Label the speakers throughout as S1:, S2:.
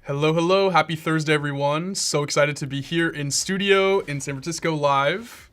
S1: Hello, hello. Happy Thursday, everyone. So excited to be here in studio in San Francisco live.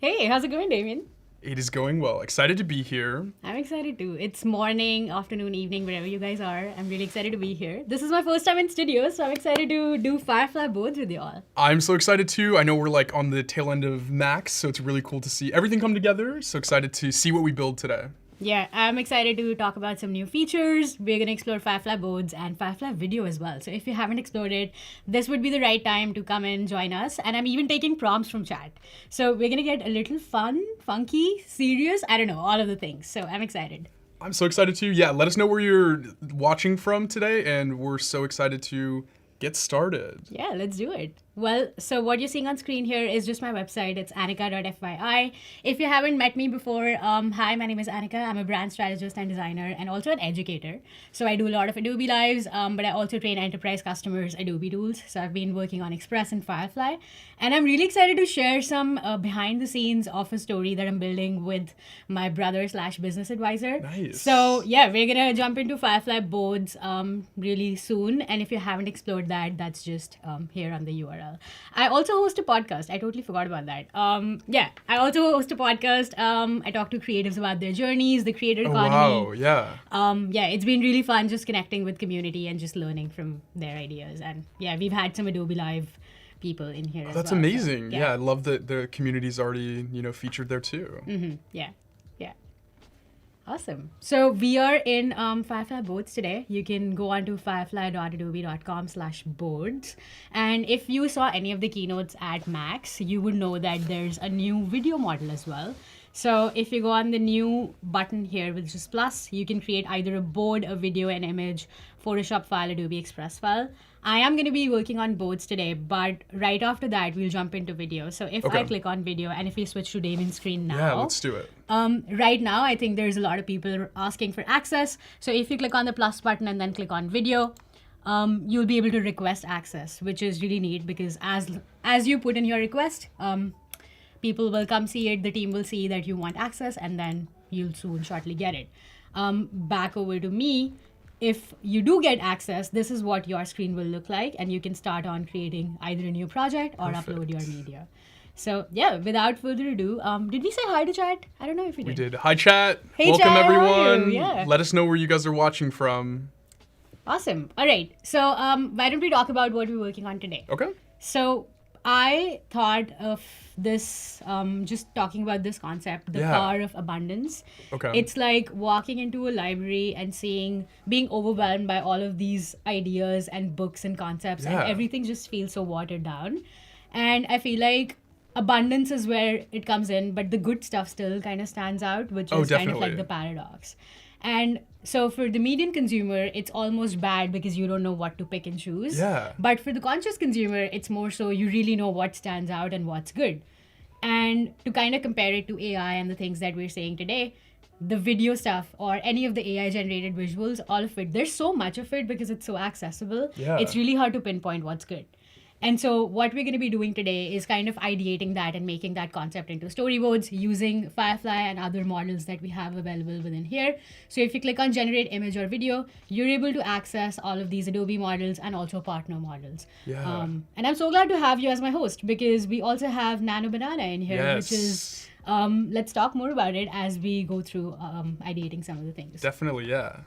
S2: Hey, how's it going, Damien?
S1: It is going well. Excited to be here.
S2: I'm excited too. It's morning, afternoon, evening, wherever you guys are. I'm really excited to be here. This is my first time in studio, so I'm excited to do Firefly Boards with you all.
S1: I'm so excited too. I know we're like on the tail end of Max, so it's really cool to see everything come together. So excited to see what we build today.
S2: Yeah, I'm excited to talk about some new features. We're going to explore Firefly Boards and Firefly Video as well. So if you haven't explored it, this would be the right time to come and join us. And I'm even taking prompts from chat. So we're going to get a little fun, funky, serious, I don't know, all of the things. So I'm excited.
S1: I'm so excited too. Yeah, let us know where you're watching from today, and we're so excited to get started.
S2: Yeah, let's do it. Well, so what you're seeing on screen here is just my website. It's anika.fyi. If you haven't met me before, hi, my name is Anika. I'm a brand strategist and designer and also an educator. So I do a lot of Adobe Lives, but I also train enterprise customers Adobe tools. So I've been working on Express and Firefly. And I'm really excited to share some behind the scenes of a story that I'm building with my brother/business advisor.
S1: Nice.
S2: So yeah, we're going to jump into Firefly Boards really soon. And if you haven't explored that, that's just here on the URL. I also host a podcast. I totally forgot about that. I also host a podcast. I talk to creatives about their journeys, the creator economy.
S1: Wow, yeah.
S2: It's been really fun just connecting with community and just learning from their ideas. And yeah, we've had some Adobe Live people in here as well.
S1: That's amazing.
S2: So,
S1: yeah, I love that the community's already, featured there too.
S2: Mm-hmm. Yeah. Awesome. So we are in Firefly Boards today. You can go on to firefly.adobe.com/boards. And if you saw any of the keynotes at Max, you would know that there's a new video model as well. So if you go on the new button here, which is plus, you can create either a board, a video, an image, Photoshop file, Adobe Express file. I am going to be working on boards today, but right after that, we'll jump into video. So if I click on video and if we switch to Damien's screen now.
S1: Yeah, let's do it.
S2: Right now, I think there's a lot of people asking for access. So if you click on the plus button and then click on video, you'll be able to request access, which is really neat because as you put in your request, people will come see it, the team will see that you want access, and then you'll soon shortly get it. Back over to me. If you do get access, this is what your screen will look like, and you can start on creating either a new project or upload your media. So yeah, without further ado, did we say hi to chat? I don't know if we did.
S1: We did. Hi, chat.
S2: Hey,
S1: welcome,
S2: chat,
S1: everyone.
S2: how are you? Yeah.
S1: Let us know where you guys are watching from.
S2: Awesome. All right. So why don't we talk about what we're working on today?
S1: Okay.
S2: So I thought of this, just talking about this concept, the power of abundance.
S1: Okay.
S2: It's like walking into a library and being overwhelmed by all of these ideas and books and concepts, and everything just feels so watered down. And I feel like abundance is where it comes in, but the good stuff still kind of stands out, which is kind of like the paradox. And so for the median consumer, it's almost bad because you don't know what to pick and choose.
S1: Yeah.
S2: But for the conscious consumer, it's more so you really know what stands out and what's good. And to kind of compare it to AI and the things that we're saying today, the video stuff or any of the AI generated visuals, all of it, there's so much of it because it's so accessible.
S1: Yeah.
S2: It's really hard to pinpoint what's good. And so what we're going to be doing today is kind of ideating that and making that concept into storyboards using Firefly and other models that we have available within here. So if you click on generate image or video, you're able to access all of these Adobe models and also partner models.
S1: Yeah.
S2: And I'm so glad to have you as my host because we also have Nano Banana in here, which is, let's talk more about it as we go through ideating some of the things.
S1: Definitely, yeah.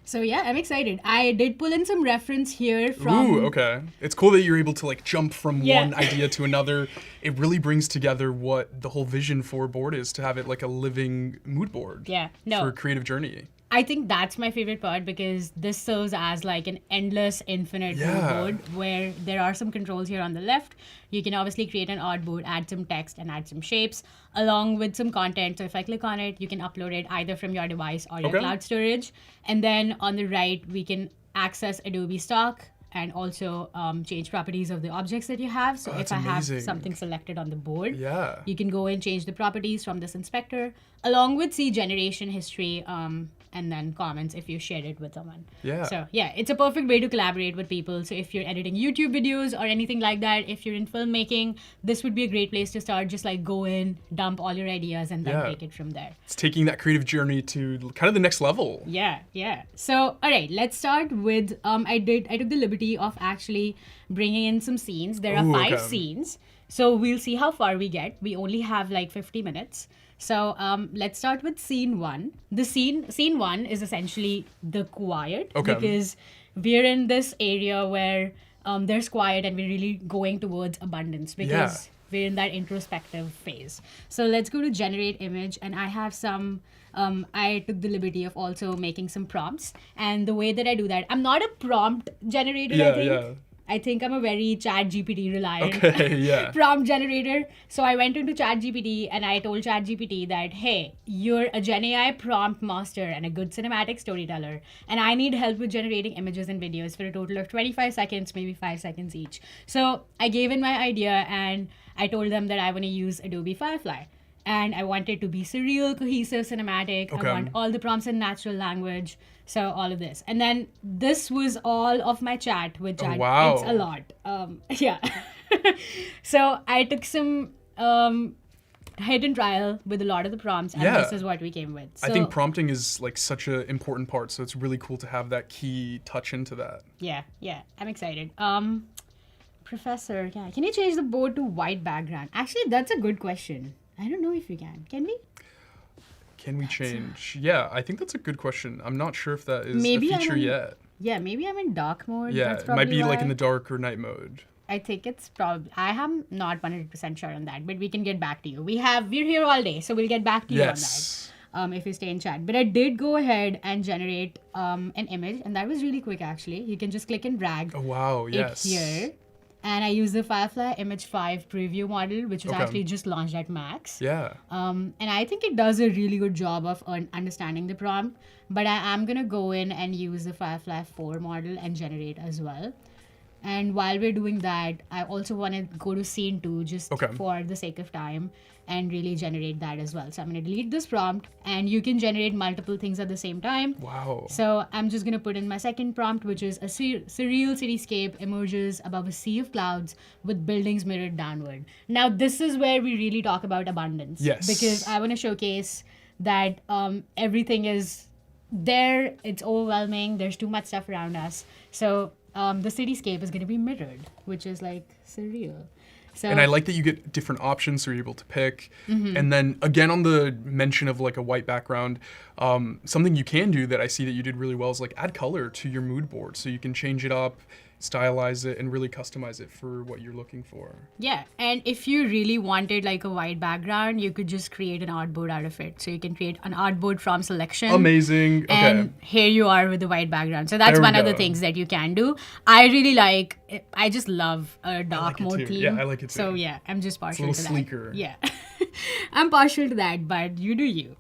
S2: So yeah, I'm excited. I did pull in some reference here from...
S1: Ooh, okay. It's cool that you're able to like jump from one idea to another. It really brings together what the whole vision for board is, to have it like a living mood board.
S2: Yeah, no.
S1: For a creative journey.
S2: I think that's my favorite part because this serves as like an endless, infinite board where there are some controls here on the left. You can obviously create an artboard, add some text and add some shapes along with some content. So if I click on it, you can upload it either from your device or your cloud storage. And then on the right, we can access Adobe Stock and also change properties of the objects that you have. So if I have something selected on the board, you can go and change the properties from this inspector along with see generation history and then comments if you share it with someone.
S1: Yeah.
S2: So yeah, it's a perfect way to collaborate with people. So if you're editing YouTube videos or anything like that, if you're in filmmaking, this would be a great place to start. Just like go in, dump all your ideas, and then take it from there.
S1: It's taking that creative journey to kind of the next level.
S2: Yeah. So all right, let's start with I took the liberty liberty of actually bringing in some scenes. There are
S1: Ooh,
S2: 5
S1: okay.
S2: scenes. So we'll see how far we get. We only have like 50 minutes. So let's start with scene 1. The scene 1 is essentially the quiet,
S1: Okay.
S2: because we're in this area where there's quiet and we're really going towards abundance, because we're in that introspective phase. So let's go to generate image, and I have some I took the liberty of also making some prompts. And the way that I do that, I'm not a prompt generator, I think. I think I'm a very ChatGPT reliant prompt generator. So I went into ChatGPT and I told ChatGPT that, hey, you're a Gen AI prompt master and a good cinematic storyteller, and I need help with generating images and videos for a total of 25 seconds, maybe 5 seconds each. So I gave in my idea and I told them that I want to use Adobe Firefly. And I want it to be surreal, cohesive, cinematic. I want all the prompts in natural language. So all of this. And then this was all of my chat with Chat.
S1: Wow.
S2: It's a lot. Yeah. So I took some hit and trial with a lot of the prompts, and this is what we came with. So,
S1: I think prompting is like such an important part, so it's really cool to have that key touch into that.
S2: Yeah. I'm excited. Professor, can you change the board to white background? Actually, that's a good question. I don't know if we can. Can we?
S1: Can we change? Yeah, I think that's a good question. I'm not sure if that is
S2: Maybe
S1: a feature yet.
S2: Yeah, maybe I'm in dark mode.
S1: Yeah,
S2: That's
S1: it might be
S2: probably
S1: like in
S2: why.
S1: the dark or night mode.
S2: I think it's probably. I am not 100% sure on that, but we can get back to you. We're here all day, so we'll get back to you
S1: Yes.
S2: on that. If you stay in chat. But I did go ahead and generate an image, and that was really quick actually. You can just click and drag
S1: Oh, wow, yes.
S2: it here. And I used the Firefly Image 5 preview model, which was actually just launched at Max.
S1: Yeah.
S2: And I think it does a really good job of understanding the prompt. But I am going to go in and use the Firefly 4 model and generate as well. And while we're doing that, I also want to go to scene 2 just for the sake of time and really generate that as well. So I'm going to delete this prompt, and you can generate multiple things at the same time.
S1: Wow.
S2: So I'm just going to put in my second prompt, which is a surreal cityscape emerges above a sea of clouds with buildings mirrored downward. Now, this is where we really talk about abundance.
S1: Yes.
S2: Because I want to showcase that everything is there. It's overwhelming. There's too much stuff around us. So the cityscape is going to be mirrored, which is like surreal. So,
S1: and I like that you get different options, so you're able to pick. And then again, on the mention of like a white background, something you can do that I see that you did really well is like add color to your mood board, so you can change it up, stylize it, and really customize it for what you're looking for.
S2: Yeah, and if you really wanted like a white background, you could just create an artboard out of it. So you can create an artboard from selection.
S1: Amazing. Okay.
S2: And here you are with the white background. So that's one of the things that you can do. I really I just love a dark mode theme.
S1: Yeah, I like it too.
S2: So yeah, I'm just partial
S1: it's a
S2: to
S1: little
S2: that.
S1: sleeker.
S2: Yeah. I'm partial to that, but you do you.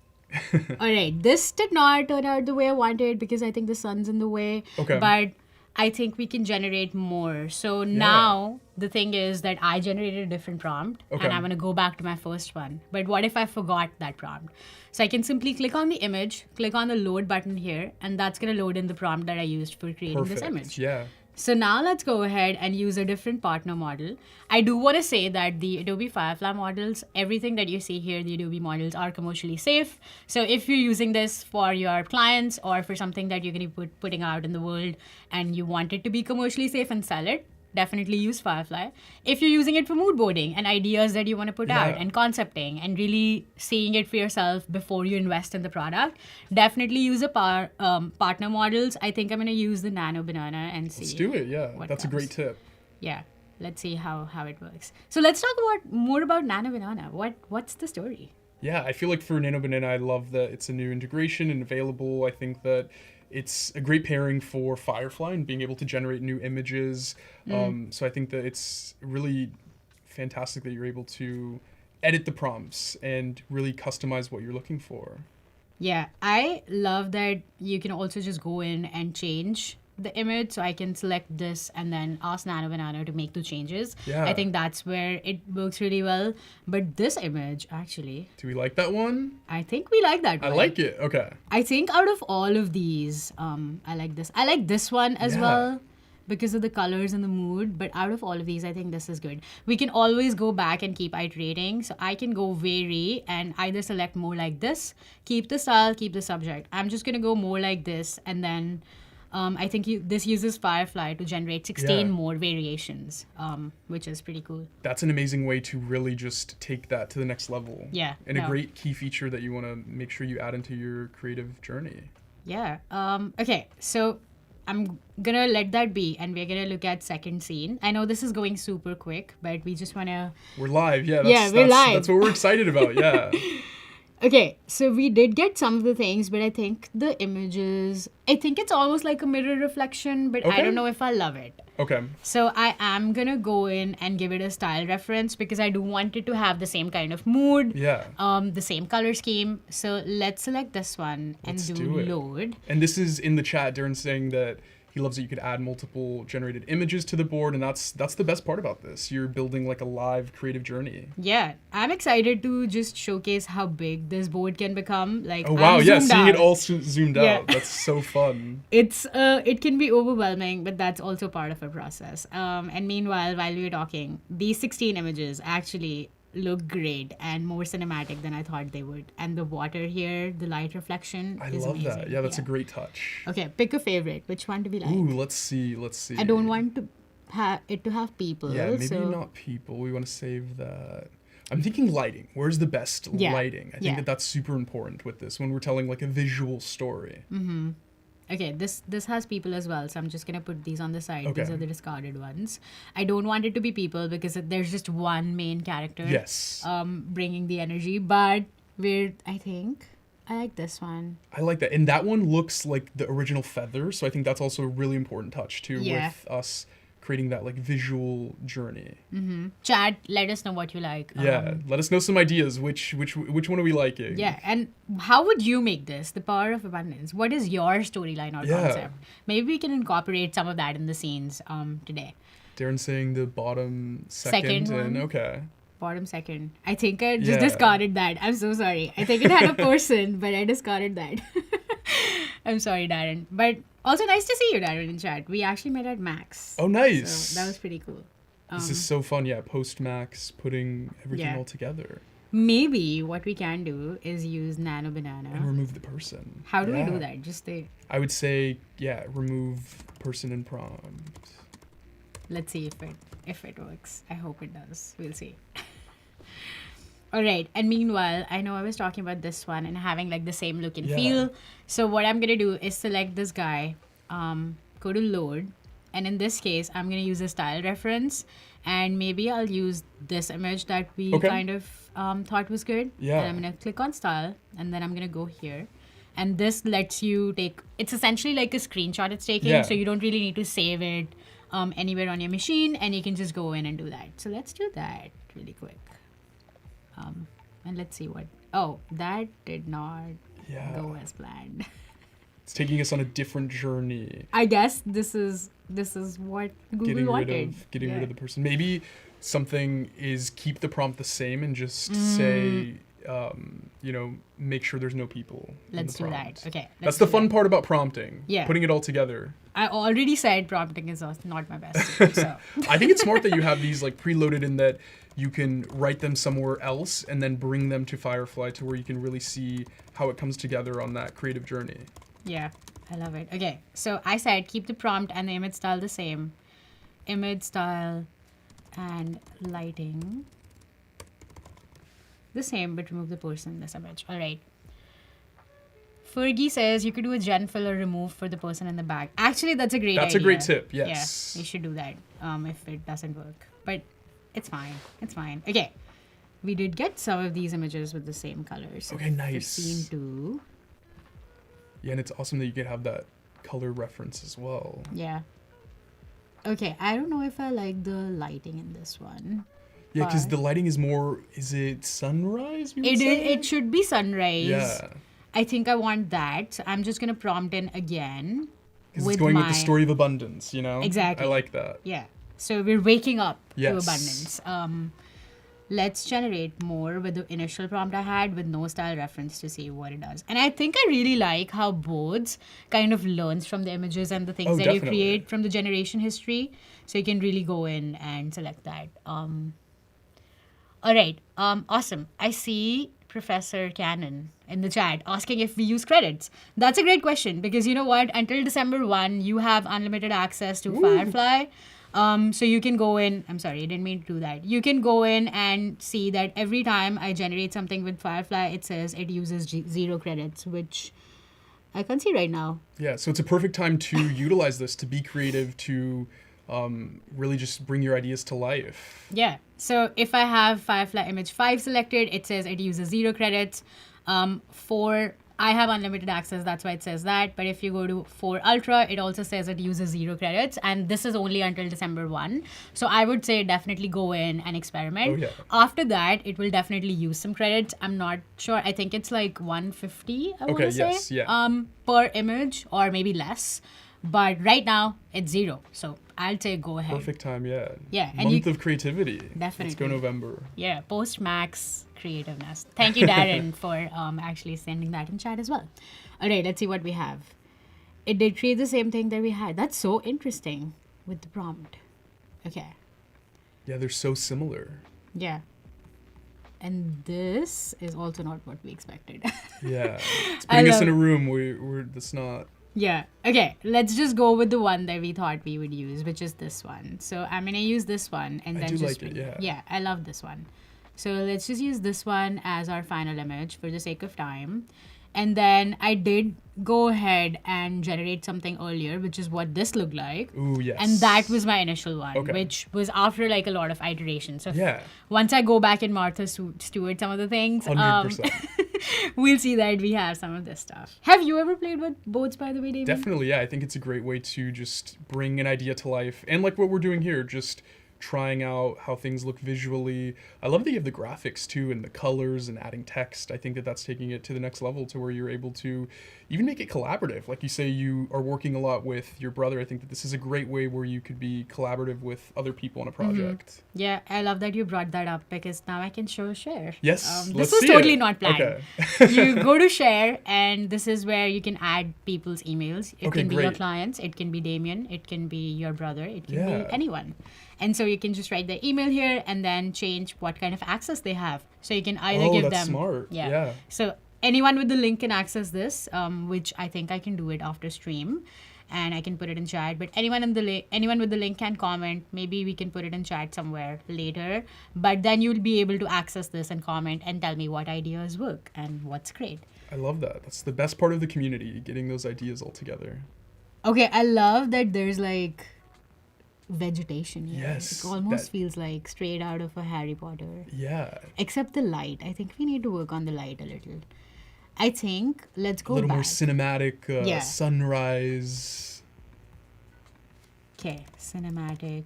S2: All right, this did not turn out the way I wanted because I think the sun's in the way.
S1: Okay.
S2: But I think we can generate more. So now the thing is that I generated a different prompt and I'm going to go back to my first one. But what if I forgot that prompt? So I can simply click on the image, click on the load button here, and that's going to load in the prompt that I used for creating this image.
S1: Yeah.
S2: So now let's go ahead and use a different partner model. I do want to say that the Adobe Firefly models, everything that you see here, the Adobe models are commercially safe. So if you're using this for your clients or for something that you're going to be putting out in the world and you want it to be commercially safe and sell it, definitely use Firefly. If you're using it for mood boarding and ideas that you want to put out and concepting and really seeing it for yourself before you invest in the product, definitely use a partner models. I think I'm going to use the Nano Banana and see.
S1: Let's do it. Yeah, that's a great tip.
S2: Yeah, let's see how it works. So let's talk more about Nano Banana. What's the story?
S1: Yeah, I feel like for Nano Banana, I love that it's a new integration and available. I think that it's a great pairing for Firefly and being able to generate new images. So I think that it's really fantastic that you're able to edit the prompts and really customize what you're looking for.
S2: Yeah, I love that you can also just go in and change the image. So I can select this and then ask Nano Banana to make the changes.
S1: Yeah.
S2: I think that's where it works really well. But this image, actually,
S1: Do we like that one?
S2: I think we like that one.
S1: I like it. Okay.
S2: I think out of all of these, I like this. I like this one as well because of the colors and the mood. But out of all of these, I think this is good. We can always go back and keep iterating. So I can go vary and either select more like this, keep the style, keep the subject. I'm just going to go more like this and then I think this uses Firefly to generate 16 more variations, which is pretty cool.
S1: That's an amazing way to really just take that to the next level.
S2: Yeah.
S1: And a great key feature that you want to make sure you add into your creative journey.
S2: Yeah. Okay, so I'm gonna let that be, and we're gonna look at second scene. I know this is going super quick, but we just wanna...
S1: We're live, yeah.
S2: We're live.
S1: That's what we're excited about, yeah.
S2: Okay, so we did get some of the things, but I think the images, I think it's almost like a mirror reflection, but I don't know if I love it.
S1: Okay.
S2: So I am gonna go in and give it a style reference because I do want it to have the same kind of mood, the same color scheme. So let's select this one and do load.
S1: And this is in the chat, Darren saying that he loves that you could add multiple generated images to the board, and that's the best part about this. You're building like a live creative journey.
S2: Yeah, I'm excited to just showcase how big this board can become. Like,
S1: oh wow, yeah, seeing it all zoomed out. That's so fun.
S2: It can be overwhelming, but that's also part of a process. And meanwhile, while we were talking, these 16 images actually look great and more cinematic than I thought they would. And the water here, the light reflection is amazing.
S1: I love that. Yeah, that's a great touch.
S2: Okay, pick a favorite. Which one do we like?
S1: Ooh, let's see.
S2: I don't want to have people.
S1: Yeah, maybe not people. We want to save that. I'm thinking lighting. Where's the best lighting? I think that's super important with this when we're telling like a visual story.
S2: Mm-hmm. Okay, this has people as well, so I'm just gonna put these on the side.
S1: Okay.
S2: These are the discarded ones. I don't want it to be people because there's just one main character.
S1: Yes.
S2: Bringing the energy, but I like this one.
S1: I like that, and that one looks like the original feather, so I think that's also a really important touch too with us creating that like visual journey.
S2: Mm-hmm. Chat, let us know what you like.
S1: Let us know some ideas. Which one are we liking?
S2: Yeah, and how would you make this the power of abundance? What is your storyline or concept? Maybe we can incorporate some of that in the scenes today.
S1: Darren's saying the bottom second
S2: one.
S1: And okay.
S2: Bottom second. I think I just discarded that. I'm so sorry. I think it had a person, but I discarded that. I'm sorry, Darren. But also nice to see you, Darren, in chat. We actually met at Max.
S1: Oh, nice.
S2: So that was pretty cool.
S1: This is so fun. Yeah, post Max, putting everything all together.
S2: Maybe what we can do is use Nano Banana.
S1: And remove the person.
S2: How do we do that?
S1: I would say, remove person and prompt.
S2: Let's see if it works. I hope it does. We'll see. All right. And meanwhile, I know I was talking about this one and having like the same look and feel. So what I'm going to do is select this guy, go to load. And in this case, I'm going to use a style reference. And maybe I'll use this image that we kind of thought was good.
S1: Yeah.
S2: And I'm going to click on style. And then I'm going to go here. And this lets you it's essentially like a screenshot it's taking.
S1: Yeah.
S2: So you don't really need to save it anywhere on your machine. And you can just go in and do that. So let's do that really quick. And let's see what... Oh, that did not go as planned.
S1: It's taking us on a different journey.
S2: I guess this is what Google wanted.
S1: Getting rid of the person. Maybe something is keep the prompt the same and just say, make sure there's no people.
S2: Let's do that. Okay.
S1: That's the fun part about prompting.
S2: Yeah.
S1: Putting it all together.
S2: I already said prompting is not my best. So.
S1: I think it's smart that you have these like preloaded in that you can write them somewhere else and then bring them to Firefly to where you can really see how it comes together on that creative journey.
S2: Yeah, I love it. Okay, so I said keep the prompt and the image style the same. Image style and lighting the same, but remove the person in this image. All right. Fergie says you could do a gen fill or remove for the person in the back. Actually, that's a great idea.
S1: That's a great tip, yes.
S2: Yeah, you should do that if it doesn't work. But it's fine. It's fine. Okay. We did get some of these images with the same colors.
S1: Okay, nice.
S2: 15:2.
S1: Yeah, and it's awesome that you can have that color reference as well.
S2: Yeah. Okay, I don't know if I like the lighting in this one.
S1: Yeah, because the lighting is more... Is it sunrise?
S2: It should be sunrise.
S1: Yeah.
S2: I think I want that. So I'm just going to prompt in again.
S1: Because it's going with the story of abundance, you know?
S2: Exactly.
S1: I like that.
S2: Yeah. So we're waking up to abundance. Let's generate more with the initial prompt I had with no style reference to see what it does. And I think I really like how Boards kind of learns from the images and the things that you create from the generation history. So you can really go in and select that. All right. Awesome. I see Professor Cannon in the chat asking if we use credits. That's a great question because you know what? Until December 1, you have unlimited access to Firefly. So you can go in. I'm sorry, I didn't mean to do that. You can go in and see that every time I generate something with Firefly, it says it uses 0 credits, which I can't see right now.
S1: Yeah, so it's a perfect time to utilize this, to be creative, to really just bring your ideas to life.
S2: Yeah. So if I have Firefly Image 5 selected, it says it uses 0 credits. I have unlimited access, that's why it says that. But if you go to 4 Ultra, it also says it uses 0 credits. And this is only until December 1. So I would say definitely go in and experiment.
S1: Oh, yeah.
S2: After that, it will definitely use some credits. I'm not sure. I think it's like 150, I want to say,
S1: yes, yeah.
S2: per image or maybe less. But right now, it's 0. So I'll say go ahead.
S1: Perfect time, yeah.
S2: Yeah. And
S1: Month of creativity.
S2: Definitely.
S1: Let's go November.
S2: Yeah, post-max creativeness. Thank you, Darren, for actually sending that in chat as well. All right, let's see what we have. It did create the same thing that we had. That's so interesting with the prompt. Okay.
S1: Yeah, they're so similar.
S2: Yeah. And this is also not what we expected.
S1: Yeah. It's putting us in a room where that's not...
S2: Yeah. Okay. Let's just go with the one that we thought we would use, which is this one. So I'm gonna use this one and
S1: I
S2: then
S1: do
S2: just
S1: like it, yeah.
S2: Yeah, I love this one. So let's just use this one as our final image for the sake of time. And then I did go ahead and generate something earlier, which is what this looked like.
S1: Ooh, yes.
S2: And that was my initial one,
S1: Okay.
S2: which was after like a lot of iterations. So
S1: Yeah.
S2: once I go back and Muertos steward some of the things,
S1: 100%.
S2: we'll see that we have some of this stuff. Have you ever played with boards, by the way, Damien?
S1: Definitely, yeah. I think it's a great way to just bring an idea to life. And like what we're doing here, just trying out how things look visually. I love that you have the graphics too and the colors and adding text. I think that that's taking it to the next level to where you're able to even make it collaborative. Like you say, you are working a lot with your brother. I think that this is a great way where you could be collaborative with other people on a project.
S2: Yeah, I love that you brought that up because now I can show share.
S1: Yes,
S2: This
S1: let's
S2: was
S1: see
S2: totally
S1: it.
S2: not planned.
S1: Okay.
S2: You go to share and this is where you can add people's emails. It
S1: Okay,
S2: can be your
S1: great.
S2: clients, it can be Damien, it can be your brother, it can
S1: Yeah.
S2: be anyone. And so you can just write their email here and then change what kind of access they have. So you can either give
S1: that's
S2: them
S1: smart. Yeah.
S2: So anyone with the link can access this, which I think I can do it after stream, and I can put it in chat. But anyone with the link can comment. Maybe we can put it in chat somewhere later. But then you'll be able to access this and comment and tell me what ideas work and what's great.
S1: I love that. That's the best part of the community, getting those ideas all together.
S2: Okay, I love that there's like vegetation here.
S1: Yes,
S2: It almost
S1: that-
S2: feels like straight out of a Harry Potter.
S1: Yeah.
S2: Except the light. I think we need to work on the light a little. I think let's
S1: A
S2: go
S1: little
S2: back.
S1: more cinematic
S2: Yeah.
S1: sunrise.
S2: Okay, cinematic,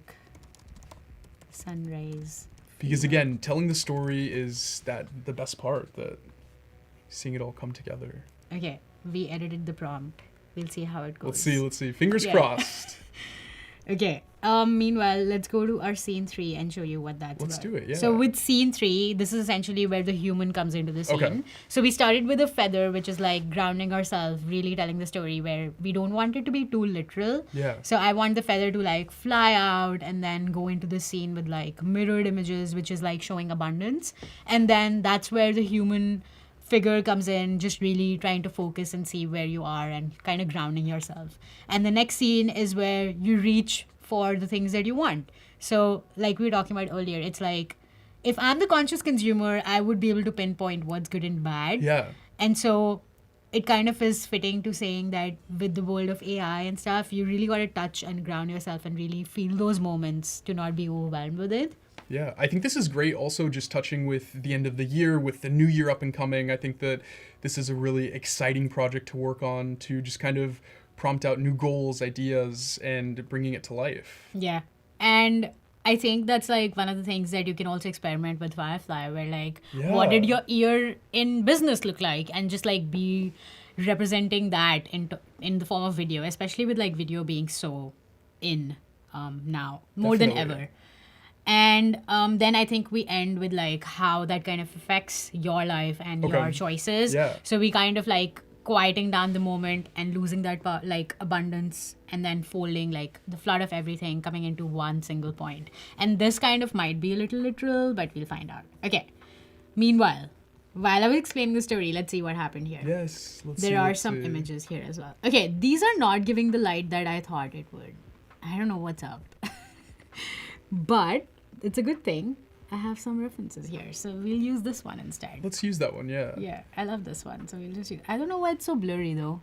S2: sunrise.
S1: Because again, telling the story is the best part, that seeing it all come together.
S2: Okay, we edited the prompt. We'll see how it goes.
S1: Let's see. Fingers
S2: Yeah.
S1: crossed.
S2: Okay. Meanwhile, let's go to our scene 3 and show you what that's
S1: Let's
S2: about.
S1: do it, yeah.
S2: So with scene 3, this is essentially where the human comes into the scene.
S1: Okay.
S2: So we started with a feather, which is like grounding ourselves, really telling the story where we don't want it to be too literal.
S1: Yeah.
S2: So I want the feather to like fly out and then go into the scene with like mirrored images, which is like showing abundance. And then that's where the human figure comes in, just really trying to focus and see where you are and kind of grounding yourself. And the next scene is where you reach for the things that you want. So like we were talking about earlier, it's like if I'm the conscious consumer, I would be able to pinpoint what's good and bad.
S1: Yeah.
S2: And so it kind of is fitting to saying that with the world of AI and stuff, you really got to touch and ground yourself and really feel those moments to not be overwhelmed with it.
S1: Yeah, I think this is great also just touching with the end of the year, with the new year up and coming. I think that this is a really exciting project to work on, to just kind of prompt out new goals, ideas, and bringing it to life.
S2: Yeah. And I think that's like one of the things that you can also experiment with Firefly, where like, what did your year in business look like? And just like be representing that in the form of video, especially with like video being so in now, more than
S1: Definitely.
S2: ever. And then I think we end with like how that kind of affects your life and your choices.
S1: Yeah.
S2: So we kind of like quieting down the moment and losing that like abundance and then folding like the flood of everything coming into one single point. And this kind of might be a little literal, but we'll find out. Okay. Meanwhile, while I was explaining the story, let's see what happened here.
S1: Yes.
S2: There are some images here as well. Okay, these are not giving the light that I thought it would. I don't know what's up. But it's a good thing. I have some references here, so we'll use this one instead.
S1: Let's use that one, yeah.
S2: Yeah, I love this one, so we'll just use. I don't know why it's so blurry though.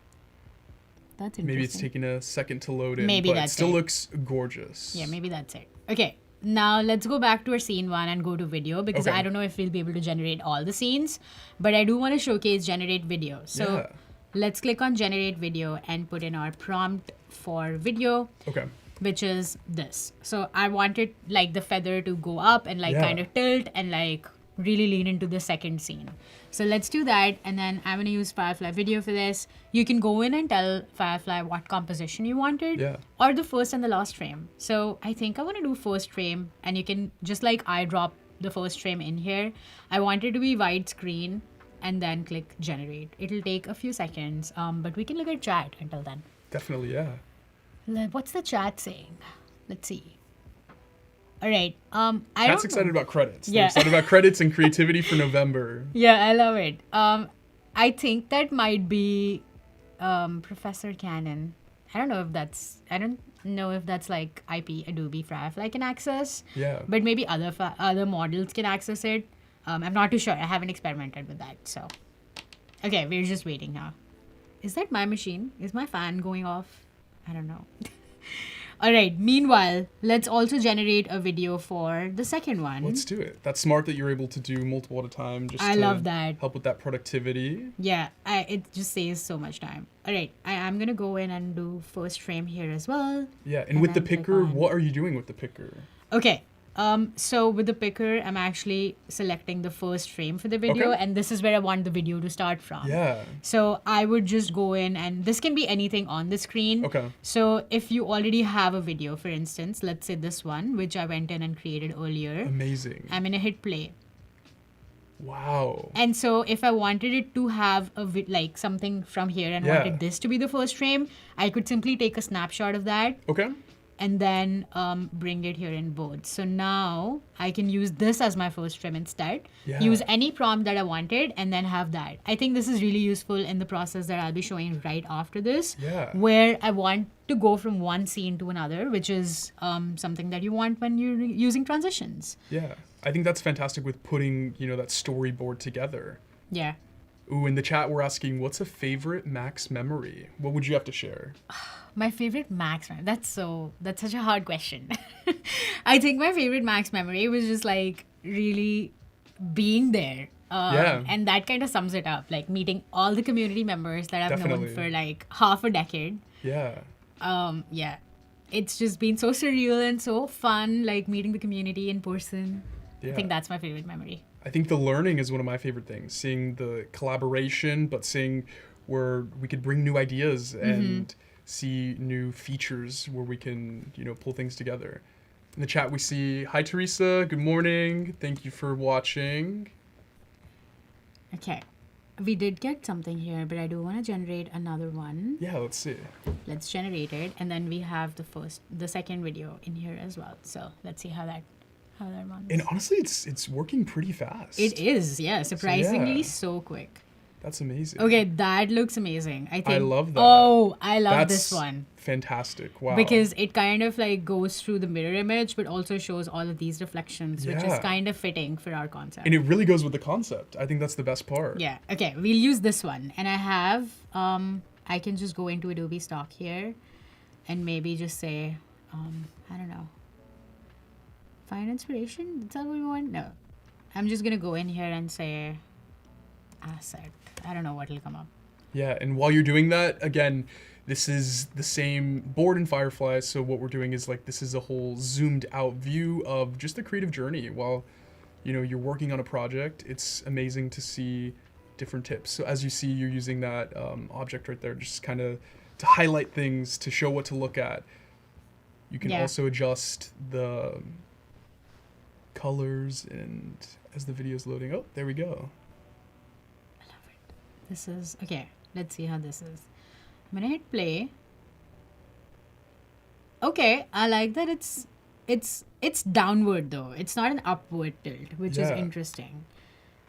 S2: That's interesting.
S1: Maybe it's taking a second to load in,
S2: Maybe
S1: but
S2: that's
S1: it still
S2: it.
S1: looks gorgeous.
S2: Yeah, maybe that's it. Okay, now let's go back to our scene one and go to video, because
S1: Okay.
S2: I don't know if we'll be able to generate all the scenes, but I do want to showcase generate video. So
S1: Yeah.
S2: let's click on generate video and put in our prompt for video,
S1: Okay.
S2: which is this. So I wanted like the feather to go up and like
S1: Yeah.
S2: kind of tilt and like really lean into the second scene. So let's do that, and then I'm gonna use Firefly Video for this. You can go in and tell Firefly what composition you wanted,
S1: Yeah.
S2: or the first and the last frame. So I think I want to do first frame, and you can just like eyedrop the first frame in here. I want it to be widescreen, and then click generate. It'll take a few seconds, but we can look at chat until then.
S1: Definitely, yeah.
S2: What's the chat saying? Let's see. All right. I
S1: Chat's
S2: don't
S1: excited
S2: know.
S1: about credits.
S2: Yeah.
S1: They're excited about credits and creativity for November.
S2: Yeah, I love it. I think that might be Professor Cannon. I don't know if that's like IP Adobe Firefly can access,
S1: Yeah.
S2: but maybe other models can access it. I'm not too sure. I haven't experimented with that. So, okay, we're just waiting now. Is that my machine? Is my fan going off? I don't know. All right. Meanwhile, let's also generate a video for the second one.
S1: Let's do it. That's smart that you're able to do multiple at a time. Just
S2: I
S1: to
S2: love that.
S1: Help with that productivity.
S2: Yeah, it just saves so much time. All right, I'm going to go in and do first frame here as well.
S1: Yeah, and with the
S2: then click
S1: picker,
S2: on-
S1: what are you doing with the picker?
S2: Okay, so with the picker, I'm actually selecting the first frame for the video,
S1: Okay.
S2: and this is where I want the video to start from.
S1: Yeah.
S2: So I would just go in, and this can be anything on the screen.
S1: Okay.
S2: So if you already have a video, for instance, let's say this one, which I went in and created earlier,
S1: Amazing.
S2: I'm going to hit play.
S1: Wow.
S2: And so if I wanted it to have like something from here and
S1: Yeah.
S2: wanted this to be the first frame, I could simply take a snapshot of that
S1: Okay.
S2: and then bring it here in both. So now I can use this as my first frame instead.
S1: Yeah.
S2: Use any prompt that I wanted and then have that. I think this is really useful in the process that I'll be showing right after this,
S1: Yeah.
S2: where I want to go from one scene to another, which is something that you want when you're using transitions.
S1: Yeah. I think that's fantastic with putting, that storyboard together.
S2: Yeah.
S1: Ooh, in the chat we're asking, what's a favorite max memory? What would you have to share?
S2: My favorite max memory. That's such a hard question. I think my favorite max memory was just like really being there.
S1: Yeah.
S2: And that kind of sums it up. Like meeting all the community members that I've
S1: Definitely.
S2: known for like half a decade.
S1: Yeah.
S2: Yeah. It's just been so surreal and so fun, like meeting the community in person.
S1: Yeah.
S2: I think that's my favorite memory.
S1: I think the learning is one of my favorite things. Seeing the collaboration, but seeing where we could bring new ideas and see new features where we can, pull things together. In the chat we see, hi Teresa, good morning. Thank you for watching.
S2: Okay. We did get something here, but I do want to generate another one.
S1: Yeah, let's see.
S2: Let's generate it, and then we have the second video in here as well. So let's see how that runs.
S1: And honestly, it's working pretty fast.
S2: It is, yeah, surprisingly
S1: yeah.
S2: so quick.
S1: That's amazing.
S2: Okay, that looks amazing. I think.
S1: love that.
S2: Oh, I love
S1: That's
S2: this one
S1: fantastic. Wow.
S2: because it kind of like goes through the mirror image, but also shows all of these reflections, which is
S1: Yeah.
S2: kind of fitting for our concept.
S1: And it really goes with the concept. I think that's the best part.
S2: Yeah. Okay. We'll use this one, and I have I can just go into Adobe Stock here, and maybe just say I don't know. Find inspiration. Is that what we want? No. I'm just gonna go in here and say asset. I don't know what will come up.
S1: Yeah, and while you're doing that, again, this is the same board in Firefly, so what we're doing is like this is a whole zoomed out view of just the creative journey while you're working on a project. It's amazing to see different tips. So as you see, you're using that object right there just kind of to highlight things, to show what to look at. You can
S2: Yeah.
S1: also adjust the colors and as the video's loading. Oh, there we go.
S2: This is okay. Let's see how this is. I'm gonna hit play. Okay, I like that it's downward though. It's not an upward tilt, which is
S1: Yeah.
S2: interesting.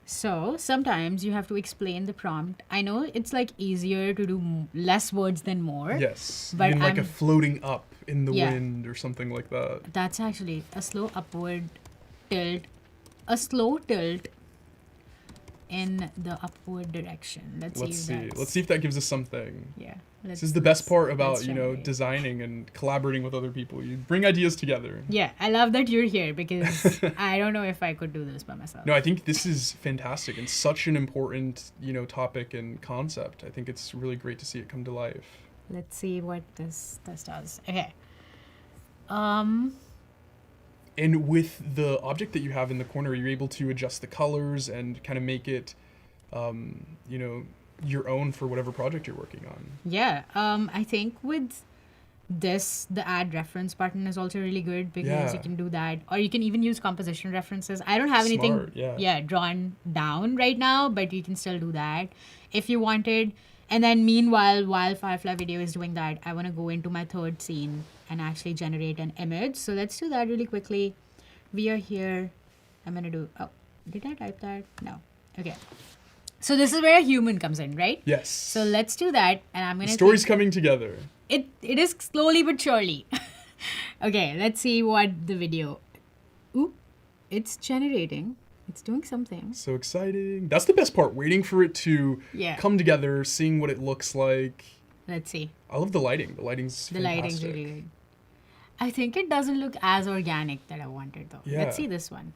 S2: So sometimes you have to explain the prompt. I know it's like easier to do less words than more.
S1: Yes.
S2: But
S1: Even like a
S2: I'm-
S1: floating up in the
S2: Yeah.
S1: wind or something like that.
S2: That's actually a slow upward tilt, a slow tilt in the upward direction. Let's
S1: Let's
S2: see.
S1: see.
S2: If that's,
S1: Let's see if that gives us something.
S2: Yeah.
S1: This is the best part about,
S2: let's generate.
S1: designing and collaborating with other people. You bring ideas together.
S2: Yeah, I love that you're here because I don't know if I could do this by myself.
S1: No, I think this is fantastic and such an important, topic and concept. I think it's really great to see it come to life.
S2: Let's see what this does. Okay.
S1: And with the object that you have in the corner, you're able to adjust the colors and kind of make it, your own for whatever project you're working on.
S2: Yeah. I think with this, the add reference button is also really good because
S1: Yeah.
S2: you can do that, or you can even use composition references. I don't have anything,
S1: Smart, yeah.
S2: drawn down right now, but you can still do that if you wanted. And then meanwhile, while Firefly Video is doing that, I want to go into my third scene and actually generate an image. So let's do that really quickly. We are here. I'm going to do, oh, did I type that? No. Okay. So this is where a human comes in, right?
S1: Yes.
S2: So let's do that. And I'm going
S1: The
S2: to...
S1: story's coming together.
S2: It is slowly but surely. Okay, let's see what the video... Ooh, it's generating. It's doing something.
S1: So exciting. That's the best part, waiting for it to
S2: Yeah.
S1: come together, seeing what it looks like.
S2: Let's see.
S1: I love the lighting. The lighting's
S2: The
S1: fantastic.
S2: lighting's really good. I think it doesn't look as organic that I wanted though.
S1: Yeah.
S2: Let's see this one.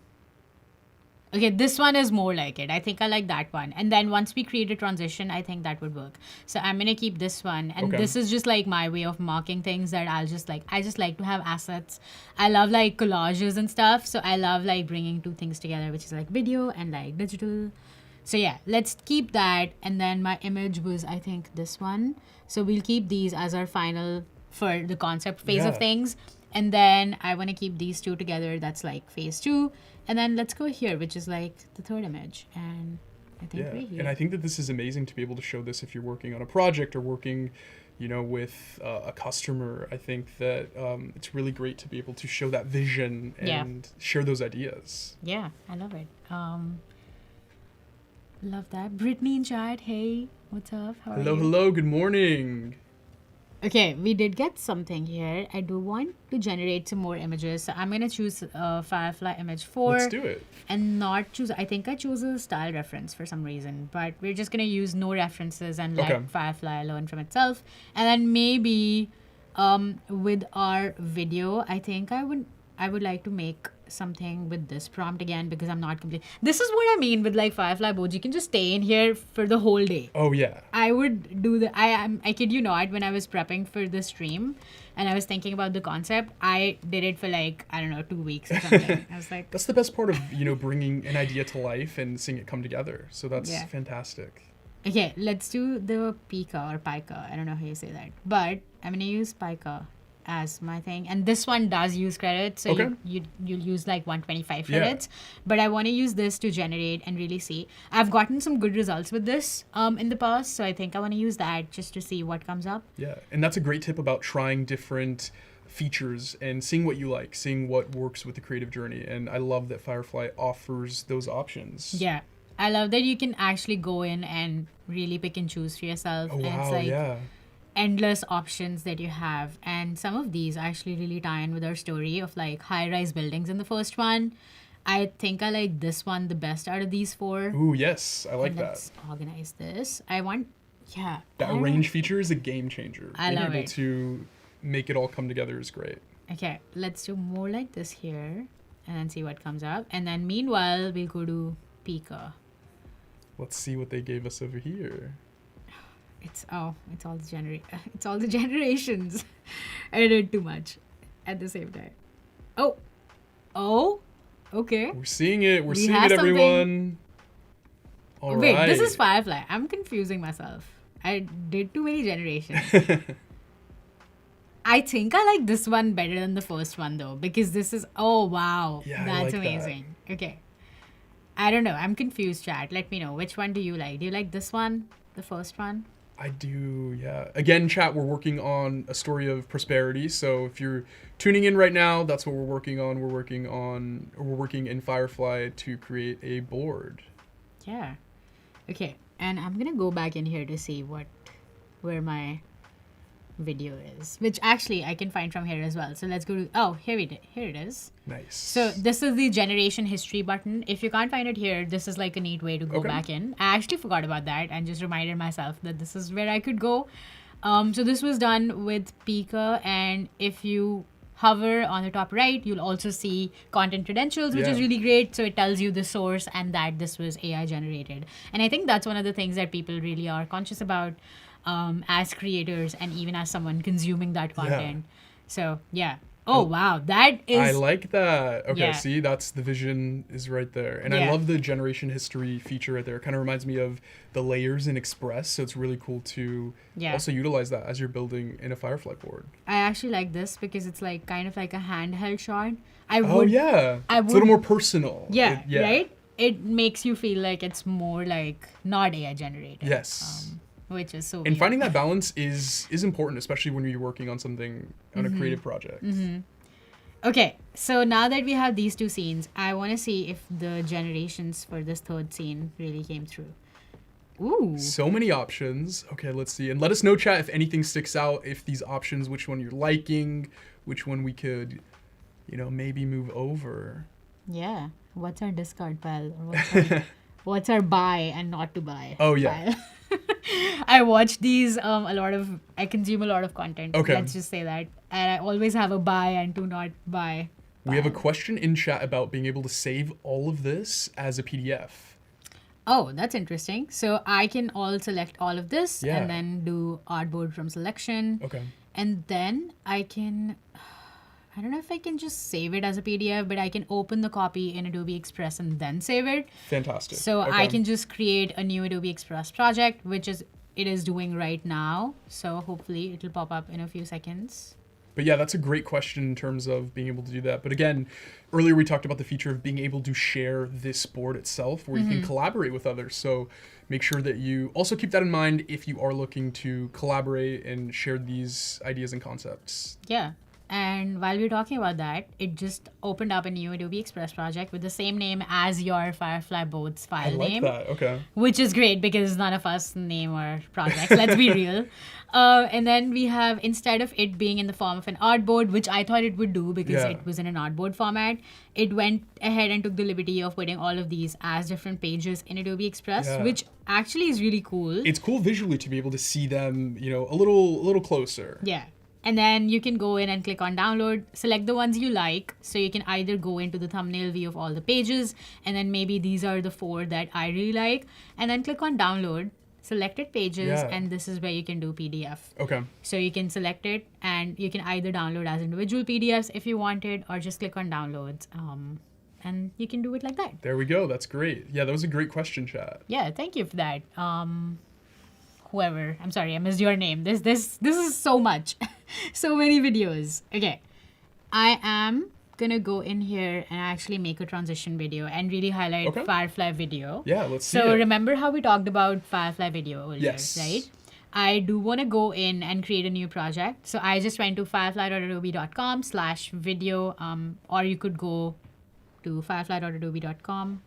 S2: Okay, this one is more like it. I think I like that one. And then once we create a transition, I think that would work. So I'm going to keep this one. And
S1: Okay.
S2: this is just like my way of marking things that I just like to have assets. I love like collages and stuff. So I love like bringing two things together, which is like video and like digital. So yeah, let's keep that. And then my image was, I think, this one. So we'll keep these as our final for the concept phase of
S1: Yeah.
S2: things. And then I want to keep these two together. That's like phase 2. And then let's go here, which is like the third image. And I think
S1: Yeah,
S2: we're here.
S1: and I think that this is amazing to be able to show this if you're working on a project or working, with a customer. I think that it's really great to be able to show that vision
S2: Yeah.
S1: and share those ideas.
S2: Yeah, I love it. Love that. Brittany in chat, hey, what's up? How are you?
S1: Hello, good morning.
S2: Okay, we did get something here. I do want to generate some more images. So I'm going to choose Firefly image 4.
S1: Let's do it.
S2: And not choose, I think I chose a style reference for some reason, but we're just going to use no references and let
S1: Okay.
S2: Firefly learn from itself. And then maybe with our video, I think I would like to make something with this prompt again because I'm not complete. This is what I mean with like Firefly Boards. You can just stay in here for the whole day.
S1: Oh, yeah.
S2: I would do the I kid you not, when I was prepping for the stream and I was thinking about the concept, I did it for like, I don't know, 2 weeks or something. I was like,
S1: That's the best part of, bringing an idea to life and seeing it come together. So that's
S2: Yeah.
S1: fantastic.
S2: okay, let's do the Pika or Pika. I don't know how you say that. But I'm going to use Pika as my thing. And this one does use credits. So
S1: Okay.
S2: you'll use like 125
S1: Yeah.
S2: credits. But I want to use this to generate and really see. I've gotten some good results with this in the past. So I think I want to use that just to see what comes up.
S1: Yeah, and that's a great tip about trying different features and seeing what you like, seeing what works with the creative journey. And I love that Firefly offers those options.
S2: Yeah. I love that you can actually go in and really pick and choose for yourself.
S1: Oh,
S2: And it's
S1: wow,
S2: like
S1: yeah.
S2: endless options that you have. And some of these actually really tie in with our story of like high-rise buildings in the first one. I think I like this one the best out of these 4.
S1: Ooh, yes, I like
S2: And
S1: that.
S2: let's organize this. I want, yeah.
S1: That
S2: I don't-
S1: range feature is a game changer.
S2: I
S1: Being
S2: love
S1: able
S2: it.
S1: to make it all come together is great.
S2: Okay, let's do more like this here and then see what comes up. And then meanwhile, we'll go to Pika.
S1: Let's see what they gave us over here.
S2: It's all the generations. I did too much at the same time. Oh, okay.
S1: We're seeing it. We're
S2: We
S1: seeing
S2: have
S1: it,
S2: something.
S1: everyone. All
S2: Wait,
S1: right.
S2: this is Firefly. I'm confusing myself. I did too many generations. I think I like this one better than the first one though, because this is, oh wow,
S1: Yeah, I
S2: that's
S1: like that.
S2: amazing. Okay. I don't know. I'm confused, chat. Let me know. Which one do you like? Do you like this one? The first one?
S1: I do, yeah. Again, chat, we're working on a story of prosperity. So if you're tuning in right now, that's what we're working in Firefly to create a board.
S2: Yeah. Okay. And I'm gonna go back in here to see where my video is, which actually I can find from here as well. So let's go to, oh, here it is.
S1: Nice.
S2: So this is the generation history button. If you can't find it here, this is like a neat way to go back in. I actually forgot about that and just reminded myself that this is where I could go. So this was done with Pika, and if you hover on the top right, you'll also see content credentials, which is really great. So it tells you the source and that this was AI generated. And I think that's one of the things that people really are conscious about as creators and even as someone consuming that content. So yeah. Oh wow, that is.
S1: I like that. Okay,
S2: Yeah.
S1: see, that's the vision is right there, and I love the generation history feature right there. It kind of reminds me of the layers in Express, so it's really cool to also utilize that as you're building in a Firefly board.
S2: I actually like this because it's like kind of like a handheld shot.
S1: It's a little more personal.
S2: Yeah, right. It makes you feel like it's more like not AI generated.
S1: Yes.
S2: Which is so.
S1: And finding that balance is important, especially when you're working on something on a creative project.
S2: Okay, so now that we have these two scenes, I want to see if the generations for this third scene really came through. Ooh.
S1: So many options. Okay, let's see. And let us know, chat, if anything sticks out, if these options, which one you're liking, which one we could, maybe move over.
S2: Yeah. What's our discard pile? Or what's our buy and not to buy?
S1: Oh, yeah.
S2: Pile? I watch these I consume a lot of content.
S1: Okay.
S2: Let's just say that. And I always have a buy and do not buy.
S1: We have a question in chat about being able to save all of this as a PDF.
S2: Oh, that's interesting. So I can select all of this and then do artboard from selection.
S1: Okay.
S2: And then I don't know if I can just save it as a PDF, but I can open the copy in Adobe Express and then save it.
S1: Fantastic.
S2: So I can just create a new Adobe Express project, which it is doing right now. So hopefully it'll pop up in a few seconds.
S1: But yeah, that's a great question in terms of being able to do that. But again, earlier we talked about the feature of being able to share this board itself where you can collaborate with others. So make sure that you also keep that in mind if you are looking to collaborate and share these ideas and concepts.
S2: Yeah. And while we're talking about that, it just opened up a new Adobe Express project with the same name as your Firefly Boards file name.
S1: I like that. Okay.
S2: Which is great because none of us name our projects. Let's be real. And then we have, instead of it being in the form of an artboard, which I thought it would do because it was in an artboard format, it went ahead and took the liberty of putting all of these as different pages in Adobe Express, which actually is really cool.
S1: It's cool visually to be able to see them, a little closer.
S2: Yeah. And then you can go in and click on download, select the ones you like. So you can either go into the thumbnail view of all the pages, and then maybe these are the 4 that I really like, and then click on download, selected pages, and this is where you can do PDF.
S1: Okay.
S2: So you can select it, and you can either download as individual PDFs if you wanted, or just click on downloads. And you can do it like that.
S1: There we go. That's great. Yeah, that was a great question, chat.
S2: Yeah, thank you for that. Whoever, I'm sorry, I missed your name. This is so much. So many videos. Okay. I am gonna go in here and actually make a transition video and really highlight Firefly video.
S1: Yeah, let's see.
S2: So remember how we talked about Firefly video earlier,
S1: yes.
S2: right? I do want to go in and create a new project. So I just went to firefly.adobe.com/video, or you could go to firefly.adobe.com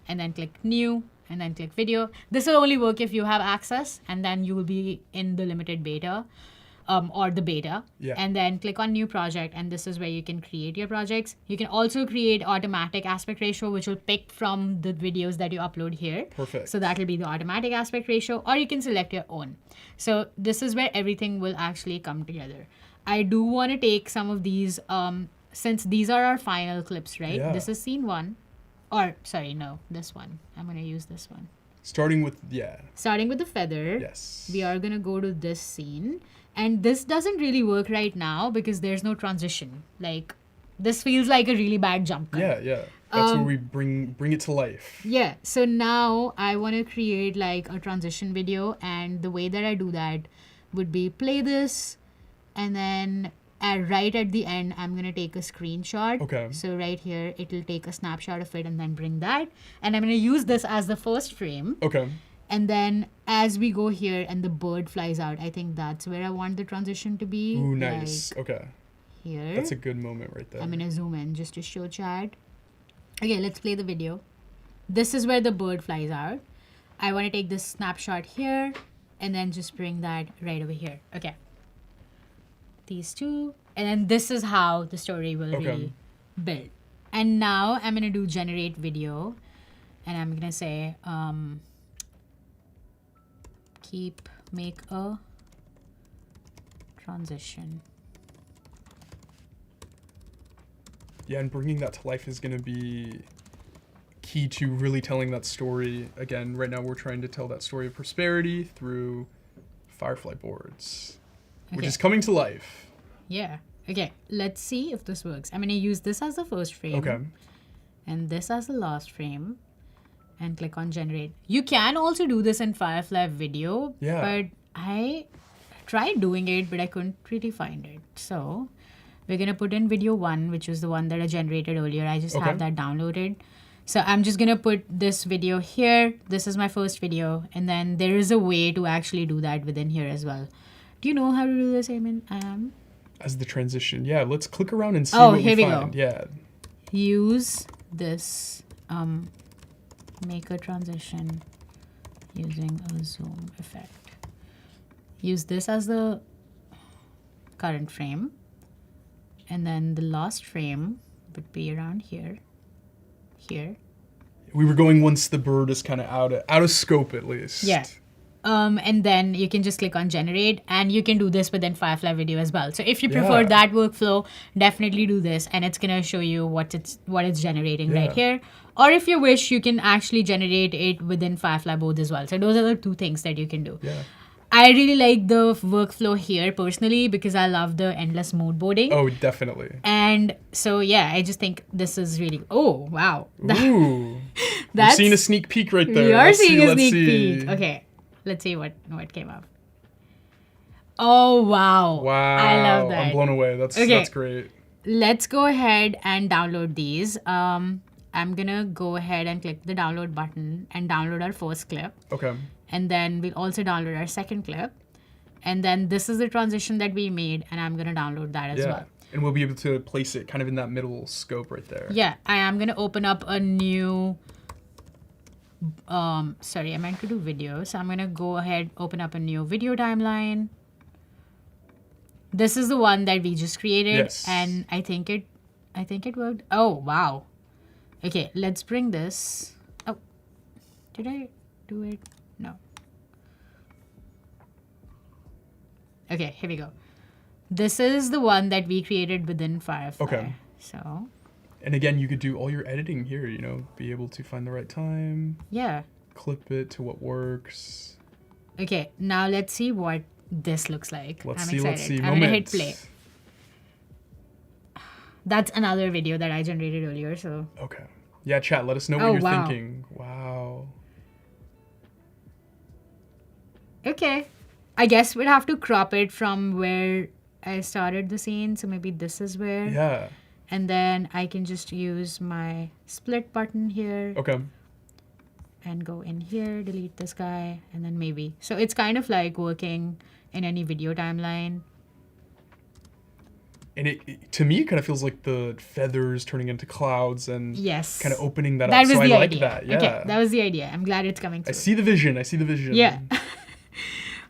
S2: and then click new and then click video. This will only work if you have access, and then you will be in the limited beta or the beta.
S1: Yeah.
S2: And then click on new project, and this is where you can create your projects. You can also create automatic aspect ratio, which will pick from the videos that you upload here.
S1: Perfect.
S2: So that will be the automatic aspect ratio, or you can select your own. So this is where everything will actually come together. I do want to take some of these, since these are our final clips, right?
S1: Yeah.
S2: This is scene 1. Or, sorry, no, this one. I'm going to use this one.
S1: Starting with
S2: the feather.
S1: Yes.
S2: We are going to go to this scene. And this doesn't really work right now because there's no transition. Like, this feels like a really bad jump cut.
S1: Yeah. That's where we bring it to life.
S2: Yeah. So now I want to create like a transition video. And the way that I do that would be play this. And then right at the end, I'm going to take a screenshot.
S1: Okay.
S2: So right here, it'll take a snapshot of it and then bring that. And I'm going to use this as the first frame.
S1: Okay.
S2: And then as we go here and the bird flies out, I think that's where I want the transition to be.
S1: Ooh, nice.
S2: Like
S1: okay.
S2: Here.
S1: That's a good moment right there.
S2: I'm going to zoom in just to show chat. Okay, let's play the video. this is where the bird flies out. I want to take this snapshot here and then just bring that right over here. Okay. These two. And then this is how the story will be built. And now I'm going to do generate video. And I'm going to say, make a transition.
S1: Yeah, and bringing that to life is going to be key to really telling that story. Again, right now we're trying to tell that story of prosperity through Firefly Boards, which is coming to life.
S2: Yeah. Okay, let's see if this works. I'm going to use this as the first frame.
S1: Okay.
S2: And this as the last frame. And click on generate. You can also do this in Firefly Video.
S1: Yeah.
S2: But I tried doing it, but I couldn't really find it. So we're going to put in video 1, which was the one that I generated earlier. I just have that downloaded. So I'm just going to put this video here. This is my first video. And then there is a way to actually do that within here as well. Do you know how to do this, Eamon?
S1: As the transition. Yeah, let's click around and see what we find.
S2: Go.
S1: Yeah.
S2: Use this, make a transition using a zoom effect. Use this as the current frame. And then the last frame would be around here. Here.
S1: We were going once the bird is kind of out of scope at least.
S2: Yeah. And then you can just click on generate, and you can do this within Firefly Video as well. So if you prefer that workflow, definitely do this, and it's gonna show you what it's generating right here. Or if you wish, you can actually generate it within Firefly Boards as well. So those are the two things that you can do.
S1: Yeah.
S2: I really like the workflow here personally because I love the endless mood boarding.
S1: Oh, definitely.
S2: And so yeah, I just think this is really. Oh wow.
S1: Ooh. We're seeing a sneak peek right there.
S2: We are seeing a sneak peek. Okay. Let's see what came up. Oh, wow.
S1: Wow.
S2: I love that.
S1: I'm blown away. That's great.
S2: Let's go ahead and download these. I'm going to go ahead and click the download button and download our first clip.
S1: Okay.
S2: And then we'll also download our second clip. And then this is the transition that we made, and I'm going to download that as well.
S1: And we'll be able to place it kind of in that middle scope right there.
S2: Yeah. I am going to open up a new... sorry, I meant to do video. So I'm going to go ahead, open up a new video timeline. This is the one that we just created.
S1: Yes.
S2: And I think it worked. Oh, wow. Okay, let's bring this. Oh, did I do it? No. Okay, here we go. This is the one that we created within Firefly.
S1: Okay.
S2: So...
S1: And again, you could do all your editing here, you know, be able to find the right time.
S2: Yeah.
S1: Clip it to what works.
S2: Okay, now let's see what this looks like.
S1: Let's
S2: I'm excited.
S1: see.
S2: I'm going to hit play. That's another video that I generated earlier, so.
S1: Okay. Yeah, chat, let us know what you're thinking. Wow.
S2: Okay. I guess we'd have to crop it from where I started the scene, so maybe this is where.
S1: Yeah.
S2: And then I can just use my split button here.
S1: Okay.
S2: And go in here, delete this guy, and then maybe. So it's kind of like working in any video timeline.
S1: And it to me, it kind of feels like the feathers turning into clouds and kind of opening that up.
S2: That was
S1: so
S2: the
S1: I
S2: idea.
S1: like that. Yeah.
S2: Okay, that was the idea. I'm glad it's coming through.
S1: I see the vision.
S2: Yeah.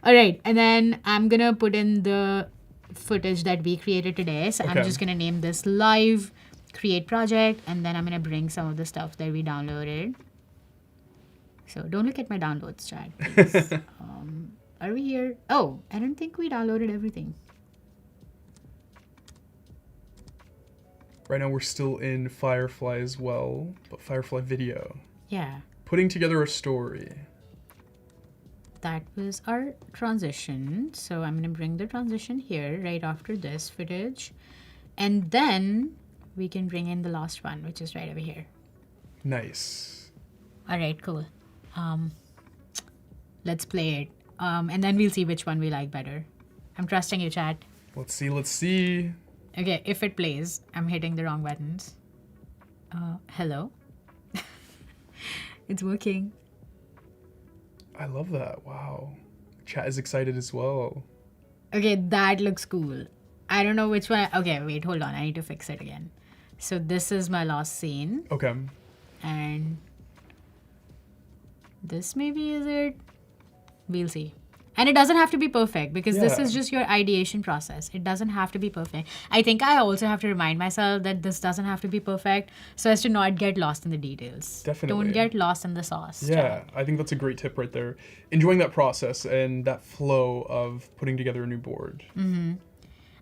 S2: All right. And then I'm going to put in the footage that we created today. So I'm just going to name this live create project, and then I'm going to bring some of the stuff that we downloaded. So don't look at my downloads, chat, please. Are we here? Oh, I don't think we downloaded everything.
S1: Right now we're still in Firefly as well, but Firefly Video.
S2: Yeah.
S1: Putting together a story.
S2: That was our transition. So I'm going to bring the transition here right after this footage. And then we can bring in the last one, which is right over here.
S1: Nice.
S2: All right, cool. Let's play it. And then we'll see which one we like better. I'm trusting you, chat.
S1: Let's see.
S2: Okay, if it plays, I'm hitting the wrong buttons. Hello? It's working.
S1: I love that. Wow. Chat is excited as well.
S2: Okay, that looks cool. I don't know which one. Okay, wait, hold on. I need to fix it again. So this is my last scene.
S1: Okay.
S2: And this maybe is it. We'll see. And it doesn't have to be perfect because this
S1: Yeah.
S2: is just your ideation process. It doesn't have to be perfect. I think I also have to remind myself that this doesn't have to be perfect so as to not get lost in the details.
S1: Definitely.
S2: Don't get lost in the sauce.
S1: Yeah, I think that's a great tip right there. Enjoying that process and that flow of putting together a new board.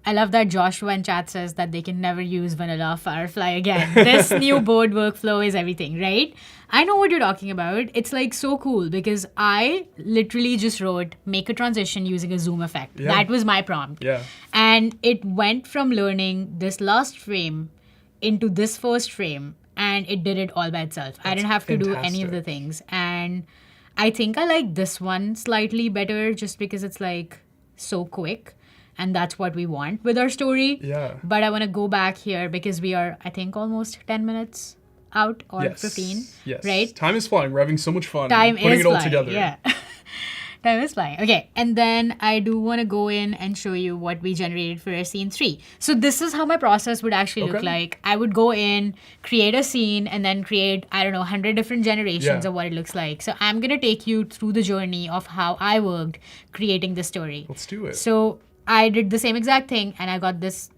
S2: I love that Joshua in chat says that they can never use vanilla Firefly again. This new board workflow is everything, right? I know what you're talking about. It's like so cool because I literally just wrote make a transition using a zoom effect.
S1: Yeah.
S2: That was my prompt.
S1: Yeah.
S2: And it went from learning this last frame into this first frame and it did it all by itself. I didn't have to do any of the
S1: fantastic.
S2: things. And I think I like this one slightly better just because it's like so quick. And that's what we want with our story.
S1: Yeah.
S2: But I want to go back here because we are, I think, almost 10 minutes out or
S1: Yes.
S2: 15.
S1: Yes.
S2: Right?
S1: Time is flying. We're having so much fun
S2: Time
S1: putting
S2: is
S1: it all
S2: flying.
S1: together.
S2: Yeah. Time is flying. Okay. And then I do want to go in and show you what we generated for our scene 3. So this is how my process would actually look
S1: Okay.
S2: like. I would go in, create a scene, and then create, I don't know, 100 different generations
S1: Yeah.
S2: of what it looks like. So I'm going to take you through the journey of how I worked creating the story.
S1: Let's do it.
S2: So I did the same exact thing and I got this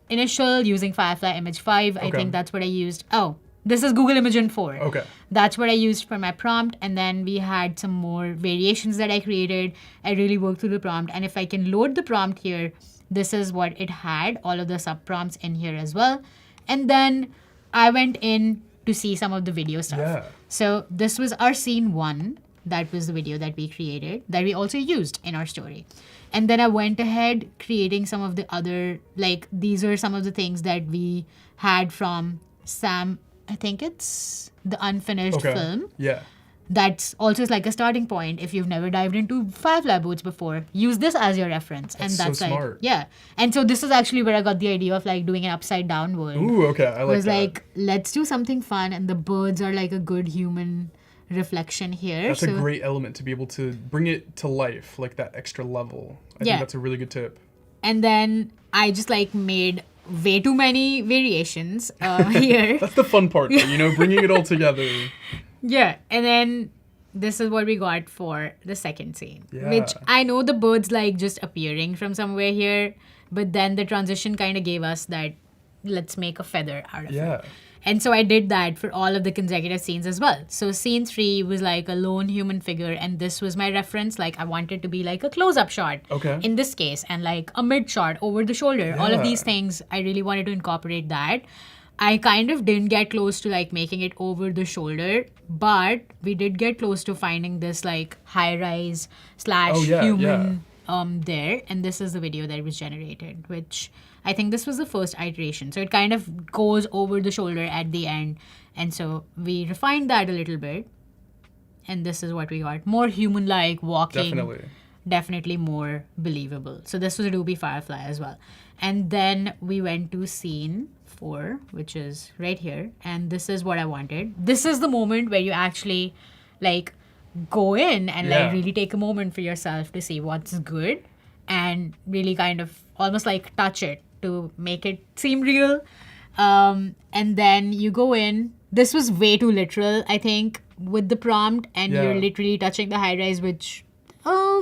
S2: initial using Firefly Image 5. I
S1: Okay.
S2: think that's what I used. Oh, this is Google Imagen 4.
S1: Okay.
S2: That's what I used for my prompt. And then we had some more variations that I created. I really worked through the prompt. And if I can load the prompt here, this is what it had, all of the sub prompts in here as well. And then I went in to see some of the video stuff.
S1: Yeah.
S2: So this was our scene 1. That was the video that we created that we also used in our story. And then I went ahead creating some of the other, like these are some of the things that we had from Sam, I think it's the unfinished
S1: Okay.
S2: film.
S1: Yeah.
S2: That's also is like a starting point. If you've never dived into Firefly Boards before, use this as your reference. And
S1: That's so
S2: that's like,
S1: smart.
S2: yeah. And so this is actually where I got the idea of like doing an upside down world.
S1: Ooh, okay. I like
S2: was
S1: that.
S2: like, let's do something fun. And the birds are like a good human reflection here.
S1: That's
S2: so,
S1: a great element to be able to bring it to life, like that extra level. I
S2: Yeah.
S1: think that's a really good tip.
S2: And then I just like made way too many variations here.
S1: That's the fun part, though, bringing it all together.
S2: Yeah. And then this is what we got for the second scene.
S1: Yeah.
S2: Which I know the birds like just appearing from somewhere here. But then the transition kind of gave us that let's make a feather out of it.
S1: Yeah.
S2: And so I did that for all of the consecutive scenes as well. So scene 3 was like a lone human figure, and this was my reference. Like I wanted to be like a close-up shot
S1: Okay.
S2: in this case, and like a mid shot over the shoulder. All of
S1: Yeah.
S2: these things, I really wanted to incorporate that. I kind of didn't get close to like making it over the shoulder, but we did get close to finding this like high-rise /
S1: Oh, yeah,
S2: human there. And this is the video that was generated, which I think this was the first iteration. So it kind of goes over the shoulder at the end. And so we refined that a little bit. And this is what we got. More human-like walking.
S1: Definitely.
S2: Definitely more believable. So this was Adobe Firefly as well. And then we went to scene 4, which is right here. And this is what I wanted. This is the moment where you actually like go in and
S1: Yeah.
S2: like really take a moment for yourself to see what's good and really kind of almost like touch it to make it seem real. And then you go in. This was way too literal, I think, with the prompt, and
S1: Yeah.
S2: you're literally touching the high rise, which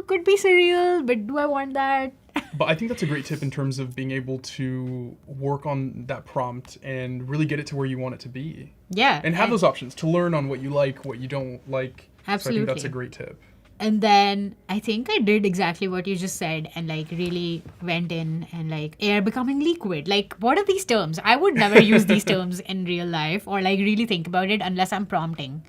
S2: could be surreal, but do I want that?
S1: But I think that's a great tip in terms of being able to work on that prompt and really get it to where you want it to be.
S2: Yeah.
S1: And have those options to learn on what you like, what you don't like. So I think that's
S2: Absolutely.
S1: a great tip.
S2: And then I think I did exactly what you just said and like really went in and like air becoming liquid. Like, what are these terms? I would never use these terms in real life or like really think about it unless I'm prompting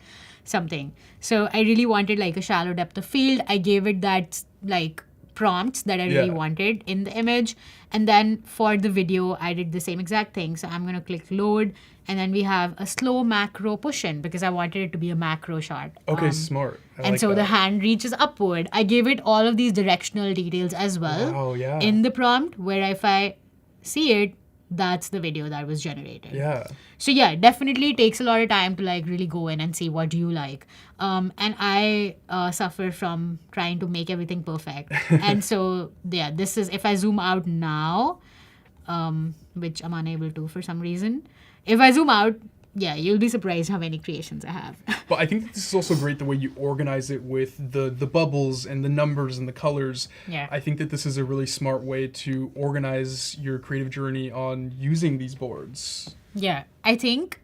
S2: something. So I really wanted like a shallow depth of field. I gave it that like prompts that I really
S1: Yeah.
S2: wanted in the image. And then for the video, I did the same exact thing. So I'm going to click load. And then we have a slow macro push in because I wanted it to be a macro shot.
S1: Okay, smart. I
S2: And
S1: like
S2: so
S1: that.
S2: the hand reaches upward. I gave it all of these directional details as well
S1: Wow, yeah.
S2: in the prompt, where if I see it, that's the video that was generated.
S1: Yeah.
S2: So yeah, definitely takes a lot of time to like really go in and see what you like. And I suffer from trying to make everything perfect. And so yeah, this is, if I zoom out now, which I'm unable to for some reason. If I zoom out, Yeah, you'll be surprised how many creations I have.
S1: But I think that this is also great the way you organize it with the bubbles and the numbers and the colors.
S2: Yeah.
S1: I think that this is a really smart way to organize your creative journey on using these boards.
S2: Yeah, I think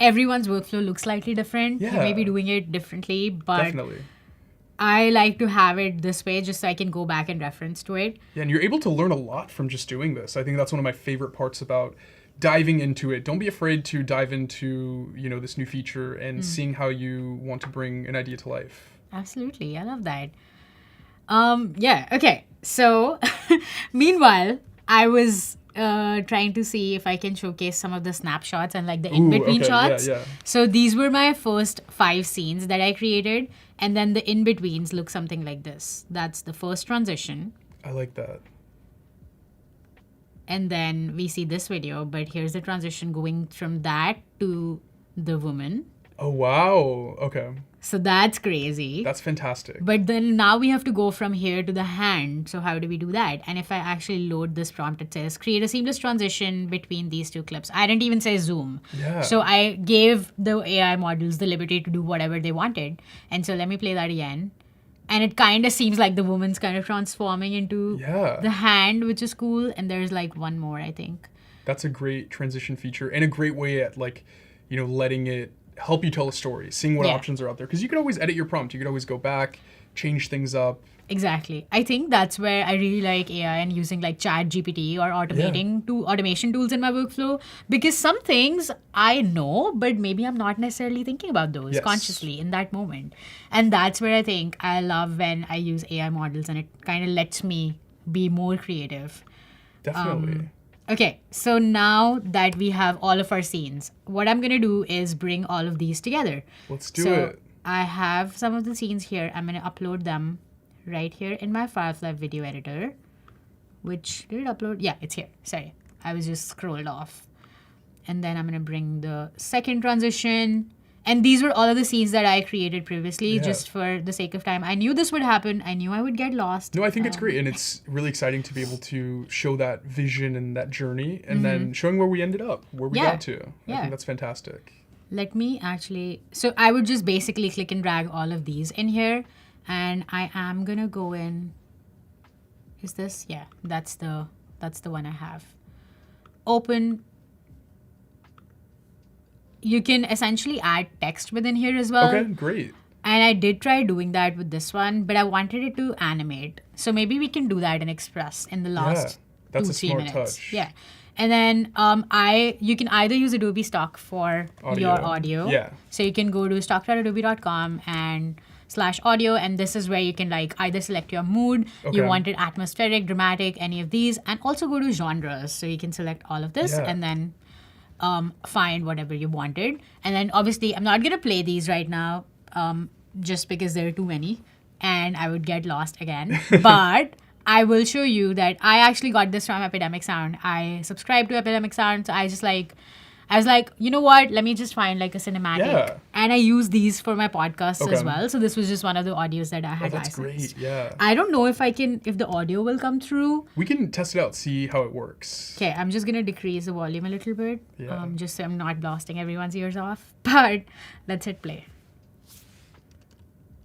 S2: everyone's workflow looks slightly different. You may be
S1: Yeah.
S2: doing it differently, but
S1: Definitely.
S2: I like to have it this way just so I can go back and reference to it.
S1: Yeah, and you're able to learn a lot from just doing this. I think that's one of my favorite parts about diving into it. Don't be afraid to dive into, this new feature and seeing how you want to bring an idea to life.
S2: Absolutely, I love that. Yeah, okay. So, meanwhile, I was trying to see if I can showcase some of the snapshots and like the in-between
S1: okay,
S2: shots.
S1: yeah.
S2: So these were my first 5 scenes that I created, and then the in-betweens look something like this. That's the first transition.
S1: I like that.
S2: And then we see this video, but here's the transition going from that to the woman.
S1: Oh, wow. Okay.
S2: So that's crazy.
S1: That's fantastic.
S2: But then now we have to go from here to the hand. So how do we do that? And if I actually load this prompt, it says create a seamless transition between these 2 clips. I didn't even say zoom.
S1: Yeah.
S2: So I gave the AI models the liberty to do whatever they wanted. And so let me play that again. And it kind of seems like the woman's kind of transforming into the hand, which is cool. And there's like one more, I think.
S1: That's a great transition feature and a great way at letting it help you tell a story, seeing what options are out there. Because you can always edit your prompt. You can always go back, change things up.
S2: Exactly. I think that's where I really like AI and using like Chat GPT or automation tools in my workflow, because some things I know, but maybe I'm not necessarily thinking about those consciously in that moment. And that's where I think I love when I use AI models and it kind of lets me be more creative.
S1: Definitely.
S2: Okay, so now that we have all of our scenes, what I'm going to do is bring all of these together.
S1: Let's do it.
S2: I have some of the scenes here. I'm going to upload them right here in my Firefly video editor. Which, did it upload? Yeah, it's here. Sorry, I was just scrolled off. And then I'm going to bring the second transition. And these were all of the scenes that I created previously, just for the sake of time. I knew this would happen. I knew I would get lost.
S1: No, I think it's great. And it's really exciting to be able to show that vision and that journey and then showing where we ended up, where we got to. I think that's fantastic.
S2: Let me actually... So I would just basically click and drag all of these in here. And I am going to go in... Is this? Yeah, that's the one I have. Open... You can essentially add text within here as well.
S1: Okay, great.
S2: And I did try doing that with this one, but I wanted it to animate. So maybe we can do that in Express in the last
S1: that's
S2: 2-3
S1: a smart
S2: minutes.
S1: touch.
S2: Yeah. And then you can either use Adobe Stock for your audio.
S1: Yeah.
S2: So you can go to stock.adobe.com and /audio, and this is where you can like either select your mood, you want it atmospheric, dramatic, any of these, and also go to genres. So you can select all of this and then find whatever you wanted. And then obviously I'm not going to play these right now just because there are too many and I would get lost again. But I will show you that I actually got this from Epidemic Sound. I subscribe to Epidemic Sound, so I was like, you know what? Let me just find like a cinematic.
S1: Yeah.
S2: And I use these for my podcasts as well. So this was just one of the audios that I had licensed.
S1: That's great. Yeah.
S2: I don't know if the audio will come through.
S1: We can test it out, see how it works.
S2: Okay, I'm just going to decrease the volume a little bit.
S1: Yeah.
S2: Just so I'm not blasting everyone's ears off. But let's hit play.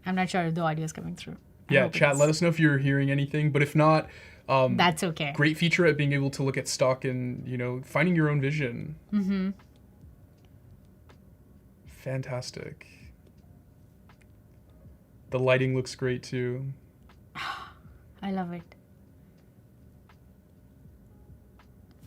S2: I'm not sure if the audio is coming through.
S1: Yeah, chat, let us know if you're hearing anything. But if not,
S2: that's okay.
S1: Great feature at being able to look at stock and, finding your own vision. Mm-hmm. Fantastic. The lighting looks great too.
S2: I love it.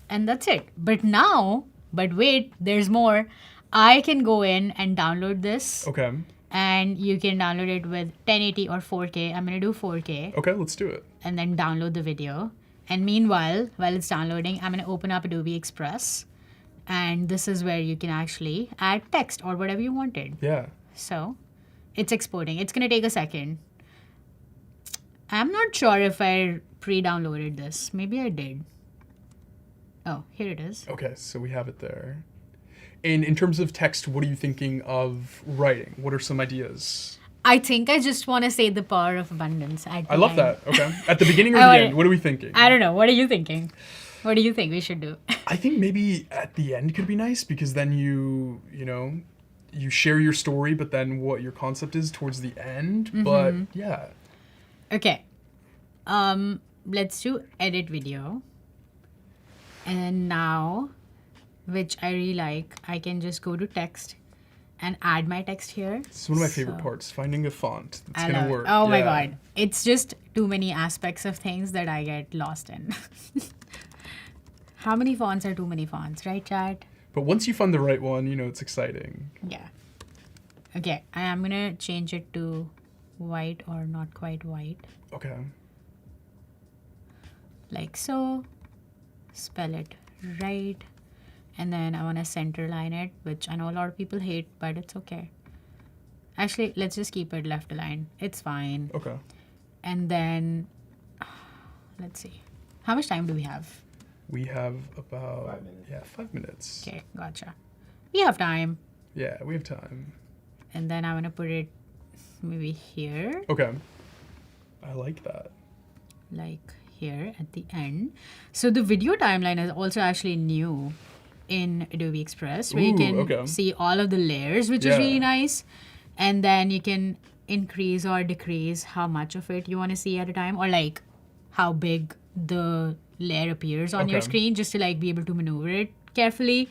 S2: And that's it. But wait, there's more. I can go in and download this.
S1: Okay.
S2: And you can download it with 1080 or 4K. I'm going to do 4K.
S1: Okay, let's do it.
S2: And then download the video. And meanwhile, while it's downloading, I'm going to open up Adobe Express. And this is where you can actually add text or whatever you wanted.
S1: Yeah.
S2: So it's exporting. It's going to take a second. I'm not sure if I pre-downloaded this. Maybe I did. Oh, here it is.
S1: Okay, so we have it there. And in terms of text, what are you thinking of writing? What are some ideas?
S2: I think I just want to say the power of abundance.
S1: I love that. Okay. At the beginning or the end? What are we thinking?
S2: I don't know. What are you thinking? What do you think we should do?
S1: I think maybe at the end could be nice because then you share your story, but then what your concept is towards the end. But yeah.
S2: Okay. Let's do edit video. And now, which I really like, I can just go to text and add my text here.
S1: It's one of my favorite parts, finding a font that's
S2: I
S1: going
S2: love
S1: to
S2: it.
S1: work.
S2: Oh my God. It's just too many aspects of things that I get lost in. How many fonts are too many fonts, right, chat?
S1: But once you find the right one, it's exciting.
S2: Yeah. Okay, I'm going to change it to white or not quite white.
S1: Okay.
S2: Like so. Spell it right. And then I want to center line it, which I know a lot of people hate, but it's okay. Actually, let's just keep it left aligned. It's fine.
S1: Okay.
S2: And then, let's see. How much time do we have?
S1: We have about 5 minutes. Yeah, 5 minutes.
S2: Okay, gotcha. We have time.
S1: Yeah, we have time.
S2: And then I want to put it maybe here.
S1: Okay. I like that.
S2: Like here at the end. So the video timeline is also actually new in Adobe Express, where you can see all of the layers, which is really nice. And then you can increase or decrease how much of it you want to see at a time, or like how big the layer appears on your screen, just to like be able to maneuver it carefully.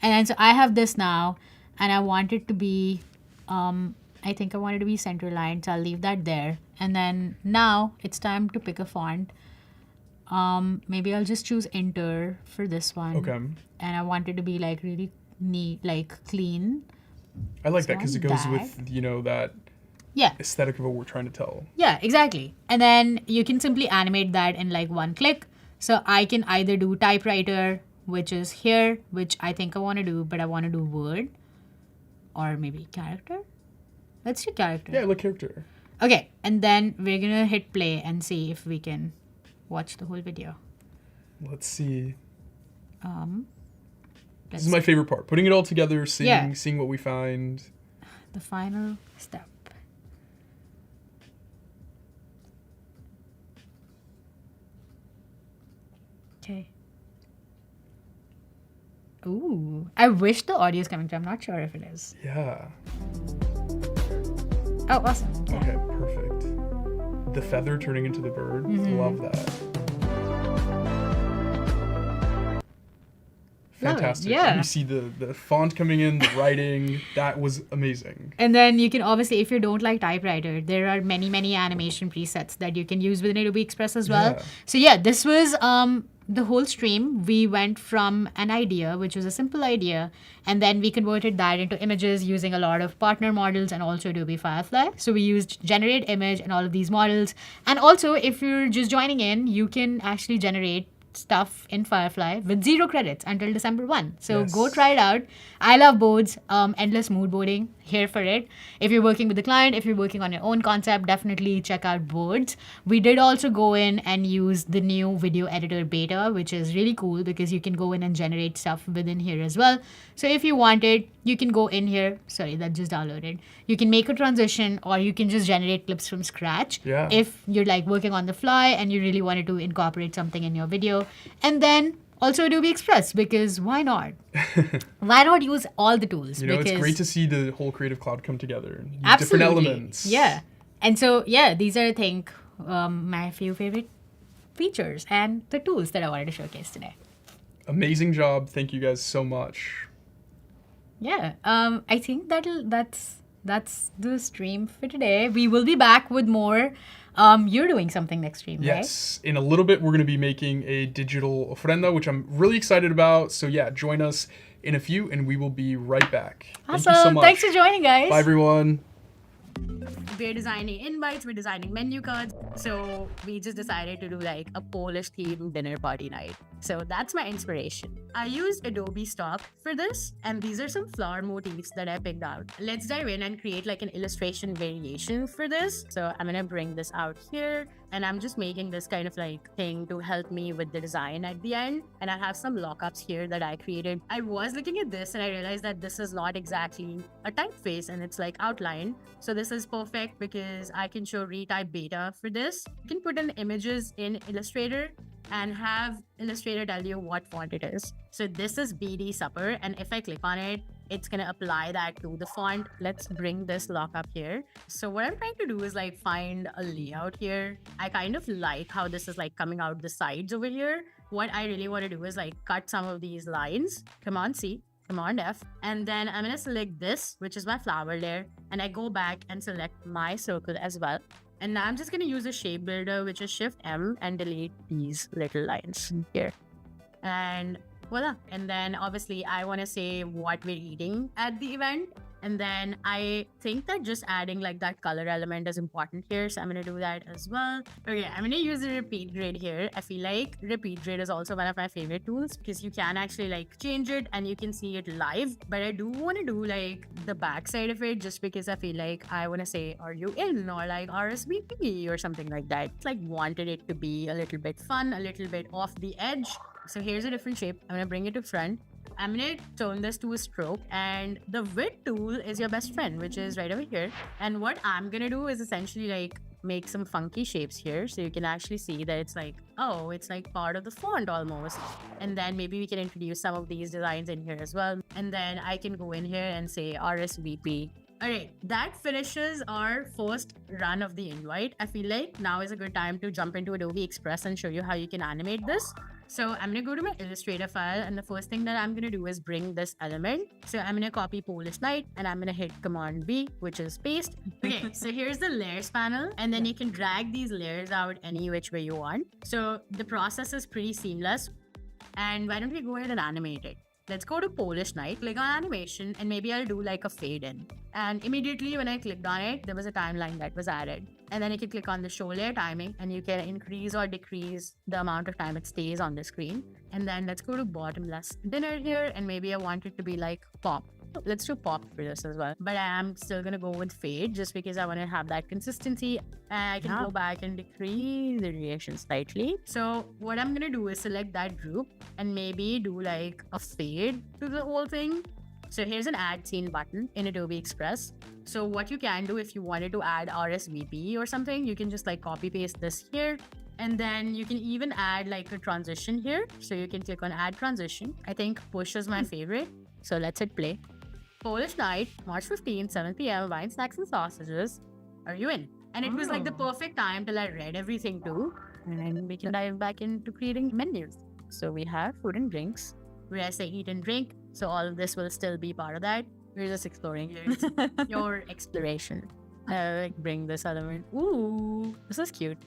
S2: And then so I have this now, and I want it to be I think I want it to be center line, so I'll leave that there. And then now it's time to pick a font. Maybe I'll just choose Enter for this one.
S1: Okay.
S2: And I want it to be like really neat, like clean.
S1: I like that because it goes with, that aesthetic of what we're trying to tell.
S2: Yeah, exactly. And then you can simply animate that in like one click. So I can either do typewriter, which is here, which I think I want to do, but I want to do word. Or maybe character. Let's do character.
S1: Yeah, I like character.
S2: Okay, and then we're going to hit play and see if we can watch the whole video.
S1: Let's see. This is my favorite part. Putting it all together, seeing what we find.
S2: The final step. Okay. Ooh, I wish the audio is coming through. I'm not sure if it is.
S1: Yeah.
S2: Oh, awesome.
S1: Okay, perfect. The feather turning into the bird. Love that. Fantastic.
S2: Yeah.
S1: You see the font coming in, the writing. That was amazing.
S2: And then you can obviously, if you don't like typewriter, there are many animation presets that you can use within Adobe Express as well.
S1: Yeah.
S2: So yeah, this was the whole stream. We went from an idea, which was a simple idea, and then we converted that into images using a lot of partner models and also Adobe Firefly. So we used generate image and all of these models. And also, if you're just joining in, you can actually generate stuff in Firefly with 0 credits until December 1. So go try it out. I love boards, endless mood boarding, here for it. If you're working with a client, if you're working on your own concept, definitely check out boards. We did also go in and use the new video editor beta, which is really cool because you can go in and generate stuff within here as well. So if you wanted, you can go in here. Sorry, that just downloaded. You can make a transition, or you can just generate clips from scratch.
S1: Yeah.
S2: If you're like working on the fly and you really wanted to incorporate something in your video. And then also Adobe Express, because why not? Why not use all the tools?
S1: It's great to see the whole Creative Cloud come together. Use
S2: Absolutely.
S1: different elements.
S2: Yeah. And so, yeah, these are, I think, my few favorite features and the tools that I wanted to showcase today.
S1: Amazing job. Thank you guys so much.
S2: Yeah. I think that's the stream for today. We will be back with more. You're doing something next stream, right?
S1: Yes. In a little bit, we're going to be making a digital ofrenda, which I'm really excited about. So yeah, join us in a few, and we will be right back.
S2: Awesome.
S1: Thank you so much.
S2: Thanks for joining, guys.
S1: Bye, everyone.
S2: We're designing invites, we're designing menu cards. So we just decided to do like a Polish themed dinner party night. So that's my inspiration. I used Adobe Stock for this, and these are some flower motifs that I picked out. Let's dive in and create like an illustration variation for this. So I'm gonna bring this out here, and I'm just making this kind of like thing to help me with the design at the end. And I have some lockups here that I created. I was looking at this and I realized that this is not exactly a typeface, and it's like outline. So this is perfect because I can show retype beta for this. You can put in images in Illustrator, and have Illustrator tell you what font it is. So this is BD Supper, and if I click on it, it's gonna apply that to the font. Let's bring this lock up here. So what I'm trying to do is like find a layout here. I kind of like how this is like coming out the sides over here. What I really want to do is like cut some of these lines. Command C, Command F, and then I'm gonna select this, which is my flower layer, and I go back and select my circle as well. And now I'm just gonna use a shape builder, which is Shift M, and delete these little lines here. And voila. And then obviously I want to say what we're eating at the event. And then I think that just adding like that color element is important here. So I'm going to do that as well. Okay, I'm going to use the repeat grid here. I feel like repeat grid is also one of my favorite tools because you can actually like change it and you can see it live. But I do want to do like the back side of it just because I feel like I want to say, are you in? Or like RSVP or something like that. It's like wanted it to be a little bit fun, a little bit off the edge. So here's a different shape. I'm going to bring it to front. I'm going to turn this to a stroke, and the width tool is your best friend, which is right over here. And what I'm going to do is essentially like make some funky shapes here. So you can actually see that it's like, oh, it's like part of the font almost. And then maybe we can introduce some of these designs in here as well. And then I can go in here and say RSVP. All right, that finishes our first run of the invite. I feel like now is a good time to jump into Adobe Express and show you how you can animate this. So I'm going to go to my Illustrator file, and the first thing that I'm going to do is bring this element. So I'm going to copy Polish Night, and I'm going to hit Command B, which is paste. Okay, so here's the layers panel, and then you can drag these layers out any which way you want. So the process is pretty seamless. And why don't we go ahead and animate it? Let's go to Polish Night, click on animation, and maybe I'll do like a fade in. And immediately when I clicked on it, there was a timeline that was added. And then you can click on the show layer timing, and you can increase or decrease the amount of time it stays on the screen. And then let's go to bottomless dinner here, and maybe I want it to be like pop. Let's do pop for this as well. But I am still going to go with fade just because I want to have that consistency. And I can go back and decrease the duration slightly. So what I'm going to do is select that group and maybe do like a fade to the whole thing. So here's an add scene button in Adobe Express. So what you can do if you wanted to add RSVP or something, you can just like copy paste this here. And then you can even add like a transition here. So you can click on add transition. I think push is my favorite. So let's hit play. Polish Night, March 15th, 7 p.m. Wine, snacks, and sausages. Are you in? And it was like the perfect time till I read everything too. And then we can dive back into creating menus. So we have food and drinks, where I say eat and drink. So all of this will still be part of that. We're just exploring here. It's your exploration. Like bring this element. Ooh, this is cute.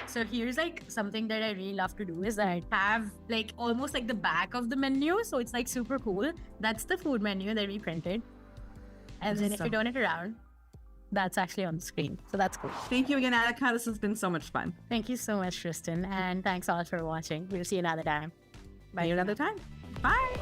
S2: So here's like something that I really love to do is that I have like almost like the back of the menu. So it's like super cool. That's the food menu that we printed. And then if you turn it around, that's actually on the screen. So that's cool.
S3: Thank you again, Anika. This has been so much fun.
S2: Thank you so much, Tristan. And thanks all for watching. We'll see you another time.
S3: Bye. See you another time. Bye.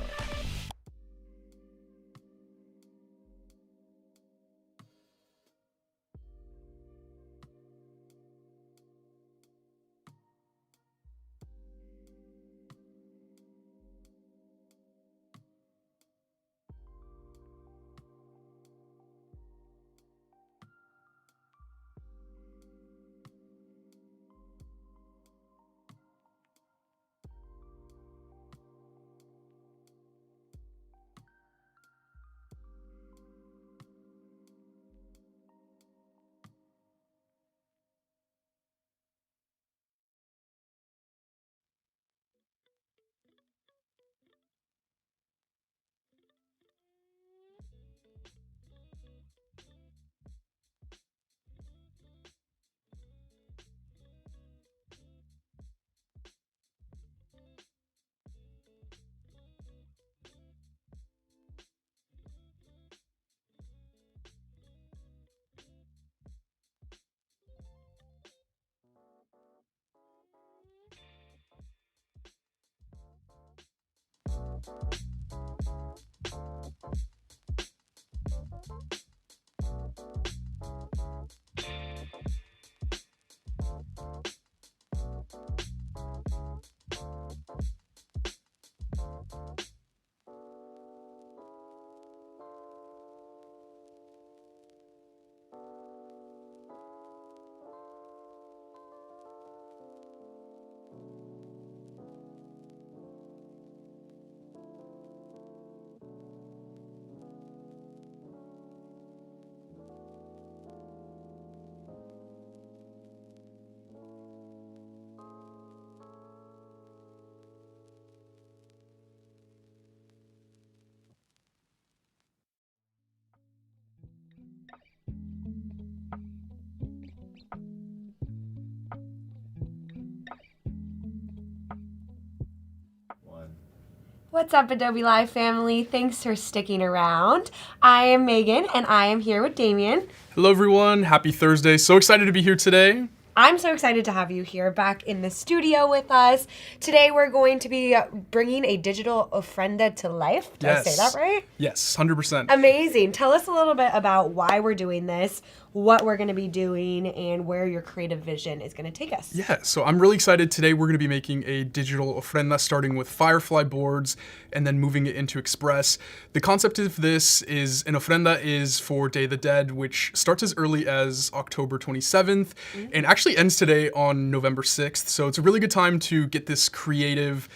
S4: What's up, Adobe Live family? Thanks for sticking around. I am Megan, and I am here with Damien.
S1: Hello, everyone. Happy Thursday. So excited to be here today.
S4: I'm so excited to have you here back in the studio with us. Today, we're going to be bringing a digital ofrenda to life. Did I say that right?
S1: Yes, 100%.
S4: Amazing. Tell us a little bit about why we're doing this, what we're going to be doing, and where your creative vision is going to take us.
S1: Yeah, so I'm really excited. Today we're going to be making a digital ofrenda starting with Firefly Boards and then moving it into Express. The concept of this is an ofrenda is for Day of the Dead, which starts as early as October 27th and actually ends today on November 6th. So it's a really good time to get this creative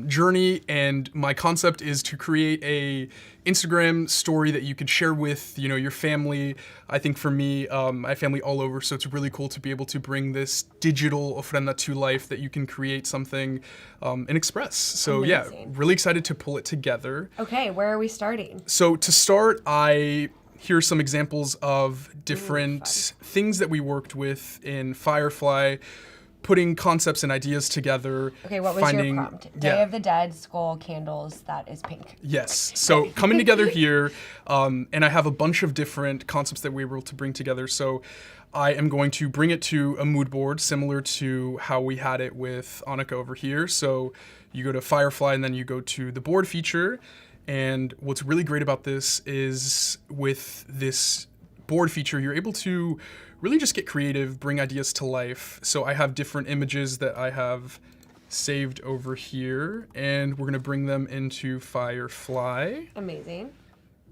S1: journey, and my concept is to create a Instagram story that you could share with, your family. I think for me, I have family all over, so it's really cool to be able to bring this digital ofrenda to life that you can create something in Express. So
S4: Amazing.
S1: Yeah, really excited to pull it together.
S4: Okay, where are we starting?
S1: So to start, here are some examples of different things that we worked with in Firefly, putting concepts and ideas together.
S4: Okay, what was your prompt? Day of the Dead, skull, candles, that is pink.
S1: Yes, so coming together here, and I have a bunch of different concepts that we were able to bring together. So I am going to bring it to a mood board similar to how we had it with Anika over here. So you go to Firefly and then you go to the board feature. And what's really great about this is with this board feature, you're able to really just get creative, bring ideas to life. So I have different images that I have saved over here, and we're gonna bring them into Firefly.
S4: Amazing.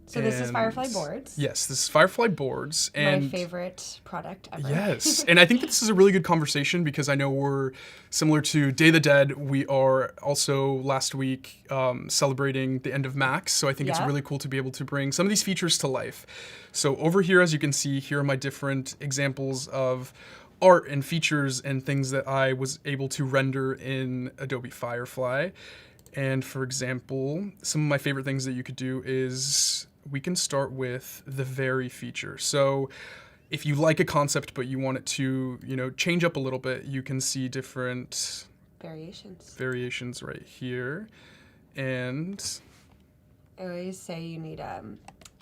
S4: So this is Firefly Boards.
S1: Yes, this is Firefly Boards. And
S4: my favorite product ever.
S1: Yes, and I think that this is a really good conversation because I know we're similar to Day of the Dead. We are also last week celebrating the end of Max, so I think it's really cool to be able to bring some of these features to life. So over here, as you can see, here are my different examples of art and features and things that I was able to render in Adobe Firefly. And for example, some of my favorite things that you could do is we can start with the vary feature. So if you like a concept but you want it to, change up a little bit, you can see different variations right here. And
S4: I always say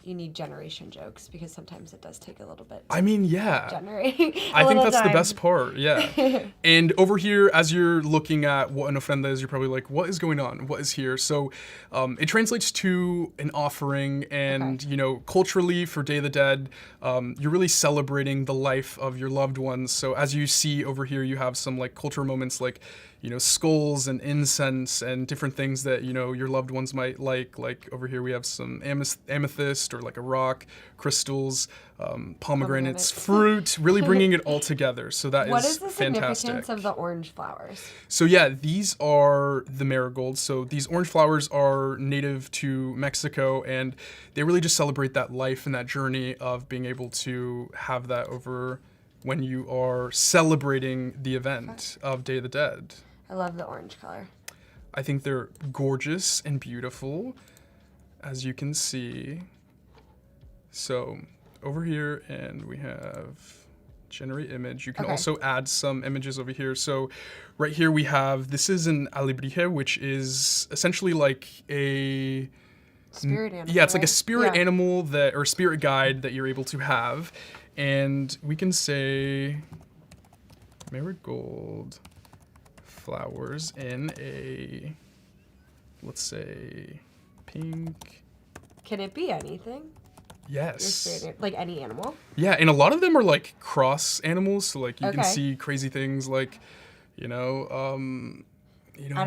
S4: you need generation jokes because sometimes it does take a little bit.
S1: Generating. I think that's the best part. Yeah. And over here, as you're looking at what an ofrenda is, you're probably like, what is going on? What is here? So it translates to an offering, and culturally for Day of the Dead, you're really celebrating the life of your loved ones. So as you see over here, you have some cultural moments like skulls and incense and different things that, your loved ones might like. Like over here, we have some amethyst or like a rock, crystals, pomegranates, fruit, really bringing it all together. So that
S4: what
S1: is
S4: the
S1: fantastic.
S4: Significance of the orange flowers?
S1: So yeah, these are the marigolds. So these orange flowers are native to Mexico, and they really just celebrate that life and that journey of being able to have that over when you are celebrating the event of Day of the Dead.
S4: I love the orange color.
S1: I think they're gorgeous and beautiful, as you can see. So over here, and we have generate image. You can also add some images over here. So right here we have, this is an alebrije, which is essentially like a
S4: spirit animal.
S1: Yeah, it's like a spirit animal or spirit guide that you're able to have. And we can say marigold flowers in a, let's say, pink.
S4: Can it be anything?
S1: Yes.
S4: Like any animal?
S1: Yeah, and a lot of them are like cross animals. So like you can see crazy things like, I don't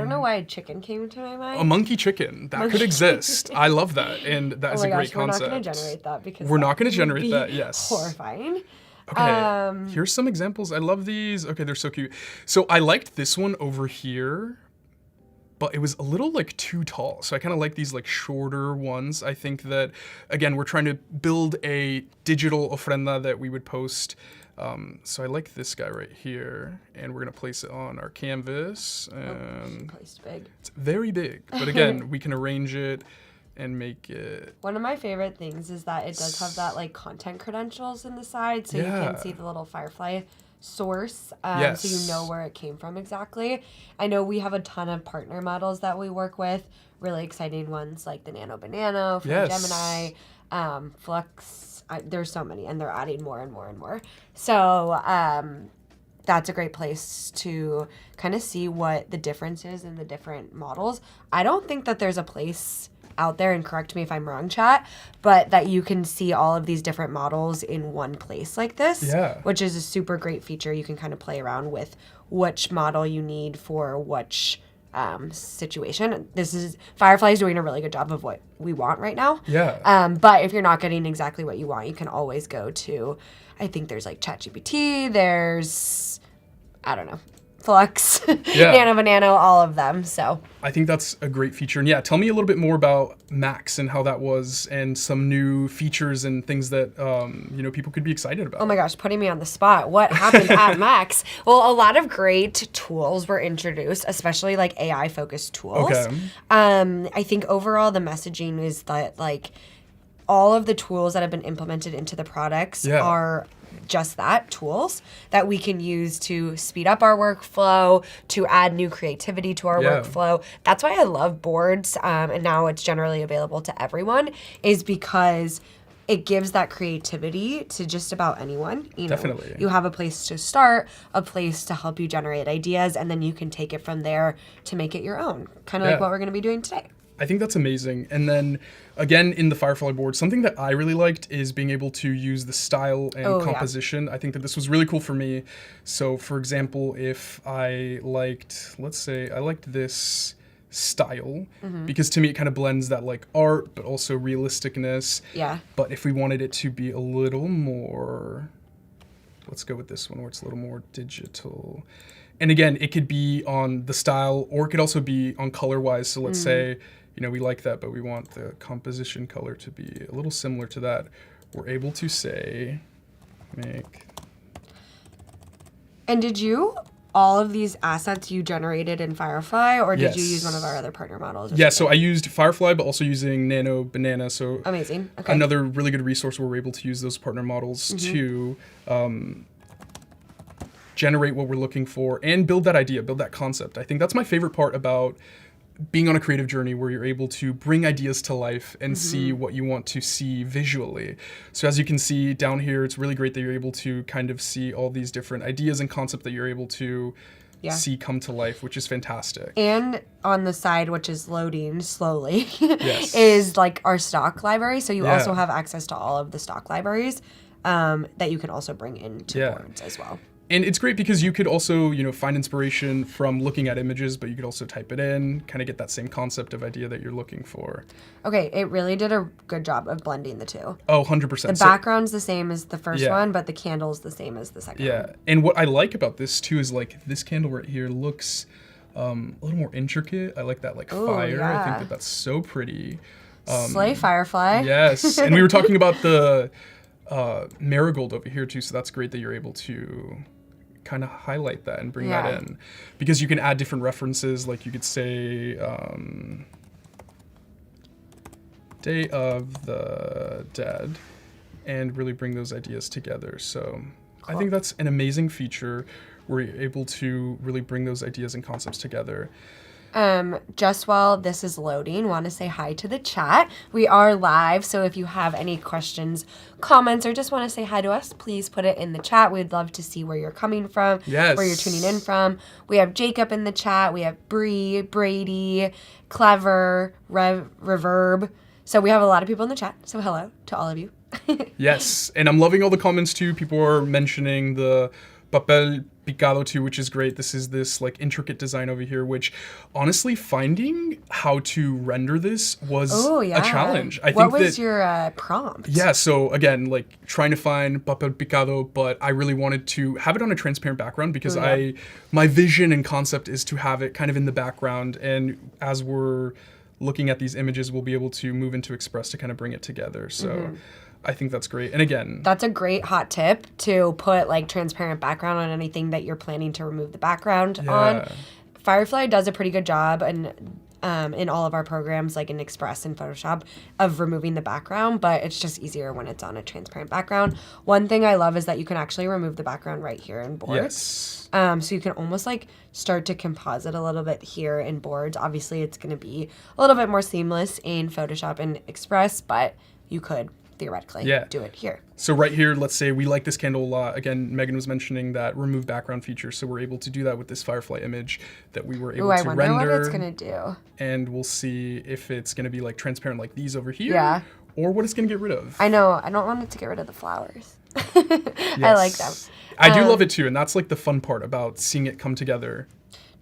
S4: know why a chicken came to my mind.
S1: A monkey chicken. That could exist. I love that. And that is a great concept.
S4: We're not going to generate that because
S1: we're not going to generate that, yes.
S4: Horrifying.
S1: Okay, here's some examples. I love these. Okay, they're so cute. So I liked this one over here, but it was a little too tall. So I kind of like these shorter ones. I think that, again, we're trying to build a digital ofrenda that we would post. So I like this guy right here, and we're gonna place it on our canvas. And
S4: placed big.
S1: It's very big, but again, we can arrange it and make it.
S4: One of my favorite things is that it does have that content credentials in the side, so you can see the little Firefly source,
S1: Yes.
S4: so you know where it came from exactly. I know we have a ton of partner models that we work with, really exciting ones like the Nano Banana from
S1: Yes.
S4: Gemini, Flux. There's so many, and they're adding more and more and more. So that's a great place to kind of see what the difference is in the different models. I don't think that there's a place out there, and correct me if I'm wrong, chat, but that you can see all of these different models in one place like this,
S1: Yeah.
S4: which is a super great feature. You can kind of play around with which model you need for which situation. Firefly is doing a really good job of what we want right now.
S1: Yeah.
S4: But if you're not getting exactly what you want, you can always go to, I think there's like ChatGPT, there's, I don't know, Flux,
S1: Yeah.
S4: Nano Banana, all of them. So
S1: I think that's a great feature. And yeah, tell me a little bit more about Max and how that was, and some new features and things that people could be excited about.
S4: oh my gosh, putting me on the spot. What happened at Max? Well, a lot of great tools were introduced, especially like AI focused tools.
S1: Okay.
S4: I think overall the messaging is that like all of the tools that have been implemented into the products
S1: Yeah.
S4: are just that, tools that we can use to speed up our workflow, to add new creativity to our
S1: Yeah.
S4: workflow. That's why I love boards, and now it's generally available to everyone, is because it gives that creativity to just about anyone.
S1: Definitely.
S4: You have a place to start, a place to help you generate ideas, and then you can take it from there to make it your own, kind of
S1: Yeah.
S4: like what we're going to be doing today.
S1: I think that's amazing. And then again, in the Firefly board, something that I really liked is being able to use the style and
S4: Oh, yeah.
S1: composition. I think that this was really cool for me. So for example, if I liked, let's say I liked this style, because to me it kind of blends that like art, but also realisticness.
S4: Yeah.
S1: But if we wanted it to be a little more, let's go with this one where it's a little more digital. And again, it could be on the style, or it could also be on color-wise. So let's say, we like that, but we want the composition color to be a little similar to that. We're able to say, make.
S4: And did all of these assets you generated in Firefly, or did you
S1: Yes.
S4: use one of our other partner models? Or
S1: Yeah, so I
S4: something?
S1: used Firefly, but also using Nano Banana. So
S4: Amazing. Okay.
S1: another really good resource where we're able to use those partner models to generate what we're looking for and build that idea, build that concept. I think that's my favorite part about being on a creative journey, where you're able to bring ideas to life and see what you want to see visually. So as you can see down here, it's really great that you're able to kind of see all these different ideas and concepts that you're able to see come to life, which is fantastic.
S4: And on the side, which is loading slowly,
S1: Yes.
S4: is like our stock library. So you
S1: Yeah.
S4: also have access to all of the stock libraries that you can also bring into
S1: Yeah.
S4: boards as well.
S1: And it's great because you could also, find inspiration from looking at images, but you could also type it in, kind of get that same concept of idea that you're looking for.
S4: Okay, it really did a good job of blending the two.
S1: Oh, 100%.
S4: The background's the same as the first
S1: Yeah.
S4: one, but the candle's the same as the second one.
S1: Yeah, and what I like about this too is like this candle right here looks a little more intricate. I like that
S4: Ooh,
S1: fire. I
S4: yeah.
S1: think that that's so pretty.
S4: Slay Firefly.
S1: Yes, and we were talking about the marigold over here too, so that's great that you're able to kind of highlight that and bring
S4: Yeah.
S1: that in, because you can add different references. Like you could say Day of the Dead and really bring those ideas together. So I
S4: Cool.
S1: think that's an amazing feature where you're able to really bring those ideas and concepts together.
S4: Just while this is loading, want to say hi to the chat. We are live, so if you have any questions, comments, or just want to say hi to us, please put it in the chat. We'd love to see where you're coming from,
S1: Yes.
S4: where you're tuning in from. We have Jacob in the chat. We have Bree, Brady, Clever, Reverb. So we have a lot of people in the chat. So hello to all of you.
S1: Yes, and I'm loving all the comments too. People are mentioning the papel picado too, which is great. This is this like intricate design over here, which honestly finding how to render this was
S4: Oh yeah,
S1: a challenge. I
S4: what
S1: think
S4: was
S1: that,
S4: your prompt?
S1: yeah, so again, like trying to find papel picado, but I really wanted to have it on a transparent background because
S4: Oh, yeah.
S1: my vision and concept is to have it kind of in the background, and as we're looking at these images, we'll be able to move into Express to kind of bring it together. So I think that's great. And again,
S4: That's a great hot tip, to put like transparent background on anything that you're planning to remove the background on. Firefly does a pretty good job, and in all of our programs, like in Express and Photoshop, of removing the background, but it's just easier when it's on a transparent background. One thing I love is that you can actually remove the background right here in Boards.
S1: Yes.
S4: So you can almost like start to composite a little bit here in Boards. Obviously, it's going to be a little bit more seamless in Photoshop and Express, but you could theoretically do it here.
S1: So right here, let's say we like this candle a lot. Again, Megan was mentioning that remove background feature, so we're able to do that with this Firefly image that we were able
S4: Ooh,
S1: to
S4: I wonder
S1: render.
S4: what it's going to do.
S1: And we'll see if it's going to be like transparent like these over here, or what it's going to get rid of.
S4: I know. I don't want it to get rid of the flowers. I like them.
S1: I do love it too, and that's like the fun part about seeing it come together.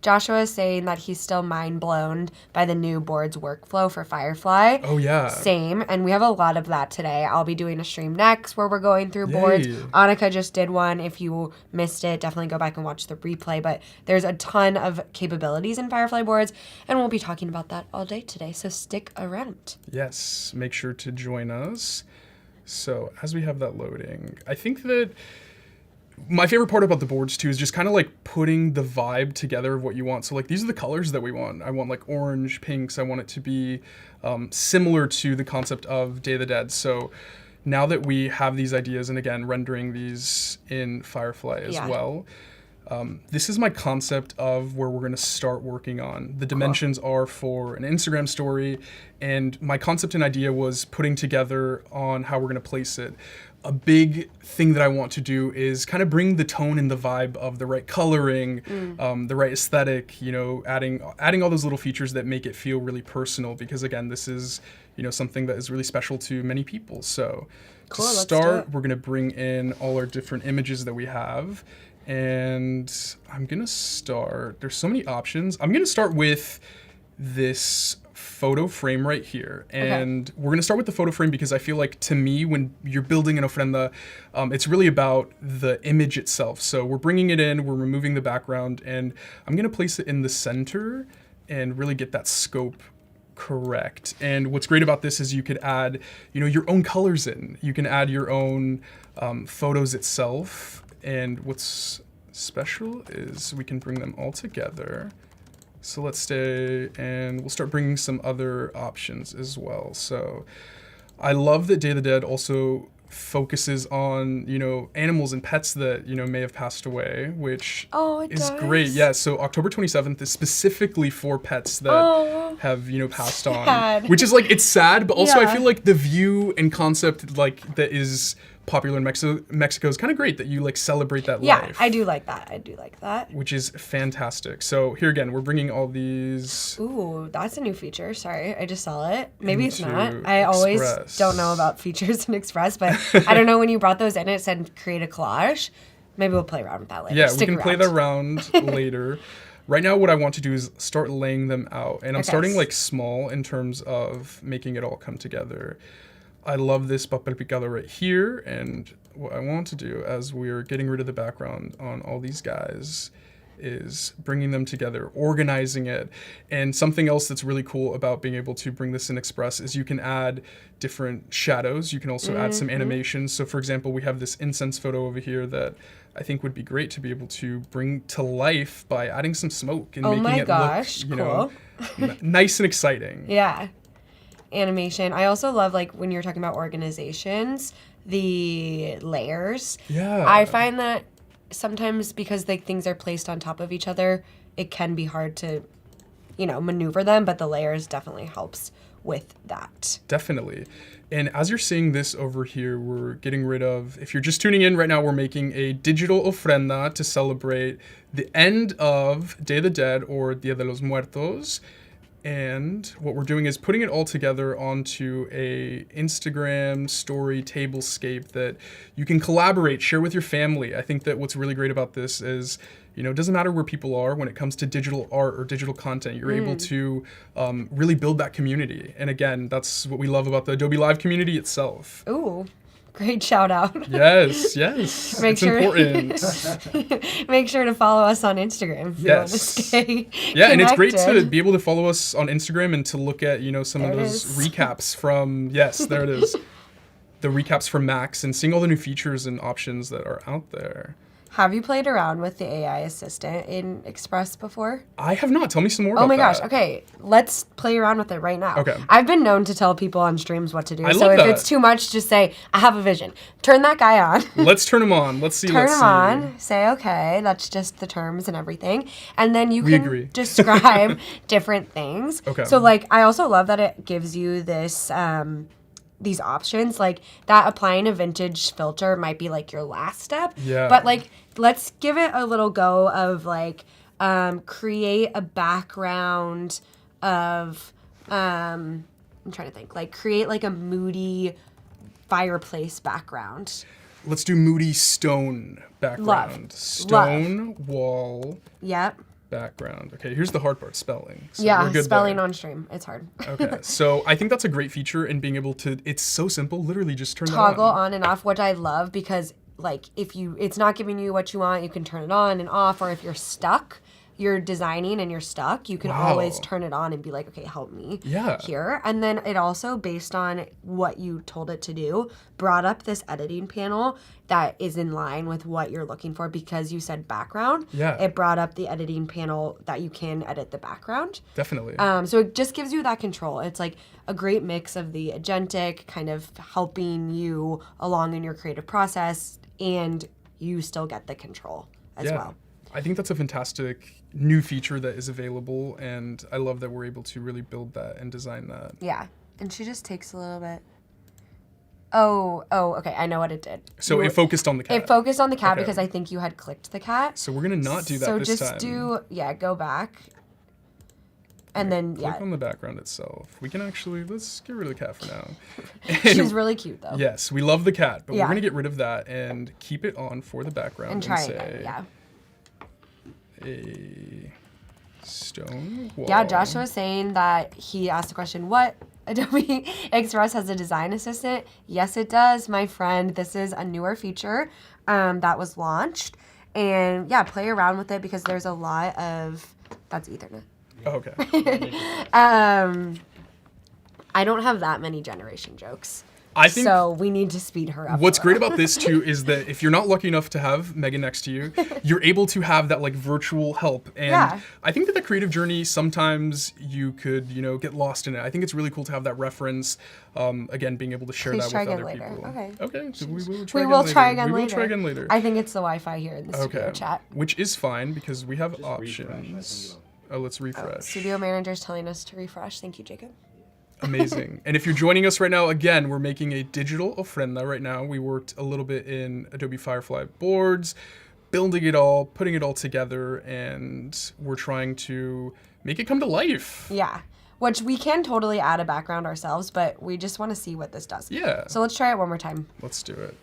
S4: Joshua is saying that he's still mind blown by the new Boards workflow for Firefly.
S1: Oh, yeah.
S4: Same. And we have a lot of that today. I'll be doing a stream next where we're going through Boards. Anika just did one. If you missed it, definitely go back and watch the replay. But there's a ton of capabilities in Firefly Boards, and we'll be talking about that all day today. So stick around.
S1: Yes. Make sure to join us. So as we have that loading, I think that my favorite part about the boards too is just kind of like putting the vibe together of what you want. So like these are the colors that we want. I want like orange, pinks. I want it to be similar to the concept of Day of the Dead. So now that we have these ideas, and again, rendering these in Firefly as well, this is my concept of where we're going to start working on. The dimensions are for an Instagram story, and my concept and idea was putting together on how we're going to place it. A big thing that I want to do is kind of bring the tone and the vibe of the right coloring, the right aesthetic, you know, adding all those little features that make it feel really personal, because again, this is, you know, something that is really special to many people. So to start, we're going to bring in all our different images that we have, and I'm going to start, there's so many options. I'm going to start with this photo frame right here, and we're going to start with the photo frame because I feel like, to me, when you're building an ofrenda, it's really about the image itself. So we're bringing it in, we're removing the background, and I'm going to place it in the center and really get that scope correct. And what's great about this is you could add, you know, your own colors in. You can add your own photos itself, and what's special is we can bring them all together. So let's stay, and we'll start bringing some other options as well. So I love that Day of the Dead also focuses on, you know, animals and pets that, you know, may have passed away, which is great. Yeah, so October 27th is specifically for pets that have, you know, passed on. Which is like, it's sad, but also I feel like the view and concept like that is popular in Mexico is kind of great, that you like celebrate that life.
S4: I do like that. I do like that.
S1: Which is fantastic. So here again, we're bringing all these.
S4: Ooh, that's a new feature. Sorry, I just saw it. Maybe it's not. I always don't know about features in Express, but I don't know, when you brought those in, it said create a collage. Maybe we'll play around with that later.
S1: Yeah, we can play that around later. Right now, what I want to do is start laying them out. And I'm starting like small in terms of making it all come together. I love this papel picado right here, and what I want to do as we're getting rid of the background on all these guys is bringing them together, organizing it. And something else that's really cool about being able to bring this in Express is you can add different shadows. You can also add some animations. So for example, we have this incense photo over here that I think would be great to be able to bring to life by adding some smoke and making it look, you know, nice and exciting.
S4: Yeah. Animation. I also love, like, when you're talking about organizations, the layers.
S1: Yeah.
S4: I find that sometimes, because like things are placed on top of each other, it can be hard to, you know, maneuver them, but the layers definitely helps with that.
S1: Definitely. And as you're seeing this over here, we're getting rid of, if you're just tuning in right now, we're making a digital ofrenda to celebrate the end of Day of the Dead, or Dia de los Muertos. And what we're doing is putting it all together onto a Instagram story tablescape that you can collaborate, share with your family. I think that what's really great about this is, you know, it doesn't matter where people are when it comes to digital art or digital content. You're able to really build that community. And again, that's what we love about the Adobe Live community itself.
S4: Ooh. Great shout out.
S1: Yes.
S4: It's important. Make sure to follow us on Instagram if you want to stay
S1: and it's great to be able to follow us on Instagram and to look at, you know, some of those recaps from, there it is. The recaps from Max, and seeing all the new features and options that are out there.
S4: Have you played around with the AI assistant in Express before?
S1: I have not. Tell me some more about
S4: Oh my
S1: that.
S4: gosh. Okay, let's play around with it right now.
S1: Okay.
S4: I've been known to tell people on streams what to do.
S1: I
S4: So
S1: love
S4: if
S1: that.
S4: it's too much, just say, I have a vision. Turn that guy on.
S1: Let's turn him on. Let's see.
S4: Turn
S1: let's
S4: him
S1: see.
S4: on. Say, okay, that's just the terms and everything. And then you
S1: We
S4: can
S1: agree.
S4: describe different things.
S1: Okay.
S4: So like, I also love that it gives you this, these options, like that applying a vintage filter might be like your last step.
S1: Yeah.
S4: But like, let's give it a little go of like, create a background of, I'm trying to think, like create like a moody fireplace background.
S1: Let's do moody stone background.
S4: Love.
S1: Stone wall
S4: Yep.
S1: background. Okay, here's the hard part, spelling. So
S4: Yeah,
S1: we're good
S4: spelling
S1: there.
S4: on stream. It's hard.
S1: Okay, so I think that's a great feature in being able to, it's so simple, literally just turn
S4: Toggle
S1: that on.
S4: on and off, which I love because like if it's not giving you what you want, you can turn it on and off, or if you're stuck, you're designing and you're stuck, you can
S1: Wow.
S4: always turn it on and be like, okay, help me
S1: Yeah.
S4: here. And then it also, based on what you told it to do, brought up this editing panel that is in line with what you're looking for because you said background.
S1: Yeah.
S4: It brought up the editing panel that you can edit the background.
S1: Definitely.
S4: So it just gives you that control. It's like a great mix of the agentic kind of helping you along in your creative process, and you still get the control as well.
S1: I think that's a fantastic new feature that is available, and I love that we're able to really build that and design that.
S4: Yeah. And she just takes a little bit. Oh, okay. I know what it did.
S1: So it focused on the cat.
S4: It focused on the cat
S1: Okay.
S4: because I think you had clicked the cat.
S1: So we're gonna not do that
S4: So
S1: this
S4: just
S1: time.
S4: go back. And then,
S1: Click on the background itself. We can actually, let's get rid of the cat for now.
S4: she's really cute though.
S1: Yes, we love the cat, but
S4: Yeah.
S1: we're gonna get rid of that and keep it on for the background
S4: And try
S1: say
S4: again, yeah.
S1: a stone wall.
S4: Yeah, Joshua was saying that he asked the question, what Adobe Express has a design assistant? Yes, it does, my friend. This is a newer feature that was launched. And yeah, play around with it because there's a lot of, that's Ethernet.
S1: Oh, okay.
S4: I don't have that many generation jokes.
S1: I think
S4: So we need to speed her up.
S1: what's
S4: a
S1: great
S4: little.
S1: about this too is that if you're not lucky enough to have Megan next to you, you're able to have that like virtual help. And
S4: Yeah.
S1: I think that the creative journey, sometimes you could, get lost in it. I think it's really cool to have that reference. Again, being able to share
S4: Please
S1: that
S4: try
S1: with
S4: again
S1: other
S4: later.
S1: people.
S4: Okay.
S1: Okay. So we will
S4: We
S1: try
S4: will
S1: again
S4: try
S1: later.
S4: again
S1: We will
S4: later.
S1: try again later.
S4: I think it's the Wi-Fi here in the studio
S1: Okay.
S4: chat.
S1: Which is fine because we have
S5: Just
S1: options. Oh, let's refresh.
S4: Studio manager's telling us to refresh. Thank you, Jacob.
S1: Amazing. And if you're joining us right now, again, we're making a digital ofrenda right now. We worked a little bit in Adobe Firefly Boards, building it all, putting it all together, and we're trying to make it come to life.
S4: Yeah. Which we can totally add a background ourselves, but we just want to see what this does.
S1: Yeah.
S4: So let's try it one more time.
S1: Let's do it.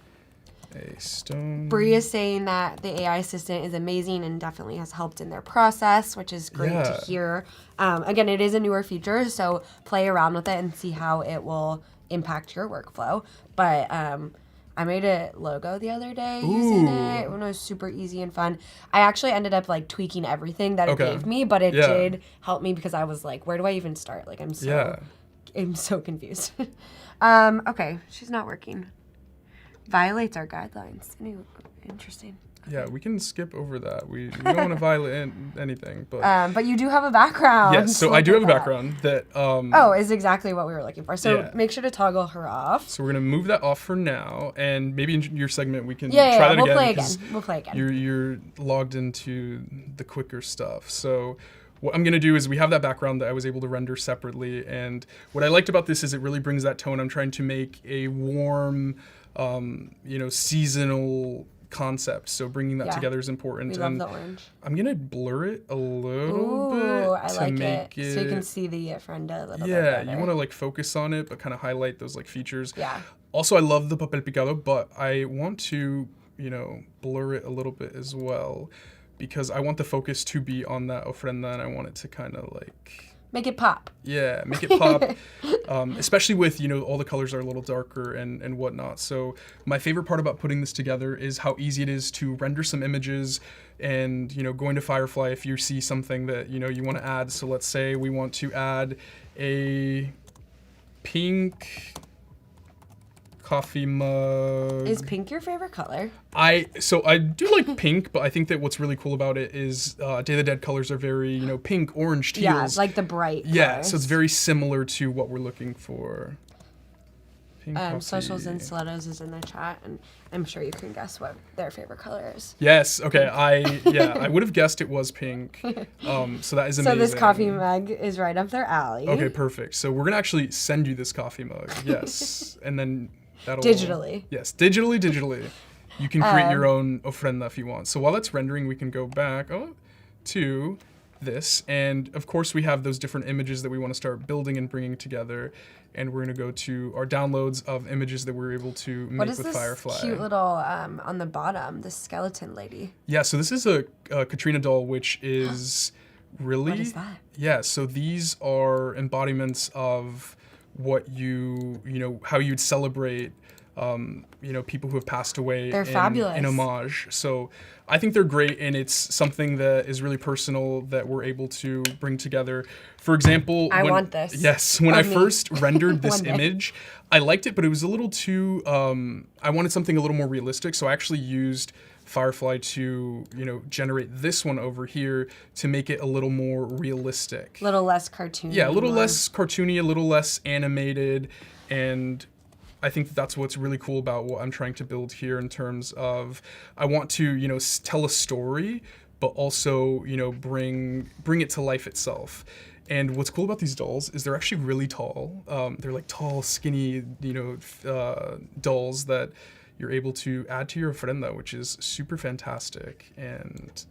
S1: A stone.
S4: Bree is saying that the AI assistant is amazing and definitely has helped in their process, which is great
S1: Yeah.
S4: to hear. Again, it is a newer feature, so play around with it and see how it will impact your workflow. But I made a logo the other day using it. It was super easy and fun. I actually ended up like tweaking everything that it
S1: Okay.
S4: gave me, but it
S1: Yeah.
S4: did help me because I was like, where do I even start? Like I'm so confused. Okay, she's not working. Violates our guidelines. Interesting.
S1: Yeah, we can skip over that. We don't want to violate anything, but
S4: But you do have a background.
S1: yes. So
S4: Look
S1: I do
S4: at
S1: have a
S4: that.
S1: background that.
S4: Oh, is exactly what we were looking for. So
S1: Yeah.
S4: make sure to toggle her off.
S1: So we're gonna move that off for now, and maybe in your segment we can
S4: Yeah,
S1: try that
S4: we'll
S1: again.
S4: play again.
S1: 'Cause
S4: We'll play again.
S1: You're logged into the quicker stuff. So what I'm gonna do is we have that background that I was able to render separately, and what I liked about this is it really brings that tone. I'm trying to make a warm, seasonal concept. So bringing that
S4: Yeah.
S1: together is important.
S4: We love
S1: and
S4: the orange.
S1: I'm gonna blur it a little
S4: Ooh,
S1: bit
S4: I
S1: to
S4: like
S1: make
S4: it. So you can see the Ofrenda a little bit
S1: yeah,
S4: better.
S1: you want to like focus on it, but kind of highlight those like features.
S4: Yeah.
S1: Also, I love the papel picado, but I want to, blur it a little bit as well, because I want the focus to be on that ofrenda, and I want it to kind of like,
S4: Make it pop.
S1: yeah, make it pop. Especially with, all the colors are a little darker and whatnot. So my favorite part about putting this together is how easy it is to render some images and, going to Firefly if you see something that, you want to add. So let's say we want to add a pink coffee mug.
S4: Is pink your favorite color?
S1: I do like pink, but I think that what's really cool about it is Day of the Dead colors are very, pink, orange, teals.
S4: Yeah, like the bright
S1: Yeah,
S4: colors.
S1: so it's very similar to what we're looking for. Pink
S4: Socials and
S1: coffee.
S4: Stilettos is in the chat, and I'm sure you can guess what their favorite color is.
S1: Yes, okay, I would have guessed it was pink. So that is amazing.
S4: So this coffee mug is right up their alley.
S1: Okay, perfect. So we're gonna actually send you this coffee mug. Yes, and then that'll
S4: Digitally.
S1: Yes, digitally. You can create your own ofrenda if you want. So while that's rendering, we can go back to this, and of course we have those different images that we want to start building and bringing together. And we're gonna go to our downloads of images that we're able to make
S4: What is
S1: with
S4: this
S1: Firefly.
S4: cute little on the bottom, the skeleton lady?
S1: Yeah, so this is a Katrina doll, which is really...
S4: What is that?
S1: Yeah, so these are embodiments of what how you'd celebrate, people who have passed away.
S4: They're fabulous.
S1: In homage. So I think they're great, and it's something that is really personal that we're able to bring together. For example,
S4: I want this.
S1: Yes, when I first rendered this
S4: One day.
S1: image, I liked it, but it was a little too. I wanted something a little more realistic, so I actually used Firefly to generate this one over here to make it a little more realistic.
S4: A little less cartoony.
S1: Yeah, a little
S4: more-
S1: less cartoony, a little less animated, and I think that's what's really cool about what I'm trying to build here in terms of I want to tell a story, but also bring it to life itself. And what's cool about these dolls is they're actually really tall. They're like tall, skinny, dolls that you're able to add to your ofrenda, which is super fantastic. And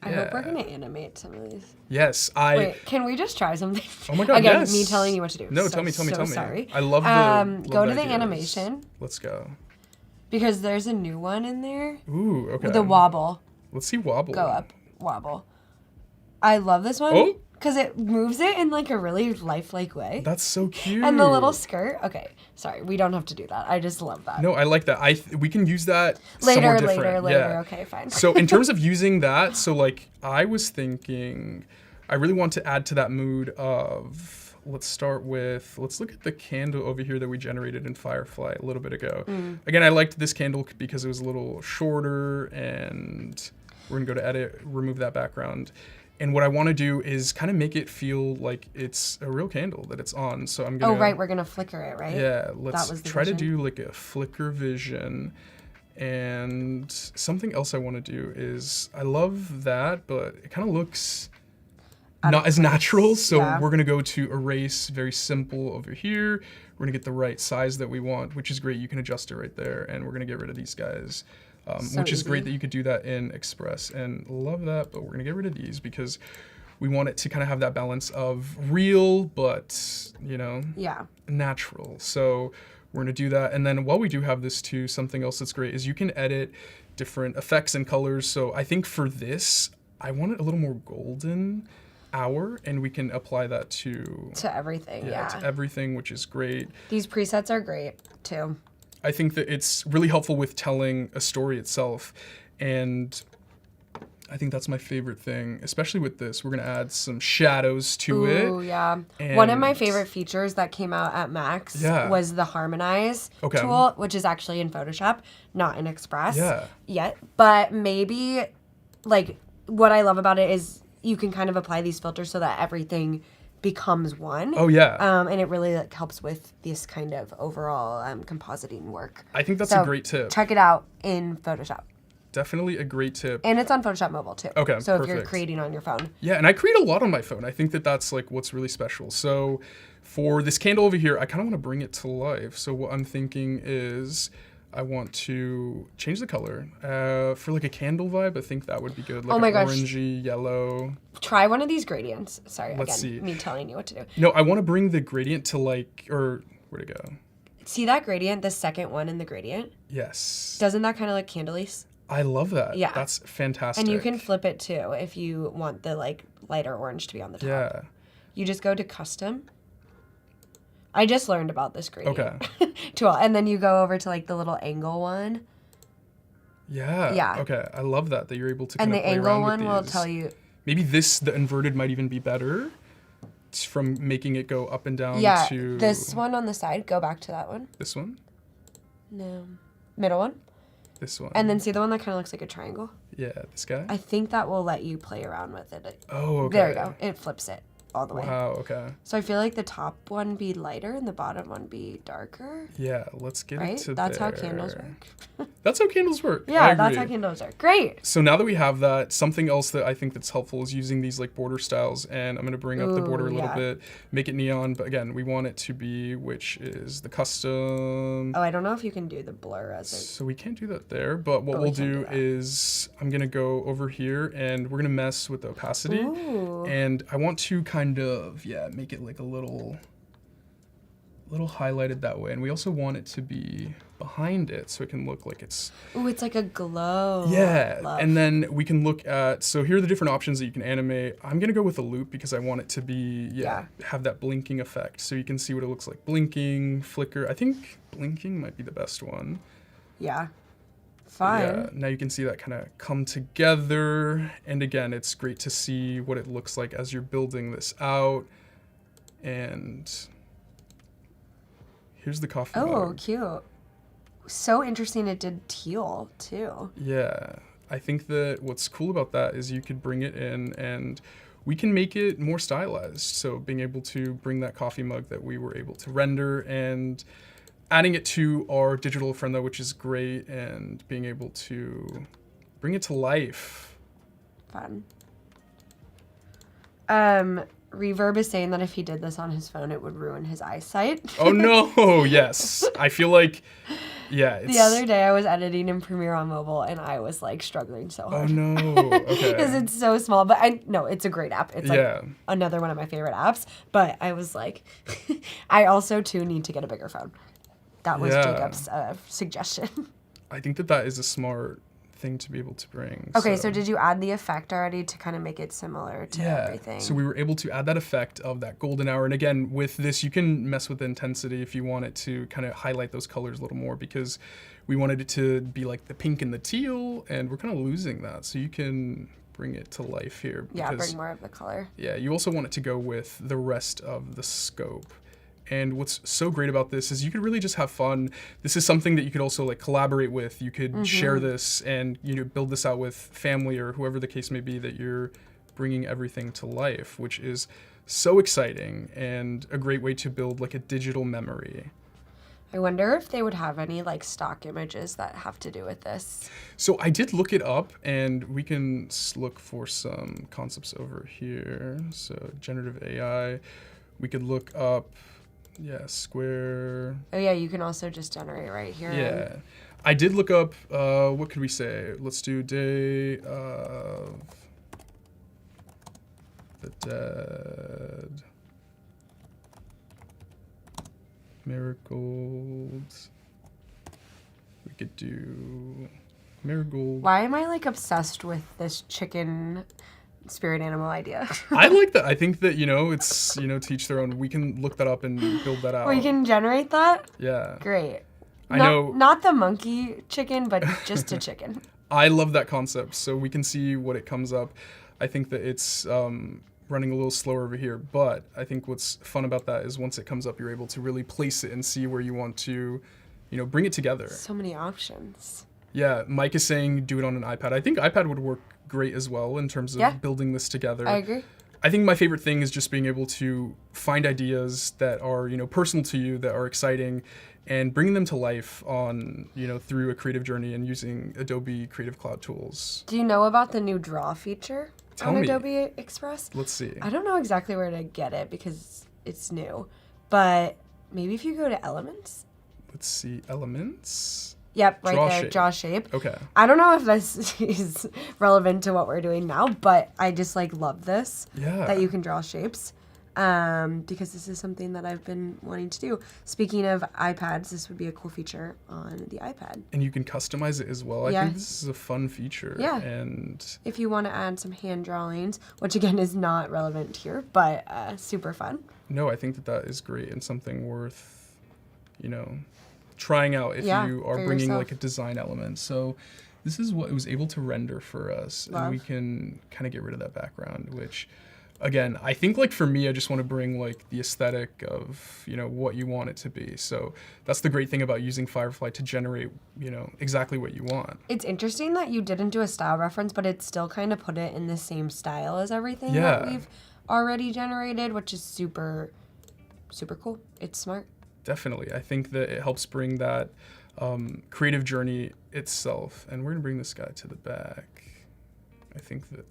S4: I hope we're gonna animate some of these.
S1: Yes,
S4: Wait, can we just try something?
S1: Oh my god,
S4: Again,
S1: yes.
S4: me telling you what to do.
S1: No,
S4: So-
S1: tell me.
S4: so sorry.
S1: I love the
S4: go to the
S1: ideas.
S4: animation
S1: Let's go.
S4: because there's a new one in there.
S1: Ooh, okay.
S4: The wobble.
S1: Let's see wobble.
S4: Go up. Wobble. I love this one.
S1: Oh.
S4: Because it moves it in like a really lifelike way.
S1: That's so cute.
S4: And the little skirt. Okay, sorry, we don't have to do that. I just love that.
S1: No, I like that. We can use that somewhere different.
S4: Later.
S1: Yeah.
S4: Okay, fine.
S1: So in terms of using that, so like I was thinking, I really want to add to that mood of, let's look at the candle over here that we generated in Firefly a little bit ago. Again, I liked this candle because it was a little shorter, and we're gonna go to edit, remove that background. And what I want to do is kind of make it feel like it's a real candle that it's on. So I'm gonna.
S4: Oh right, we're gonna flicker it, right?
S1: Yeah, let's
S4: was the
S1: try to
S4: vision?
S1: do like a flicker vision. And something else I want to do is, I love that, but it kind of looks not as natural. So
S4: Yeah.
S1: we're going to go to erase, very simple over here. We're going to get the right size that we want, which is great. You can adjust it right there. And we're going to get rid of these guys,
S4: So
S1: which is great
S4: easy.
S1: that you could do that in Express, and love that. But we're going to get rid of these because we want it to kind of have that balance of real, but,
S4: Yeah.
S1: natural. So we're going to do that. And then while we do have this too, something else that's great is you can edit different effects and colors. So I think for this, I want it a little more golden hour, and we can apply that to
S4: everything. Yeah.
S1: to everything, which is great.
S4: These presets are great too.
S1: I think that it's really helpful with telling a story itself. And I think that's my favorite thing, especially with this. We're going to add some shadows to it.
S4: Ooh, yeah. One of my
S1: And-
S4: favorite features that came out at Max
S1: Yeah.
S4: was the Harmonize
S1: Okay.
S4: tool, which is actually in Photoshop, not in Express
S1: Yeah.
S4: yet. But maybe, like, what I love about it is you can kind of apply these filters so that everything becomes one.
S1: Oh, yeah.
S4: And it really helps with this kind of overall compositing work.
S1: I think that's
S4: So
S1: a great tip.
S4: Check it out in Photoshop.
S1: Definitely a great tip.
S4: And it's on Photoshop Mobile too.
S1: Okay,
S4: So if you're
S1: perfect.
S4: creating on your phone.
S1: Yeah, and I create a lot on my phone. I think that that's like what's really special. So for this candle over here, I kind of want to bring it to life. So what I'm thinking is I want to change the color. For like a candle vibe, I think that would be good. Like
S4: Oh my
S1: an
S4: gosh.
S1: orangey, yellow.
S4: Try one of these gradients. Sorry,
S1: Let's
S4: again,
S1: see.
S4: me telling you what to do.
S1: No, I want to bring the gradient to like, or where'd it go?
S4: See that gradient, the second one in the gradient?
S1: Yes.
S4: Doesn't that kind of look candle-y?
S1: I love that.
S4: Yeah.
S1: That's fantastic.
S4: And you can flip it too if you want the like lighter orange to be on the top.
S1: Yeah.
S4: You just go to custom. I just learned about this gradient
S1: Okay.
S4: tool. And then you go over to like the little angle one.
S1: Yeah.
S4: Yeah.
S1: Okay. I love that you're able to
S4: And
S1: kind
S4: the
S1: of play
S4: angle
S1: around
S4: one
S1: with
S4: will
S1: these.
S4: tell you.
S1: Maybe the inverted might even be better from making it go up and down
S4: Yeah,
S1: to
S4: this one on the side, go back to that one.
S1: this one.
S4: No. Middle one.
S1: This one.
S4: And then see the one that kind of looks like a triangle?
S1: Yeah, this guy?
S4: I think that will let you play around with it.
S1: Oh, okay.
S4: There you go. It flips it all the way.
S1: Wow, okay.
S4: So I feel like the top one be lighter and the bottom one be darker.
S1: Yeah, let's get
S4: Right?
S1: it to
S4: That's how
S1: there.
S4: candles work.
S1: That's how candles work. I
S4: Yeah, that's
S1: agree.
S4: how candles work. Great.
S1: So now that we have that, something else that I think that's helpful is using these like border styles, and I'm going to bring up the border a little
S4: yeah.
S1: bit, make it neon, but again, we want it to be, which is the custom.
S4: Oh, I don't know if you can do the blur as it.
S1: So we can't do that there, but what
S4: Oh,
S1: we'll
S4: we can't
S1: do
S4: do that.
S1: is I'm going to go over here and we're going to mess with the opacity.
S4: Ooh.
S1: And I want to kind of, make it like a little highlighted that way. And we also want it to be behind it so it can look like it's...
S4: Ooh, it's like a glow.
S1: Yeah,
S4: Love.
S1: and then we can look at, so here are the different options that you can animate. I'm gonna go with a loop because I want it to be, have that blinking effect. So you can see what it looks like. Blinking, flicker. I think blinking might be the best one.
S4: Yeah. Fine.
S1: Yeah, now you can see that kind of come together. And again, it's great to see what it looks like as you're building this out. And here's the coffee
S4: Oh,
S1: mug.
S4: cute. So interesting it did teal, too.
S1: Yeah, I think that what's cool about that is you could bring it in and we can make it more stylized. So being able to bring that coffee mug that we were able to render and adding it to our digital Ofrenda, which is great, and being able to bring it to life.
S4: Fun. Reverb is saying that if he did this on his phone, it would ruin his eyesight.
S1: Oh no, yes. I feel like, it's...
S4: The other day I was editing in Premiere on mobile and I was like struggling so
S1: Oh
S4: hard.
S1: no,
S4: Because
S1: okay.
S4: it's so small, but it's a great app. It's like
S1: Yeah.
S4: another one of my favorite apps, but I was like, I also too need to get a bigger phone. That was
S1: Yeah.
S4: Jacob's suggestion.
S1: I think that is a smart thing to be able to bring.
S4: Okay, so did you add the effect already to kind of make it similar to everything?
S1: So we were able to add that effect of that golden hour. And again, with this, you can mess with the intensity if you want it to kind of highlight those colors a little more because we wanted it to be like the pink and the teal, and we're kind of losing that. So you can bring it to life here.
S4: Yeah,
S1: because,
S4: bring more of the color.
S1: Yeah, you also want it to go with the rest of the scope. And what's so great about this is you could really just have fun. This is something that you could also like collaborate with. You could share this and build this out with family or whoever the case may be that you're bringing everything to life, which is so exciting and a great way to build like a digital memory.
S4: I wonder if they would have any like stock images that have to do with this.
S1: So I did look it up, and we can look for some concepts over here. So generative AI, we could look up, Square.
S4: Oh yeah, you can also just generate right here.
S1: Yeah. I did look up, what could we say? Let's do Day of the Dead. Marigolds. We could do Marigold.
S4: Why am I like obsessed with this chicken spirit animal idea?
S1: I like that. I think that, it's, to each their own. We can look that up and build that out.
S4: We can generate that?
S1: Yeah.
S4: Great.
S1: I know.
S4: Not the monkey chicken, but just a chicken.
S1: I love that concept. So we can see what it comes up. I think that it's running a little slower over here, but I think what's fun about that is once it comes up, you're able to really place it and see where you want to, bring it together.
S4: So many options.
S1: Yeah, Mike is saying do it on an iPad. I think iPad would work great as well in terms of building this together.
S4: I agree.
S1: I think my favorite thing is just being able to find ideas that are, personal to you, that are exciting, and bringing them to life on, through a creative journey and using Adobe Creative Cloud tools.
S4: Do you know about the new draw feature
S1: Tell
S4: on
S1: me.
S4: Adobe Express?
S1: Let's see.
S4: I don't know exactly where to get it because it's new, but maybe if you go to Elements.
S1: Let's see. Elements.
S4: Yep, right
S1: Draw
S4: there,
S1: shape.
S4: draw shape.
S1: Okay.
S4: I don't know if this is relevant to what we're doing now, but I just love this.
S1: Yeah.
S4: That you can draw shapes. Because this is something that I've been wanting to do. Speaking of iPads, this would be a cool feature on the iPad.
S1: And you can customize it as well.
S4: Yeah.
S1: I think this is a fun feature.
S4: Yeah.
S1: And
S4: If you want to add some hand drawings, which again is not relevant here, but super fun.
S1: no, I think that is great and something worth, trying out if you are
S4: for
S1: bringing
S4: yourself.
S1: like a design element. So this is what it was able to render for us.
S4: Love.
S1: And we can kind of get rid of that background, which again, I think like for me, I just want to bring like the aesthetic of, you know, what you want it to be. So that's the great thing about using Firefly to generate, you know, exactly what you want.
S4: It's interesting that you didn't do a style reference, but it still kind of put it in the same style as everything that
S1: Yeah.
S4: we've already generated, which is super, super cool. It's smart.
S1: Definitely. I think that it helps bring that creative journey itself. And we're going to bring this guy to the back. I think that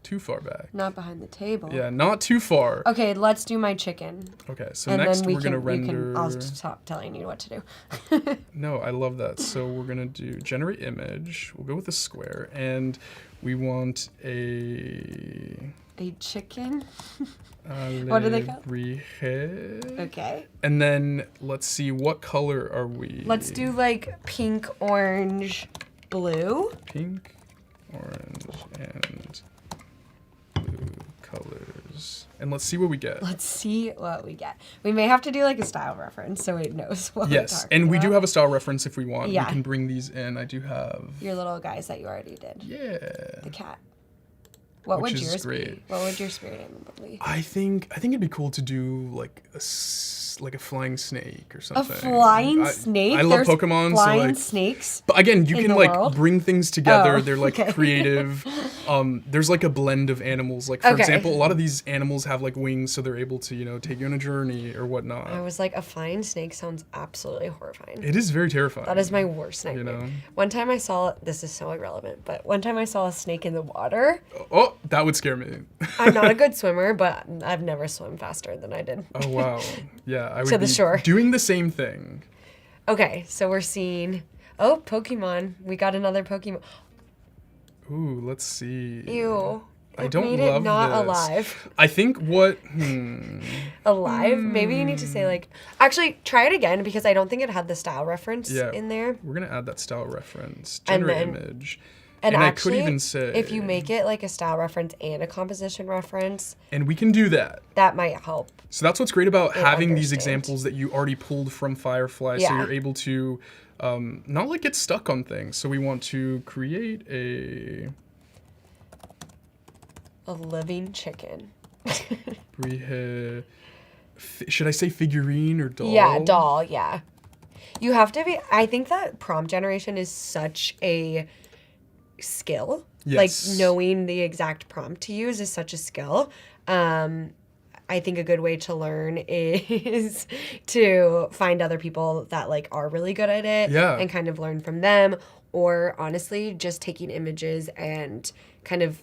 S1: too far back.
S4: Not behind the table.
S1: Yeah, not too far.
S4: Okay, let's do my chicken.
S1: Okay, so
S4: And
S1: next
S4: then
S1: we're going to render...
S4: I'll stop telling you what to do.
S1: No, I love that. So we're going to do generate image. We'll go with a square. And we want a
S4: chicken? What do they call? Okay.
S1: And then let's see, what color are we?
S4: Let's do like pink, orange, blue.
S1: Pink, orange, and blue colors. And let's see what we get.
S4: Let's see what we get. We may have to do like a style reference so it knows what we're
S1: Yes,
S4: talking
S1: and we do
S4: about.
S1: have a style reference if we want.
S4: Yeah.
S1: We can bring these in. I do have...
S4: Your little guys that you already did.
S1: Yeah.
S4: The cat. What
S1: Which
S4: would
S1: is
S4: yours
S1: great.
S4: be? What would your spirit animal be?
S1: I think it'd be cool to do like a flying snake or
S4: A
S1: something.
S4: flying snake?
S1: I love
S4: There's
S1: Pokemon, so
S4: flying
S1: like...
S4: snakes?
S1: But again, you
S4: in
S1: can
S4: the
S1: like
S4: world?
S1: bring things together.
S4: Oh,
S1: They're like
S4: okay.
S1: creative. There's like a blend of animals. Like for
S4: Okay.
S1: example, a lot of these animals have like wings, so they're able to, you know, take you on a journey or whatnot.
S4: I was like, a flying snake sounds absolutely horrifying.
S1: It is very terrifying.
S4: That is my worst nightmare.
S1: know?
S4: One time I saw, this is so irrelevant, but one time I saw a snake in the water.
S1: Oh, that would scare me.
S4: I'm not a good swimmer, but I've never swum faster than I did.
S1: Oh wow. Yeah, I would
S4: To the
S1: be
S4: shore.
S1: doing the same thing.
S4: Okay, so we're seeing, oh, Pokemon. We got another Pokemon.
S1: Ooh, let's see.
S4: Ew.
S1: I
S4: It
S1: don't
S4: made
S1: love
S4: it not
S1: this.
S4: alive.
S1: I think what
S4: Alive? Maybe you need to say like, actually try it again because I don't think it had the style reference
S1: yeah.
S4: in there.
S1: We're gonna add that style reference.
S4: And
S1: Generate
S4: then-
S1: image.
S4: And
S1: I
S4: actually,
S1: could even say
S4: if you make it like a style reference and a composition reference,
S1: and we can do that.
S4: that might help.
S1: So that's what's great about having these
S4: understand.
S1: examples that you already pulled from Firefly, so
S4: Yeah.
S1: you're able to not like get stuck on things. So we want to create a
S4: living chicken.
S1: should I say figurine or doll?
S4: Yeah, doll, yeah. You have to be, I think that prompt generation is such a skill.
S1: Yes.
S4: Like knowing the exact prompt to use is such a skill. I think a good way to learn is to find other people that like are really good at it
S1: Yeah.
S4: and kind of learn from them, or honestly just taking images and kind of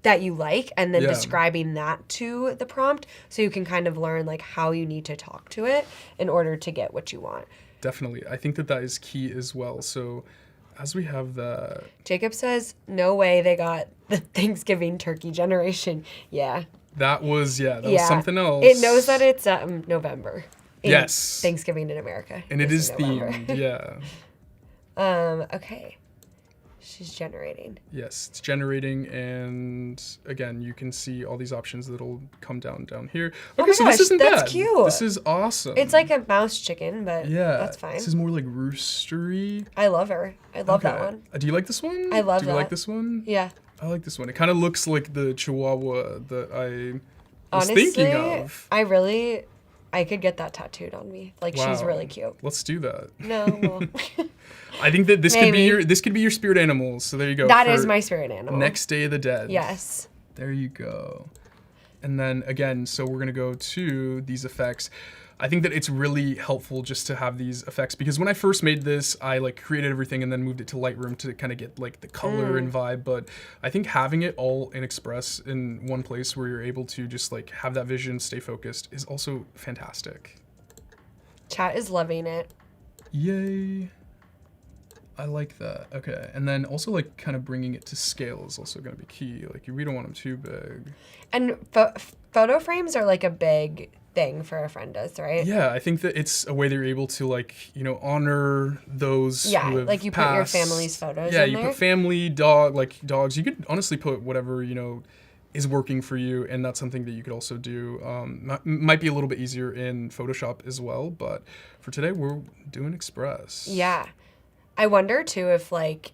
S4: that you like and then
S1: Yeah.
S4: describing that to the prompt so you can kind of learn like how you need to talk to it in order to get what you want.
S1: Definitely. I think that is key as well. So as we have that,
S4: Jacob says, no way they got the Thanksgiving turkey generation. Yeah.
S1: that was something else.
S4: It knows that it's November. in
S1: Yes.
S4: Thanksgiving in America.
S1: And it is
S4: November.
S1: themed, yeah.
S4: Okay. She's generating.
S1: Yes, it's generating, and again, you can see all these options that'll come down here.
S4: Oh
S1: Okay,
S4: my
S1: so
S4: gosh,
S1: this isn't
S4: that's
S1: bad.
S4: cute.
S1: This is awesome.
S4: It's like a mouse chicken, but
S1: yeah,
S4: that's fine.
S1: This is more like roostery.
S4: I love her. I love that
S1: Okay.
S4: one.
S1: Do you like this one?
S4: I love
S1: Do you like
S4: that.
S1: this one?
S4: Yeah.
S1: I like this one. It kind of looks like the Chihuahua that I was
S4: Honestly,
S1: thinking of.
S4: I could get that tattooed on me. Like she's
S1: Wow.
S4: really cute.
S1: Let's do that.
S4: No, well,
S1: I think that this could be
S4: Maybe.
S1: your spirit animal. So there you go.
S4: that
S1: for
S4: is my spirit animal.
S1: Next Day of the Dead.
S4: Yes.
S1: There you go. And then again, so we're gonna go to these effects. I think that it's really helpful just to have these effects because when I first made this, I like created everything and then moved it to Lightroom to kind of get like the color and vibe. But I think having it all in Express in one place where you're able to just like have that vision, stay focused is also fantastic.
S4: Chat is loving it.
S1: Yay. I like that. Okay. And then also like kind of bringing it to scale is also going to be key. Like we don't want them too big.
S4: And photo frames are like a big thing for Ofrendas, right?
S1: Yeah, I think that it's a way they're able to like, you know, honor those
S4: Yeah,
S1: who have
S4: like you put your
S1: passed.
S4: family's photos
S1: Yeah,
S4: in
S1: you
S4: there.
S1: put family, dog, like dogs. You could honestly put whatever, you know, is working for you, and that's something that you could also do. Might be a little bit easier in Photoshop as well, but for today we're doing Express.
S4: Yeah. I wonder too if like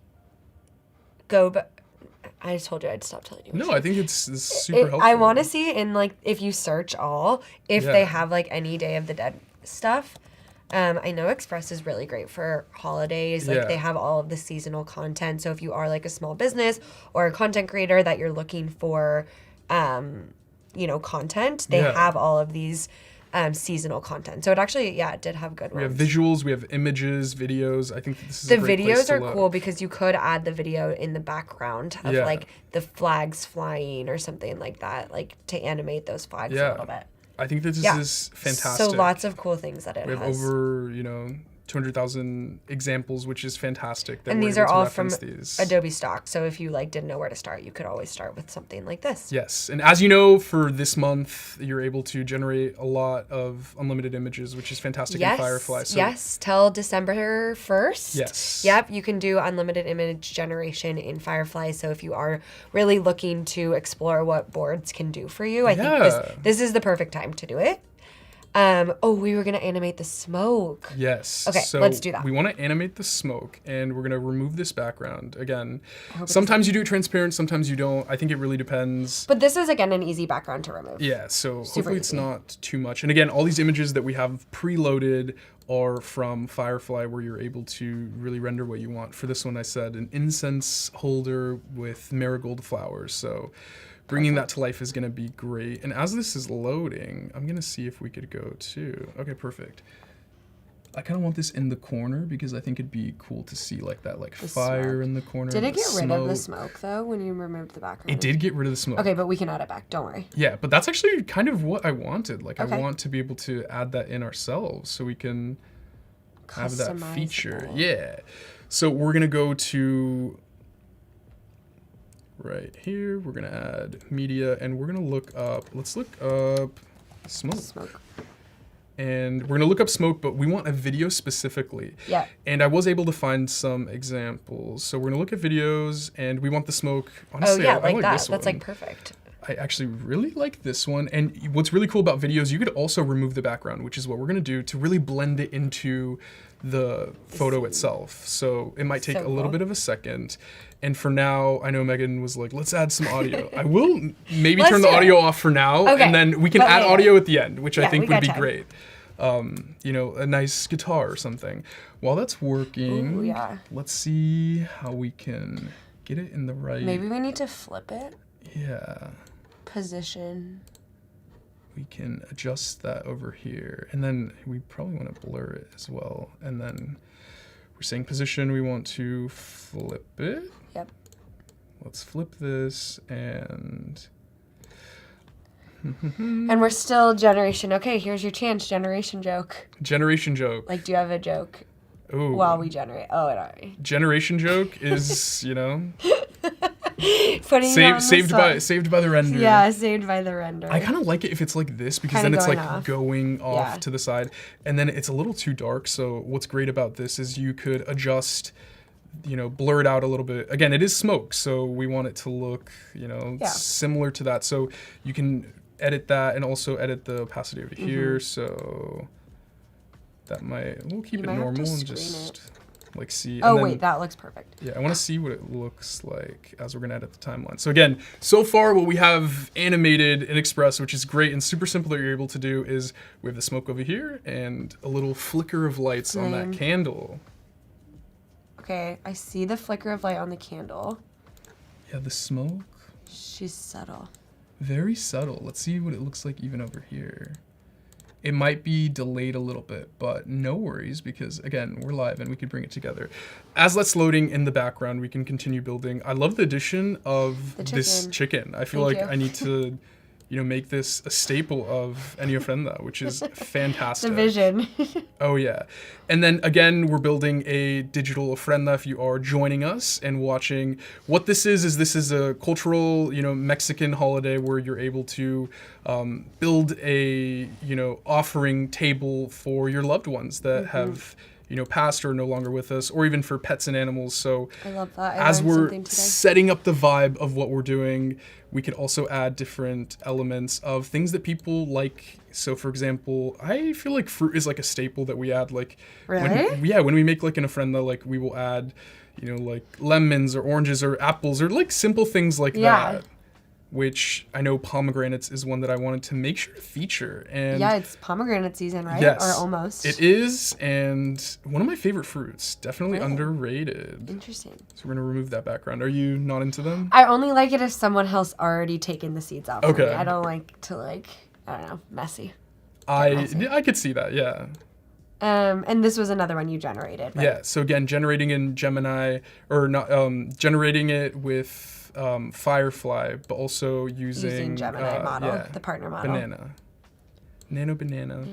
S4: I told you I'd stop telling you.
S1: No, I think it's super helpful.
S4: I want to see in like if you search all, if
S1: Yeah.
S4: they have like any Day of the Dead stuff. I know Express is really great for holidays. Like
S1: Yeah.
S4: they have all of the seasonal content. So if you are like a small business or a content creator that you're looking for, content, they
S1: Yeah.
S4: have all of these seasonal content. So it actually, it did have good
S1: We have
S4: ones.
S1: visuals, we have images, videos. I think this is
S4: The
S1: a great place
S4: videos
S1: to
S4: are
S1: look.
S4: cool because you could add the video in the background of
S1: Yeah.
S4: like the flags flying or something like that, like to animate those flags a little bit.
S1: I think this
S4: Yeah.
S1: is fantastic.
S4: So lots of cool things that it
S1: We have
S4: has.
S1: over, 200,000 examples, which is fantastic. That
S4: And
S1: we're
S4: these
S1: able
S4: are
S1: to
S4: all from
S1: reference these.
S4: Adobe stock. So if you like didn't know where to start, you could always start with something like this.
S1: Yes, and as you know, for this month, you're able to generate a lot of unlimited images, which is fantastic in Firefly. So
S4: Yes, till December 1st.
S1: Yes.
S4: Yep, you can do unlimited image generation in Firefly. So if you are really looking to explore what boards can do for you, I think
S1: Yeah.
S4: this is the perfect time to do it. We were gonna animate the smoke.
S1: Yes.
S4: Okay,
S1: so
S4: let's do that.
S1: We want to animate the smoke, and we're going to remove this background. Again, sometimes you do it transparent, sometimes you don't. I think it really depends.
S4: But this is again an easy background to remove.
S1: Yeah, so
S4: Super
S1: hopefully it's
S4: easy.
S1: not too much. And again, all these images that we have preloaded are from Firefly, where you're able to really render what you want. For this one, I said an incense holder with marigold flowers. So bringing that to life is going to be great. And as this is loading, I'm going to see if we could go to... Okay, perfect. I kind of want this in the corner because I think it'd be cool to see like that, like fire
S4: smoke.
S1: in the corner.
S4: Did it
S1: the
S4: get rid of the
S1: smoke.
S4: smoke though when you removed the background?
S1: It did get rid of the smoke.
S4: Okay, but we can add it back. Don't worry.
S1: Yeah, but that's actually kind of what I wanted. Like,
S4: Okay.
S1: I want to be able to add that in ourselves so we can have that feature.
S4: Customizable.
S1: Yeah. So we're going to go to right here. We're going to add media, and we're going to look up, let's look up smoke.
S4: Smoke.
S1: And we're going to look up smoke, but we want a video specifically.
S4: Yeah.
S1: And I was able to find some examples. So we're going to look at videos, and we want the smoke. Honestly,
S4: Oh yeah,
S1: I
S4: like that.
S1: this
S4: That's
S1: one.
S4: like perfect.
S1: I actually really like this one. And what's really cool about videos, you could also remove the background, which is what we're going to do to really blend it into the photo itself. So it might take
S4: So
S1: a little
S4: cool.
S1: bit of a second. And for now, I know Megan was like, let's add some audio. I will maybe
S4: Let's
S1: turn the
S4: do it.
S1: audio off for now,
S4: Okay,
S1: and then we can
S4: but
S1: add
S4: later.
S1: audio at the end, which I
S4: Yeah,
S1: think
S4: we
S1: would
S4: got
S1: be
S4: time.
S1: great. A nice guitar or something. While that's working,
S4: Ooh, yeah.
S1: let's see how we can get it in the right...
S4: Maybe we need to flip it.
S1: Yeah.
S4: Position.
S1: We can adjust that over here, and then we probably want to blur it as well. And then we're saying position, we want to flip it.
S4: Yep.
S1: Let's flip this, and
S4: And we're still generation. Okay, here's your chance. Generation joke.
S1: generation joke.
S4: Like, do you have a joke
S1: Ooh,
S4: while we generate? Oh, it already.
S1: generation joke is
S4: Putting you on the
S1: saved by
S4: spot.
S1: the render.
S4: Yeah, saved by the render.
S1: I kind of like it if it's like this because
S4: Kinda
S1: then it's
S4: going
S1: like
S4: off.
S1: going off
S4: Yeah.
S1: to the side, and then it's a little too dark. So what's great about this is you could adjust, blur it out a little bit. Again, it is smoke, so we want it to look,
S4: Yeah.
S1: similar to that. So you can edit that and also edit the opacity
S4: Mm-hmm.
S1: over here. So that we'll keep
S4: You
S1: it
S4: might have to
S1: normal and
S4: screen
S1: just like see.
S4: Oh,
S1: and then-
S4: wait, that looks perfect.
S1: yeah, I want to see what it looks like as we're going to edit the timeline. So again, so far what we have animated in Express, which is great and super simple that you're able to do, is we have the smoke over here and a little flicker of lights on that candle.
S4: Okay, I see the flicker of light on the candle.
S1: Yeah, the smoke,
S4: She's subtle.
S1: very subtle. Let's see what it looks like even over here. It might be delayed a little bit, but no worries because, again, we're live and we can bring it together. As that's loading in the background, we can continue building. I love the addition of this chicken. I feel
S4: Thank
S1: like
S4: you.
S1: I need to, make this a staple of any Ofrenda, which is fantastic.
S4: The vision.
S1: Oh, yeah. And then, again, we're building a digital Ofrenda if you are joining us and watching. What this is a cultural, Mexican holiday where you're able to build a, offering table for your loved ones that have, passed or no longer with us, or even for pets and animals. So
S4: I love that.
S1: as we're
S4: something today.
S1: setting up the vibe of what we're doing, we could also add different elements of things that people like. So for example, I feel like fruit is like a staple that we add, like
S4: Really?
S1: when we make like an ofrenda, like we will add, like lemons or oranges or apples or like simple things like
S4: Yeah.
S1: that. Which I know pomegranates is one that I wanted to make sure to feature. And
S4: Yeah, it's pomegranate season, right?
S1: yes,
S4: Or almost.
S1: it is, and one of my favorite fruits. Definitely
S4: Oh.
S1: underrated.
S4: Interesting.
S1: So we're gonna remove that background. Are you not into them?
S4: I only like it if someone else already taken the seeds out for me.
S1: Okay.
S4: I don't like to I don't know, messy.
S1: I could see that. Yeah.
S4: And this was another one you generated, right?
S1: Yeah. So again, generating in Gemini or not generating it with Firefly, but also using
S4: Gemini model,
S1: yeah,
S4: the partner model.
S1: Nano banana.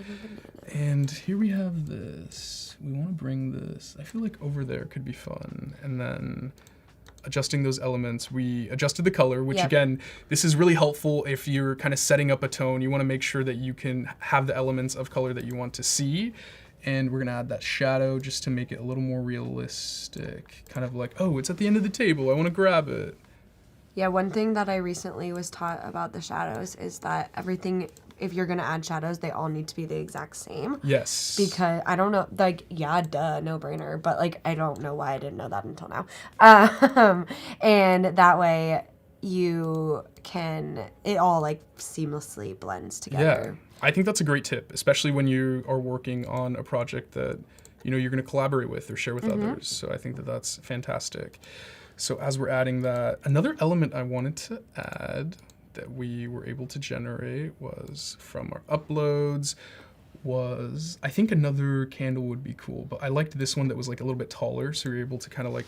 S1: And here we have this. We want to bring this. I feel like over there could be fun. And then adjusting those elements, we adjusted the color, which
S4: Yep.
S1: again, this is really helpful if you're kind of setting up a tone. You want to make sure that you can have the elements of color that you want to see. And we're going to add that shadow just to make it a little more realistic. Kind of like, oh, it's at the end of the table. I want to grab it.
S4: Yeah, one thing that I recently was taught about the shadows is that everything, if you're going to add shadows, they all need to be the exact same.
S1: Yes.
S4: Because I don't know, yeah, duh, no brainer. But I don't know why I didn't know that until now. And that way it all seamlessly blends together.
S1: Yeah. I think that's a great tip, especially when you are working on a project that, you're going to collaborate with or share with others. So I think that that's fantastic. So as we're adding that, another element I wanted to add that we were able to generate was from our uploads was, I think another candle would be cool, but I liked this one that was a little bit taller. So you're able to kind of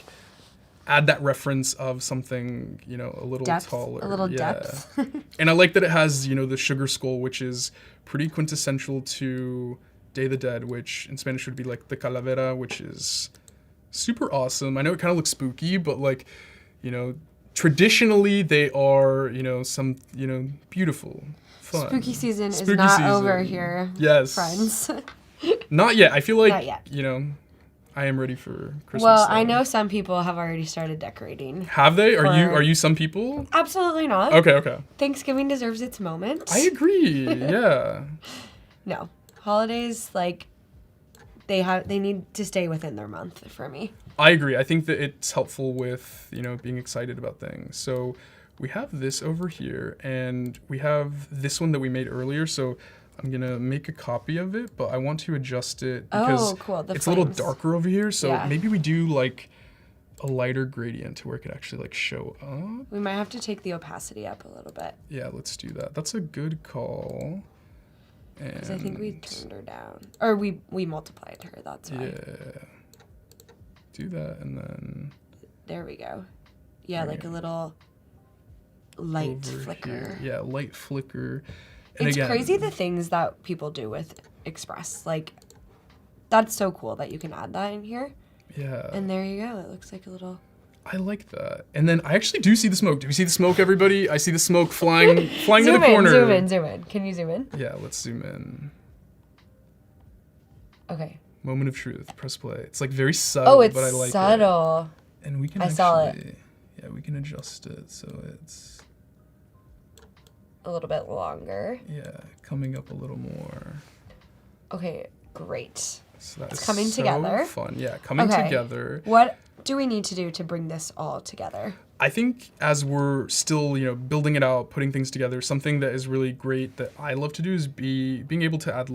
S1: add that reference of something, a little
S4: Depth,
S1: taller.
S4: a little
S1: yeah.
S4: depth.
S1: And I like that it has, the sugar skull, which is pretty quintessential to Day of the Dead, which in Spanish would be the calavera, which is super awesome. I know it kind of looks spooky, but traditionally they are, some, beautiful, fun.
S4: Spooky season
S1: Spooky
S4: is not
S1: season.
S4: over here,
S1: Yes.
S4: friends.
S1: Not yet. I feel like,
S4: Not yet.
S1: I am ready for Christmas.
S4: Well, I
S1: though.
S4: know some people have already started decorating.
S1: Have they? Are
S4: For-
S1: you some people?
S4: Absolutely not.
S1: Okay.
S4: Thanksgiving deserves its moment.
S1: I agree. Yeah.
S4: No. Holidays, they need to stay within their month for me.
S1: I agree. I think that it's helpful with, being excited about things. So we have this over here, and we have this one that we made earlier. So I'm going to make a copy of it, but I want to adjust it because
S4: cool. The
S1: it's a little
S4: flames.
S1: darker over here. So
S4: Yeah.
S1: maybe we do a lighter gradient to where it could actually show up.
S4: We might have to take the opacity up a little bit
S1: Yeah, let's do that. That's a good call.
S4: because I think we turned her down. Or we multiplied her, that's why.
S1: Yeah. Do that, and then
S4: There we go. Yeah,
S1: Bring
S4: a little light
S1: over
S4: flicker.
S1: here. Yeah, light flicker. And
S4: It's
S1: again,
S4: crazy the things that people do with Express. That's so cool that you can add that in here.
S1: Yeah.
S4: And there you go. It looks like a little...
S1: I like that. And then I actually do see the smoke. Do we see the smoke, everybody? I see the smoke flying to the corner.
S4: Zoom in. Can you zoom in?
S1: Yeah, let's zoom in.
S4: Okay.
S1: Moment of truth. Press play. It's very subtle,
S4: Oh, it's
S1: but I like it.
S4: subtle.
S1: And we can
S4: I saw it.
S1: actually, yeah, we can adjust it so it's,
S4: A little bit longer.
S1: yeah, coming up a little more.
S4: Okay, great.
S1: So that
S4: It's
S1: is
S4: coming
S1: so
S4: together.
S1: Fun. Yeah, coming
S4: Okay.
S1: together.
S4: What do we need to do to bring this all together?
S1: I think as we're still, building it out, putting things together, something that is really great that I love to do is being able to add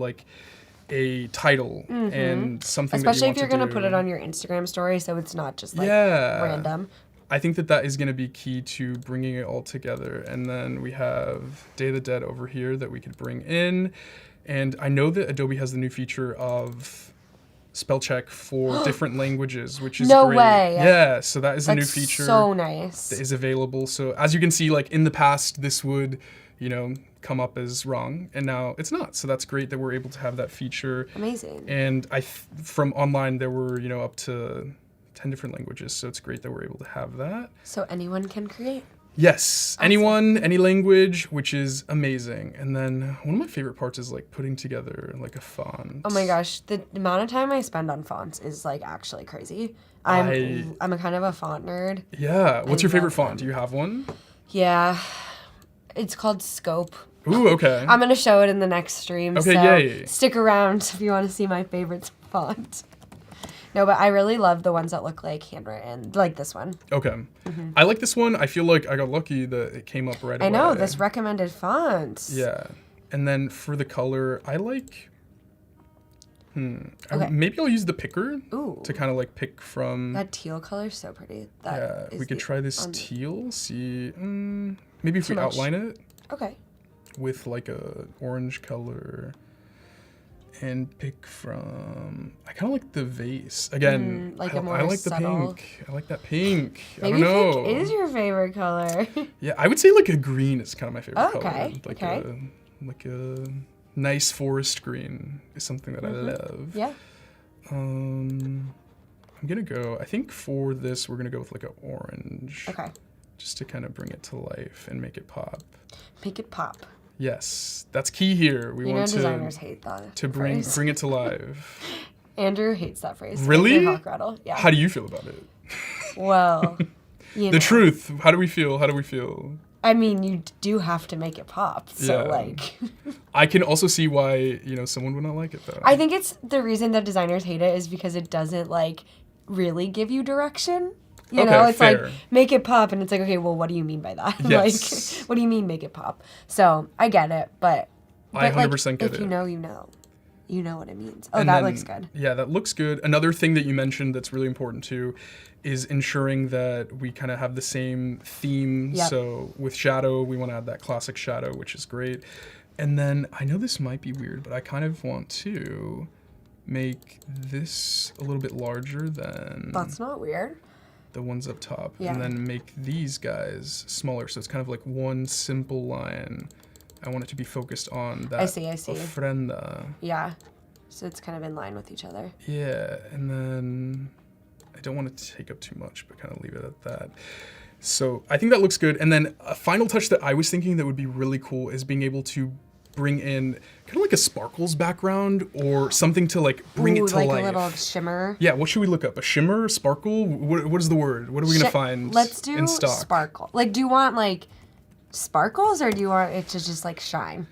S1: a title and something
S4: Especially
S1: that you
S4: if you're
S1: going
S4: going to put it on your Instagram story so it's not just
S1: yeah.
S4: random.
S1: I think that is going to be key to bringing it all together. And then we have Day of the Dead over here that we could bring in. And I know that Adobe has the new feature of spell check for different languages, which is
S4: No
S1: great.
S4: way.
S1: Yeah, so that is a new
S4: That's
S1: feature
S4: so nice.
S1: that is available. So as you can see, in the past, this would, come up as wrong, and now it's not. So that's great that we're able to have that feature.
S4: Amazing.
S1: And from online, there were, up to 10 different languages. So it's great that we're able to have that.
S4: So anyone can create.
S1: Yes, anyone, any language, which is amazing. And then one of my favorite parts is like putting together like a font.
S4: Oh my gosh, the amount of time I spend on fonts is like actually crazy. I'm a kind of a font nerd.
S1: Yeah, what's your favorite
S4: love
S1: font?
S4: them.
S1: Do you have one?
S4: Yeah, it's called Scope.
S1: Ooh, okay.
S4: I'm gonna show it in the next stream.
S1: Okay,
S4: so
S1: yay.
S4: Stick around if you want to see my favorite font. No, but I really love the ones that look like handwritten, like this one.
S1: Okay. I like this one. I feel like I got lucky that it came up right away.
S4: I know, this recommended fonts.
S1: Yeah. And then for the color, I like...
S4: Okay.
S1: Maybe I'll use the picker
S4: Ooh.
S1: to kind of like pick from...
S4: That teal color is so pretty. That
S1: Yeah,
S4: is
S1: we could
S4: the-
S1: try this
S4: on-
S1: teal. See, maybe if
S4: Too
S1: we
S4: much.
S1: outline it
S4: Okay.
S1: with like a orange color and pick from... I kind of like the vase. Again,
S4: like
S1: I
S4: a more
S1: I like the
S4: subtle-
S1: pink. I like that pink.
S4: Maybe
S1: I don't know.
S4: pink is your favorite color.
S1: Yeah, I would say like a green is kind of my favorite
S4: Okay,
S1: color.
S4: okay.
S1: Like a nice forest green is something that I love.
S4: Mm-hmm. Yeah.
S1: I'm gonna go. I think for this we're gonna go with like an orange.
S4: Okay.
S1: Just to kind of bring it to life and make it pop.
S4: Make it pop.
S1: Yes, that's key here. We
S4: You know,
S1: want
S4: designers hate that.
S1: to bring
S4: phrase.
S1: it to life.
S4: Andrew hates that phrase.
S1: Really?
S4: Andrew Hockrattle. Yeah.
S1: How do you feel about it?
S4: Well, you know.
S1: The truth. How do we feel? How do we feel?
S4: I mean, you do have to make it pop. So,
S1: Yeah.
S4: like,
S1: I can also see why someone would not like it though.
S4: I think it's the reason that designers hate it is because it doesn't, like, really give you direction. You
S1: Okay,
S4: know, it's
S1: fair.
S4: like, make it pop. And it's like, okay, well, what do you mean by that?
S1: Yes.
S4: Like, what do you mean make it pop? So, I get it. But
S1: I
S4: like,
S1: 100% get
S4: if you
S1: it.
S4: know, you know. You know what it means. Oh,
S1: And
S4: that
S1: then-
S4: looks good.
S1: Yeah, that looks good. Another thing that you mentioned that's really important too is ensuring that we kind of have the same theme.
S4: Yep.
S1: So with shadow, we want to add that classic shadow, which is great. And then I know this might be weird, but I kind of want to make this a little bit larger than
S4: That's not weird.
S1: the ones up top.
S4: Yeah.
S1: And then make these guys smaller. So it's kind of like one simple line. I want it to be focused on that
S4: I see.
S1: Ofrenda.
S4: Yeah. So it's kind of in line with each other.
S1: Yeah, and then I don't want to take up too much, but kind of leave it at that. So I think that looks good. And then a final touch that I was thinking that would be really cool is being able to bring in kind of like a sparkles background or something to like bring
S4: Ooh,
S1: it to
S4: like
S1: life.
S4: a little shimmer.
S1: Yeah, what should we look up? A shimmer, sparkle? What is the word? What are we gonna find
S4: Let's do
S1: in stock?
S4: sparkle. Like, do you want like sparkles or do you want it to just like shine?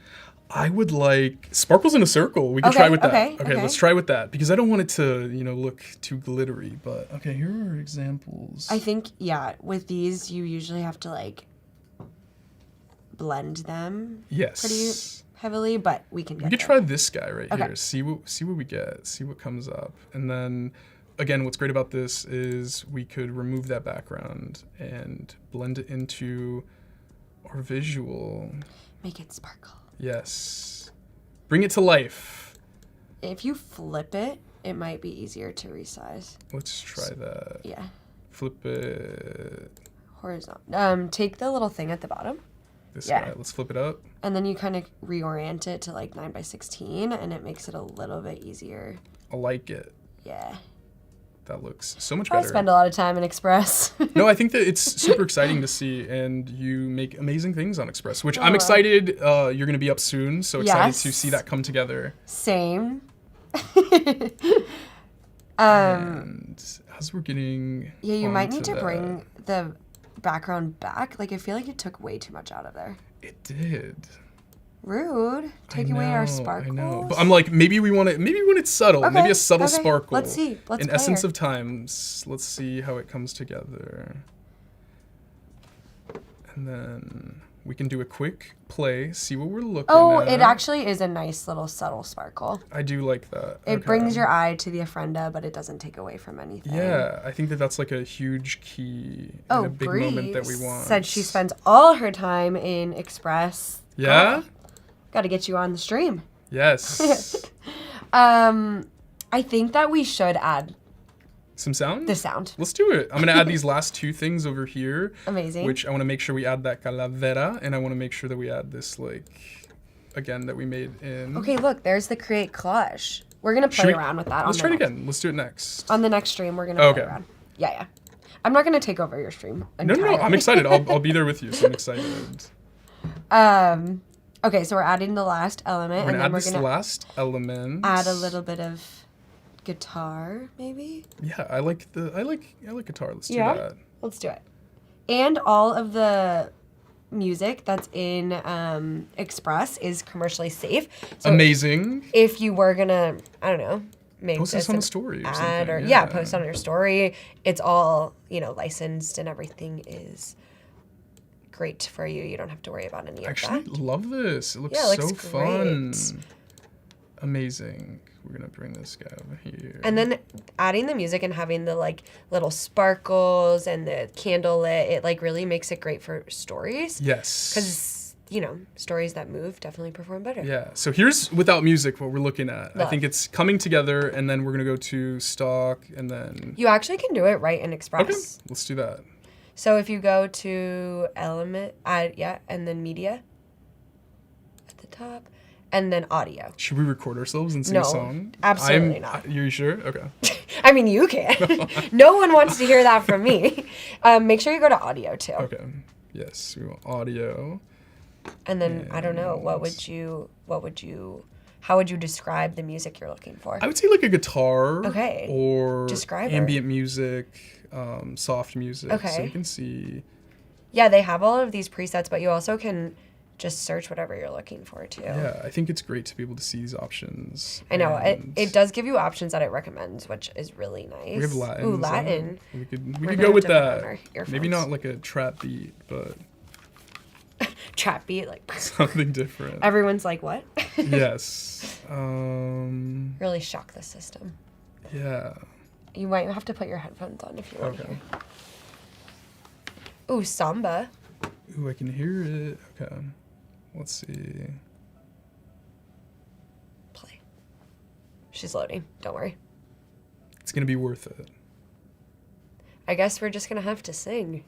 S1: I would like sparkles in a circle. We could
S4: Okay,
S1: try with that.
S4: okay,
S1: Okay,
S4: okay.
S1: let's try with that because I don't want it to, look too glittery. But okay, here are examples.
S4: I think, yeah, with these, you usually have to like blend them
S1: Yes.
S4: pretty heavily, but we can get
S1: We could
S4: there.
S1: try this guy right
S4: Okay.
S1: here. See what we get. See what comes up. And then again, what's great about this is we could remove that background and blend it into our visual.
S4: Make it sparkle.
S1: Yes. Bring it to life.
S4: If you flip it, it might be easier to resize.
S1: Let's try that.
S4: Yeah.
S1: Flip it.
S4: Horizontal. Take the little thing at the bottom,
S1: This
S4: Yeah.
S1: guy. Let's flip it up.
S4: and then you kind of reorient it to like 9x16, and it makes it a little bit easier.
S1: I like it.
S4: Yeah.
S1: That looks so much
S4: I
S1: better.
S4: spend a lot of time in Express.
S1: No, I think that it's super exciting to see, and you make amazing things on Express, which I'm
S4: Aw.
S1: excited. You're going to be up soon, so excited to
S4: Yes.
S1: see that come together.
S4: Same.
S1: And as we're getting
S4: Yeah, you might
S1: onto
S4: need to
S1: that-
S4: bring the background back. Like, I feel like you took way too much out of there.
S1: It did.
S4: Rude. Take away our sparkles.
S1: I know. But I'm like, maybe when it's subtle, maybe a subtle
S4: okay.
S1: sparkle.
S4: Let's see. Let's
S1: In
S4: play
S1: essence
S4: her.
S1: of times, let's see how it comes together. And then we can do a quick play, see what we're looking
S4: Oh,
S1: at.
S4: it actually is a nice little subtle sparkle.
S1: I do like that.
S4: It
S1: Okay.
S4: brings your eye to the Ofrenda, but it doesn't take away from anything.
S1: Yeah, I think that's like a huge key and
S4: Oh,
S1: a big
S4: Bree
S1: moment that we want.
S4: said she spends all her time in Express.
S1: Yeah?
S4: Got to get you on the stream.
S1: Yes.
S4: I think that we should add
S1: Some sound?
S4: the sound.
S1: Let's do it. I'm going to add these last two things over here.
S4: Amazing.
S1: Which I want to make sure we add that calavera, and I want to make sure that we add this, again, that we made in...
S4: Okay, look, there's the create collage. We're going to
S1: Should
S4: play
S1: we-
S4: around with that.
S1: Let's
S4: on
S1: try
S4: the
S1: it
S4: next-
S1: again. Let's do it next.
S4: On the next stream, we're going to
S1: Okay.
S4: play around. Yeah. I'm not going to take over your stream.
S1: No. I'm excited. I'll be there with you, so I'm excited.
S4: Okay, so we're adding the last element.
S1: We're gonna add this last element.
S4: Add a little bit of guitar, maybe?
S1: Yeah, I like guitar. Let's do that.
S4: Let's do it. And all of the music that's in Express is commercially safe. So
S1: amazing.
S4: If you were gonna, I don't know, make
S1: post this on a story or something.
S4: Or yeah, post on your story. It's all, licensed and everything is great for you. You don't have to worry about any of that.
S1: Actually, love this. It looks so fun. Amazing. We're gonna bring this guy over here.
S4: And then adding the music and having the little sparkles and the candle lit, it really makes it great for stories.
S1: Yes.
S4: Because stories that move definitely perform better.
S1: Yeah. So here's without music what we're looking at.
S4: Love.
S1: I think it's coming together, and then we're gonna go to stock, and then
S4: You actually can do it right in Express.
S1: okay, let's do that.
S4: So if you go to element, and then media at the top, and then audio.
S1: Should we record ourselves and sing a song?
S4: Absolutely not.
S1: You sure? Okay.
S4: I mean, you can. No one wants to hear that from me. Make sure you go to audio too.
S1: Okay. Yes, we want audio.
S4: And then I don't know, how would you describe the music you're looking for?
S1: I would say like a guitar.
S4: Okay.
S1: Or
S4: Describe it.
S1: ambient music, soft music.
S4: Okay.
S1: So you can see.
S4: Yeah, they have all of these presets, but you also can just search whatever you're looking for too.
S1: Yeah, I think it's great to be able to see these options.
S4: I know
S1: and
S4: it does give you options that it recommends, which is really nice.
S1: We have Latin.
S4: Ooh, Latin.
S1: We could
S4: gonna
S1: go
S4: have
S1: with
S4: to put on
S1: that.
S4: our earphones.
S1: Maybe not like a trap beat, but
S4: Trap beat,
S1: something different.
S4: everyone's like, what?
S1: Yes.
S4: Really shock the system.
S1: Yeah.
S4: You might have to put your headphones on if you want to
S1: Okay.
S4: hear. Ooh, samba.
S1: Ooh, I can hear it. Okay. Let's see.
S4: Play. She's loading. Don't worry.
S1: It's gonna be worth it.
S4: I guess we're just gonna have to sing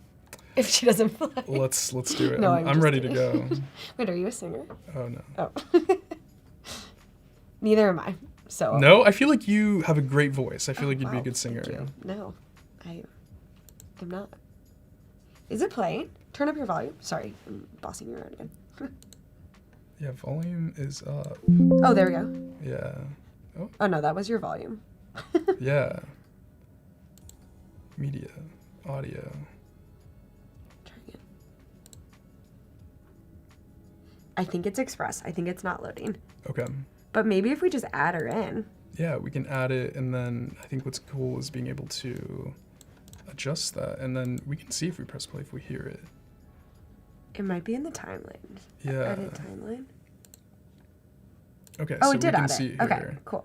S4: if she doesn't play.
S1: Let's do it.
S4: No,
S1: I'm
S4: just
S1: ready
S4: kidding.
S1: to go.
S4: Wait, are you a singer?
S1: Oh no.
S4: Oh. Neither am I. So.
S1: No, I feel like you have a great voice. I feel like you'd be a
S4: Wow,
S1: good singer.
S4: thank you. No, I'm not. Is it playing? Turn up your volume. Sorry, I'm bossing you around again.
S1: Yeah, volume is up.
S4: Oh, there we go.
S1: Yeah.
S4: Oh no, that was your volume.
S1: Yeah. Media. Audio.
S4: Trying it. I think it's Express. I think it's not loading.
S1: Okay.
S4: But maybe if we just add her in.
S1: Yeah, we can add it, and then I think what's cool is being able to adjust that, and then we can see if we press play if we hear it.
S4: It might be in the timeline.
S1: Yeah.
S4: Edit timeline.
S1: Okay,
S4: Oh,
S1: so
S4: it did
S1: we can
S4: add
S1: see
S4: it.
S1: it
S4: Okay,
S1: here.
S4: cool.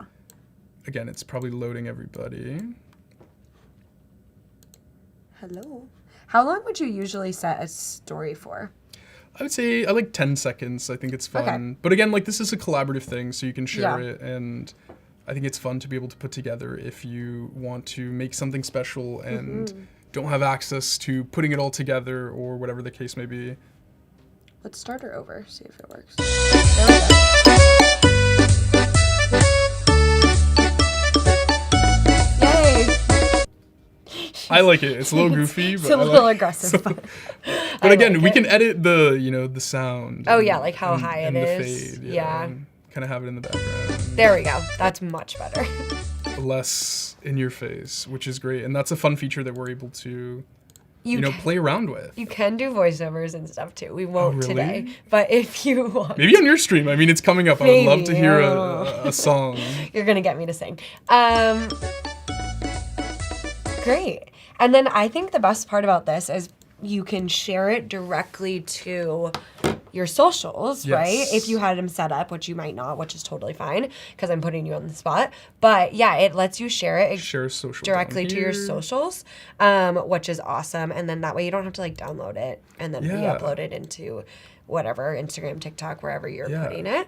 S1: Again, it's probably loading everybody.
S4: Hello. How long would you usually set a story for?
S1: I would say I like 10 seconds. I think it's fun.
S4: Okay.
S1: But again, like this is a collaborative thing, so you can share
S4: Yeah.
S1: it, and I think it's fun to be able to put together if you want to make something special and don't have access to putting it all together or whatever the case may be.
S4: Let's start her over, see if it works. There we go. Yay!
S1: I like it. It's a little goofy, but
S4: It's a
S1: I
S4: little
S1: like
S4: aggressive. But
S1: But again,
S4: like
S1: we
S4: it.
S1: can edit the sound.
S4: Oh,
S1: and-
S4: yeah, like how
S1: and-
S4: high
S1: and
S4: it
S1: the
S4: is.
S1: Fade,
S4: Yeah.
S1: Kind of have it in the background.
S4: There we go. That's much better.
S1: Less in your face, which is great, and that's a fun feature that we're able to, you know,
S4: can-
S1: play around with.
S4: You can do voiceovers and stuff too. We won't
S1: really?
S4: today. But if you want,
S1: Maybe on your stream. I mean, it's coming up. I would love to
S4: Maybe,
S1: hear
S4: oh.
S1: a song.
S4: you're going to get me to sing. Great. And then I think the best part about this is you can share it directly to your socials,
S1: Yes.
S4: right? If you had them set up, which you might not, which is totally fine because I'm putting you on the spot. But yeah, it lets you share it
S1: Share social
S4: directly
S1: down
S4: to your
S1: here.
S4: socials, which is awesome. And then that way you don't have to like download it and then
S1: Yeah.
S4: re-upload it into whatever, Instagram, TikTok, wherever you're
S1: Yeah.
S4: putting it.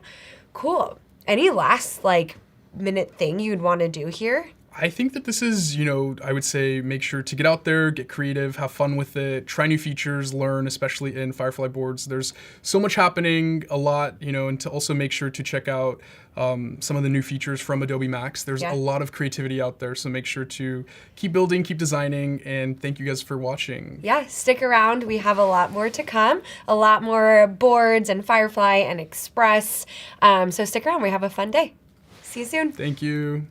S4: Cool. Any last like minute thing you'd want to do here
S1: I think that this is, I would say make sure to get out there, get creative, have fun with it, try new features, learn, especially in Firefly Boards. There's so much happening, a lot, and to also make sure to check out some of the new features from Adobe Max. There's a lot of creativity out there, so make sure to keep building, keep designing, and thank you guys for watching.
S4: Yeah, stick around. We have a lot more to come, a lot more boards and Firefly and Express. So stick around. We have a fun day. See you soon.
S1: Thank you.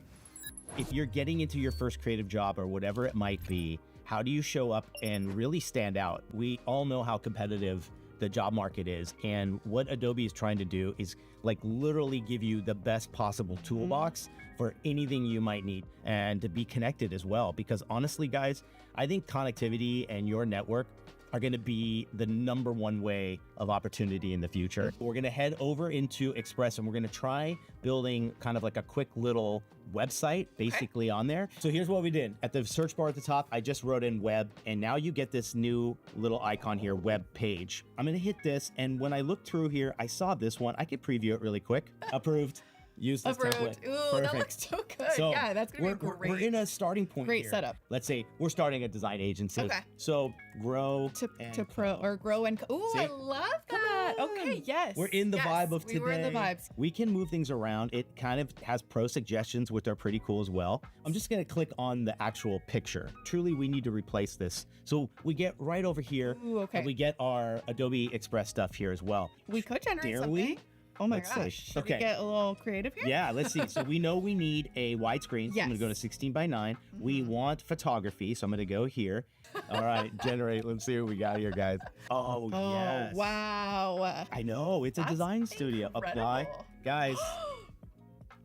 S5: If you're getting into your first creative job or whatever it might be, how do you show up and really stand out? We all know how competitive the job market is, and what Adobe is trying to do is like literally give you the best possible toolbox for anything you might need, and to be connected as well. Because honestly, guys, I think connectivity and your network are going to be the #1 way of opportunity in the future. We're going to head over into Express, and we're going to try building kind of like a quick little website basically on there. So here's what we did. At the search bar at the top, I just wrote in web, and now you get this new little icon here, web page. I'm going to hit this, and when I looked through here, I saw this one. I could preview it really quick. Approved. Use this template.
S6: Ooh,
S5: Perfect.
S6: that looks so good.
S5: So
S6: yeah, that's gonna be great.
S5: We're in a starting point
S6: Great
S5: here.
S6: setup.
S5: Let's say we're starting a design agency.
S6: Okay.
S5: So grow
S6: to pro or grow and ooh, I
S5: See?
S6: love that. Okay, yes.
S5: We're in the
S6: yes,
S5: vibe of today.
S6: We were in the vibes.
S5: We can move things around. It kind of has pro suggestions, which are pretty cool as well. I'm just gonna click on the actual picture. Truly, we need to replace this. So we get right over here,
S6: Ooh, okay.
S5: and we get our Adobe Express stuff here as well.
S6: We could generate
S5: Dare
S6: something.
S5: we?
S6: Oh my
S5: Let's see.
S6: gosh. Should
S5: Okay.
S6: we get a little creative here?
S5: Yeah, let's see. So we know we need a widescreen. So I'm gonna go to
S6: Yes.
S5: 16:9. We want photography, so I'm gonna go here. All right, generate. Let's see what we got here, guys. Oh,
S6: Oh,
S5: yes.
S6: wow.
S5: I know, it's a
S6: That's
S5: design studio. Apply.
S6: incredible.
S5: Guys,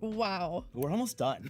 S6: Wow.
S5: we're almost done.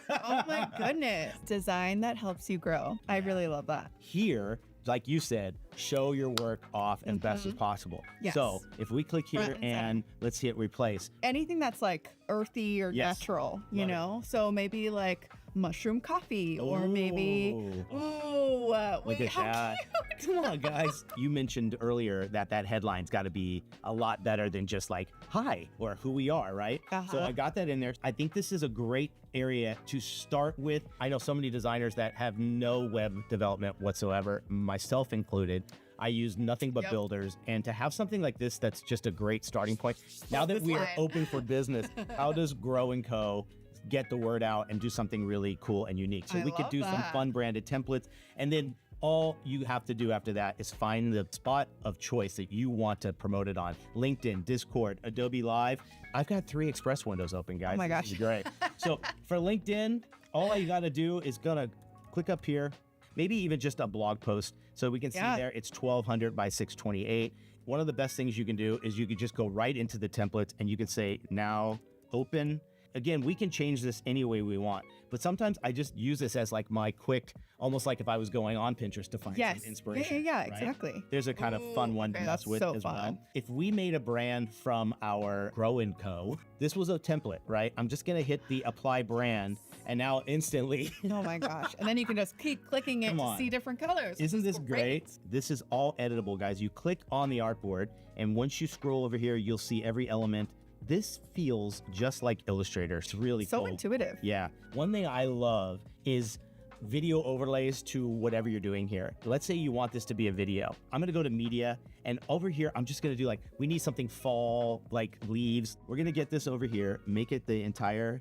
S6: Oh my goodness. Design that helps you grow. I really love that.
S5: Here, like you said, show your work off as best as possible.
S6: Yes.
S5: So if we click here
S6: Front and
S5: and let's hit replace.
S6: Anything that's like earthy or
S5: Yes.
S6: natural, you
S5: Love it.
S6: know? So maybe like mushroom coffee or maybe,
S5: Ooh.
S6: ooh,
S5: Look
S6: wait,
S5: at
S6: how
S5: that.
S6: cute.
S5: Come on, guys. You mentioned earlier that headline's got to be a lot better than just like, hi, or who we are, right? So
S6: Uh-huh.
S5: I got that in there. I think this is a great area to start with. I know so many designers that have no web development whatsoever, myself included. I use nothing but
S6: Yep.
S5: builders, and to have something like this that's just a great starting point. Now that
S6: this
S5: we are
S6: line.
S5: open for business, how does Grow & Co. get the word out and do something really cool and unique? So
S6: I
S5: we could
S6: love
S5: do some
S6: that.
S5: fun branded templates, and then all you have to do after that is find the spot of choice that you want to promote it on. LinkedIn, Discord, Adobe Live. I've got 3 Express windows open, guys.
S6: Oh my
S5: This is
S6: gosh.
S5: great. So for LinkedIn, all you got to do is gonna click up here, maybe even just a blog post. So we can see
S6: Yeah.
S5: there it's 1200 by 628. One of the best things you can do is you could just go right into the templates and you can say now open. Again, we can change this any way we want, but sometimes I just use this as like my quick, almost like if I was going on Pinterest to find
S6: Yes.
S5: some inspiration.
S6: Yeah,
S5: right?
S6: exactly.
S5: There's a kind of fun one to
S6: okay,
S5: mess
S6: that's
S5: with
S6: so
S5: as well.
S6: fun.
S5: If we made a brand from our Grow & Co., this was a template, right? I'm just gonna hit the apply brand, and now instantly,
S6: Oh my gosh. And then you can just keep clicking it
S5: Come
S6: to
S5: on.
S6: see different colors.
S5: isn't
S6: which
S5: this
S6: is
S5: great? This is all editable, guys. You click on the artboard, and once you scroll over here, you'll see every element. This feels just like Illustrator. It's really
S6: So
S5: cool.
S6: intuitive.
S5: Yeah. One thing I love is video overlays to whatever you're doing here. Let's say you want this to be a video. I'm going to go to media, and over here, I'm just going to do like, we need something fall, like leaves. We're going to get this over here, make it the entire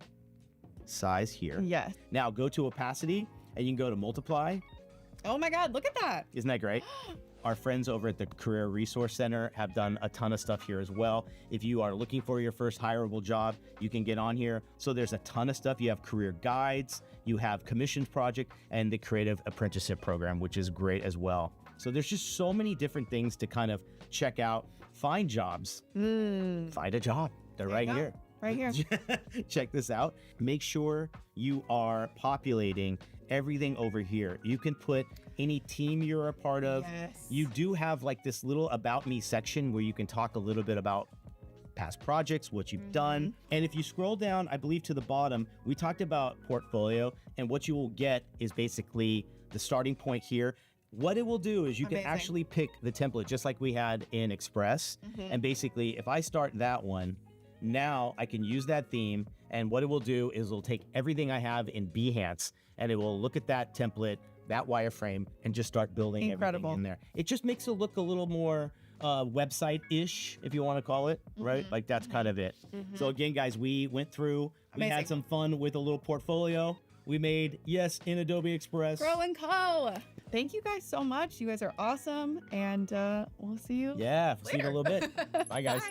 S5: size here.
S6: Yes.
S5: Now go to opacity, and you can go to multiply.
S6: Oh my God, look at that.
S5: Isn't that great? Our friends over at the Career Resource Center have done a ton of stuff here as well. If you are looking for your first hireable job, you can get on here. So there's a ton of stuff. You have career guides, you have commissions project, and the creative apprenticeship program, which is great as well. So there's just so many different things to kind of check out. Find jobs. Find a job. They're right
S6: you go.
S5: here.
S6: Right here.
S5: Check this out. Make sure you are populating everything over here. You can put any team you're a part of.
S6: Yes.
S5: You do have like this little about me section where you can talk a little bit about past projects, what you've done. And if you scroll down, I believe to the bottom, we talked about portfolio, and what you will get is basically the starting point here. What it will do is you can
S6: Amazing.
S5: actually pick the template just like we had in Express. And basically, if I start that one, now I can use that theme, And what it will do is it'll take everything I have in Behance and it will look at that template, that wireframe, and just start building
S6: Incredible.
S5: everything in there. It just makes it look a little more website-ish, if you want to call it, right? Like that's kind of it. So again, guys, we went through, we had
S6: Amazing.
S5: some fun with a little portfolio. We made, yes, in Adobe Express.
S6: Grow and Co. Thank you guys so much. You guys are awesome. And we'll see you.
S5: Yeah, see you in a little bit. Bye, guys.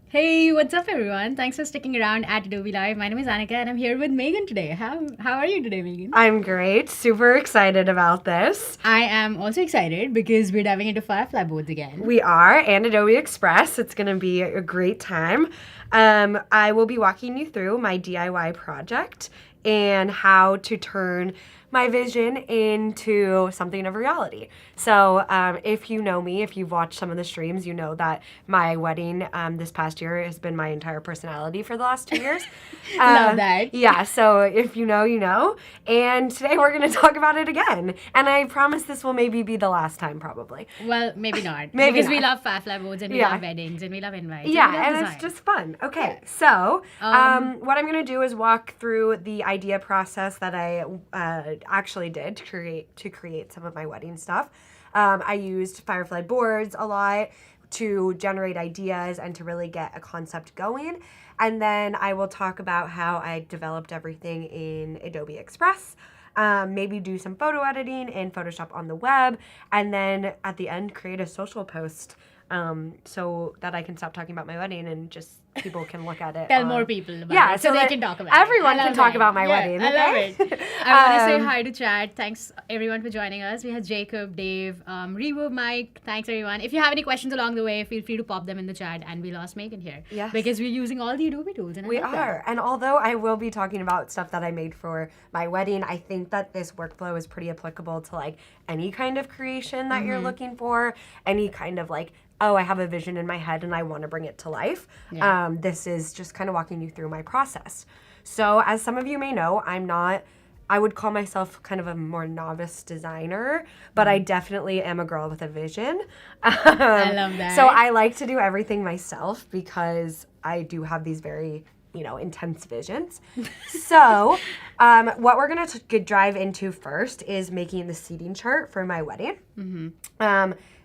S2: Hey, what's up, everyone? Thanks for sticking around at Adobe Live. My name is Anika, and I'm here with Megan today. How are you today, Megan?
S4: I'm great. Super excited about this.
S2: I am also excited because we're diving into Firefly Boards again.
S4: We are, and Adobe Express. It's going to be a great time. I will be walking you through my DIY project and how to turn my vision into something of reality. So if you know me, if you've watched some of the streams, you know that my wedding this past year has been my entire personality for the last 2 years.
S2: Love that.
S4: Yeah, so if you know, you know. And today we're going to talk about it again. And I promise this will maybe be the last time, probably.
S2: Well, maybe not.
S4: Maybe
S2: because
S4: not.
S2: we love Firefly Boards, and we
S4: Yeah.
S2: love weddings, and we love invites.
S4: Yeah,
S2: we love
S4: and
S2: design.
S4: it's just fun. Okay, so what I'm going to do is walk through the idea process that I actually did to create some of my wedding stuff. I used Firefly Boards a lot to generate ideas and to really get a concept going. And then I will talk about how I developed everything in Adobe Express. Maybe do some photo editing in Photoshop on the web, and then at the end create a social post so that I can stop talking about my wedding and just people can look at it.
S2: Tell more people about
S4: Yeah,
S2: it so they
S4: that
S2: can talk about it.
S4: everyone
S2: I
S4: can
S2: love
S4: talk
S2: that.
S4: about my
S2: Yeah,
S4: wedding.
S2: I
S4: Okay?
S2: love it. I want to say hi to chat. Thanks everyone for joining us. We had Jacob, Dave, Reverb, Mike. Thanks everyone. If you have any questions along the way, feel free to pop them in the chat, and we lost Megan here.
S4: Yes.
S2: Because we're using all the Adobe tools. And I
S4: We
S2: love that.
S4: are. And although I will be talking about stuff that I made for my wedding, I think that this workflow is pretty applicable to like any kind of creation that you're looking for, any kind of like, oh, I have a vision in my head and I want to bring it to life.
S2: Yeah.
S4: This is just kind of walking you through my process. So as some of you may know, I would call myself kind of a more novice designer, but I definitely am a girl with a vision.
S2: I love that.
S4: So I like to do everything myself because I do have these very, intense visions. So what we're going to drive into first is making the seating chart for my wedding.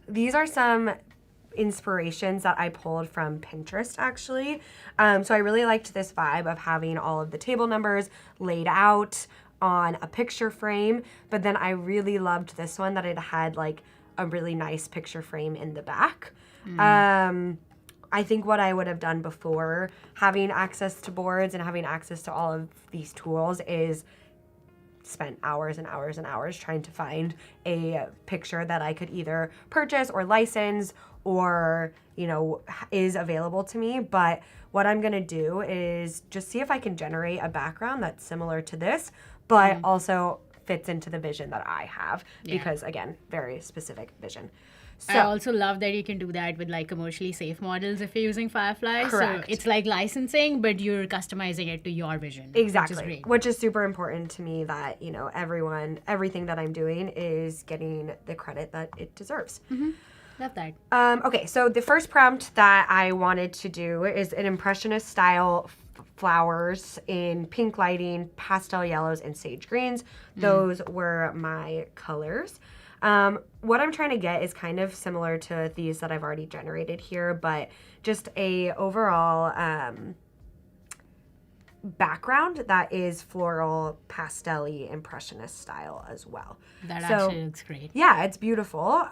S4: These are some inspirations that I pulled from Pinterest, actually. So I really liked this vibe of having all of the table numbers laid out on a picture frame, but then I really loved this one that it had like a really nice picture frame in the back. I think what I would have done before having access to boards and having access to all of these tools is spent hours and hours and hours trying to find a picture that I could either purchase or license or, is available to me. But what I'm going to do is just see if I can generate a background that's similar to this, but also fits into the vision that I have because, again, very specific vision. So,
S2: I also love that you can do that with like commercially safe models if you're using Firefly.
S4: Correct.
S2: So it's like licensing, but you're customizing it to your vision.
S4: exactly,
S2: Which is great.
S4: which is super important to me that, everything that I'm doing is getting the credit that it deserves.
S2: Love that.
S4: Okay, so the first prompt that I wanted to do is an impressionist style flowers in pink lighting, pastel yellows, and sage greens. Those were my colors. What I'm trying to get is kind of similar to these that I've already generated here, but just a overall background that is floral, pastel-y, impressionist style as well.
S2: That
S4: So,
S2: actually looks great.
S4: yeah, it's beautiful.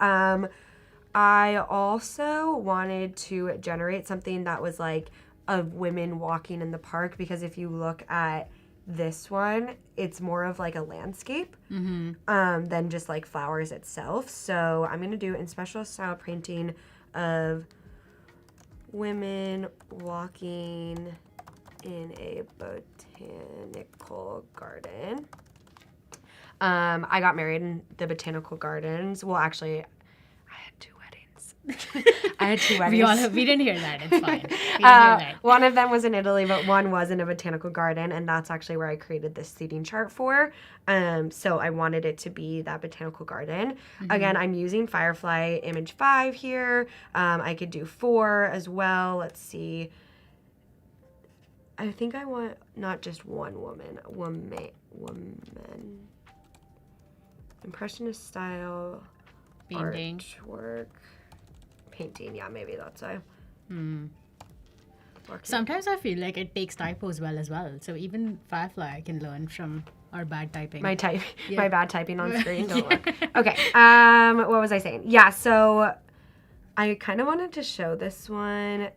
S4: I also wanted to generate something that was like of women walking in the park, because if you look at this one, it's more of like a landscape than just like flowers itself. So I'm going to do in specialist style painting of women walking in a botanical garden. I got married in the botanical gardens. Well, actually, I had 2 weddings. I had 2 weddings.
S2: We didn't hear that. It's fine. We didn't hear that.
S4: One of them was in Italy, but one was in a botanical garden, and that's actually where I created this seating chart for. So I wanted it to be that botanical garden. Again, I'm using Firefly Image 5 here. I could do 4 as well. Let's see. I think I want not just one woman. Impressionist style.
S2: Painting.
S4: Artwork. Painting, yeah, maybe that's a.
S2: Sometimes I feel like it takes typos well as well. So even Firefly can learn from our bad typing.
S4: My
S2: Yeah.
S4: bad typing on screen don't work. Okay, what was I saying? Yeah, so I kind of wanted to show this one.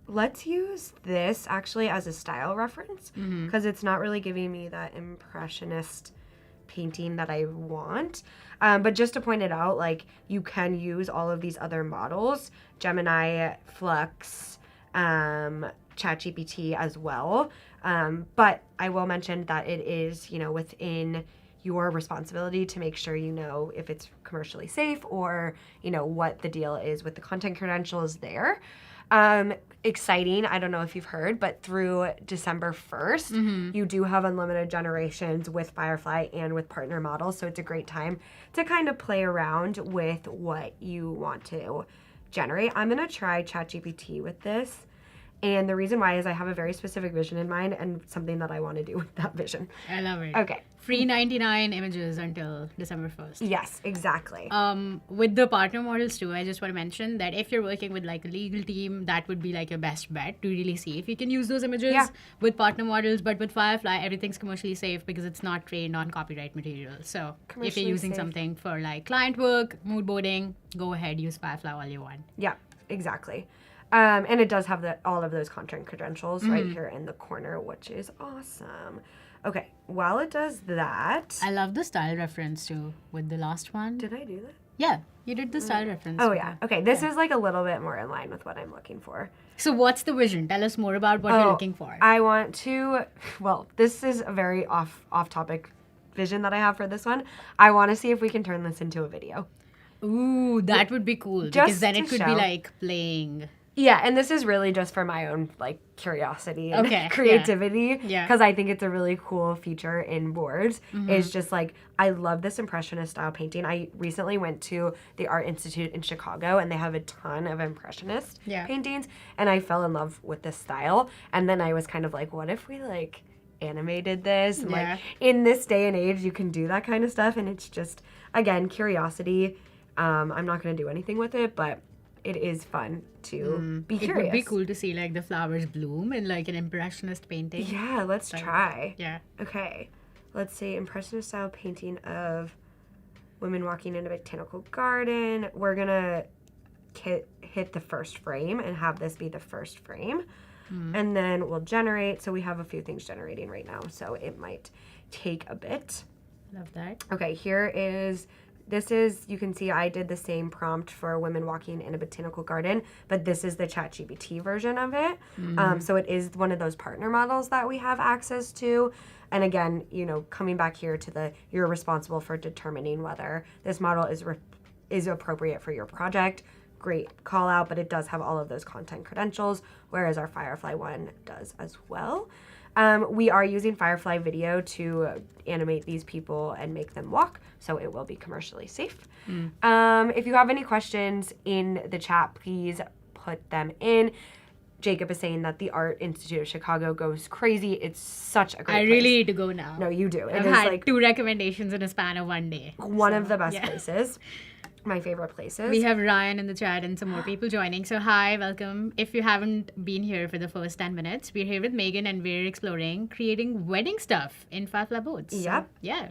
S4: Let's use this actually as a style reference, because it's not really giving me that impressionist painting that I want. But just to point it out, like, you can use all of these other models, Gemini, Flux, ChatGPT as well. But I will mention that it is, within your responsibility to make sure you know if it's commercially safe, or, what the deal is with the content credentials there. Exciting, I don't know if you've heard, but through December 1st, you do have unlimited generations with Firefly and with partner models, so it's a great time to kind of play around with what you want to generate. I'm going to try ChatGPT with this, and the reason why is I have a very specific vision in mind and something that I want to do with that vision.
S2: I love it.
S4: Okay.
S2: Free 99 images until December 1st.
S4: Yes, exactly.
S2: With the partner models too, I just want to mention that if you're working with like a legal team, that would be like your best bet to really see if you can use those images with partner models. But with Firefly, everything's commercially safe because it's not trained on copyright material. So if you're using something for like client work, mood boarding, go ahead, use Firefly all you want.
S4: Yeah, exactly. And it does have all of those content credentials right here in the corner, which is awesome. Okay, while it does that...
S2: I love the style reference too with the last one.
S4: Did I do that?
S2: Yeah, you did the style reference.
S4: Oh, yeah. Okay, this is like a little bit more in line with what I'm looking for.
S2: So what's the vision? Tell us more about what you're looking for.
S4: I want to... Well, this is a very off-topic vision that I have for this one. I want to see if we can turn this into a video.
S2: Ooh, that would be cool.
S4: Just
S2: because then it
S4: to
S2: could
S4: show.
S2: be like playing...
S4: Yeah, and this is really just for my own like curiosity and
S2: Okay,
S4: creativity.
S2: Yeah.
S4: Because I think it's a really cool feature in boards. Is just like, I love this impressionist style painting. I recently went to the Art Institute in Chicago, and they have a ton of impressionist paintings, and I fell in love with this style. And then I was kind of like, what if we like animated this? And, like, in this day and age, you can do that kind of stuff, and it's just, again, curiosity. I'm not going to do anything with it, but it is fun to be curious.
S2: It would be cool to see like the flowers bloom in like an impressionist painting.
S4: Yeah, let's try.
S2: Yeah.
S4: Okay, let's see, impressionist style painting of women walking in a botanical garden. We're gonna hit the first frame and have this be the first frame. And then we'll generate. So we have a few things generating right now, so it might take a bit.
S2: Love that.
S4: Okay, here is... This is, you can see I did the same prompt for women walking in a botanical garden, but this is the ChatGPT version of it. So it is one of those partner models that we have access to. And again, coming back here to you're responsible for determining whether this model is appropriate for your project. Great call out, but it does have all of those content credentials, whereas our Firefly one does as well. We are using Firefly Video to animate these people and make them walk, so it will be commercially safe. If you have any questions in the chat, please put them in. Jacob is saying that the Art Institute of Chicago goes crazy. It's such a great
S2: I
S4: place.
S2: really need to go now.
S4: No, you do. It
S2: I've
S4: is
S2: had
S4: like
S2: 2 recommendations in a span of one day.
S4: one of the best
S2: yeah.
S4: places. My favorite places.
S2: We have Ryan in the chat and some more people joining. So hi, welcome. If you haven't been here for the first 10 minutes, we're here with Megan and we're exploring creating wedding stuff in Firefly Boards.
S4: Yep.
S2: Yeah.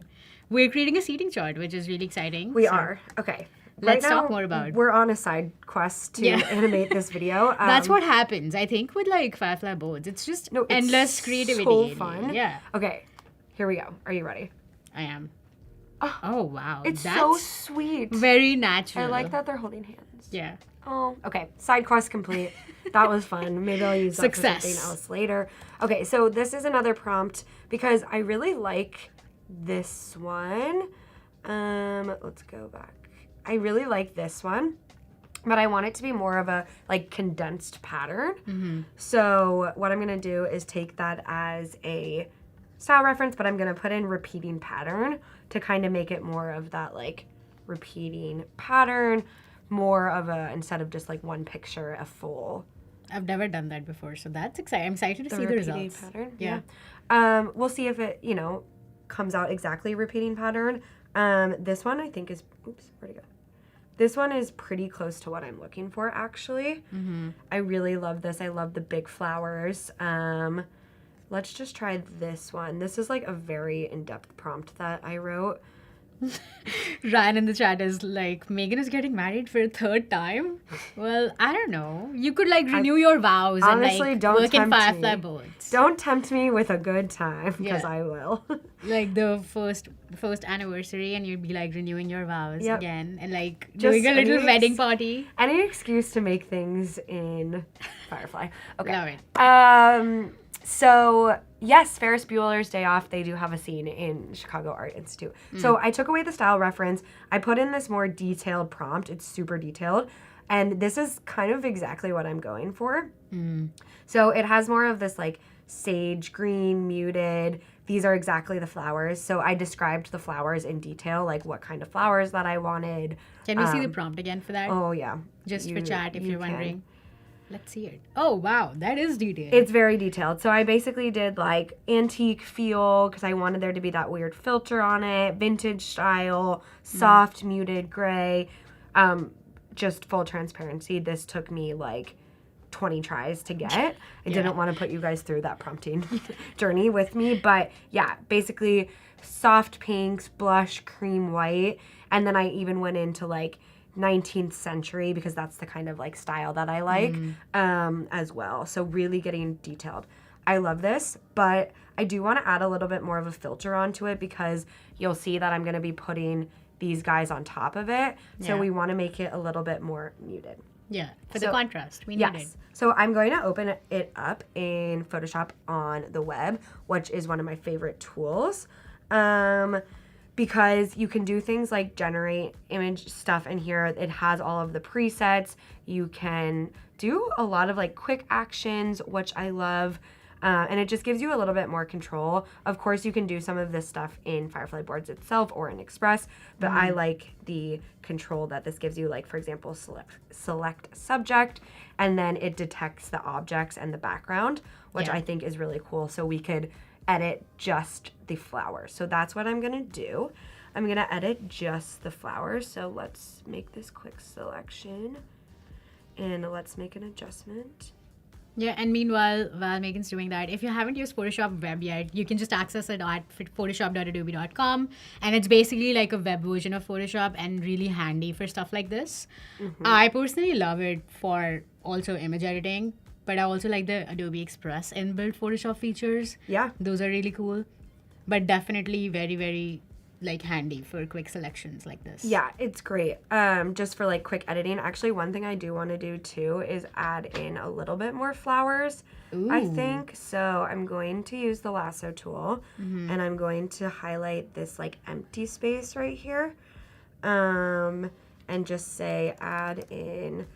S2: We're creating a seating chart, which is really exciting.
S4: We
S2: So
S4: are. Okay.
S2: Let's
S4: right now,
S2: talk more about.
S4: We're on a side quest to
S2: Yeah.
S4: animate this video.
S2: That's what happens, I think, with like Firefly Boards. It's just
S4: No, it's
S2: endless creativity.
S4: so fun.
S2: Yeah,
S4: Okay. Here we go. Are you ready?
S2: I am. Oh wow,
S4: It's
S2: that's
S4: so sweet.
S2: very natural.
S4: I like that they're holding hands.
S2: Yeah.
S4: Oh, okay. Side quest complete. That was fun. Maybe I'll use that
S2: Success.
S4: for something else later. Okay, so this is another prompt because I really like this one. Let's go back. I really like this one, but I want it to be more of a like condensed pattern. So what I'm gonna do is take that as a style reference, but I'm gonna put in repeating pattern to kind of make it more of that like repeating pattern, more of a, instead of just like one picture, a full.
S2: I've never done that before, so that's exciting. I'm excited to see the
S4: repeating
S2: results.
S4: pattern.
S2: Yeah.
S4: We'll see if it, comes out exactly repeating pattern. This one I think is, oops, where'd it go? This one is pretty close to what I'm looking for, actually. I really love this. I love the big flowers. Let's just try this one. This is like a very in-depth prompt that I wrote.
S2: Ryan in the chat is like, Megan is getting married for a 3rd time? Well, I don't know. You could like renew your vows
S4: honestly,
S2: and
S4: don't
S2: like work in
S4: tempt
S2: Firefly
S4: me.
S2: Boards.
S4: Don't tempt me with a good time, because
S2: Yeah.
S4: I will.
S2: Like the first anniversary, and you'd be like renewing your vows
S4: Yep.
S2: again and like
S4: Just
S2: doing a little
S4: any
S2: wedding party.
S4: Any excuse to make things in Firefly. Okay.
S2: Love it.
S4: So yes, Ferris Bueller's Day Off, they do have a scene in Chicago Art Institute. So I took away the style reference. I put in this more detailed prompt. It's super detailed. And this is kind of exactly what I'm going for. So it has more of this like sage green, muted. These are exactly the flowers. So I described the flowers in detail, like what kind of flowers that I wanted.
S2: Can we see the prompt again for that?
S4: Oh yeah.
S2: Just for
S4: You-
S2: chat if
S4: you
S2: you're
S4: can.
S2: wondering. Let's see it. Oh wow, that is detailed.
S4: It's very detailed. So I basically did like antique feel because I wanted there to be that weird filter on it, vintage style, soft muted gray. Just full transparency, this took me like 20 tries to get. I didn't want to put you guys through that prompting journey with me, but yeah, basically soft pinks, blush, cream white, and then I even went into like 19th century because that's the kind of like style that I like as well. So really getting detailed. I love this, but I do want to add a little bit more of a filter onto it because you'll see that I'm going to be putting these guys on top of it. So
S2: Yeah.
S4: we want to make it a little bit more muted.
S2: yeah, for the
S4: So-
S2: contrast. We need it.
S4: Yes. So I'm going to open it up in Photoshop on the web, which is one of my favorite tools. Because you can do things like generate image stuff in here. It has all of the presets. You can do a lot of like quick actions, which I love. And it just gives you a little bit more control. Of course, you can do some of this stuff in Firefly Boards itself or in Express, but I like the control that this gives you. Like, for example, select subject, and then it detects the objects and the background, which
S2: Yeah.
S4: I think is really cool. So we could edit just the flowers. So that's what I'm going to do. I'm going to edit just the flowers. So let's make this quick selection, and let's make an adjustment.
S2: Yeah, and meanwhile, while Megan's doing that, if you haven't used Photoshop Web yet, you can just access it at photoshop.adobe.com. And it's basically like a web version of Photoshop and really handy for stuff like this. I personally love it for also image editing, but I also like the Adobe Express inbuilt Photoshop features.
S4: Yeah.
S2: Those are really cool, but definitely very, very like handy for quick selections like this.
S4: Yeah, it's great. Just for like quick editing. Actually, one thing I do want to do too is add in a little bit more flowers, I think. So I'm going to use the lasso tool and I'm going to highlight this like empty space right here. And just say add in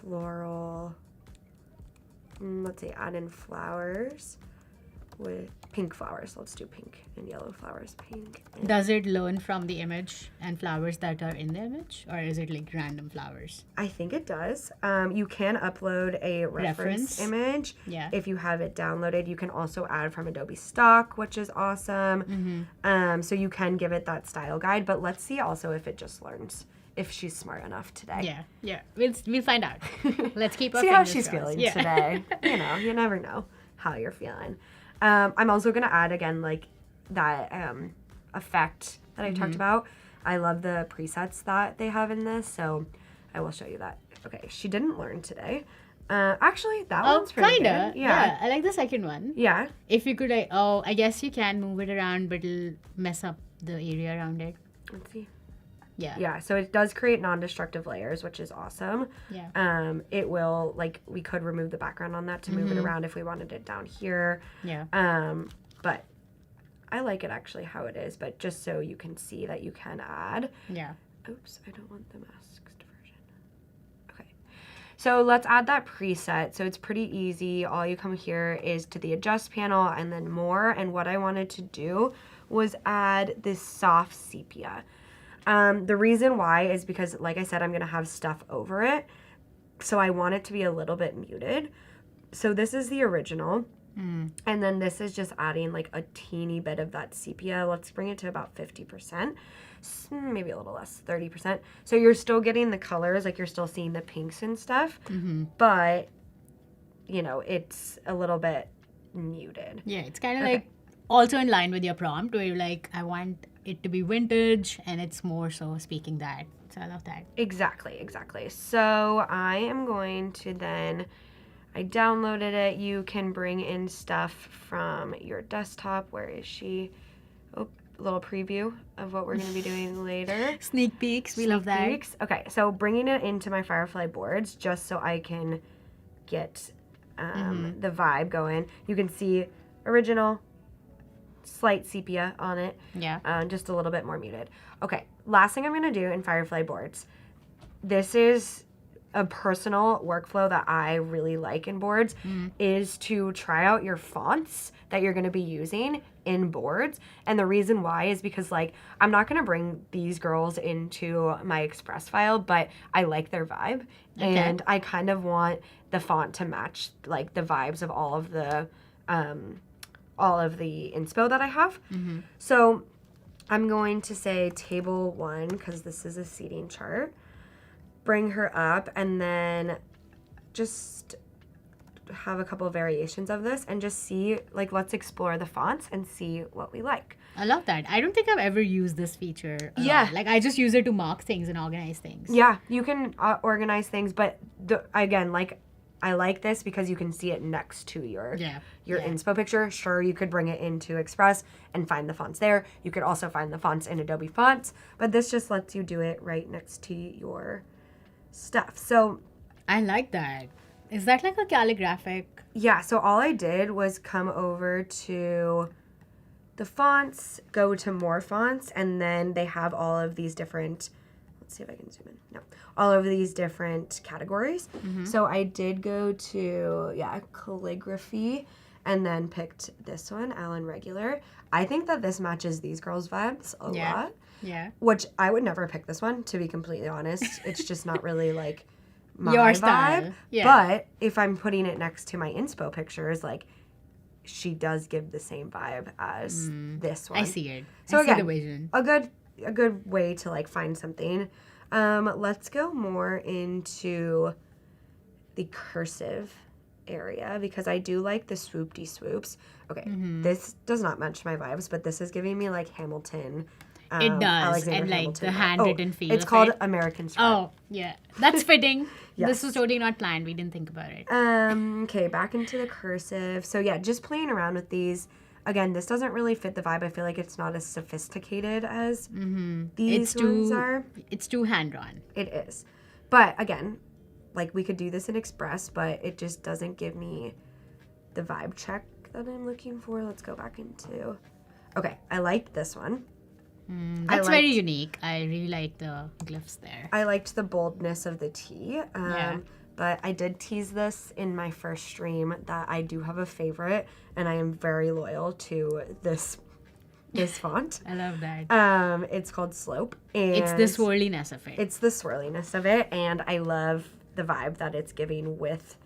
S4: floral. Let's say add in flowers. with pink flowers. Let's do pink and yellow flowers. Pink. And
S2: Does it learn from the image and flowers that are in the image, or is it like random flowers?
S4: I think it does. You can upload a reference image.
S2: Yeah.
S4: If you have it downloaded, you can also add from Adobe stock, which is awesome. So you can give it that style guide, but let's see also if it just learns, if she's smart enough today.
S2: Yeah. We'll find out. Let's keep our
S4: See how
S2: fingers
S4: she's
S2: crossed.
S4: feeling today. You know, you never know how you're feeling. I'm also going to add again, like that effect that I talked about. I love the presets that they have in this, so I will show you that. Okay, she didn't learn today. Actually, that one's pretty
S2: Kinda.
S4: good. Yeah.
S2: I like the second one.
S4: Yeah.
S2: If you could, I guess you can move it around, but it'll mess up the area around it.
S4: Let's see.
S2: Yeah.
S4: Yeah, so it does create non-destructive layers, which is awesome.
S2: Yeah.
S4: It will, like, we could remove the background on that to move it around if we wanted it down here.
S2: Yeah.
S4: But I like it actually how it is, but just so you can see that you can add.
S2: Yeah.
S4: Oops, I don't want the masked version. Okay. So let's add that preset. So it's pretty easy. All you come here is to the adjust panel and then more. And what I wanted to do was add this soft sepia. The reason why is because, like I said, I'm going to have stuff over it. So I want it to be a little bit muted. So this is the original. And then this is just adding like a teeny bit of that sepia. Let's bring it to about 50%. Maybe a little less, 30%. So you're still getting the colors, like you're still seeing the pinks and stuff. But, you know, it's a little bit muted.
S2: Yeah, it's kind of like also in line with your prompt where you're like, I want it to be vintage, and it's more so speaking that. So I love that.
S4: Exactly. So I am going to then, I downloaded it. You can bring in stuff from your desktop. Where is she? Oh, a little preview of what we're going to be doing later.
S2: Sneak peeks. We love that.
S4: Peeks. Okay, so bringing it into my Firefly boards just so I can get the vibe going. You can see original, slight sepia on it.
S2: Yeah.
S4: Just a little bit more muted. Okay, last thing I'm going to do in Firefly boards. This is a personal workflow that I really like in boards, is to try out your fonts that you're going to be using in boards. And the reason why is because, like, I'm not going to bring these girls into my Express file, but I like their vibe.
S2: Okay.
S4: And I kind of want the font to match, like, the vibes of all of the inspo that I have. So I'm going to say table 1 because this is a seating chart. Bring her up and then just have a couple of variations of this and just see, like, let's explore the fonts and see what we like.
S2: I love that. I don't think I've ever used this feature.
S4: Yeah.
S2: Like, I just use it to mark things and organize things.
S4: Yeah, you can organize things, but again, like, I like this because you can see it next to your inspo picture. Sure, you could bring it into Express and find the fonts there. You could also find the fonts in Adobe Fonts, but this just lets you do it right next to your stuff. So
S2: I like that. Is that like a calligraphic?
S4: yeah, so all I did was come over to the fonts, go to more fonts, and then they have all of these different, let's see if I can zoom in. No, all of these different categories. So I did go to, calligraphy, and then picked this one, Alan Regular. I think that this matches these girls' vibes a lot.
S2: Yeah.
S4: Which I would never pick this one, to be completely honest. It's just not really like my
S2: Your
S4: vibe.
S2: style. Yeah.
S4: But if I'm putting it next to my inspo pictures, like, she does give the same vibe as this one.
S2: I see it.
S4: So
S2: I see
S4: again,
S2: the vision.
S4: a good way to, like, find something. Let's go more into the cursive area because I do like the swoop-de swoops. Okay, this does not match my vibes, but this is giving me, like, Hamilton.
S2: It does,
S4: Alexander
S2: and like
S4: Hamilton
S2: the
S4: vibe.
S2: handwritten feel.
S4: It's
S2: of
S4: called
S2: it.
S4: American Script.
S2: Oh, yeah. That's fitting.
S4: Yes.
S2: This was totally not planned. We didn't think about it.
S4: Okay, back into the cursive. So yeah, just playing around with these. Again, this doesn't really fit the vibe. I feel like it's not as sophisticated as these ones are.
S2: It's too hand-drawn.
S4: It is. But again, like, we could do this in Express, but it just doesn't give me the vibe check that I'm looking for. Let's go back into... Okay, I liked this one.
S2: That's very unique. I really like the glyphs there.
S4: I liked the boldness of the T. but I did tease this in my first stream that I do have a favorite, and I am very loyal to this font.
S2: I love that.
S4: It's called Slope. And
S2: It's the swirliness of it.
S4: It's the swirliness of it, and I love the vibe that it's giving with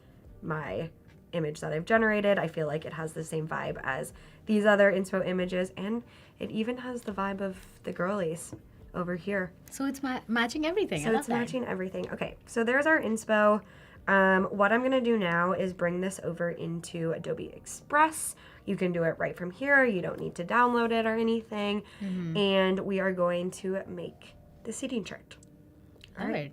S4: my image that I've generated. I feel like it has the same vibe as these other inspo images, and it even has the vibe of the girlies over here.
S2: So it's matching everything.
S4: So
S2: I love
S4: it's
S2: that.
S4: matching everything. Okay, so there's our inspo. What I'm gonna do now is bring this over into Adobe Express. You can do it right from here. You don't need to download it or anything. And we are going to make the seating chart.
S2: All right.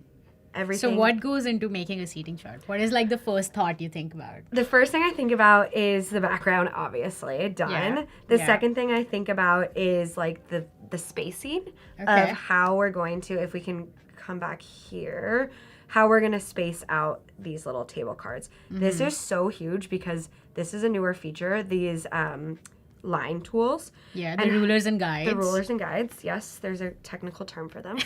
S4: Everything.
S2: So what goes into making a seating chart? What is like the first thought you think about?
S4: The first thing I think about is the background, obviously, done.
S2: Yeah.
S4: The
S2: Yeah.
S4: second thing I think about is like the spacing
S2: Okay.
S4: of how we're going to, if we can come back here, how we're going to space out these little table cards. This is so huge because this is a newer feature, these line tools.
S2: Yeah, the rulers and guides.
S4: The rulers and guides, yes, there's a technical term for them.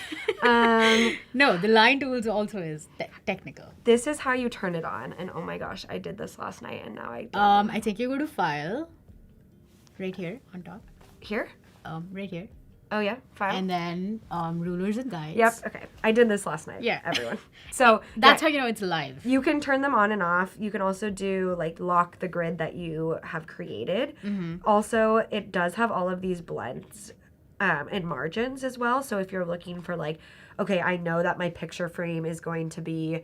S2: No, the line tools also is technical.
S4: This is how you turn it on. And oh my gosh, I did this last night and now I don't.
S2: I think you go to File, right here on top,
S4: Here?
S2: right here,
S4: Oh yeah, file.
S2: and then rulers and guides.
S4: Yep. Okay. I did this last night.
S2: Yeah.
S4: Everyone. So
S2: That's
S4: yeah,
S2: how you know it's live.
S4: you can turn them on and off. You can also do like lock the grid that you have created. Also, it does have all of these blends and margins as well. So if you're looking for like, okay, I know that my picture frame is going to be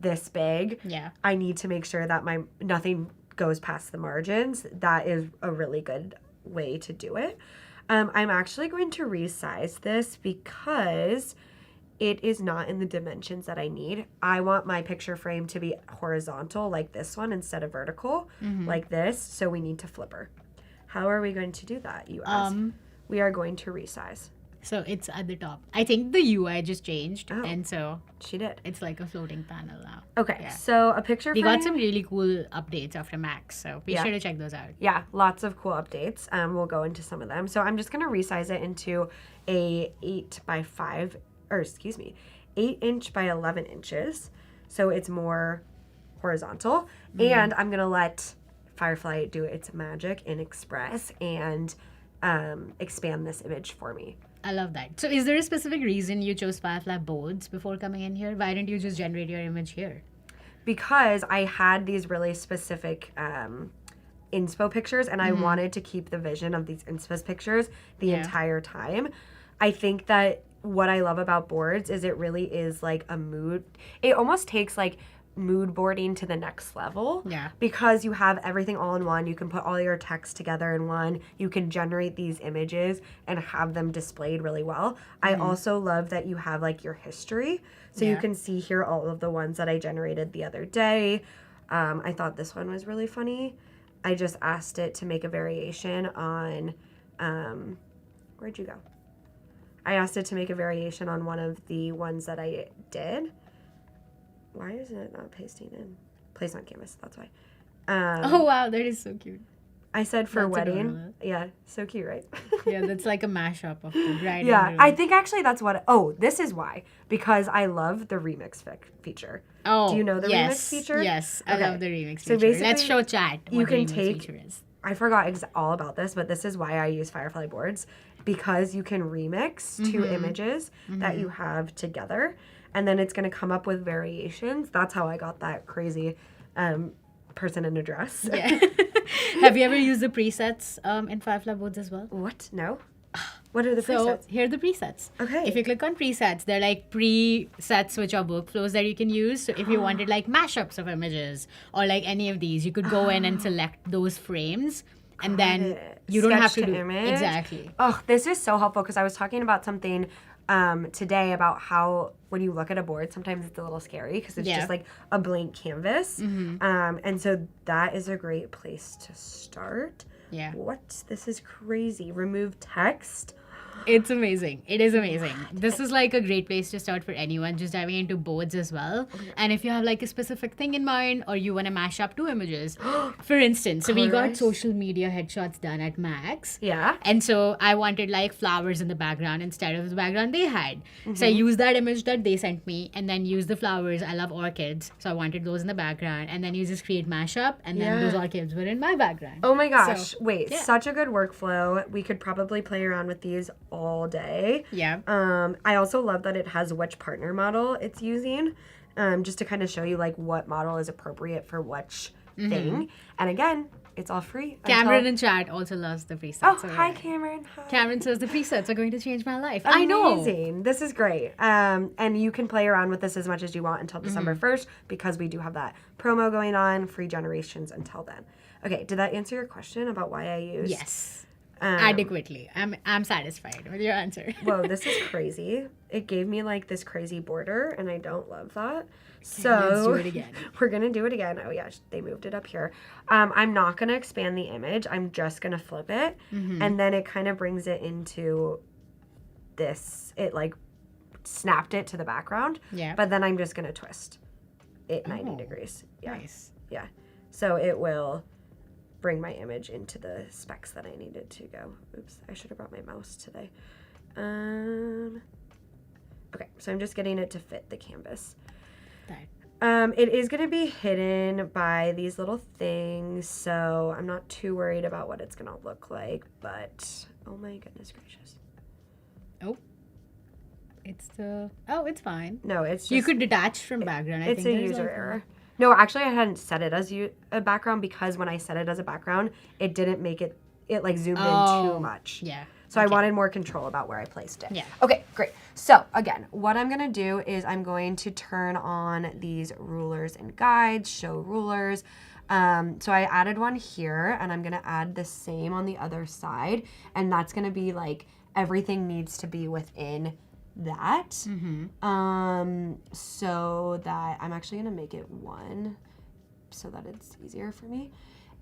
S4: this big.
S2: Yeah.
S4: I need to make sure that nothing goes past the margins. That is a really good way to do it. I'm actually going to resize this because it is not in the dimensions that I need. I want my picture frame to be horizontal like this one instead of vertical like this. So we need to flip her. How are we going to do that, you ask? We are going to resize.
S2: So it's at the top. I think the UI just changed,
S4: Oh.
S2: and so
S4: She did.
S2: it's like a floating panel now.
S4: Okay,
S2: Yeah.
S4: so a picture
S2: We
S4: frame.
S2: got some really cool updates after Max, so be
S4: Yeah.
S2: sure to check those out.
S4: Yeah, lots of cool updates. We'll go into some of them. So I'm just going to resize it into a 8 inch by 11 inches. So it's more horizontal. And I'm going to let Firefly do its magic in Express and expand this image for me.
S2: I love that. So is there a specific reason you chose Firefly Boards before coming in here? Why didn't you just generate your image here?
S4: Because I had these really specific inspo pictures and I wanted to keep the vision of these inspo pictures the entire time. I think that what I love about boards is it really is like a mood. It almost takes like mood boarding to the next level.
S2: Yeah.
S4: Because you have everything all in one. You can put all your text together in one. You can generate these images and have them displayed really well. I also love that you have like your history. So you can see here all of the ones that I generated the other day. I thought this one was really funny. I just asked it to make a variation on, where'd you go? I asked it to make a variation on one of the ones that I did. Why isn't it not pasting in? Place on canvas, that's why.
S2: Oh wow, that is so cute.
S4: I said for
S2: That's
S4: wedding.
S2: adorable.
S4: Yeah, so cute, right?
S2: Yeah, that's like a mashup of the bride
S4: Yeah,
S2: and groom.
S4: I think actually that's what. Oh, this is why. Because I love the remix feature.
S2: Oh,
S4: Do you know the
S2: yes,
S4: remix feature?
S2: Yes, I
S4: Okay.
S2: love the remix
S4: So
S2: feature. Let's
S4: basically,
S2: show chat what
S4: you
S2: the
S4: can
S2: remix
S4: take-
S2: feature is.
S4: I forgot all about this, but this is why I use Firefly Boards. Because you can remix two images that you have together. And then it's going to come up with variations. That's how I got that crazy person in a dress.
S2: Yeah. Have you ever used the presets in Firefly Boards as well?
S4: What? No? What are the
S2: So
S4: presets?
S2: here are the presets.
S4: Okay.
S2: If you click on presets, they're like presets which are workflows that you can use. So if you wanted like mashups of images or like any of these, you could go in and select those frames, and then
S4: it.
S2: you don't have
S4: Sketch
S2: to
S4: to
S2: do
S4: image?
S2: exactly.
S4: Oh, this is so helpful because I was talking about something today about how when you look at a board, sometimes it's a little scary because it's
S2: Yeah.
S4: just like a blank canvas. And so that is a great place to start.
S2: Yeah.
S4: What? This is crazy. Remove text.
S2: It's amazing. It is amazing. This is like a great place to start for anyone just diving into boards as well. And if you have like a specific thing in mind or you want to mash up two images, for instance, so we got
S4: Colorize.
S2: social media headshots done at Max.
S4: Yeah.
S2: And so I wanted like flowers in the background instead of the background they had. So I used that image that they sent me and then used the flowers. I love orchids. So I wanted those in the background. And then you just create mashup and then those orchids were in my background.
S4: Oh my gosh.
S2: So,
S4: Wait,
S2: yeah.
S4: such a good workflow. We could probably play around with these all day.
S2: Yeah.
S4: I also love that it has which partner model it's using, just to kind of show you like what model is appropriate for which thing. And again, it's all free.
S2: Cameron in chat also loves the presets.
S4: Oh,
S2: so
S4: hi,
S2: yeah.
S4: Cameron. Hi.
S2: Cameron says the presets are going to change my life. I know.
S4: Amazing. This is great. And you can play around with this as much as you want until December 1st because we do have that promo going on, free generations until then. Okay, did that answer your question about why I used?
S2: Yes. Adequately. I'm satisfied with your answer.
S4: Whoa, this is crazy. It gave me like this crazy border and I don't love that. So
S2: let's do it again.
S4: We're gonna do it again. Oh yeah, they moved it up here. I'm not gonna expand the image. I'm just gonna flip it, and then it kind of brings it into this. It like snapped it to the background.
S2: Yeah.
S4: But then I'm just gonna twist it 90 degrees. Yeah.
S2: Nice.
S4: Yeah. So it will bring my image into the specs that I needed to go. Oops, I should have brought my mouse today. Okay, so I'm just getting it to fit the canvas.
S2: That.
S4: It is going to be hidden by these little things, so I'm not too worried about what it's going to look like, but oh my goodness gracious.
S2: Oh. It's fine.
S4: No, it's just...
S2: You could detach from background.
S4: It's a
S2: there's
S4: user
S2: like
S4: error. No, actually I hadn't set it as a background because when I set it as a background, it didn't make it like zoomed in too much.
S2: Yeah.
S4: So I wanted more control about where I placed it.
S2: Yeah.
S4: Okay, great. So again, what I'm gonna do is I'm going to turn on these rulers and guides, show rulers. So I added one here and I'm gonna add the same on the other side. And that's gonna be like, everything needs to be within that. So that I'm actually gonna make it 1 so that it's easier for me.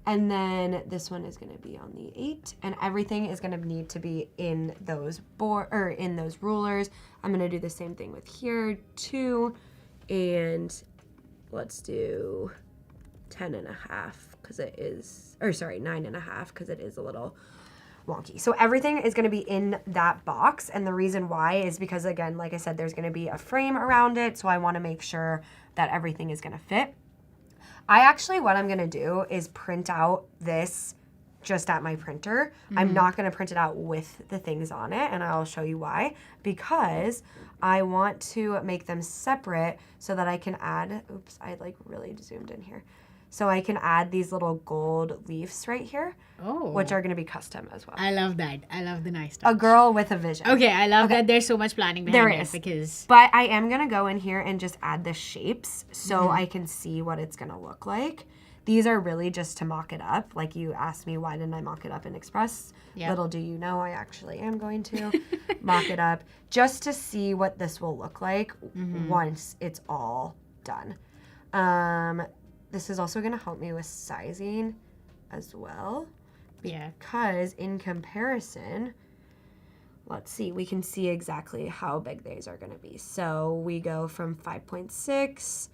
S4: And then this one is going to be on the 8, and everything is going to need to be in those in those rulers. I'm going to do the same thing with here, 2, and let's do 10.5 because it is, or sorry, 9.5 because it is a little wonky. So everything is going to be in that box, and the reason why is because, again, like I said, there's going to be a frame around it, so I want to make sure that everything is going to fit. What I'm going to do is print out this just at my printer. I'm not going to print it out with the things on it, and I'll show you why. Because I want to make them separate so that I can add, oops, I like really zoomed in here. So I can add these little gold leaves right here, which are going to be custom as well.
S2: I love that. I love the nice touch.
S4: A girl with a vision.
S2: Okay, I love that there's so much planning behind
S4: There
S2: it
S4: is.
S2: because
S4: But I am going to go in here and just add the shapes so I can see what it's going to look like. These are really just to mock it up. Like you asked me, why didn't I mock it up in Express?
S2: Yep.
S4: Little do you know, I actually am going to mock it up just to see what this will look like once it's all done. This is also going to help me with sizing as well.
S2: yeah.
S4: Because in comparison, let's see, we can see exactly how big these are going to be. So we go from 5.6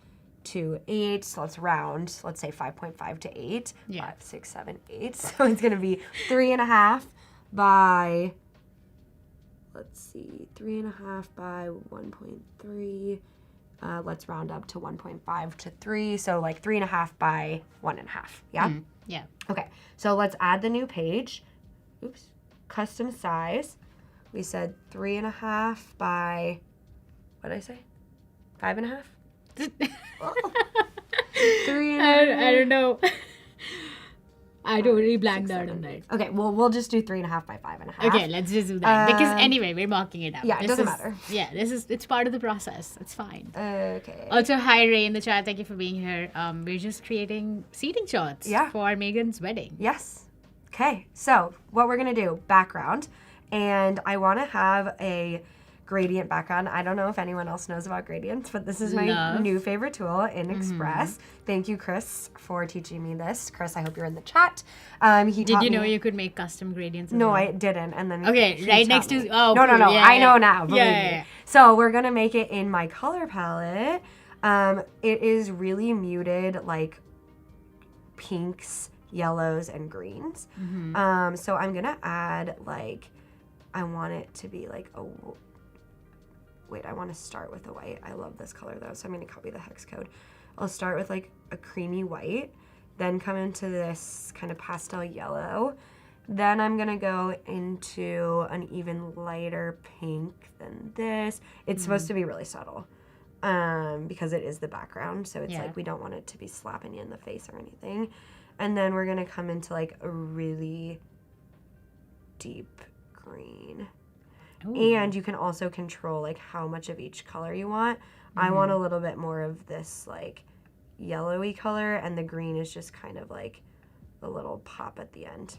S4: to 8. So let's round. Let's say 5.5 to 8.
S2: Yeah.
S4: 5, 6, 7, 8. So it's going to be 3.5 by, let's see, 3.5 by 1.3. Let's round up to 1.5 to 3. So like 3.5 by 1.5. Yeah?
S2: Yeah.
S4: Okay, so let's add the new page. Oops. Custom size. We said 3.5 by, what did I say? 5.5? 3.5.
S2: I don't know. I totally blanked out on that.
S4: Okay, well, we'll just do 3.5 by 5.5.
S2: Okay, let's just do that. Because anyway, we're mocking it up.
S4: Yeah, it doesn't matter.
S2: Yeah, it's part of the process. It's fine.
S4: Okay.
S2: Also, hi Ray in the chat. Thank you for being here. We're just creating seating shots for Megan's wedding.
S4: Yes. Okay, so what we're going to do, background, and I want to have a gradient background. I don't know if anyone else knows about gradients, but this is my
S2: Love.
S4: new favorite tool in Express. Thank you, Chris, for teaching me this. Chris, I hope you're in the chat. He
S2: Did
S4: taught
S2: you know
S4: me-
S2: you could make custom gradients? as
S4: No,
S2: well?
S4: I didn't. And then
S2: Okay,
S4: he
S2: right
S4: taught
S2: next to-
S4: me.
S2: oh,
S4: no,
S2: cool. Yeah,
S4: I know
S2: yeah.
S4: now. Believe
S2: Yeah.
S4: me. So we're gonna make it in my color palette. It is really muted, like pinks, yellows, and greens. So I'm gonna add like, I want it to be like a. Wait, I want to start with the white. I love this color though, so I'm gonna copy the hex code. I'll start with like a creamy white, then come into this kind of pastel yellow. Then I'm gonna go into an even lighter pink than this. It's supposed to be really subtle, because it is the background, so it's
S2: Yeah.
S4: like we don't want it to be slapping you in the face or anything. And then we're gonna come into like a really deep green.
S2: Ooh.
S4: And you can also control like how much of each color you want. I want a little bit more of this like yellowy color, and the green is just kind of like a little pop at the end.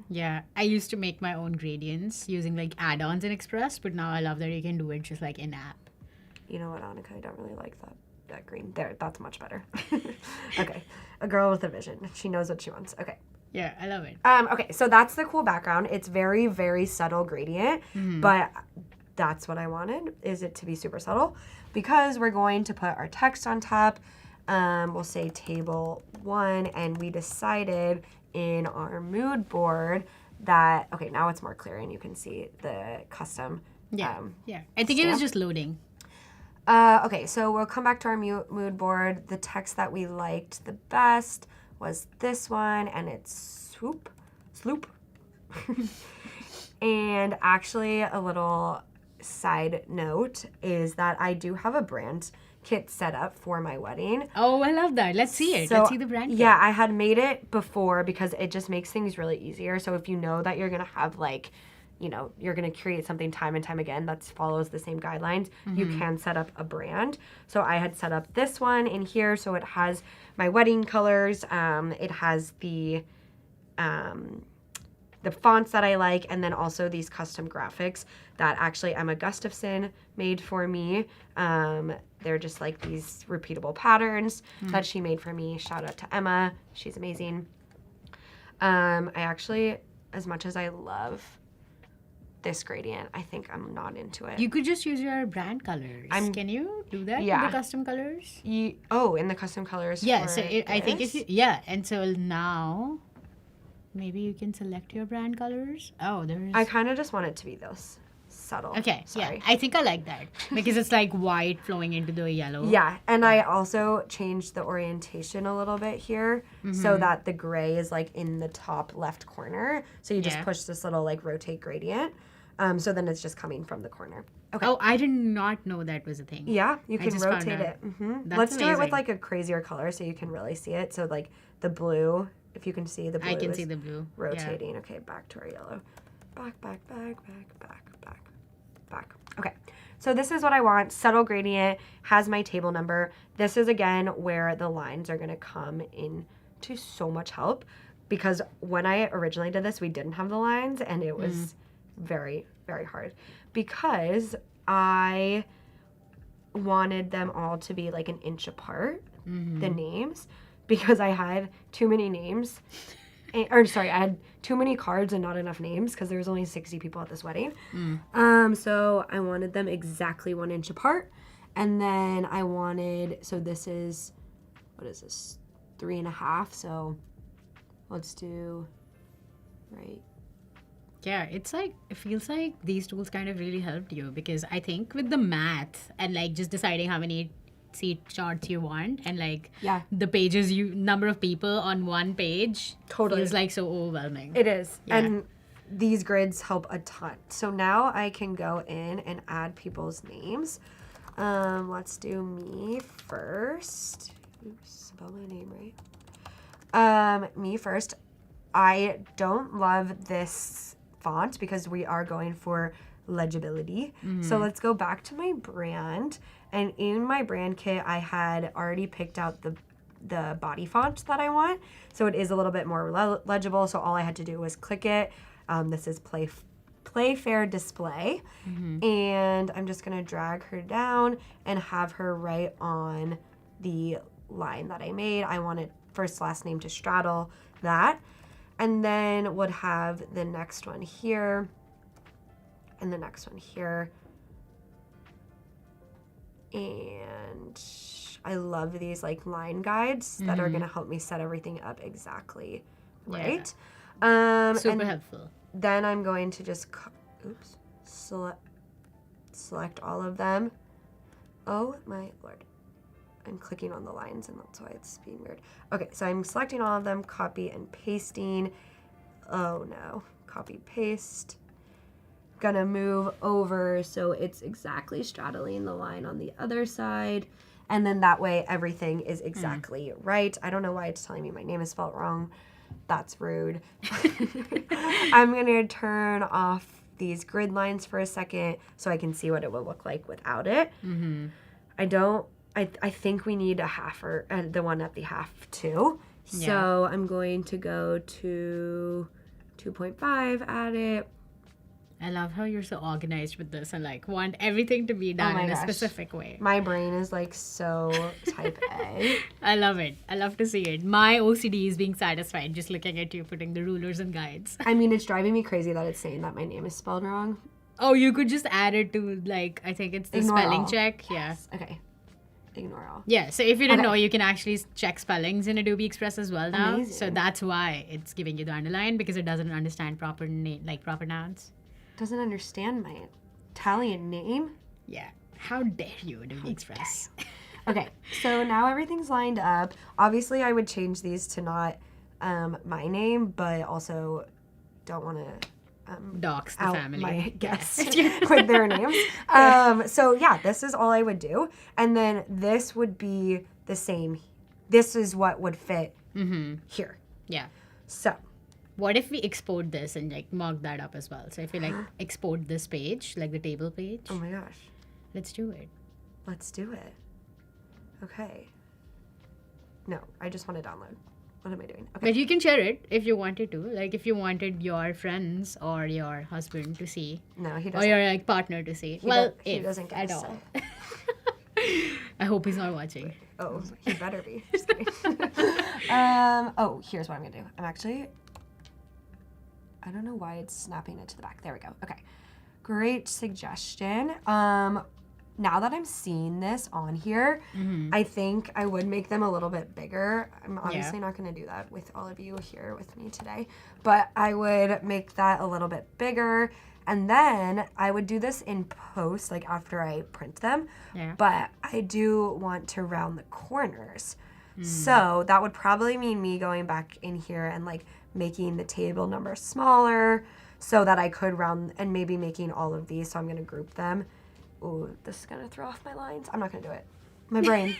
S2: Yeah, I used to make my own gradients using like add-ons in Express, but now I love that you can do it just like in app.
S4: You know what, Anika? I don't really like that green. There, that's much better. Okay, a girl with a vision. She knows what she wants. Okay.
S2: Yeah, I love it.
S4: Okay, so that's the cool background. It's very, very subtle gradient, but that's what I wanted, is it to be super subtle, because we're going to put our text on top. We'll say table 1, and we decided in our mood board that, okay, now it's more clear and you can see the custom.
S2: Yeah, I think it was
S4: stamp.
S2: just loading.
S4: Okay, so we'll come back to our mood board. The text that we liked the best was this one, and it's sloop. And actually, a little side note is that I do have a brand kit set up for my wedding.
S2: Oh, I love that. Let's see it.
S4: So,
S2: Let's see the brand.
S4: Yeah, I had made it before because it just makes things really easier. So if you know that you're going to have like, you know, you're going to create something time and time again that follows the same guidelines, you can set up a brand. So I had set up this one in here. So it has my wedding colors. It has the fonts that I like, and then also these custom graphics that actually Emma Gustafson made for me. They're just like these repeatable patterns that she made for me. Shout out to Emma. She's amazing. I actually, as much as I love this gradient, I think I'm not into it.
S2: You could just use your brand colors. Can you do that
S4: Yeah.
S2: with the custom colors?
S4: In the custom colors.
S2: Yeah,
S4: for
S2: so I think if
S4: this?
S2: you, and so now maybe you can select your brand colors. Oh, there's.
S4: I kind of just want it to be this subtle.
S2: Okay,
S4: Sorry.
S2: yeah, I think I like that because it's like white flowing into the yellow.
S4: Yeah, and I also changed the orientation a little bit here so that the gray is like in the top left corner. So you just
S2: Yeah.
S4: push this little like rotate gradient. So then it's just coming from the corner. Okay.
S2: Oh, I did not know that was a thing.
S4: Yeah, you
S2: I
S4: can
S2: just found
S4: rotate
S2: out.
S4: it.
S2: That's
S4: Let's do it with
S2: amazing.
S4: like a crazier color so you can really see it. So like the blue, if you can see the blue
S2: I can
S4: is
S2: see the blue. Yeah.
S4: rotating. Okay, back to our yellow. Back. Okay, so this is what I want. Subtle gradient, has my table number. This is again where the lines are gonna come in to so much help, because when I originally did this, we didn't have the lines, and it was very, very hard because I wanted them all to be like an inch apart, the names, because I had too many names. I had too many cards and not enough names because there was only 60 people at this wedding. So I wanted them exactly 1 inch apart. And then I wanted, so this is, what is this? 3.5. So let's do, right.
S2: Yeah, it's like, it feels like these tools kind of really helped you because I think with the math and like just deciding how many seat charts you want and like the pages number of people on one page feels like so overwhelming.
S4: It is.
S2: Yeah.
S4: And these grids help a ton. So now I can go in and add people's names. Let's do me first. Oops, spell my name right. Me first. I don't love this font because we are going for legibility. So let's go back to my brand. And in my brand kit, I had already picked out the body font that I want. So it is a little bit more legible. So all I had to do was click it. This is Playfair display. And I'm just going to drag her down and have her right on the line that I made. I wanted first last name to straddle that. And then would have the next one here and the next one here. And I love these like line guides that are going to help me set everything up exactly right.
S2: Super helpful.
S4: Then I'm going to just select all of them. Oh my Lord. I'm clicking on the lines and that's why it's being weird. Okay, so I'm selecting all of them, copy and pasting. Oh no, copy, paste. Gonna move over so it's exactly straddling the line on the other side. And then that way everything is exactly right. I don't know why it's telling me my name is spelled wrong. That's rude. I'm gonna turn off these grid lines for a second so I can see what it will look like without it. I think we need a half or the one at the half too. So I'm going to go to 2.5, add it.
S2: I love how you're so organized with this and like want everything to be done in a specific way.
S4: My brain is like so type A.
S2: I love it. I love to see it. My OCD is being satisfied just looking at you putting the rulers and guides.
S4: I mean, it's driving me crazy that it's saying that my name is spelled wrong.
S2: Oh, you could just add it to like, I think it's the
S4: Ignore
S2: spelling
S4: all.
S2: check.
S4: Yes. Okay. Ignore all.
S2: Yeah, so if you didn't
S4: Okay.
S2: know, you can actually check spellings in Adobe Express as well now.
S4: Amazing.
S2: So that's why it's giving you the underline because it doesn't understand proper proper nouns.
S4: Doesn't understand my Italian name.
S2: Yeah. How dare you, Adobe Express?
S4: Okay, so now everything's lined up. Obviously, I would change these to not my name, but also don't want to
S2: Docs the
S4: out
S2: family.
S4: my guests with their names. So yeah, this is all I would do. And then this would be the same. This is what would fit here.
S2: Yeah.
S4: So
S2: What if we export this and like mark that up as well? So if we like export this page, like the table page,
S4: oh my gosh,
S2: let's do it.
S4: let's do it. Okay. No, I just want to download. What am I doing? Okay.
S2: But you can share it if you wanted to. Like if you wanted your friends or your husband to see.
S4: No, he
S2: Or
S4: doesn't.
S2: your like partner to see.
S4: He
S2: If
S4: doesn't get
S2: at
S4: a
S2: all. I hope he's not watching.
S4: Oh, he better be. Just kidding. Oh, here's what I'm gonna do. I don't know why it's snapping it to the back. There we go. Okay. Great suggestion. Now that I'm seeing this on here, I think I would make them a little bit bigger. I'm obviously not going to do that with all of you here with me today, but I would make that a little bit bigger. And then I would do this in post, like after I print them.
S2: Yeah.
S4: But I do want to round the corners. So that would probably mean me going back in here and like making the table number smaller so that I could round and maybe making all of these. So I'm going to group them. Ooh, this is going to throw off my lines. I'm not going to do it. My brain.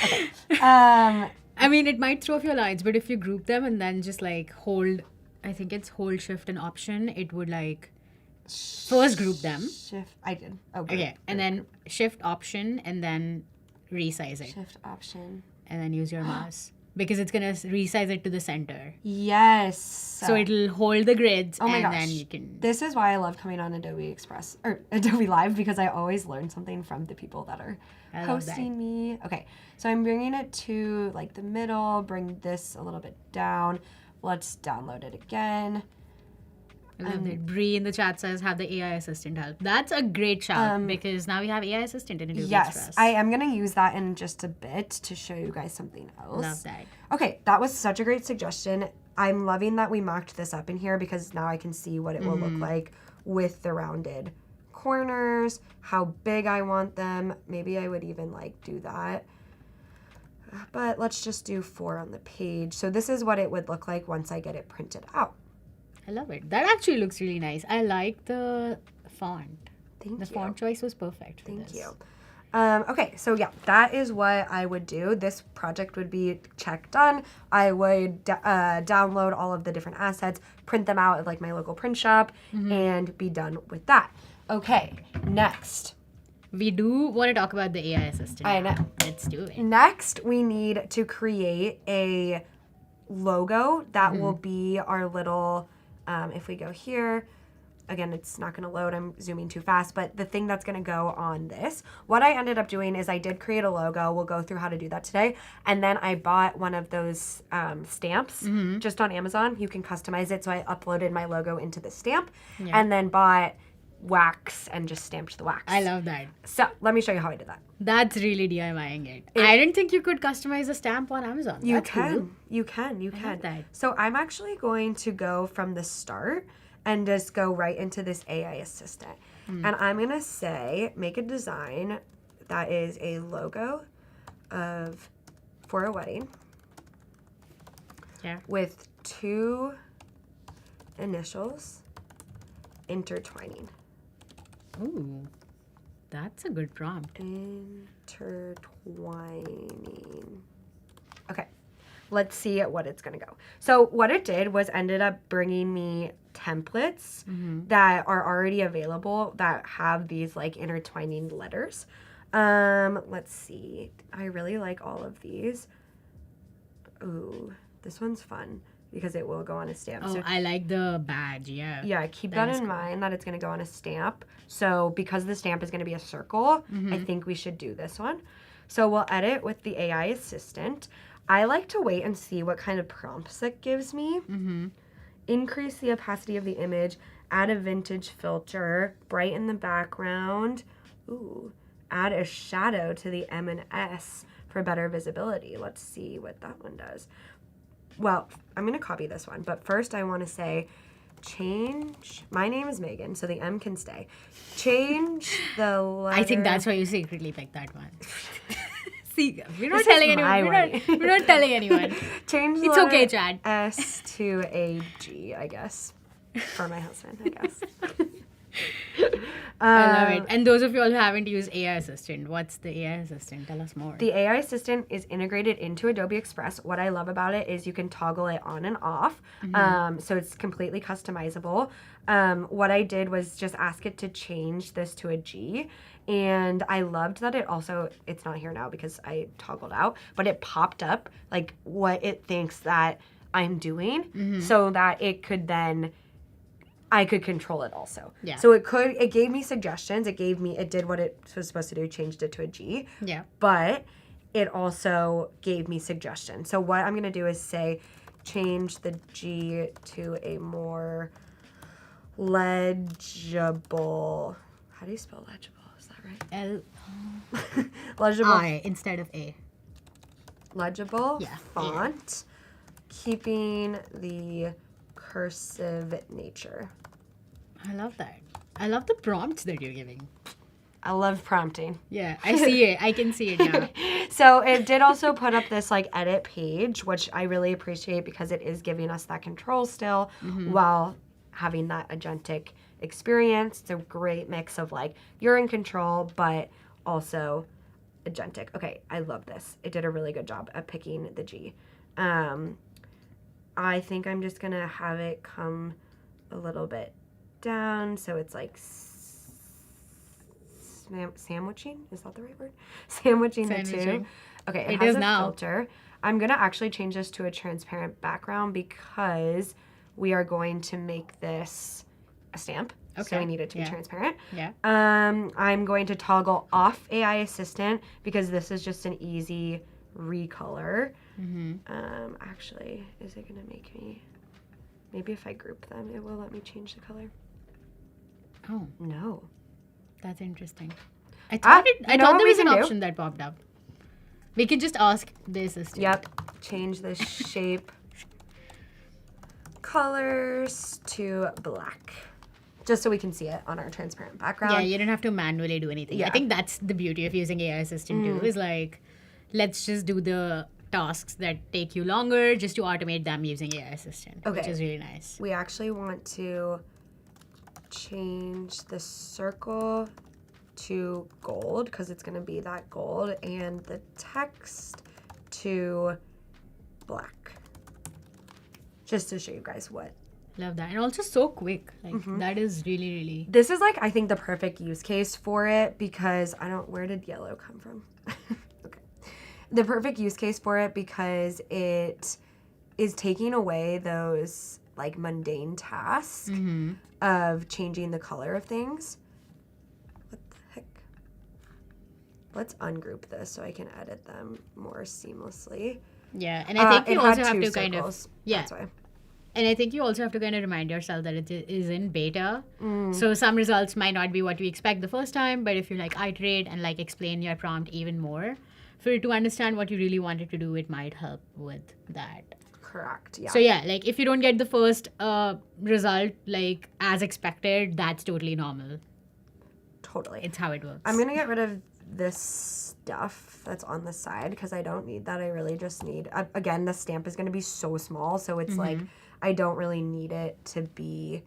S4: Okay.
S2: I mean, it might throw off your lines, but if you group them and then just like hold, I think it's hold, shift, and option, it would like first group them.
S4: Shift. I did. Oh, good.
S2: Okay, and then shift, option, and then resize it.
S4: Shift option.
S2: And then use your mouse. Because it's going to resize it to the center.
S4: Yes.
S2: So it'll hold the grids
S4: Oh my
S2: and
S4: gosh.
S2: then you can...
S4: This is why I love coming on Adobe Express or Adobe Live, because I always learn something from the people that are
S2: I love that.
S4: hosting me. Okay, so I'm bringing it to like the middle, bring this a little bit down. Let's download it again.
S2: I love that. Bree in the chat says have the AI assistant help. That's a great shout because now we have AI assistant in Adobe
S4: Yes,
S2: Express.
S4: I am going to use that in just a bit to show you guys something else.
S2: Love that.
S4: Okay, that was such a great suggestion. I'm loving that we mocked this up in here because now I can see what it will look like with the rounded corners, how big I want them. Maybe I would even like do that. But let's just do 4 on the page. So this is what it would look like once I get it printed out.
S2: I love it. That actually looks really nice. I like the font.
S4: Thank
S2: The
S4: you.
S2: font choice was perfect. For
S4: Thank
S2: this.
S4: you. Okay, so yeah, that is what I would do. This project would be check done. I would download all of the different assets, print them out at like my local print shop, and be done with that. Okay, next.
S2: We do want to talk about the AI assistant.
S4: I know.
S2: Let's do it.
S4: Next, we need to create a logo that will be our little, if we go here, again, it's not going to load. I'm zooming too fast. But the thing that's going to go on this, what I ended up doing is I did create a logo. We'll go through how to do that today. And then I bought one of those stamps just on Amazon. You can customize it. So I uploaded my logo into the stamp and then bought wax and just stamped the wax.
S2: I love that.
S4: So let me show you how I did that.
S2: That's really DIYing it. I didn't think you could customize a stamp on Amazon.
S4: You
S2: That's
S4: can.
S2: cool.
S4: You can.
S2: I love that.
S4: So I'm actually going to go from the start and just go right into this AI assistant. And I'm going to say, make a design that is a logo for a wedding with 2 initials intertwining.
S2: Ooh, that's a good prompt.
S4: Intertwining. Okay, let's see what it's gonna go. So what it did was ended up bringing me templates that are already available that have these like intertwining letters. Let's see. I really like all of these. Ooh, this one's fun because it will go on a stamp.
S2: Oh,
S4: So
S2: I like the badge, yeah.
S4: yeah, keep that in mind that it's going to go on a stamp. So because the stamp is going to be a circle, I think we should do this one. So we'll edit with the AI assistant. I like to wait and see what kind of prompts it gives me. Increase the opacity of the image, add a vintage filter, brighten the background. Ooh, add a shadow to the M and S for better visibility. Let's see what that one does. Well, I'm going to copy this one, but first I want to say change. My name is Megan, so the M can stay. Change the letter.
S2: I think that's why you secretly picked that one. See, we're not
S4: This
S2: telling
S4: is my
S2: anyone.
S4: way.
S2: We're not telling anyone.
S4: Change the
S2: It's okay,
S4: letter
S2: Chad.
S4: S to a G, I guess. For my husband, I guess.
S2: I love it. And those of you all who haven't used AI Assistant, what's the AI Assistant? Tell us more.
S4: The AI assistant is integrated into Adobe Express. What I love about it is you can toggle it on and off. So it's completely customizable. What I did was just ask it to change this to a G. And I loved that it's not here now because I toggled out, but it popped up like what it thinks that I'm doing so that it could then I could control it also.
S2: Yeah.
S4: So it gave me suggestions. It did what it was supposed to do, changed it to a G.
S2: Yeah.
S4: But it also gave me suggestions. So what I'm going to do is say, change the G to a more legible. How do you spell legible? Is that right? Legible.
S2: I instead of A.
S4: Legible
S2: Yeah.
S4: font, keeping the cursive nature.
S2: I love that. I love the prompts that you're giving.
S4: I love prompting.
S2: Yeah, I see it. I can see it now.
S4: So it did also put up this like edit page, which I really appreciate because it is giving us that control still while having that agentic experience. It's a great mix of like you're in control, but also agentic. Okay, I love this. It did a really good job at picking the G. I think I'm just going to have it come a little bit down so it's like sandwiching. Is that the right word? Sandwiching the two.
S2: Sandwiching.
S4: Okay,
S2: It
S4: has
S2: is
S4: a
S2: now.
S4: filter. I'm going to actually change this to a transparent background because we are going to make this a stamp. So
S2: Okay.
S4: we need it to be
S2: Yeah.
S4: transparent.
S2: Yeah.
S4: I'm going to toggle off AI Assistant because this is just an easy recolor. Actually, is it going to make me... Maybe if I group them, it will let me change the color.
S2: Oh,
S4: No.
S2: that's interesting. I thought
S4: you know
S2: there
S4: what we
S2: was an
S4: can do?
S2: option that popped up. We can just ask the assistant.
S4: Yep. Change the shape colors to black. Just so we can see it on our transparent background.
S2: Yeah, you don't have to manually do anything.
S4: Yeah.
S2: I think that's the beauty of using AI Assistant too, is like, let's just do the tasks that take you longer just to automate them using AI Assistant, which
S4: Okay.
S2: is really nice.
S4: We actually want to change the circle to gold because it's going to be that gold and the text to black. Just to show you guys what.
S2: Love that. And also so quick. Like, that is really, really...
S4: This is like, I think, the perfect use case for it because where did yellow come from? Okay. The perfect use case for it because it is taking away those like mundane task of changing the color of things. What the heck? Let's ungroup this so I can edit them more seamlessly.
S2: Yeah, and I think you also have to kind of
S4: That's why.
S2: And I think you also have to kind of remind yourself that it is in beta. So some results might not be what you expect the first time, but if you like iterate and like explain your prompt even more for it to understand what you really wanted to do, it might help with that.
S4: Correct. Yeah.
S2: So yeah, like if you don't get the first result like as expected, that's totally normal.
S4: Totally.
S2: It's how it works.
S4: I'm gonna get rid of this stuff that's on the side because I don't need that. I really just need, again, the stamp is gonna be so small, so it's like I don't really need it to be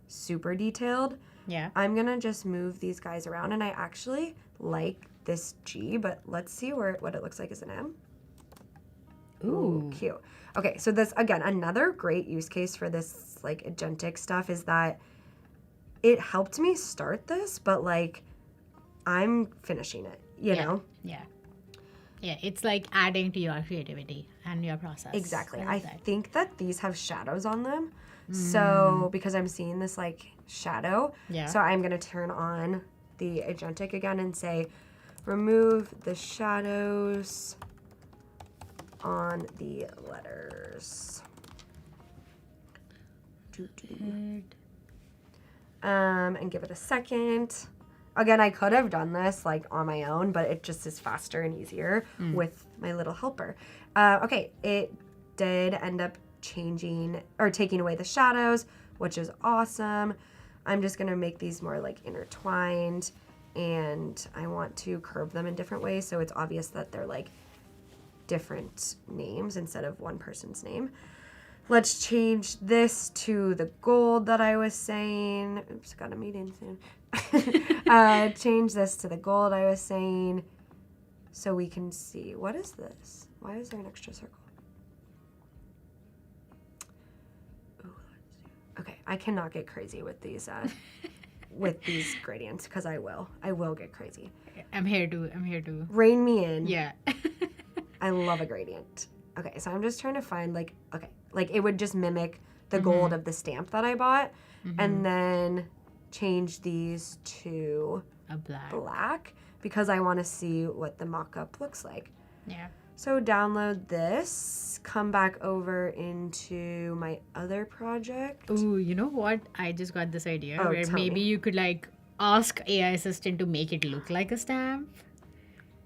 S4: super detailed.
S2: Yeah.
S4: I'm gonna just move these guys around, and I actually like this G, but let's see what it looks like as an M. Ooh, cute. Okay, so this, again, another great use case for this like agentic stuff is that it helped me start this, but like I'm finishing it, you know?
S2: Yeah. Yeah, it's like adding to your creativity and your process.
S4: Exactly. I think that these have shadows on them. So because I'm seeing this like shadow, so I'm going to turn on the agentic again and say, remove the shadows on the letters. And give it a second. Again, I could have done this like on my own, but it just is faster and easier with my little helper. Okay, it did end up changing or taking away the shadows, which is awesome. I'm just gonna make these more like intertwined, and I want to curve them in different ways so it's obvious that they're like different names instead of one person's name. Let's change this to the gold that I was saying. Oops, got a meeting soon. Change this to the gold I was saying so we can see. What is this? Why is there an extra circle? Ooh, let's see. Okay, I cannot get crazy with these gradients because I will get crazy.
S2: I'm here to
S4: Rein me in.
S2: Yeah.
S4: I love a gradient. Okay, so I'm just trying to find like it would just mimic the gold of the stamp that I bought, and then change these to
S2: a
S4: black because I want to see what the mock-up looks like.
S2: Yeah.
S4: So download this, come back over into my other project.
S2: Ooh, you know what? I just got this idea
S4: Oh,
S2: where
S4: tell
S2: maybe
S4: me.
S2: you could like ask AI assistant to make it look like a stamp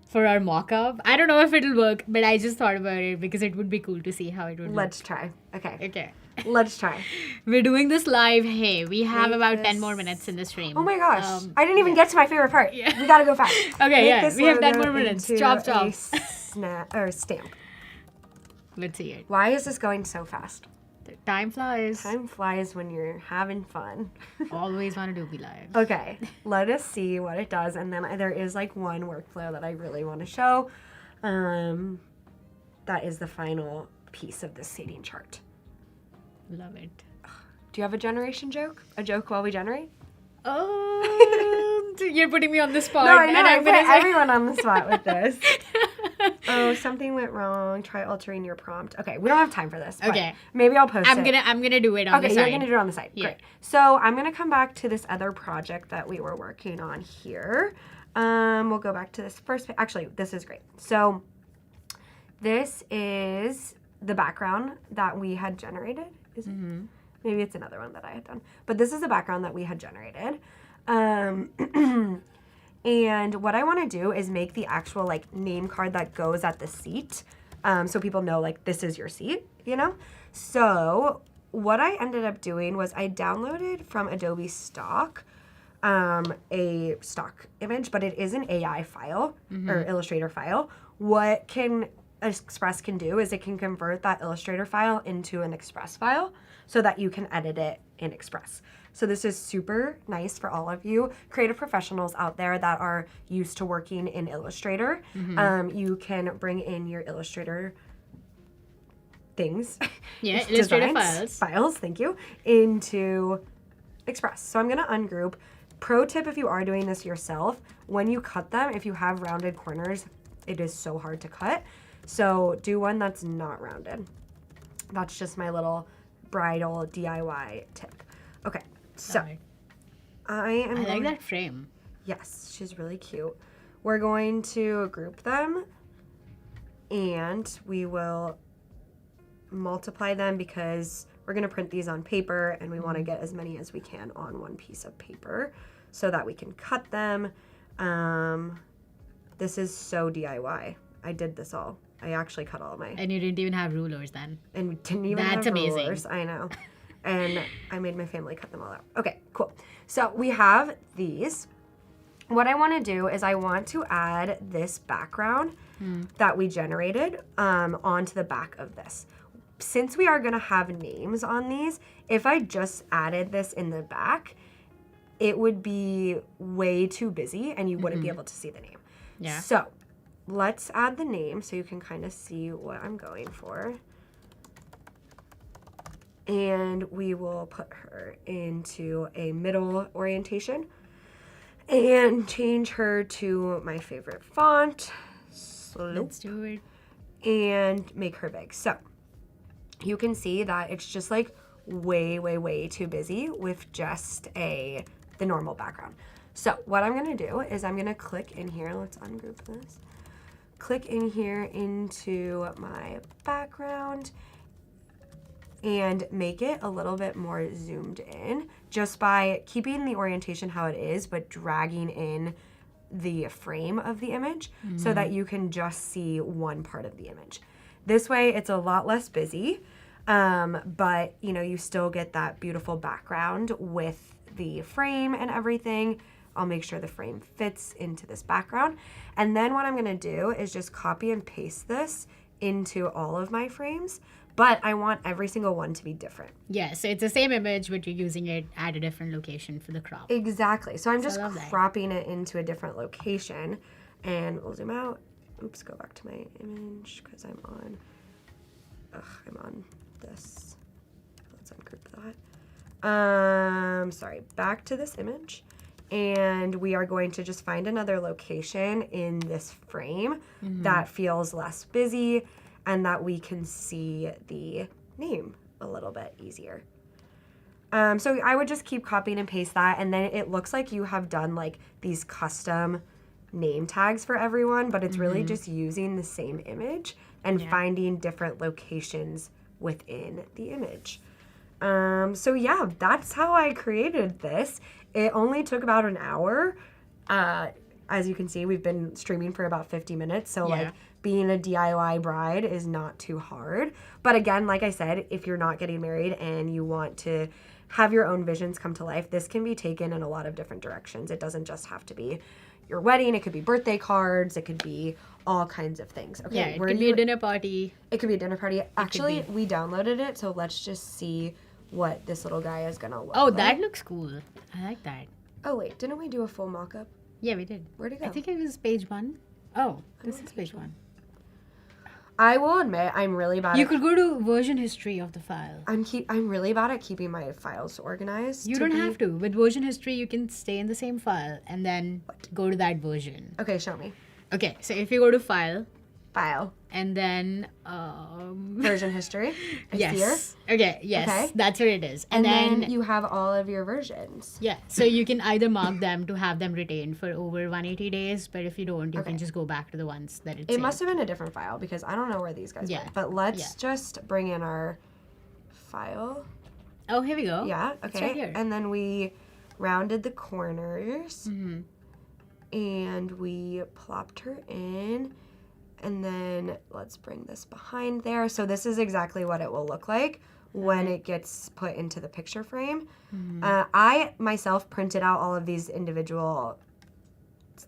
S2: for our mock-up. I don't know if it'll work, but I just thought about it because it would be cool to see how it would
S4: Let's try.
S2: look. Okay.
S4: Let's try.
S2: We're doing this live. Hey, we have
S4: Make
S2: about 10
S4: this-
S2: more minutes in the stream.
S4: Oh my gosh. I didn't even get to my favorite part.
S2: Yeah.
S4: We gotta go fast.
S2: Okay,
S4: Make
S2: yeah.
S4: this
S2: We have 10
S4: logo
S2: more minutes.
S4: into
S2: Chop,
S4: a
S2: chop.
S4: stamp.
S2: Let's see it.
S4: Why is this going so fast?
S2: Time flies.
S4: Time flies when you're having fun.
S2: Always want to do be live.
S4: Okay, let us see what it does. And then there is like one workflow that I really want to show. That is the final piece of this seating chart.
S2: Love it.
S4: Do you have a generation joke? A joke while we generate?
S2: Oh, you're putting me on the spot.
S4: No, I know.
S2: And
S4: I
S2: I'm
S4: put
S2: gonna say-
S4: everyone on the spot with this. Oh, something went wrong. Try altering your prompt. Okay, we don't have time for this. but
S2: Okay.
S4: Maybe I'll post it.
S2: I'm gonna do it on
S4: Okay,
S2: the side.
S4: you're gonna do it on the side.
S2: Yeah.
S4: Great. So I'm gonna come back to this other project that we were working on here. We'll go back to this first. Actually, this is great. So this is the background that we had generated. Is it? Maybe it's another one that I had done. But this is the background that we had generated. And what I want to do is make the actual like name card that goes at the seat. So people know like this is your seat, you know? So what I ended up doing was I downloaded from Adobe Stock a stock image, but it is an AI file or Illustrator file. What Express can do is it can convert that Illustrator file into an Express file so that you can edit it in Express. So this is super nice for all of you creative professionals out there that are used to working in Illustrator. You can bring in your Illustrator things.
S2: Yeah, Illustrator
S4: Files, thank you, into Express. So I'm gonna ungroup. Pro tip if you are doing this yourself, when you cut them, if you have rounded corners, it is so hard to cut. So do one that's not rounded. That's just my little bridal DIY tip. Okay, so
S2: Alright.
S4: I am
S2: I like
S4: going-
S2: that frame.
S4: Yes, she's really cute. We're going to group them and we will multiply them because we're going to print these on paper and we want to get as many as we can on one piece of paper so that we can cut them. This is so DIY. I did this all. I actually cut all of my...
S2: And you didn't even have rulers then.
S4: And we didn't even
S2: That's
S4: have
S2: amazing.
S4: rulers. I know. And I made my family cut them all out. Okay, cool. So we have these. What I want to do is I want to add this background that we generated onto the back of this. Since we are going to have names on these, if I just added this in the back, it would be way too busy and you wouldn't be able to see the name.
S2: Yeah.
S4: So let's add the name so you can kind of see what I'm going for. And we will put her into a middle orientation and change her to my favorite font, Slope,
S2: Let's do it.
S4: and make her big. So you can see that it's just like way too busy with just the normal background. So what I'm gonna do is I'm gonna click in here. Let's ungroup this. Click in here into my background and make it a little bit more zoomed in just by keeping the orientation how it is, but dragging in the frame of the image so that you can just see one part of the image. This way it's a lot less busy, but you know, you still get that beautiful background with the frame and everything. I'll make sure the frame fits into this background. And then what I'm gonna do is just copy and paste this into all of my frames, but I want every single one to be different.
S2: Yeah, so it's the same image, but you're using it at a different location for the crop.
S4: Exactly. So I'm just
S2: love that.
S4: cropping it into a different location, and we'll zoom out. Oops, go back to my image because I'm on this. Let's ungroup that. Sorry, back to this image. And we are going to just find another location in this frame that feels less busy and that we can see the name a little bit easier. So I would just keep copying and paste that, and then it looks like you have done like these custom name tags for everyone, but it's really just using the same image and finding different locations within the image. So yeah, that's how I created this. It only took about an hour. As you can see, we've been streaming for about 50 minutes. So like being a DIY bride is not too hard. But again, like I said, if you're not getting married and you want to have your own visions come to life, this can be taken in a lot of different directions. It doesn't just have to be your wedding. It could be birthday cards. It could be all kinds of things. Okay,
S2: Yeah, it could be a dinner party.
S4: It could be a dinner party. Actually, we downloaded it, so let's just see what this little guy is gonna look
S2: Oh,
S4: like.
S2: that looks cool. I like that.
S4: Oh wait, didn't we do a full mock-up?
S2: Yeah, we did.
S4: Where'd it go?
S2: I think it was page 1. Oh, this is page 1.
S4: I will admit, I'm really bad.
S2: You
S4: at,
S2: could go to version history of the file.
S4: I'm really bad at keeping my files organized.
S2: You don't have to. With version history, you can stay in the same file and then go to that version.
S4: Okay, show me.
S2: Okay, so if you go to file
S4: File.
S2: and then
S4: Version history. I see her.
S2: yes. Okay, yes.
S4: Okay.
S2: That's what it is.
S4: And
S2: then
S4: then you have all of your versions.
S2: yeah, so you can either mark them to have them retained for over 180 days, but if you don't, you can just go back to the ones that it's
S4: It must have been a different file because I don't know where these guys
S2: Yeah.
S4: went. But let's just bring in our file.
S2: Oh, here we go.
S4: Yeah,
S2: It's
S4: okay.
S2: right here.
S4: And then we rounded the corners.
S2: Mm-hmm.
S4: And we plopped her in. And then let's bring this behind there. So this is exactly what it will look like when it gets put into the picture frame. I myself printed out all of these individual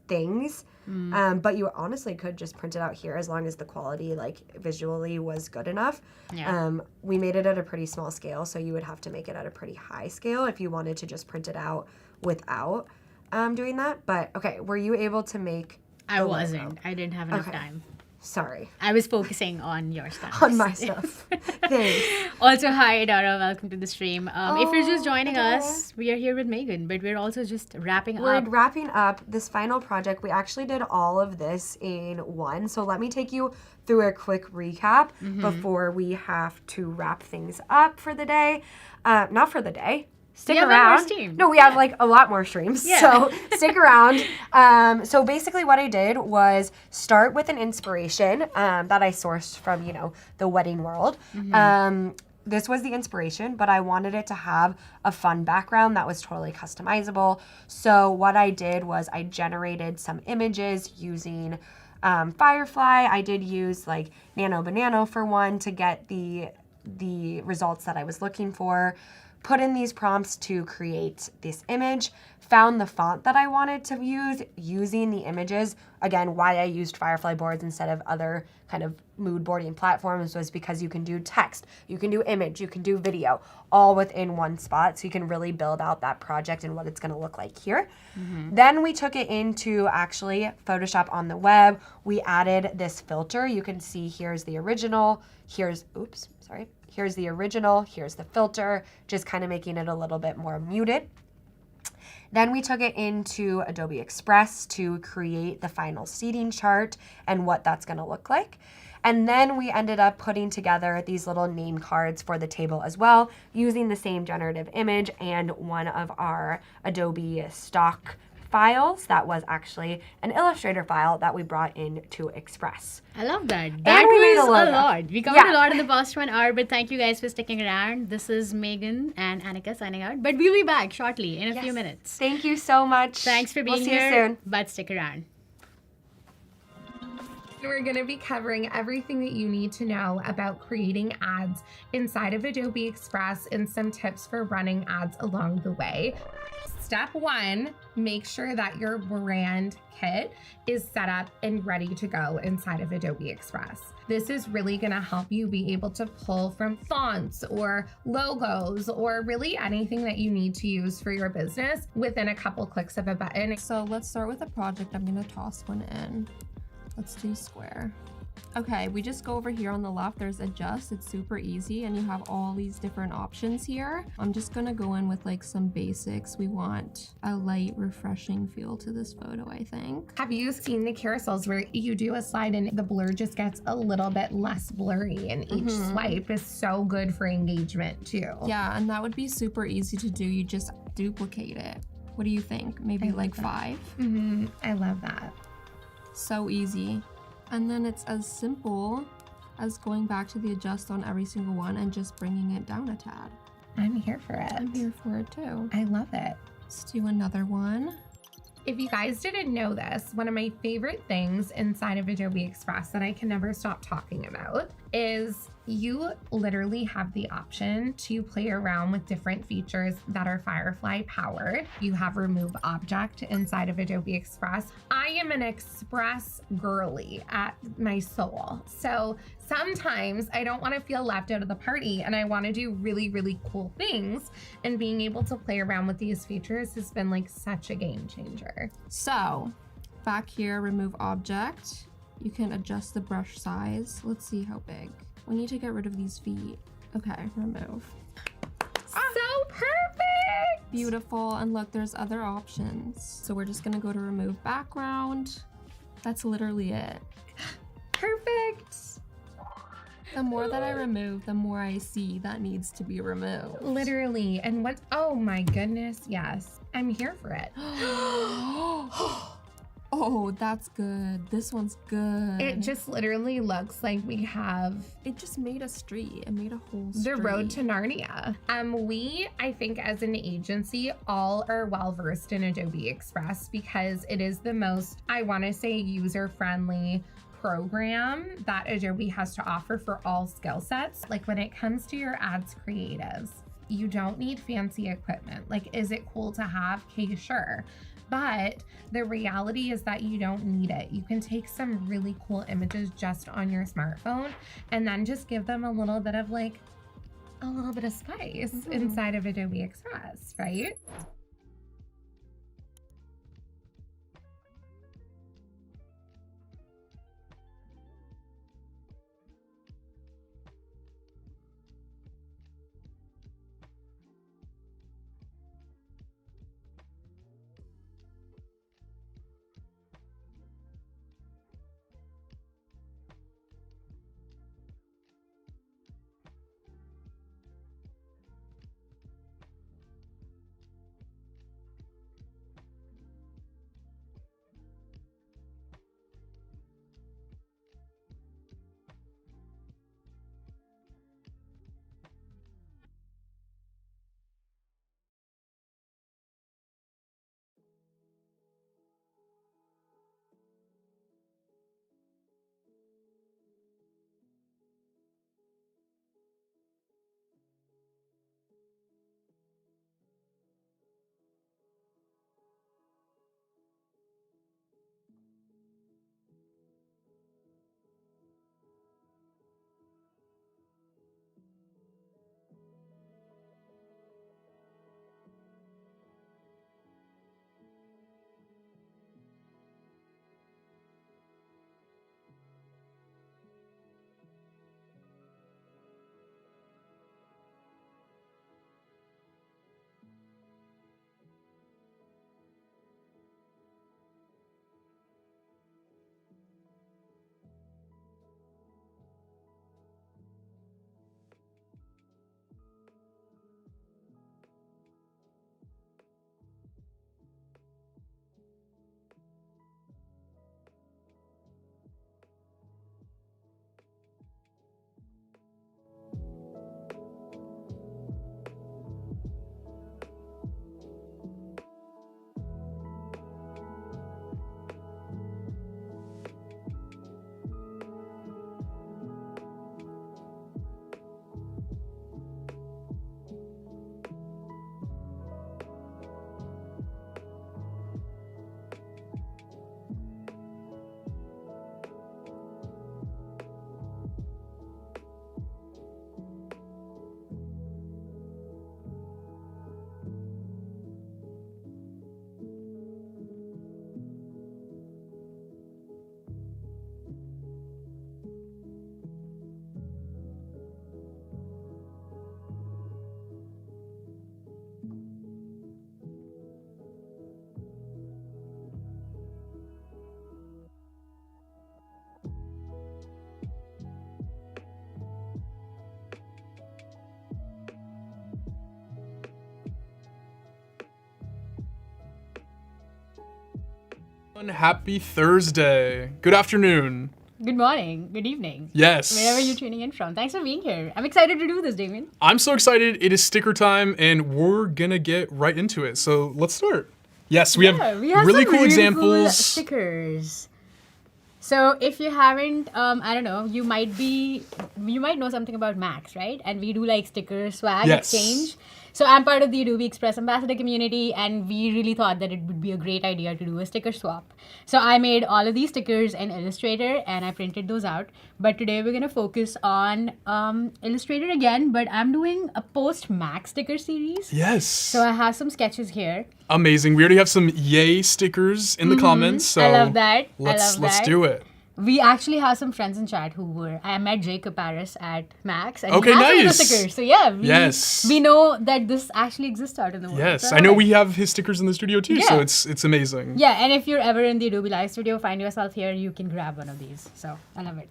S4: things, but you honestly could just print it out here as long as the quality, like visually, was good enough.
S2: Yeah.
S4: We made it at a pretty small scale, so you would have to make it at a pretty high scale if you wanted to just print it out without doing that. But okay, were you able to make?
S2: I
S4: the logo?
S2: wasn't. I didn't have enough
S4: Okay.
S2: time.
S4: Sorry.
S2: I was focusing on your stuff.
S4: On my stuff. Thanks.
S2: Also, hi, Adora. Welcome to the stream. If you're just joining
S4: Adora.
S2: us, we are here with Megan, but we're also just wrapping
S4: We're
S2: up.
S4: wrapping up this final project. We actually did all of this in one. So let me take you through a quick recap before we have to wrap things up for the day. Not for the day. Stick
S2: We have one more
S4: around.
S2: stream.
S4: No, we have like a lot more streams.
S2: Yeah.
S4: So stick around. So basically what I did was start with an inspiration that I sourced from, you know, the wedding world. This was the inspiration, but I wanted it to have a fun background that was totally customizable. So what I did was I generated some images using Firefly. I did use like Nano Banano for one to get the results that I was looking for. Put in these prompts to create this image, found the font that I wanted to use using the images. Again, why I used Firefly Boards instead of other kind of mood boarding platforms was because you can do text, you can do image, you can do video, all within one spot. So you can really build out that project and what it's gonna look like here. Then we took it into actually Photoshop on the web. We added this filter. You can see here's the original, here's the original, here's the filter, just kind of making it a little bit more muted. Then we took it into Adobe Express to create the final seating chart and what that's going to look like. And then we ended up putting together these little name cards for the table as well, using the same generative image and one of our Adobe stock files that was actually an Illustrator file that we brought into Express.
S2: I love that. That
S4: we made
S2: was
S4: a logo.
S2: a lot. We covered a lot in the past 1 hour, but thank you guys for sticking around. This is Megan and Anika signing out, but we'll be back shortly in a few minutes.
S4: Thank you so much.
S2: Thanks for being
S4: we'll see
S2: here,
S4: you soon.
S2: but stick around.
S7: We're going to be covering everything that you need to know about creating ads inside of Adobe Express and some tips for running ads along the way. Step 1, make sure that your brand kit is set up and ready to go inside of Adobe Express. This is really going to help you be able to pull from fonts or logos or really anything that you need to use for your business within a couple clicks of a button.
S8: So let's start with a project. I'm going to toss one in. Let's do square. Okay, we just go over here on the left. There's adjust. It's super easy and you have all these different options here. I'm just gonna go in with like some basics. We want a light, refreshing feel to this photo, I think.
S7: Have you seen the carousels where you do a slide and the blur just gets a little bit less blurry and each swipe is so good for engagement too?
S8: Yeah, and that would be super easy to do. You just duplicate it. What do you think? Maybe like 5?
S7: I love that.
S8: So easy. And then it's as simple as going back to the adjust on every single one and just bringing it down a tad.
S7: I'm here for it.
S8: I'm here for it too.
S7: I love it.
S8: Let's do another one.
S7: If you guys didn't know this, one of my favorite things inside of Adobe Express that I can never stop talking about is you literally have the option to play around with different features that are Firefly powered. You have remove object inside of Adobe Express. I am an Express girly at my soul. So sometimes I don't want to feel left out of the party and I want to do really, really cool things. And being able to play around with these features has been like such a game changer.
S8: So back here, remove object. You can adjust the brush size. Let's see how big. We need to get rid of these feet. Okay, remove.
S7: So perfect!
S8: Beautiful. And look, there's other options. So we're just gonna go to remove background. That's literally it.
S7: Perfect!
S8: The more that I remove, the more I see that needs to be removed.
S7: Literally. And what? Oh my goodness. Yes. I'm here for it.
S8: Oh, that's good. This one's good.
S7: It just literally looks like we have
S8: It just made a street. It made a whole street.
S7: the road to Narnia. We, I think as an agency, all are well versed in Adobe Express because it is the most, I want to say, user-friendly program that Adobe has to offer for all skill sets. Like when it comes to your ads creatives, you don't need fancy equipment. Like, is it cool to have? Okay, sure. But the reality is that you don't need it. You can take some really cool images just on your smartphone and then just give them a little bit of like, a little bit of spice inside of Adobe Express, right?
S1: Happy Thursday. Good afternoon.
S2: Good morning, good evening.
S1: Yes.
S2: Wherever you're tuning in from. Thanks for being here. I'm excited to do this, Damien.
S1: I'm so excited. It is sticker time, and we're gonna get right into it. So let's start. Yes, we have really
S2: some
S1: cool examples.
S2: Stickers. So if you haven't, I don't know, you might know something about Max, right? And we do like sticker swag
S1: Yes.
S2: exchange. So I'm part of the Adobe Express ambassador community, and we really thought that it would be a great idea to do a sticker swap. So I made all of these stickers in Illustrator, and I printed those out. But today we're gonna focus on Illustrator again, but I'm doing a post-Max sticker series.
S1: Yes.
S2: So I have some sketches here.
S1: Amazing. We already have some yay stickers in the comments. So
S2: I love that.
S1: Let's
S2: I love that.
S1: do it.
S2: We actually have some friends in chat I met Jacob Paris at Max, and
S1: Okay,
S2: he has some of the
S1: nice.
S2: stickers. So yeah,
S1: Yes.
S2: we know that this actually exists out in the world.
S1: Yes,
S2: So
S1: I know
S2: like-
S1: we have his stickers in the studio too, so
S2: Yeah.
S1: it's amazing.
S2: Yeah, and if you're ever in the Adobe Live Studio, find yourself here, you can grab one of these. So I love it.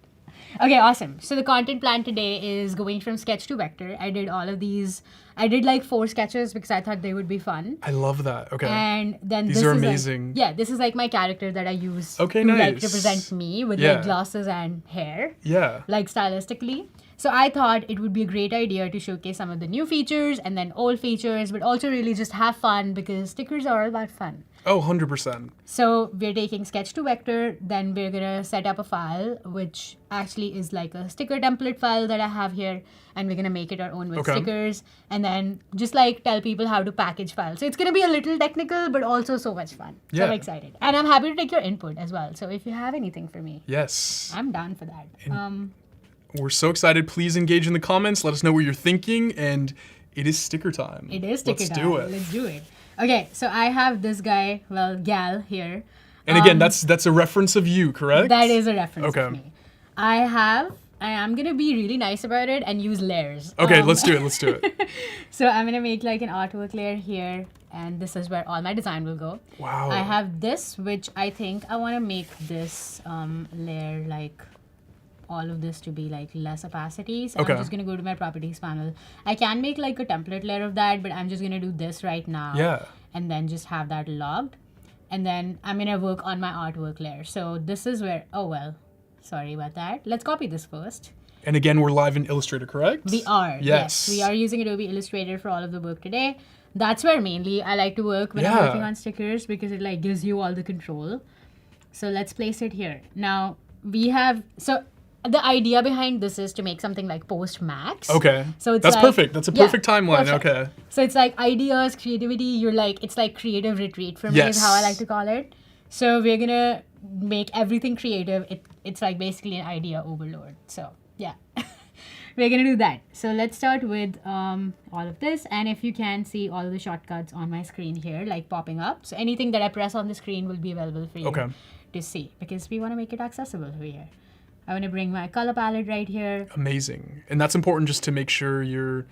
S2: Okay, awesome. So the content plan today is going from sketch to vector. I did all of these. I did like 4 sketches because I thought they would be fun.
S1: I love that. Okay.
S2: And then
S1: These
S2: this
S1: are
S2: is
S1: amazing.
S2: this is like my character that I use
S1: Okay,
S2: to like
S1: nice.
S2: represent me with
S1: Yeah.
S2: like glasses and hair.
S1: Yeah.
S2: Like stylistically. So I thought it would be a great idea to showcase some of the new features and then old features, but also really just have fun because stickers are all about fun.
S1: Oh, 100%.
S2: So we're taking sketch to vector, then we're gonna set up a file, which actually is like a sticker template file that I have here, and we're gonna make it our own with
S1: Okay.
S2: stickers, and then just like tell people how to package files. So it's gonna be a little technical, but also so much fun. So I'm
S1: Yeah.
S2: excited. And I'm happy to take your input as well. So if you have anything for me,
S1: Yes.
S2: I'm down for that.
S1: We're so excited. Please engage in the comments. Let us know what you're thinking, and it is sticker time.
S2: It is sticker
S1: Let's
S2: time.
S1: do it.
S2: Let's do it. Okay, so I have this guy, gal here.
S1: And again, that's a reference of you, correct?
S2: That is a reference
S1: Okay.
S2: of me. I am gonna be really nice about it and use layers.
S1: Okay, let's do it. Let's do it.
S2: So I'm gonna make like an artwork layer here, and this is where all my design will go.
S1: Wow.
S2: I have this, which I think I wanna make this layer like all of this to be like less opacity. So
S1: Okay.
S2: I'm just gonna go to my properties panel. I can make like a template layer of that, but I'm just gonna do this right now.
S1: Yeah.
S2: And then just have that logged. And then I'm gonna work on my artwork layer. So this is where, sorry about that. Let's copy this first.
S1: And again, we're live in Illustrator, correct?
S2: We are.
S1: Yes.
S2: We are using Adobe Illustrator for all of the work today. That's where mainly I like to work when I'm
S1: Yeah.
S2: working on stickers because it like gives you all the control. So let's place it here. Now the idea behind this is to make something like post Max.
S1: Okay.
S2: So it's
S1: That's
S2: like-
S1: perfect. That's a
S2: yeah,
S1: perfect timeline.
S2: perfect.
S1: Okay.
S2: So it's like ideas, creativity. It's like creative retreat for me is how I like to call it. So we're gonna make everything creative. It's like basically an idea overload. So yeah, we're gonna do that. So let's start with all of this. And if you can see all of the shortcuts on my screen here, like popping up. So anything that I press on the screen will be available for you
S1: Okay.
S2: to see because we want to make it accessible for you. I want to bring my color palette right here.
S1: Amazing. And that's important just to make sure you're,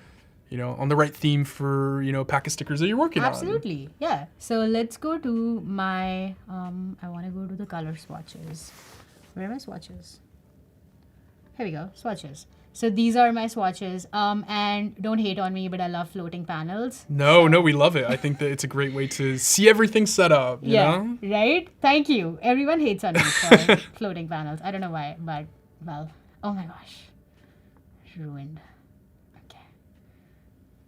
S1: on the right theme for, a pack of stickers that you're working on.
S2: Absolutely, yeah. So let's go to my, I want to go to the color swatches. Where are my swatches? Here we go, swatches. So these are my swatches. And don't hate on me, but I love floating panels.
S1: No, we love it. I think that it's a great way to see everything set up, you know?
S2: Right? Thank you. Everyone hates on me for floating panels. I don't know why, but, well, oh my gosh. Ruined.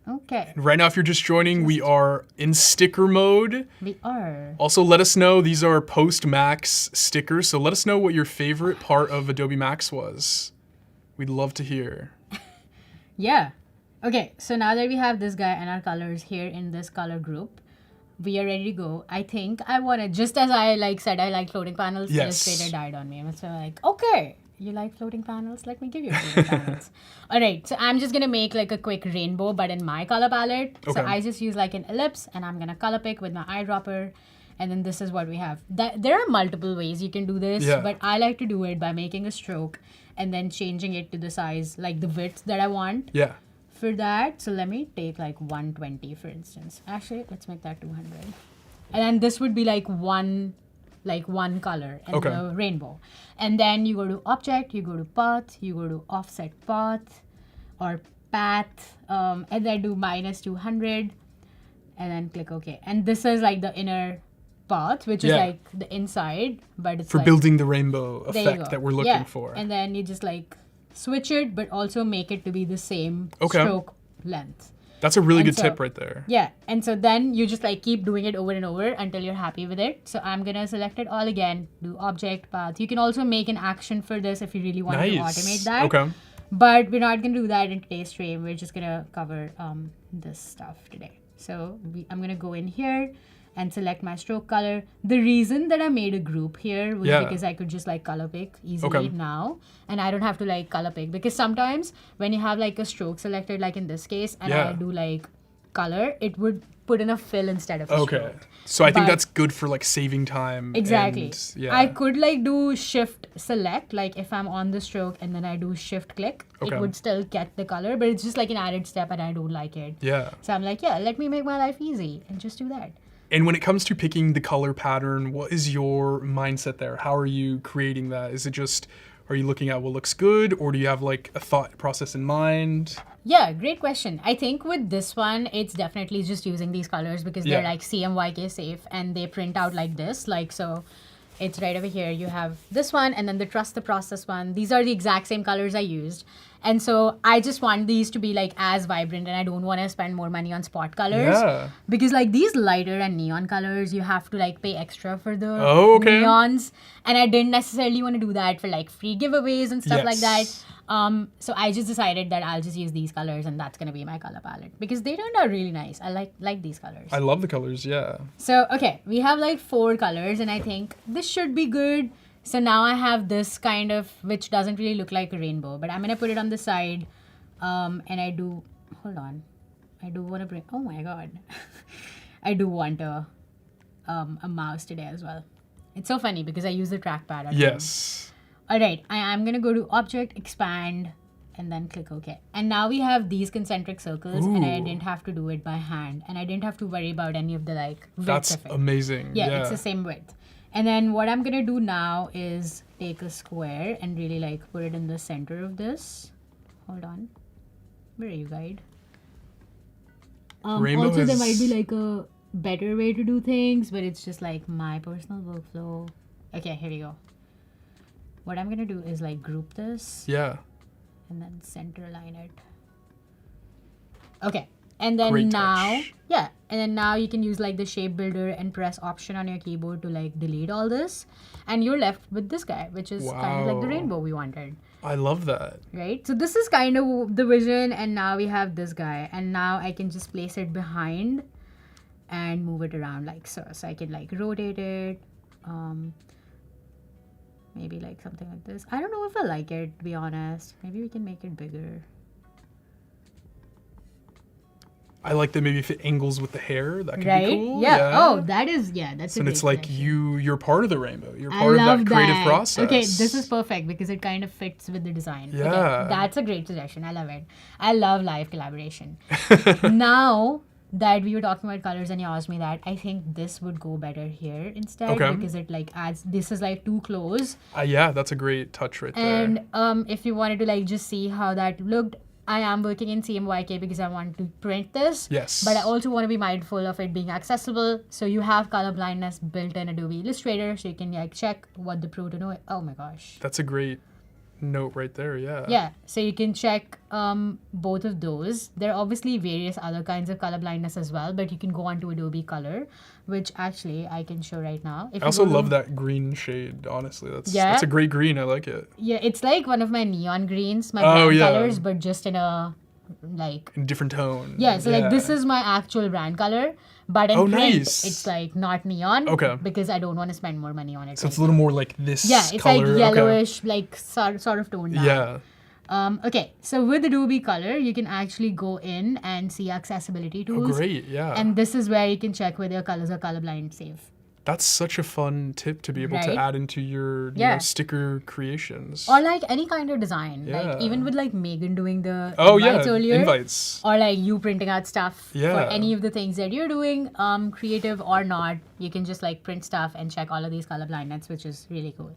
S2: Okay.
S1: Right now, if you're just joining, we are in sticker mode.
S2: We are.
S1: Also, let us know, these are post-Max stickers, so let us know what your favorite part of Adobe Max was. We'd love to hear.
S2: Yeah. Okay, so now that we have this guy and our colors here in this color group, we are ready to go. I think I want to, just as I said I like floating panels,
S1: Yes.
S2: Illustrator died on me. So like, okay, you like floating panels? Let me give you floating panels. All right, so I'm just going to make like a quick rainbow, but in my color palette.
S1: Okay.
S2: So I just use like an ellipse and I'm going to color pick with my eyedropper. And then this is what we have. There are multiple ways you can do this,
S1: Yeah.
S2: but I like to do it by making a stroke and then changing it to the size, like the width that I want.
S1: Yeah.
S2: For that, so let me take like 120 for instance. Actually, let's make that 200. And then this would be like one color in
S1: Okay.
S2: the rainbow. And then you go to object, you go to path, you go to offset path or path, and then do -200 and then click OK. And this is like the inner path, which is
S1: Yeah.
S2: like the inside, but it's
S1: For
S2: like,
S1: building the rainbow
S2: there you
S1: effect
S2: go.
S1: that we're looking
S2: Yeah.
S1: for.
S2: And then you just like switch it, but also make it to be the same
S1: Okay.
S2: stroke length.
S1: That's a really
S2: And
S1: good
S2: so-
S1: tip right there.
S2: Yeah, and so then you just like keep doing it over and over until you're happy with it. So I'm gonna select it all again, do object path. You can also make an action for this if you really want to
S1: Nice.
S2: automate that.
S1: Okay.
S2: But we're not gonna do that in today's stream. We're just gonna cover this stuff today. So I'm gonna go in here and select my stroke color. The reason that I made a group here was
S1: Yeah.
S2: because I could just like color pick easily
S1: Okay.
S2: now, and I don't have to like color pick, because sometimes when you have like a stroke selected, like in this case, and
S1: Yeah.
S2: I do like color, it would put in a fill instead of a
S1: Okay.
S2: stroke.
S1: So I think
S2: But-
S1: that's good for like saving time.
S2: Exactly.
S1: And, yeah.
S2: I could like do shift select, like if I'm on the stroke and then I do shift click,
S1: Okay.
S2: it would still get the color, but it's just like an added step and I don't like it.
S1: Yeah.
S2: So I'm like, yeah, let me make my life easy and just do that.
S1: And when it comes to picking the color pattern, what is your mindset there? How are you creating that? Is it just, are you looking at what looks good, or do you have like a thought process in mind?
S2: Yeah, great question. I think with this one, it's definitely just using these colors because they're
S1: Yeah.
S2: like CMYK safe and they print out like this. Like, so it's right over here. You have this one and then the trust the process one. These are the exact same colors I used. And so I just want these to be like as vibrant, and I don't want to spend more money on spot colors.
S1: Yeah.
S2: Because like these lighter and neon colors, you have to like pay extra for the
S1: Oh, okay.
S2: neons. And I didn't necessarily want to do that for like free giveaways and stuff like that.
S1: Yes.
S2: So I just decided that I'll just use these colors and that's gonna be my color palette because they turned out really nice. I like these colors.
S1: I love the colors, yeah.
S2: So okay, we have like 4 colors and I think this should be good. So now I have this kind of, which doesn't really look like a rainbow, but I'm gonna put it on the side. And I do, hold on. I do want to bring, oh my god. I do want a mouse today as well. It's so funny because I use the trackpad. at home.
S1: Yes.
S2: All right, I am going to go to object, expand, and then click OK. And now we have these concentric circles and I
S1: Ooh.
S2: didn't have to do it by hand. And I didn't have to worry about any of the like width
S1: That's
S2: of it.
S1: amazing.
S2: Yeah, it's the same width. And then what I'm going to do now is take a square and really like put it in the center of this. Hold on. Where are you, guide?
S1: Rainbow
S2: Also, there
S1: is-
S2: might be like a better way to do things, but it's just like my personal workflow. Okay, here we go. What I'm gonna do is like group this
S1: Yeah.
S2: and then center line it. Okay, and then
S1: Great
S2: now,
S1: touch.
S2: yeah, and then now you can use like the shape builder and press Option on your keyboard to like delete all this, and you're left with this guy, which is kind of like the
S1: Wow.
S2: rainbow we wanted.
S1: I love that.
S2: Right, so this is kind of the vision, and now we have this guy, and now I can just place it behind and move it around like so. So I can like rotate it, maybe like something like this. I don't know if I like it, to be honest. Maybe we can make it bigger.
S1: I like that maybe if it angles with the hair, that could
S2: Right?
S1: be cool.
S2: Yeah. Oh, that is, yeah, that's a
S1: And
S2: great
S1: it's like
S2: suggestion.
S1: you're part of the rainbow. You're
S2: I
S1: part of
S2: love
S1: that creative
S2: that.
S1: process.
S2: Okay, this is perfect because it kind of fits with the design.
S1: Yeah.
S2: Okay, that's a great suggestion. I love it. I love live collaboration. Now that we were talking about colors and you asked me that, I think this would go better here instead
S1: Okay.
S2: because it like adds, this is like too close.
S1: Yeah, that's a great touch right there.
S2: And if you wanted to like just see how that looked, I am working in CMYK because I want to print this.
S1: Yes.
S2: But I also want to be mindful of it being accessible. So you have color blindness built in Adobe Illustrator, so you can like check what the pro to know. Oh my gosh.
S1: That's a great note right there, yeah.
S2: Yeah, so you can check both of those. There are obviously various other kinds of color blindness as well, but you can go onto Adobe Color, which actually I can show right now. If
S1: I
S2: you
S1: also
S2: go to-
S1: love that green shade, honestly. That's
S2: Yeah?
S1: that's a great green. I like it.
S2: Yeah, it's like one of my neon greens, my
S1: Oh,
S2: brand
S1: yeah.
S2: colors, but just in a like
S1: In different tone.
S2: yeah. So like this is my actual brand color, but in
S1: Oh,
S2: print
S1: nice.
S2: it's like not neon.
S1: Okay.
S2: Because I don't want to spend more money on it.
S1: So it's
S2: right
S1: a little
S2: now.
S1: more like this
S2: Yeah, it's
S1: color.
S2: like
S1: Okay.
S2: yellowish, like sort of toned down.
S1: Yeah.
S2: Okay, so with Adobe Color, you can actually go in and see accessibility
S1: Oh,
S2: tools.
S1: great. Yeah.
S2: And this is where you can check whether your colors are colorblind safe.
S1: That's such a fun tip to be able to
S2: Right?
S1: add into your you
S2: Yeah.
S1: know, sticker creations.
S2: Or like any kind of design.
S1: Yeah.
S2: Like even with like Megan doing the
S1: Oh yeah,
S2: invites earlier.
S1: invites.
S2: Or like you printing out stuff
S1: Yeah.
S2: for any of the things that you're doing, creative or not, you can just like print stuff and check all of these color blindness, which is really cool.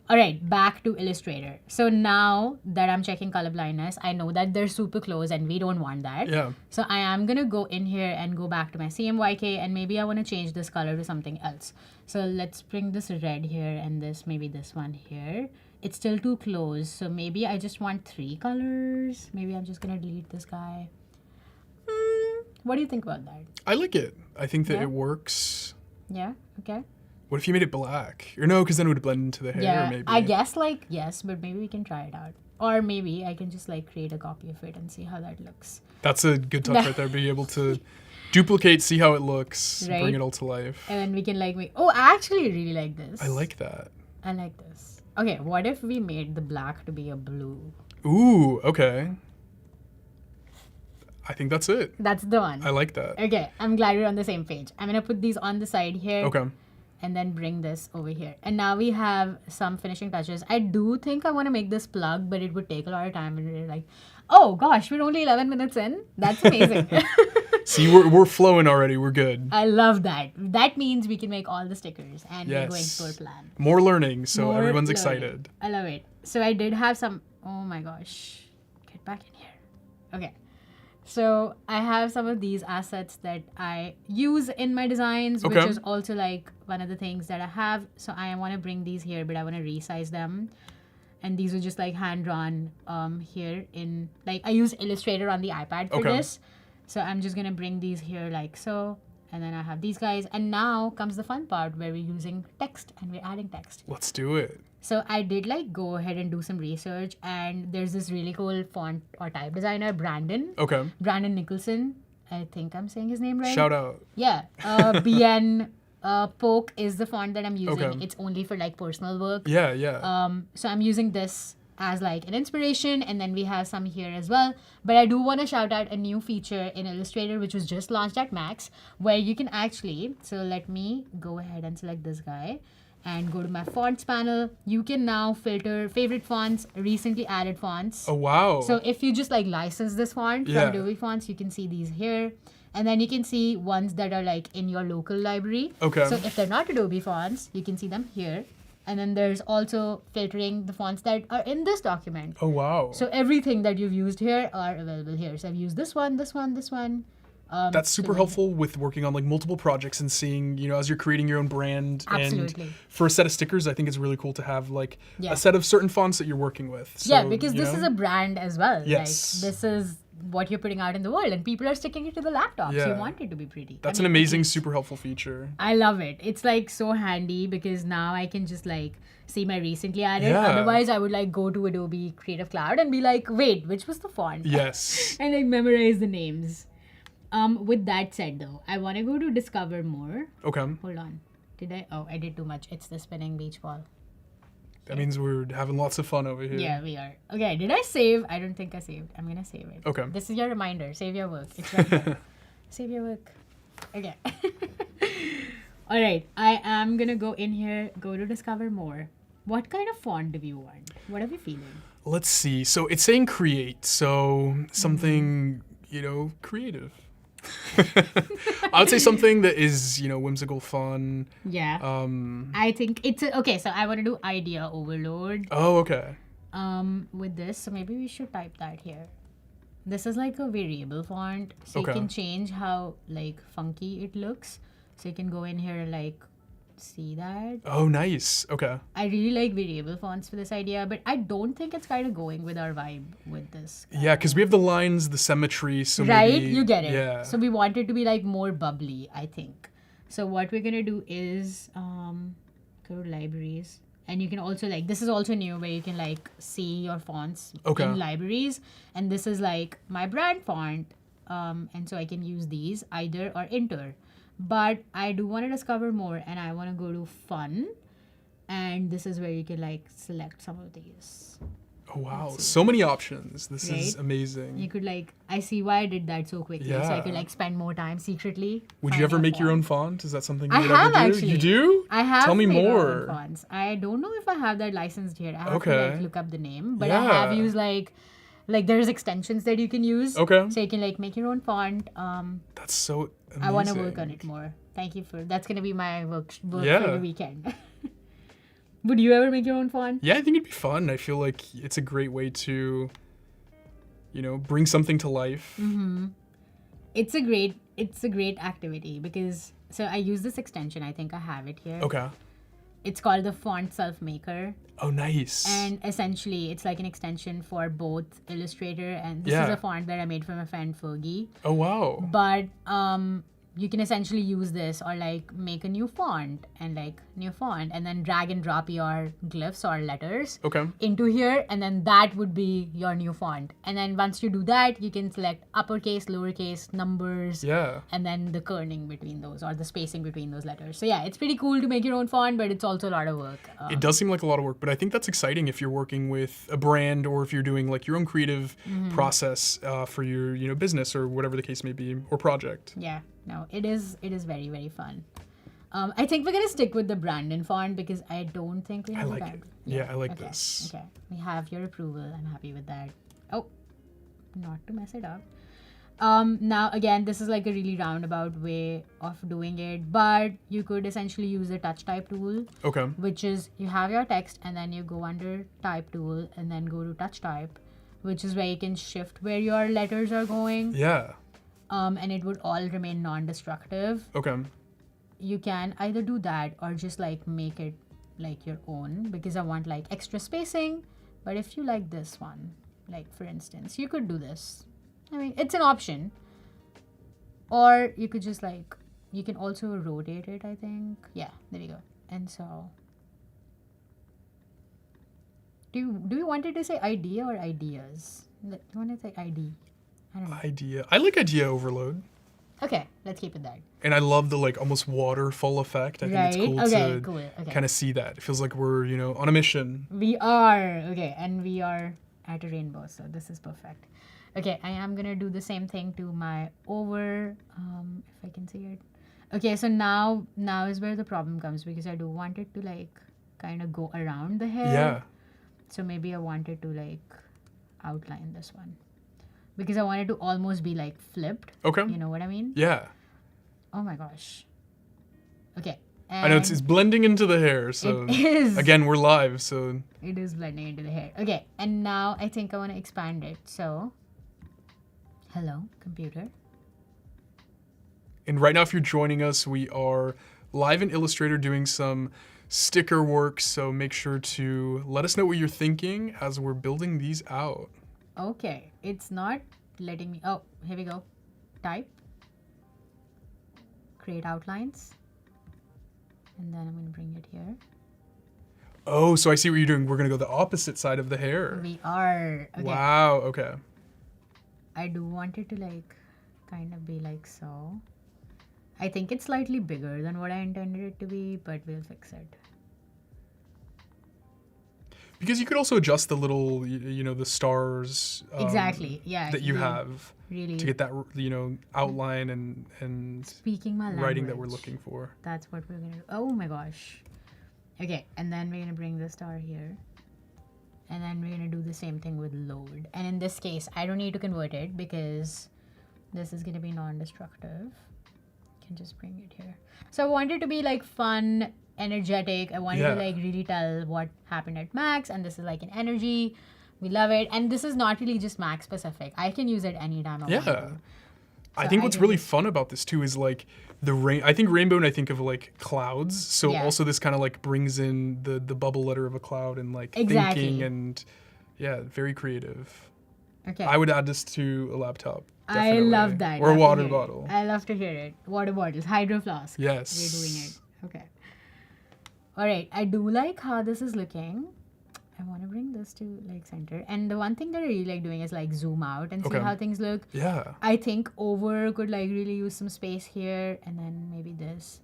S2: All right, back to Illustrator. So now that I'm checking color blindness, I know that they're super close and we don't want that.
S1: Yeah.
S2: So I am going to go in here and go back to my CMYK, and maybe I want to change this color to something else. So let's bring this red here and maybe this one here. It's still too close. So maybe I just want 3 colors. Maybe I'm just going to delete this guy. What do you think about that?
S1: I like it. I think that
S2: Yeah?
S1: it works.
S2: Yeah? Okay.
S1: What if you made it black? Or no, because then it would blend into the hair,
S2: Yeah,
S1: maybe.
S2: I guess like yes, but maybe we can try it out. Or maybe I can just like create a copy of it and see how that looks.
S1: That's a good touch right there. Being able to duplicate, see how it looks,
S2: Right.
S1: bring it all to life.
S2: And then we can like make, oh, I actually really like this.
S1: I like that.
S2: I like this. Okay, what if we made the black to be a blue?
S1: Ooh, okay. I think that's it.
S2: That's the one.
S1: I like that.
S2: Okay, I'm glad we're on the same page. I'm gonna put these on the side here.
S1: Okay.
S2: And then bring this over here. And now we have some finishing touches. I do think I want to make this plug, but it would take a lot of time. And we're like, oh gosh, we're only 11 minutes in. That's amazing.
S1: See, we're flowing already. We're good.
S2: I love that. That means we can make all the stickers and we're going
S1: Yes.
S2: for plan.
S1: More learning, so
S2: More
S1: everyone's
S2: learning.
S1: excited.
S2: I love it. So I did have some, oh my gosh. Get back in here. Okay. So I have some of these assets that I use in my designs, which
S1: Okay.
S2: is also like one of the things that I have. So I want to bring these here, but I want to resize them. And these are just like hand-drawn here in, like I use Illustrator on the iPad for
S1: Okay.
S2: this. So I'm just going to bring these here like so. And then I have these guys. And now comes the fun part where we're using text and we're adding text.
S1: Let's do it.
S2: So I did like go ahead and do some research, and there's this really cool font or type designer, Brandon Nicholson. I think I'm saying his name right.
S1: Shout out.
S2: Yeah. BN Poke is the font that I'm using.
S1: Okay.
S2: It's only for like personal work.
S1: Yeah, yeah.
S2: So I'm using this as like an inspiration, and then we have some here as well. But I do want to shout out a new feature in Illustrator, which was just launched at Max, where you can actually, so let me go ahead and select this guy and go to my fonts panel. You can now filter favorite fonts, recently added fonts.
S1: Oh, wow.
S2: So if you just like license this font
S1: Yeah.
S2: from Adobe Fonts, you can see these here. And then you can see ones that are like in your local library.
S1: Okay.
S2: So if they're not Adobe fonts, you can see them here. And then there's also filtering the fonts that are in this document.
S1: Oh, wow.
S2: So everything that you've used here are available here. So I've used this one, this one, this one.
S1: That's super
S2: so
S1: helpful with working on like multiple projects and seeing, you know, as you're creating your own brand.
S2: Absolutely.
S1: And for a set of stickers, I think it's really cool to have like
S2: Yeah.
S1: a set of certain fonts that you're working with. So,
S2: Yeah, because
S1: you
S2: this
S1: know?
S2: is a brand as well.
S1: Yes.
S2: Like, this is what you're putting out in the world, and people are sticking it to the laptops. You
S1: Yeah.
S2: want it to be pretty.
S1: That's
S2: I
S1: an
S2: mean,
S1: amazing, super helpful feature.
S2: I love it. It's like so handy because now I can just like see my recently added.
S1: Yeah.
S2: Otherwise, I would like go to Adobe Creative Cloud and be like, wait, which was the font?
S1: Yes.
S2: And like memorize the names. With that said though, I want to go to discover more.
S1: Okay.
S2: Hold on. Did I? Oh, I did too much. It's the spinning beach ball.
S1: That means we're having lots of fun over here.
S2: Yeah, we are. Okay, did I save? I don't think I saved. I'm gonna save it.
S1: Okay.
S2: This is your reminder. Save your work. It's right there. Save your work. Okay. All right. I am gonna go in here, go to discover more. What kind of font do you want? What are we feeling?
S1: Let's see. So it's saying create. So something, you know, creative. I would say something that is, you know, whimsical, fun.
S2: Yeah. I think it's okay. So I want to do idea overload.
S1: Oh, okay.
S2: With this, so maybe we should type that here. This is like a variable font, so
S1: Okay.
S2: you can change how like funky it looks. So you can go in here and like see that.
S1: Oh, nice. Okay.
S2: I really like variable fonts for this idea, but I don't think it's kind of going with our vibe with this.
S1: Yeah, because we have the lines, the symmetry. So
S2: Right?
S1: maybe,
S2: You get it.
S1: Yeah.
S2: So we want it to be like more bubbly, I think. So what we're gonna do is go to libraries. And you can also like, this is also new where you can like see your fonts
S1: Okay.
S2: in libraries. And this is like my brand font. And so I can use these either or enter. But I do want to discover more, and I want to go to fun. And this is where you can like select some of these.
S1: Oh, wow. So many options. This is
S2: Right?
S1: amazing.
S2: You could like, I see why I did that so quickly. So I could
S1: Yeah.
S2: like spend more time secretly.
S1: Would you ever
S2: finding a
S1: make your own
S2: font.
S1: font? Is that something you
S2: I
S1: would
S2: have
S1: ever do?
S2: actually.
S1: You do?
S2: I have
S1: Tell me
S2: made my own
S1: more.
S2: fonts. I don't know if I have that licensed here. I have to
S1: Okay.
S2: like look up the name, but I have
S1: Yeah.
S2: used like there's extensions that you can use.
S1: Okay.
S2: So you can like make your own font.
S1: That's so amazing.
S2: I want to work on it more. Thank you for that's gonna be my work for
S1: Yeah.
S2: the weekend. Would you ever make your own font?
S1: Yeah, I think it'd be fun. I feel like it's a great way to, bring something to life.
S2: Mm-hmm. It's a great activity because I use this extension. I think I have it here.
S1: Okay.
S2: It's called the Fontself Maker.
S1: Oh, nice.
S2: And essentially, it's like an extension for both Illustrator and this is a font that I made for my friend Fergie.
S1: Oh, wow.
S2: But you can essentially use this or like make a new font and then drag and drop your glyphs or letters into here, and then that would be your new font. And then once you do that, you can select uppercase, lowercase, numbers, and then the kerning between those or the spacing between those letters. So yeah, it's pretty cool to make your own font, but it's also a lot of work.
S1: It does seem like a lot of work, but I think that's exciting if you're working with a brand or if you're doing like your own creative process for your business or whatever the case may be or project.
S2: Yeah. No, it is very, very fun. I think we're going to stick with the Brandon font because I don't think we have
S1: I like it. Yeah, I like this.
S2: Okay, we have your approval. I'm happy with that. Oh, not to mess it up. Now, again, this is like a really roundabout way of doing it, but you could essentially use the touch type tool.
S1: Okay.
S2: Which is you have your text and then you go under type tool and then go to touch type, which is where you can shift where your letters are going.
S1: Yeah.
S2: And it would all remain non-destructive.
S1: Okay.
S2: You can either do that or just like make it like your own because I want like extra spacing. But if you like this one, like for instance, you could do this. I mean, it's an option. Or you could just like, you can also rotate it, I think. Yeah, there you go. And so, do you want it to say idea or ideas? Do you want it to say ID? I don't know.
S1: Idea. I like idea overload.
S2: Okay, let's keep it that.
S1: And I love the like almost waterfall effect. I think it's cool to kind of see that. It feels like we're, on a mission.
S2: We are. Okay, and we are at a rainbow, so this is perfect. Okay, I am going to do the same thing to my over, if I can see it. Okay, so now is where the problem comes because I do want it to like kind of go around the hair.
S1: Yeah.
S2: So maybe I wanted to like outline this one. Because I wanted to almost be like flipped.
S1: Okay.
S2: You know what I mean?
S1: Yeah.
S2: Oh my gosh. Okay.
S1: I know it's blending into the hair. So
S2: it is.
S1: Again, we're live, so
S2: it is blending into the hair. Okay, and now I think I want to expand it. So, hello, computer.
S1: And right now, if you're joining us, we are live in Illustrator doing some sticker work. So make sure to let us know what you're thinking as we're building these out.
S2: Okay, it's not letting me. Oh, here we go. Type. Create outlines. And then I'm going to bring it here.
S1: Oh, so I see what you're doing. We're going to go the opposite side of the hair.
S2: We are. Okay.
S1: Wow, okay.
S2: I do want it to like kind of be like so. I think it's slightly bigger than what I intended it to be, but we'll fix it.
S1: Because you could also adjust the little, the stars.
S2: Exactly. Yeah.
S1: That you have
S2: really
S1: to get that, outline and
S2: speaking my language.
S1: Writing that we're looking for.
S2: That's what we're gonna do. Oh my gosh. Okay, and then we're gonna bring the star here, and then we're gonna do the same thing with load. And in this case, I don't need to convert it because this is gonna be non-destructive. Can just bring it here. So I want it to be like fun, energetic. I wanted to like really tell what happened at Max, and this is like an energy. We love it, and this is not really just Max specific. I can use it anytime I want to.
S1: I think what's really fun about this too is like the rain. I think rainbow, and I think of like clouds. So also this kind of like brings in the bubble letter of a cloud and like thinking and very creative.
S2: Okay.
S1: I would add this to a laptop.
S2: Definitely. I love that.
S1: Or a water bottle.
S2: I love to hear it. Water bottles, hydro flask.
S1: Yes.
S2: We're doing it. Okay. All right. I do like how this is looking. I want to bring this to like center. And the one thing that I really like doing is like zoom out and see how things look.
S1: Yeah.
S2: I think over could like really use some space here, and then maybe this.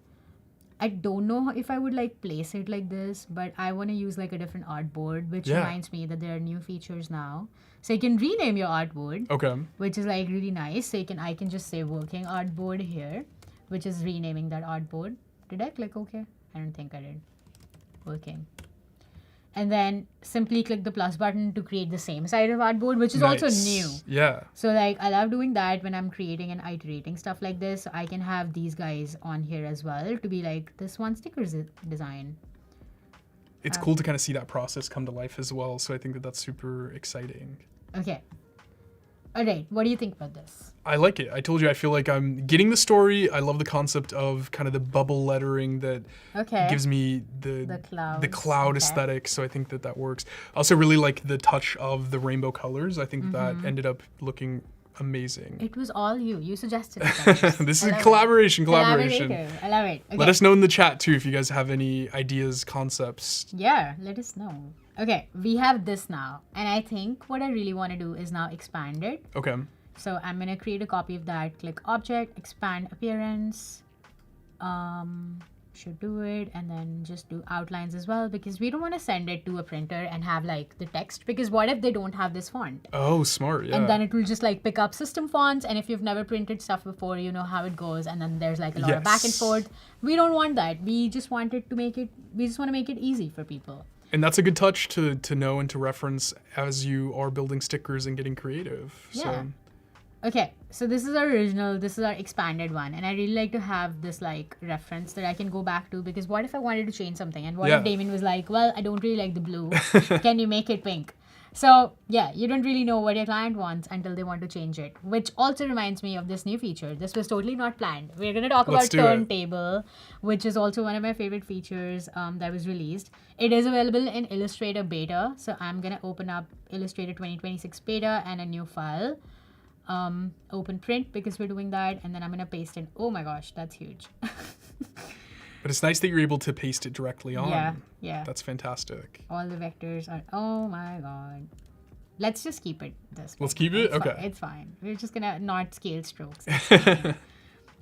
S2: I don't know if I would like place it like this, but I want to use like a different artboard, which reminds me that there are new features now. So you can rename your artboard.
S1: Okay.
S2: Which is like really nice. So I can just say working artboard here, which is renaming that artboard. Did I click OK? I don't think I did. Working. And then simply click the plus button to create the same side of artboard, which is also new.
S1: Yeah.
S2: So like I love doing that when I'm creating and iterating stuff like this. So I can have these guys on here as well to be like this one stickers design.
S1: it's cool to kind of see that process come to life as well. So I think that that's super exciting.
S2: Okay. All right. What do you think about this?
S1: I like it. I told you, I feel like I'm getting the story. I love the concept of kind of the bubble lettering that gives me the cloud aesthetic. So I think that that works. I also really like the touch of the rainbow colors. I think that ended up looking amazing.
S2: It was all you. You suggested it.
S1: This is a collaboration.
S2: I love it. Okay.
S1: Let us know in the chat too if you guys have any ideas, concepts.
S2: Yeah, let us know. Okay, we have this now. And I think what I really want to do is now expand it.
S1: Okay.
S2: So I'm going to create a copy of that. Click Object, Expand Appearance. Should do it. And then just do outlines as well. Because we don't want to send it to a printer and have like the text. Because what if they don't have this font?
S1: Oh, smart. Yeah.
S2: And then it will just like pick up system fonts. And if you've never printed stuff before, you know how it goes. And then there's like a lot of back and forth. We don't want that. We just wanted to make it, we just want to make it easy for people.
S1: And that's a good touch to know and to reference as you are building stickers and getting creative.
S2: Yeah.
S1: So.
S2: Okay, so this is our original, this is our expanded one. And I really like to have this like reference that I can go back to, because what if I wanted to change something? And what if Damien was like, well, I don't really like the blue. Can you make it pink? So yeah, you don't really know what your client wants until they want to change it, which also reminds me of this new feature. This was totally not planned. We're going to talk about Turntable, which is also one of my favorite features that was released. It is available in Illustrator Beta. So I'm going to open up Illustrator 2026 Beta and a new file. Open print because we're doing that. And then I'm going to paste it. Oh my gosh, that's huge.
S1: But it's nice that you're able to paste it directly on.
S2: Yeah.
S1: That's fantastic.
S2: All the vectors are, oh my god. Let's just keep it this way.
S1: Let's keep it? Okay.
S2: It's fine. We're just gonna not scale strokes.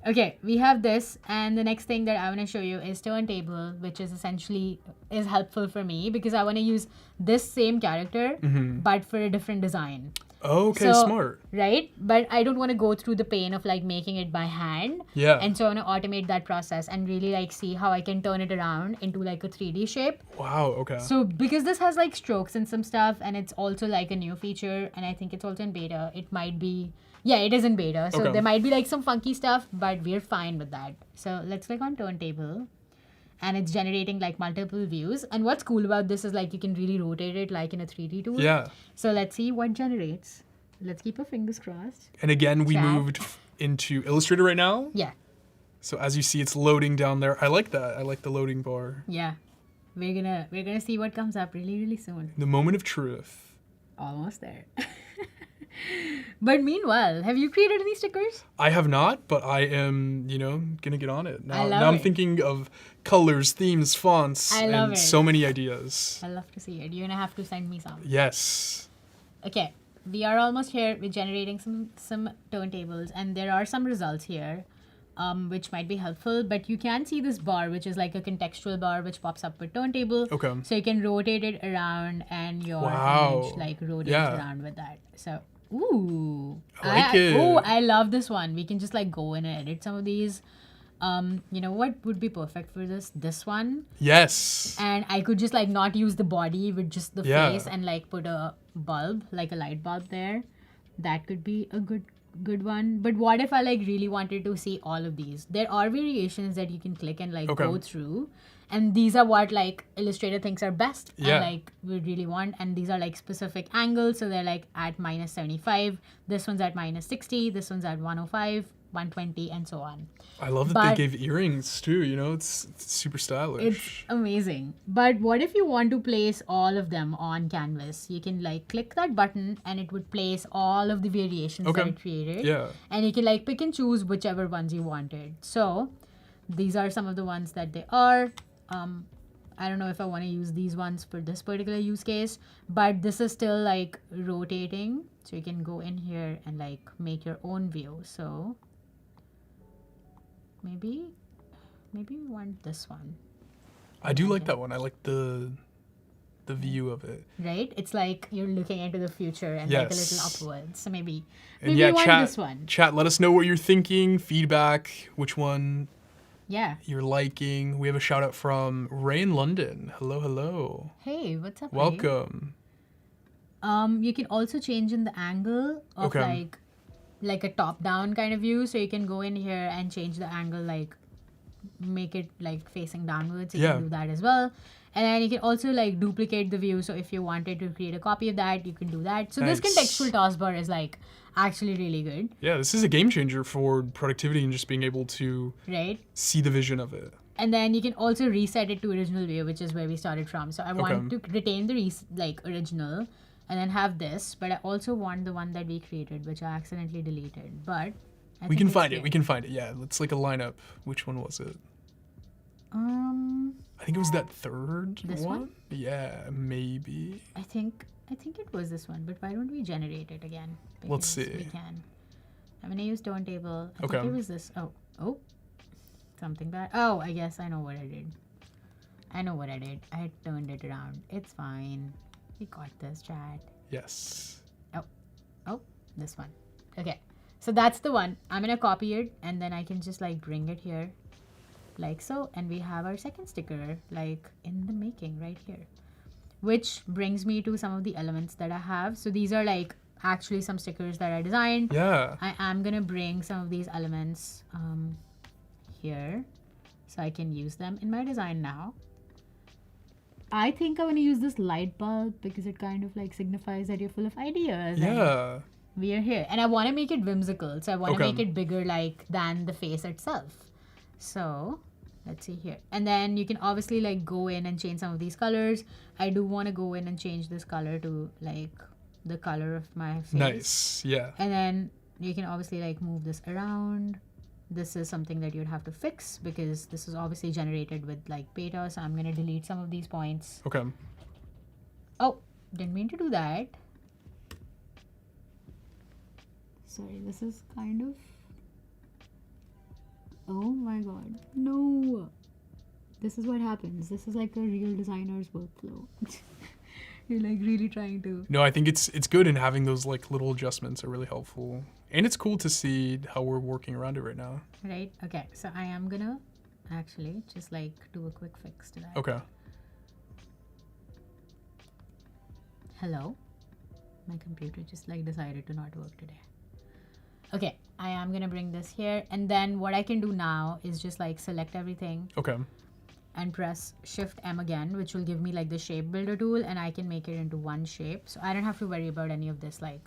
S2: Okay, we have this, and the next thing that I want to show you is Turntable, which is essentially is helpful for me because I want to use this same character, but for a different design.
S1: Okay,
S2: so,
S1: smart.
S2: Right? But I don't want to go through the pain of like making it by hand.
S1: Yeah.
S2: And so I want to automate that process and really like see how I can turn it around into like a 3D shape.
S1: Wow, okay.
S2: So because this has like strokes and some stuff, and it's also like a new feature, and I think it's also in beta, it might be, it is in beta. So there might be like some funky stuff, but we're fine with that. So let's click on Turntable. And it's generating like multiple views. And what's cool about this is like you can really rotate it like in a 3D tool.
S1: Yeah.
S2: So let's see what generates. Let's keep our fingers crossed.
S1: And again, we moved into Illustrator right now.
S2: Yeah.
S1: So as you see, it's loading down there. I like that. I like the loading bar.
S2: Yeah. We're gonna see what comes up really, really soon.
S1: The moment of truth.
S2: Almost there. But meanwhile, have you created any stickers?
S1: I have not, but I am, gonna get on it. Now
S2: I'm
S1: thinking of colors, themes, fonts, and so many ideas.
S2: I love to see it. You're gonna have to send me some.
S1: Yes.
S2: Okay, we are almost here. We're generating some turntables, and there are some results here, which might be helpful. But you can see this bar, which is like a contextual bar, which pops up with turntable.
S1: Okay.
S2: So you can rotate it around, and your image like rotates around with that. So. Ooh,
S1: I like it.
S2: Oh, I love this one. We can just like go in and edit some of these. You know what would be perfect for this? This one.
S1: Yes.
S2: And I could just like not use the body with just the face and like put a bulb, like a light bulb there. That could be a good one. But what if I like really wanted to see all of these? There are variations that you can click and like go through. And these are what like Illustrator thinks are best and like we really want. And these are like specific angles. So they're like at -75. This one's at -60. This one's at 105, 120, and so on.
S1: I love that they gave earrings too. It's super stylish.
S2: It's amazing. But what if you want to place all of them on canvas? You can like click that button and it would place all of the variations that it created.
S1: Yeah.
S2: And you can like pick and choose whichever ones you wanted. So these are some of the ones that they are. I don't know if I want to use these ones for this particular use case, but this is still like rotating. So you can go in here and like make your own view. So maybe we want this one.
S1: I do like that one. I like the view of it.
S2: Right? It's like you're looking into the future and like a little upwards. So maybe
S1: you want this one. Chat, let us know what you're thinking, feedback, which one you're liking. We have a shout out from Ray in London. Hello.
S2: Hey, what's up?
S1: Welcome.
S2: Ray? You can also change in the angle of like a top down kind of view. So you can go in here and change the angle like make it like facing downwards. You
S1: Yeah.
S2: can do that as well. And then you can also like duplicate the view. So if you wanted to create a copy of that, you can do that. So this
S1: Nice.
S2: contextual taskbar is like actually really good,
S1: Yeah, this is a game changer for productivity and just being able to
S2: right?
S1: see the vision of it.
S2: And then you can also reset it to original view, which is where we started from. So I want to retain the original and then have this, but I also want the one that we created, which I accidentally deleted. But
S1: We can find it. We can find it. Yeah, it's like a lineup. Which one was it? I think it was that third
S2: This
S1: one.
S2: one?
S1: Yeah, maybe.
S2: I think it was this one, but why don't we generate it again?
S1: Let's
S2: Because
S1: see.
S2: We can. I'm gonna use turntable. I
S1: Okay.
S2: think it was this. Oh, something bad. Oh, I guess I know what I did. I had turned it around. It's fine. We got this, chat.
S1: Yes.
S2: Oh, this one. Okay, so that's the one. I'm gonna copy it, and then I can just like bring it here, like so, and we have our second sticker like in the making right here. Which brings me to some of the elements that I have. So these are like actually some stickers that I designed.
S1: Yeah.
S2: I am gonna bring some of these elements here so I can use them in my design now. I think I want to use this light bulb because it kind of like signifies that you're full of ideas. and
S1: Yeah.
S2: we are here. And I want to make it whimsical. So I want to
S1: Okay.
S2: make it bigger like than the face itself. So let's see here. And then you can obviously like go in and change some of these colors. I do want to go in and change this color to like the color of my face.
S1: Nice. Yeah.
S2: And then you can obviously like move this around. This is something that you'd have to fix because this is obviously generated with like beta. So I'm going to delete some of these points.
S1: Okay.
S2: Oh, didn't mean to do that. Sorry, this is kind of... Oh my god. No. This is what happens. This is like a real designer's workflow. You're like really trying to...
S1: No, I think it's good, and having those like little adjustments are really helpful. And it's cool to see how we're working around it right now.
S2: Right? Okay, so I am gonna actually just like do a quick fix to that.
S1: Okay.
S2: Hello? My computer just like decided to not work today. Okay, I am gonna bring this here, and then what I can do now is just like select everything
S1: Okay.
S2: and press Shift M again, which will give me like the shape builder tool, and I can make it into one shape. So I don't have to worry about any of this like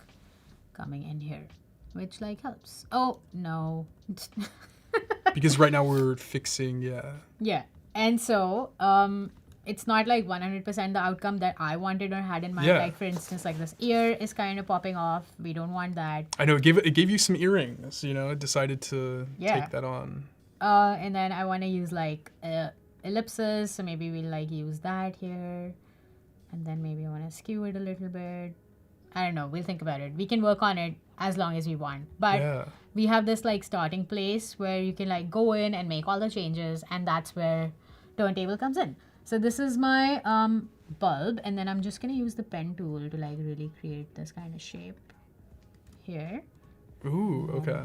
S2: coming in here, which like helps. Oh, no.
S1: Because right now we're fixing,
S2: Yeah. And so, it's not like 100% the outcome that I wanted or had in mind.
S1: Yeah.
S2: Like for instance, like this ear is kind of popping off. We don't want that.
S1: I know it gave you some earrings, it decided to
S2: Yeah.
S1: take that on.
S2: And then I want to use like ellipses. So maybe we'll like use that here. And then maybe I want to skew it a little bit. I don't know. We'll think about it. We can work on it as long as we want. But
S1: Yeah.
S2: we have this like starting place where you can like go in and make all the changes. And that's where turntable comes in. So this is my bulb. And then I'm just going to use the pen tool to like really create this kind of shape here.
S1: Ooh, okay.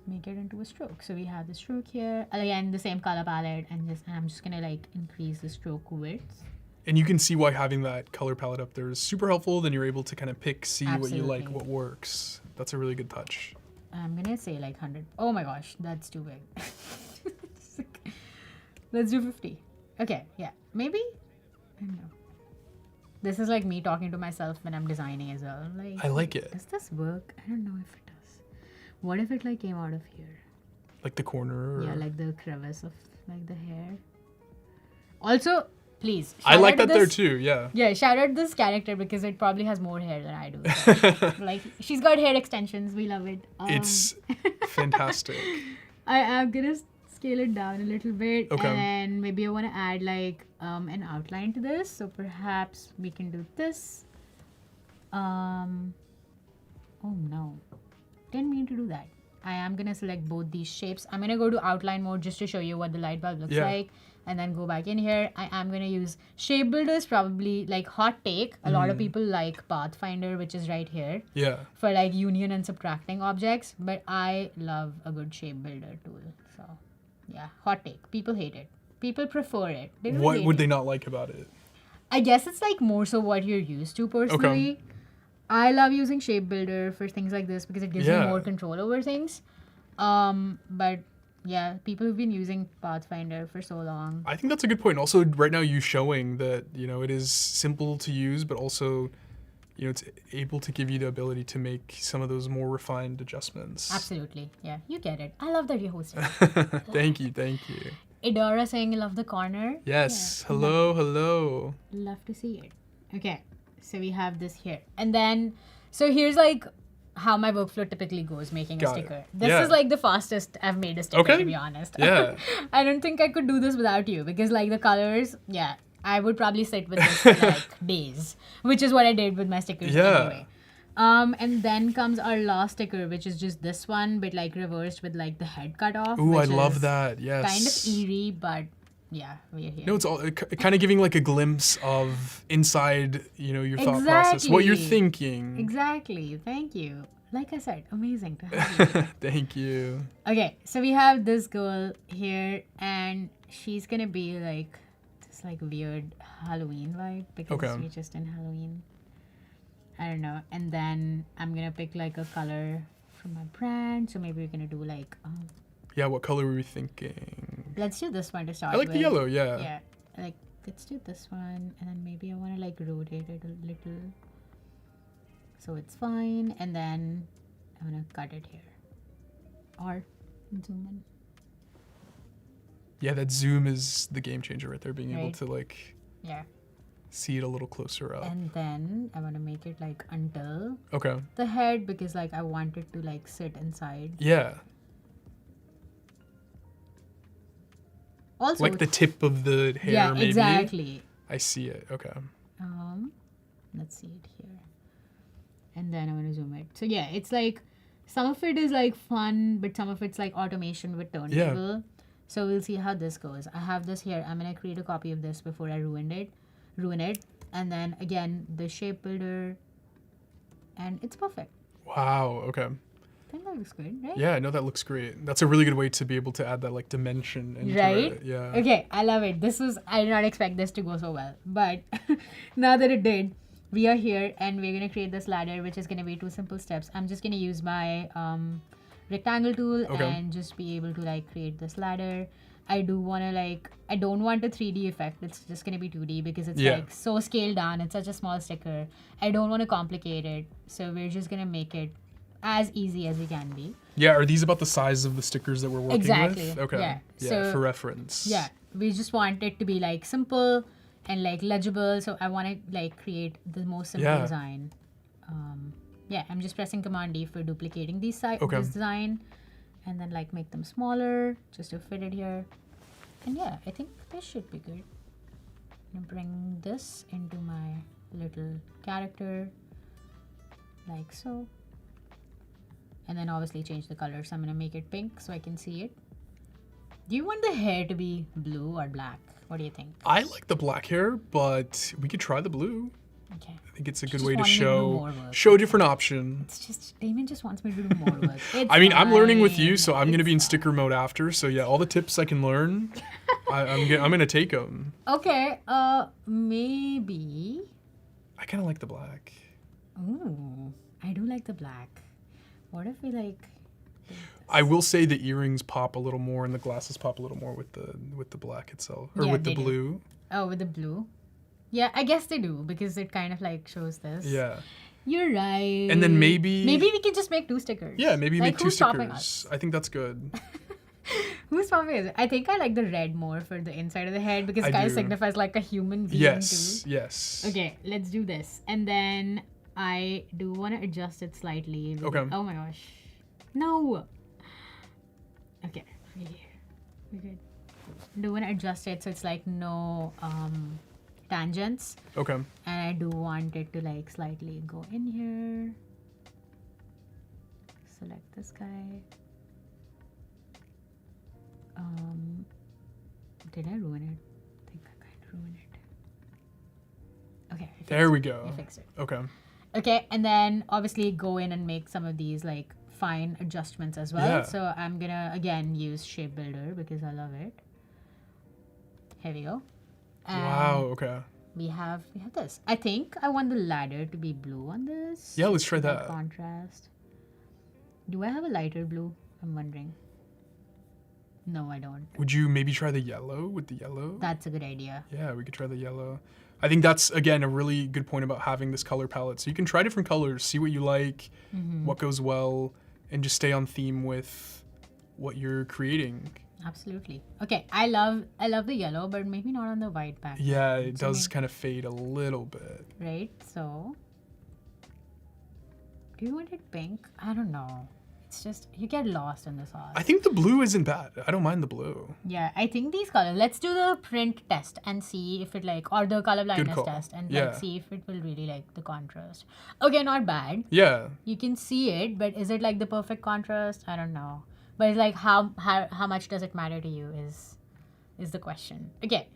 S2: Make it into a stroke. So we have the stroke here. Again, the same color palette. And I'm just going to like increase the stroke width.
S1: And you can see why having that color palette up there is super helpful. Then you're able to kind of see what you like,
S2: Absolutely.
S1: what works. That's a really good touch.
S2: I'm gonna say like 100. Oh my gosh, that's too big. Let's do 50. Okay, yeah, maybe. I don't know. This is like me talking to myself when I'm designing as well. Like,
S1: I like it.
S2: does this work? I don't know if it does. What if it like came out of here?
S1: Like the corner.
S2: Yeah, like the crevice of like the hair. Also, please.
S1: I
S2: shout
S1: like
S2: out to
S1: that there
S2: this-
S1: too, yeah.
S2: Yeah, shout out this character because it probably has more hair than I do. So, like, she's got hair extensions. We love it.
S1: It's fantastic.
S2: I am gonna scale it down a little bit,
S1: Okay.
S2: and then maybe I want to add like an outline to this. So perhaps we can do this. Oh no, didn't mean to do that. I am gonna select both these shapes. I'm gonna go to outline mode just to show you what the light bulb looks
S1: Yeah.
S2: like, and then go back in here. I am gonna use shape builders, probably like hot take. A lot of people like Pathfinder, which is right here,
S1: Yeah.
S2: for like union and subtracting objects, but I love a good shape builder tool. So yeah, hot take. People hate it. People prefer it. They don't
S1: What
S2: hate
S1: would
S2: it.
S1: they not like about it?
S2: I guess it's like more so what you're used to personally. I love using shape builder for things like this because it gives
S1: Yeah.
S2: me more control over things. But Yeah, people who've been using Pathfinder for so long.
S1: I think that's a good point. Also, right now you showing that, it is simple to use, but also, it's able to give you the ability to make some of those more refined adjustments.
S2: Absolutely. Yeah, you get it. I love that you're hosting.
S1: Thank you.
S2: Idora saying you love the corner.
S1: Yes.
S2: Yeah,
S1: Hello.
S2: love to see it. Okay, so we have this here. And then, so here's like how my workflow typically goes making a
S1: Got it.
S2: sticker. This
S1: Yeah.
S2: is like the fastest I've made a sticker,
S1: Okay.
S2: to be honest.
S1: Yeah.
S2: I don't think I could do this without you because like the colors, yeah, I would probably sit with this for like days, which is what I did with my stickers anyway. And then comes our last sticker, which is just this one, but like reversed with like the head cut off.
S1: Ooh, I
S2: which
S1: love
S2: is
S1: that. Yes.
S2: Kind of eerie, but yeah, we're here.
S1: No, it's all kind of giving like a glimpse of inside, your thought process, what you're
S2: Exactly.
S1: thinking.
S2: Exactly. Thank you. Like I said, amazing to have you.
S1: Thank you.
S2: Okay, so we have this girl here, and she's gonna be like this like weird Halloween vibe because
S1: Okay.
S2: we're just in Halloween. I don't know. And then I'm gonna pick like a color from my brand. So maybe we're gonna do like
S1: Yeah, what color were we thinking?
S2: let's do this one to start
S1: I like
S2: with.
S1: the yellow, yeah.
S2: Yeah, like let's do this one, and then maybe I want to like rotate it a little, so it's fine. And then I'm gonna cut it here, or zoom in.
S1: Yeah, that zoom is the game changer right there, being able
S2: Right.
S1: to like
S2: Yeah,
S1: see it a little closer up.
S2: and then I want to make it like until
S1: Okay.
S2: the head because like I want it to like sit inside.
S1: Yeah.
S2: Also,
S1: Like the tip of the hair,
S2: yeah,
S1: maybe.
S2: exactly.
S1: I see it. Okay.
S2: Let's see it here, and then I'm gonna zoom it. So yeah, it's like some of it is like fun, but some of it's like automation with turntable. So we'll see how this goes. I have this here. I'm gonna create a copy of this before I ruin it, and then again the shape builder, and it's perfect.
S1: Wow. Okay.
S2: I think that looks good, right?
S1: Yeah, no, that looks great. That's a really good way to be able to add that like dimension into
S2: Right?
S1: it. Yeah.
S2: Okay, I love it. I did not expect this to go so well, but now that it did, we are here and we're gonna create this ladder, which is gonna be 2 simple steps. I'm just gonna use my rectangle tool and just be able to like create this ladder. I don't want a 3D effect. It's just gonna be 2D because it's like so scaled down. It's such a small sticker. I don't want to complicate it, so we're just gonna make it as easy as we can be.
S1: Yeah, are these about the size of the stickers that we're working
S2: Exactly.
S1: with? Okay.
S2: Yeah.
S1: Yeah,
S2: So-
S1: for reference.
S2: Yeah, we just want it to be like simple and like legible. So I want to like create the most simple design. Yeah, I'm just pressing Command D for duplicating this design, and then like make them smaller just to fit it here. And yeah, I think this should be good. I'm gonna bring this into my little character, like so. And then obviously change the color. So I'm gonna make it pink so I can see it. Do you want the hair to be blue or black? What do you think?
S1: I like the black hair, but we could try the blue.
S2: Okay.
S1: I think it's a good
S2: Just
S1: way to
S2: wanted to do
S1: show
S2: more work.
S1: show different options.
S2: It's just Damien just wants me to do more work. It's
S1: I mean, I'm learning with you,
S2: fine.
S1: so I'm gonna be in
S2: It's
S1: sticker mode after. So yeah, all the tips I can learn, I'm gonna take them.
S2: fine. Okay. Maybe.
S1: I kind of like the black.
S2: Ooh, I do like the black. What if we like?
S1: I will say the earrings pop a little more and the glasses pop a little more with the black itself or
S2: Yeah,
S1: with the
S2: they do.
S1: blue.
S2: Oh, with the blue. Yeah, I guess they do because it kind of like shows this.
S1: Yeah.
S2: You're right.
S1: And then maybe
S2: we can just make 2 stickers.
S1: Yeah, maybe
S2: Like,
S1: make 2
S2: who's stopping us?
S1: stickers. I think that's good.
S2: Who's stopping us? I think I like the red more for the inside of the head because
S1: I
S2: it kind of
S1: do.
S2: signifies like a human being
S1: Yes.
S2: too.
S1: Yes.
S2: Okay, let's do this. And then I do want to adjust it slightly.
S1: Okay.
S2: Oh my gosh. No. Okay. We're good. Do want to adjust it so it's like no tangents.
S1: Okay.
S2: And I do want it to like slightly go in here. Select this guy. Did I ruin it? I think I kind of ruined it. Okay. I
S1: There
S2: fixed
S1: we
S2: it.
S1: go.
S2: I fixed it.
S1: Okay.
S2: Okay, and then obviously go in and make some of these like fine adjustments as well.
S1: Yeah.
S2: So I'm gonna again use Shape Builder because I love it. Here we go. And
S1: Wow. Okay.
S2: We have this. I think I want the ladder to be blue on this.
S1: Yeah, let's try
S2: for
S1: that.
S2: Contrast. Do I have a lighter blue? I'm wondering. No, I don't.
S1: Would you maybe try the yellow with the yellow?
S2: That's a good idea.
S1: Yeah, we could try the yellow. I think that's, again, a really good point about having this color palette. So you can try different colors, see what you like, what goes well, and just stay on theme with what you're creating.
S2: Absolutely. Okay, I love the yellow, but maybe not on the white background.
S1: Yeah, it does kind of fade a little bit.
S2: Right, so... Do you want it pink? I don't know. It's just, you get lost in the sauce.
S1: I think the blue isn't bad. I don't mind the blue.
S2: Yeah, I think these colors. Let's do the print test and see if it like, or the color blindness test and like see if it will really like the contrast. Okay, not bad.
S1: Yeah.
S2: You can see it, but is it like the perfect contrast? I don't know. But it's like how much does it matter to you is the question. Okay,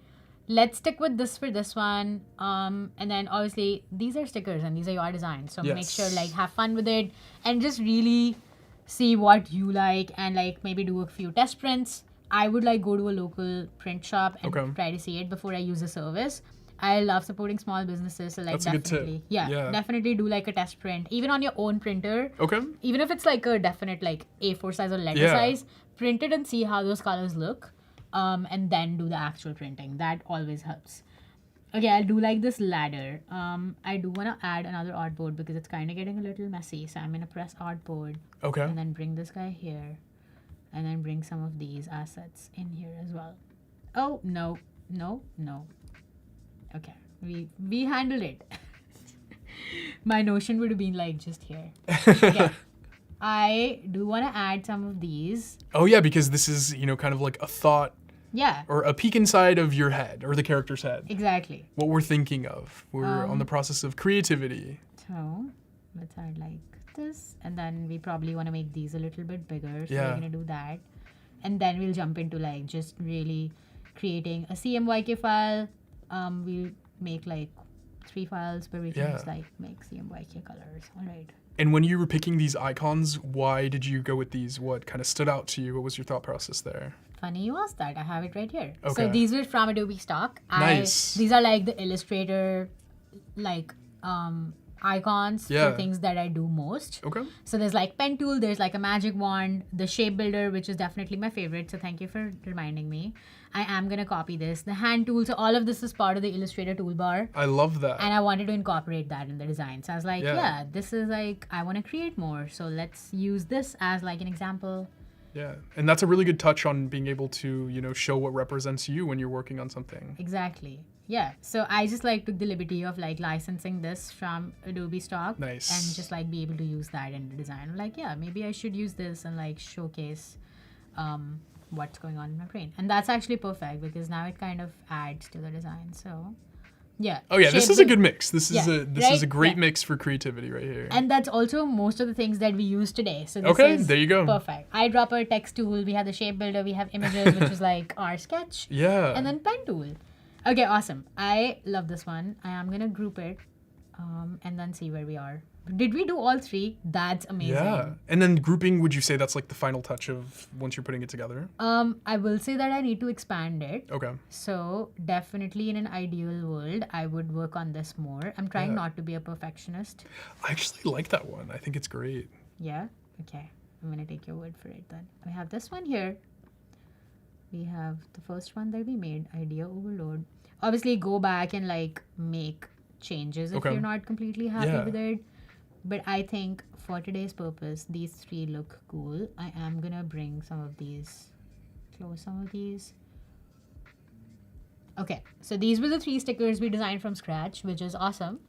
S2: let's stick with this for this one. And then obviously these are stickers and these are your designs. So make sure like have fun with it and just really see what you like and like maybe do a few test prints. I would like go to a local print shop and try to see it before I use a service. I love supporting small businesses, so like
S1: That's a good
S2: definitely,
S1: tip.
S2: definitely do like a test print, even on your own printer.
S1: Okay.
S2: Even if it's like a definite like A4 size or letter size, print it and see how those colors look, and then do the actual printing. That always helps. Okay, I'll do like this ladder. I do want to add another artboard because it's kind of getting a little messy. So I'm gonna press artboard.
S1: Okay.
S2: And then bring this guy here, and then bring some of these assets in here as well. Oh no. Okay, we handled it. My notion would have been like just here. Okay. I do want to add some of these.
S1: Oh yeah, because this is, you know, kind of like a thought.
S2: Yeah.
S1: Or a peek inside of your head or the character's head.
S2: Exactly.
S1: What we're thinking of. We're on the process of creativity.
S2: So let's add like this, and then we probably want to make these a little bit bigger. So
S1: Yeah.
S2: we're gonna do that, and then we'll jump into like just really creating a CMYK file. We'll make like 3 files where we can just like make CMYK colors. All right.
S1: And when you were picking these icons, why did you go with these? What kind of stood out to you? What was your thought process there?
S2: Funny you asked that. I have it right here.
S1: Okay.
S2: So these were from Adobe stock.
S1: Nice.
S2: These are like the Illustrator like icons for things that I do most.
S1: Okay.
S2: So there's like pen tool, there's like a magic wand, the shape builder, which is definitely my favorite. So thank you for reminding me. I am gonna copy this. The hand tool, so all of this is part of the Illustrator toolbar.
S1: I love that.
S2: And I wanted to incorporate that in the design. So I was like, yeah this is like, I want to create more. So let's use this as like an example.
S1: Yeah, and that's a really good touch on being able to, you know, show what represents you when you're working on something.
S2: Exactly. Yeah. So I just like took the liberty of like licensing this from Adobe stock.
S1: Nice.
S2: And just like be able to use that in the design. I'm like, yeah, maybe I should use this and like showcase what's going on in my brain. And that's actually perfect because now it kind of adds to the design. So yeah.
S1: Oh yeah, this is a good mix. This is a great
S2: Yeah.
S1: mix for creativity right here.
S2: And that's also most of the things that we use today. So this
S1: Okay,
S2: is
S1: there you go.
S2: Perfect. Eyedropper, text tool, we have the shape builder, we have images, which is like our sketch.
S1: Yeah.
S2: And then pen tool. Okay, awesome. I love this one. I am gonna group it and then see where we are. Did we do all 3? That's amazing.
S1: Yeah. And then grouping, would you say that's like the final touch of once you're putting it together?
S2: I will say that I need to expand it.
S1: Okay.
S2: So definitely in an ideal world, I would work on this more. I'm trying not to be a perfectionist.
S1: I actually like that one. I think it's great.
S2: Yeah? Okay. I'm gonna take your word for it then. We have this one here. We have the first one that we made, idea overload. Obviously go back and like make changes if you're not completely happy with it. But I think for today's purpose, these 3 look cool. I am gonna bring some of these, close some of these. Okay, so these were the 3 stickers we designed from scratch, which is awesome.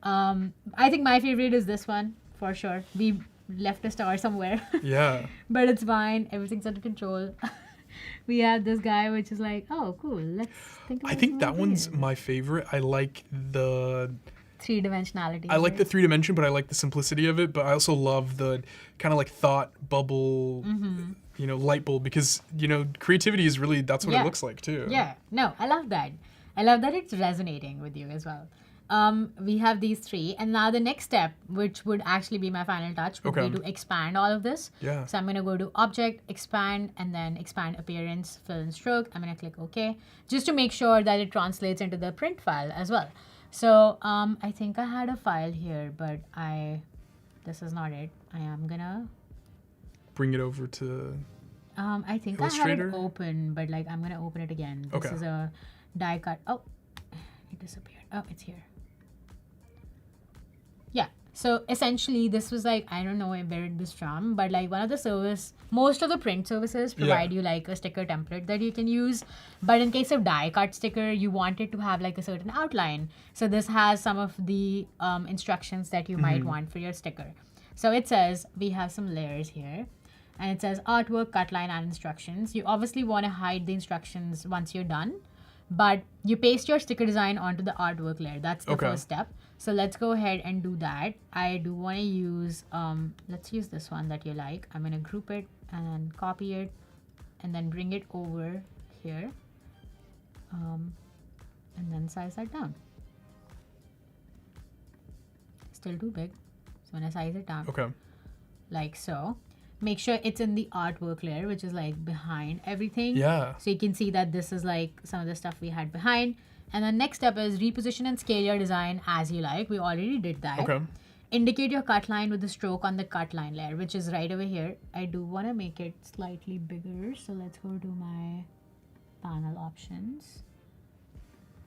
S2: I think my favorite is this one, for sure. We left a star somewhere.
S1: Yeah.
S2: But it's fine. Everything's under control. We have this guy, which is like, oh, cool. Let's think about
S1: I think
S2: some
S1: that one's
S2: ideas.
S1: my favorite. I like the
S2: 3-dimensionality.
S1: I like the 3-dimension, but I like the simplicity of it. But I also love the kind of like thought bubble, you know, light bulb, because, you know, creativity is really, that's what it looks like too.
S2: Yeah, no, I love that. I love that it's resonating with you as well. We have these 3, and now the next step, which would actually be my final touch, would be to expand all of this.
S1: Yeah.
S2: So I'm gonna go to Object, Expand, and then Expand Appearance, Fill and Stroke. I'm gonna click OK, just to make sure that it translates into the print file as well. So I think I had a file here, but this is not it. I am gonna
S1: Bring it over to.
S2: I think I had it
S1: Illustrator?
S2: open, but like I'm gonna open it again. This
S1: Okay.
S2: is a die cut. Oh, it disappeared. Oh, it's here. Yeah. So essentially, this was like, I don't know where it was from, but like one of the most of the print services provide you like a sticker template that you can use. But in case of die cut sticker, you want it to have like a certain outline. So this has some of the instructions that you might want for your sticker. So it says we have some layers here. And it says artwork, cut line, and instructions. You obviously want to hide the instructions once you're done, but you paste your sticker design onto the artwork layer. That's the first step. So let's go ahead and do that. I do want to use, let's use this one that you like. I'm going to group it and then copy it and then bring it over here. And then size that down. Still too big. So when I size it down, like so. Make sure it's in the artwork layer, which is like behind everything.
S1: Yeah.
S2: So you can see that this is like some of the stuff we had behind. And the next step is reposition and scale your design as you like. We already did that.
S1: Okay.
S2: Indicate your cut line with the stroke on the cut line layer, which is right over here. I do want to make it slightly bigger. So let's go to my panel options.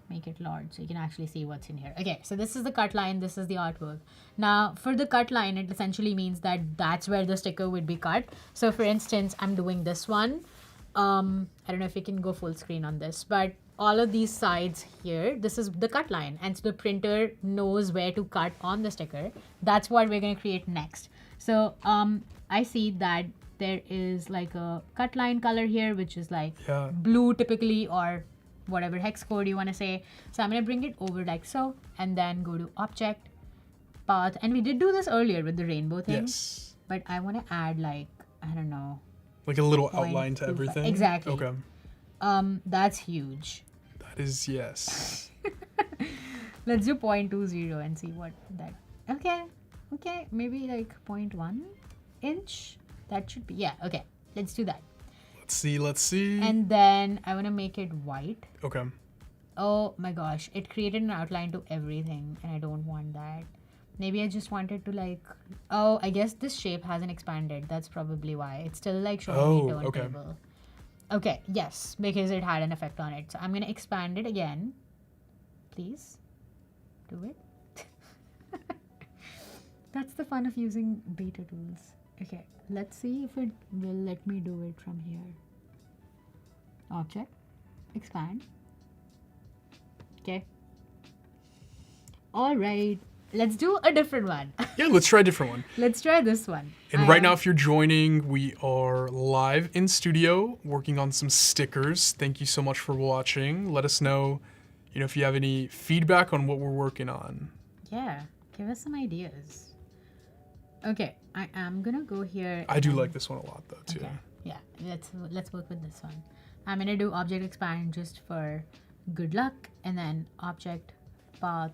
S2: Make it large so you can actually see what's in here. Okay, so this is the cut line, this is the artwork. Now for the cut line, it essentially means that that's where the sticker would be cut. So for instance, I'm doing this one. I don't know if you can go full screen on this, but all of these sides here, this is the cut line. And so the printer knows where to cut on the sticker. That's what we're going to create next. So I see that there is like a cut line color here, which is like blue typically, or whatever hex code you want to say. So I'm going to bring it over like so, and then go to object, path. And we did do this earlier with the rainbow thing.
S1: Yes.
S2: But I want to add like, I don't know.
S1: Like a little outline to
S2: 0.25.
S1: everything?
S2: Exactly.
S1: Okay.
S2: That's huge.
S1: That is, yes.
S2: Let's do 0.20 and see what that, okay, maybe like 0.1 inch. That should be, yeah, okay. Let's do that.
S1: Let's see.
S2: And then I want to make it white.
S1: Okay.
S2: Oh my gosh, it created an outline to everything and I don't want that. Maybe I just wanted to like, oh, I guess this shape hasn't expanded. That's probably why. It's still like showing me turntable. Okay, yes, because it had an effect on it. So I'm going to expand it again. Please do it. That's the fun of using beta tools. Okay, let's see if it will let me do it from here. Object, expand. Okay. All right, let's do a different one.
S1: Yeah, let's try a different one.
S2: Let's try this one.
S1: And right now, if you're joining, we are live in studio working on some stickers. Thank you so much for watching. Let us know, if you have any feedback on what we're working on.
S2: Yeah, give us some ideas. Okay, I am gonna go here.
S1: I do like this one a lot, though, too.
S2: Okay. Yeah, let's work with this one. I'm gonna do object expand just for good luck, and then object path,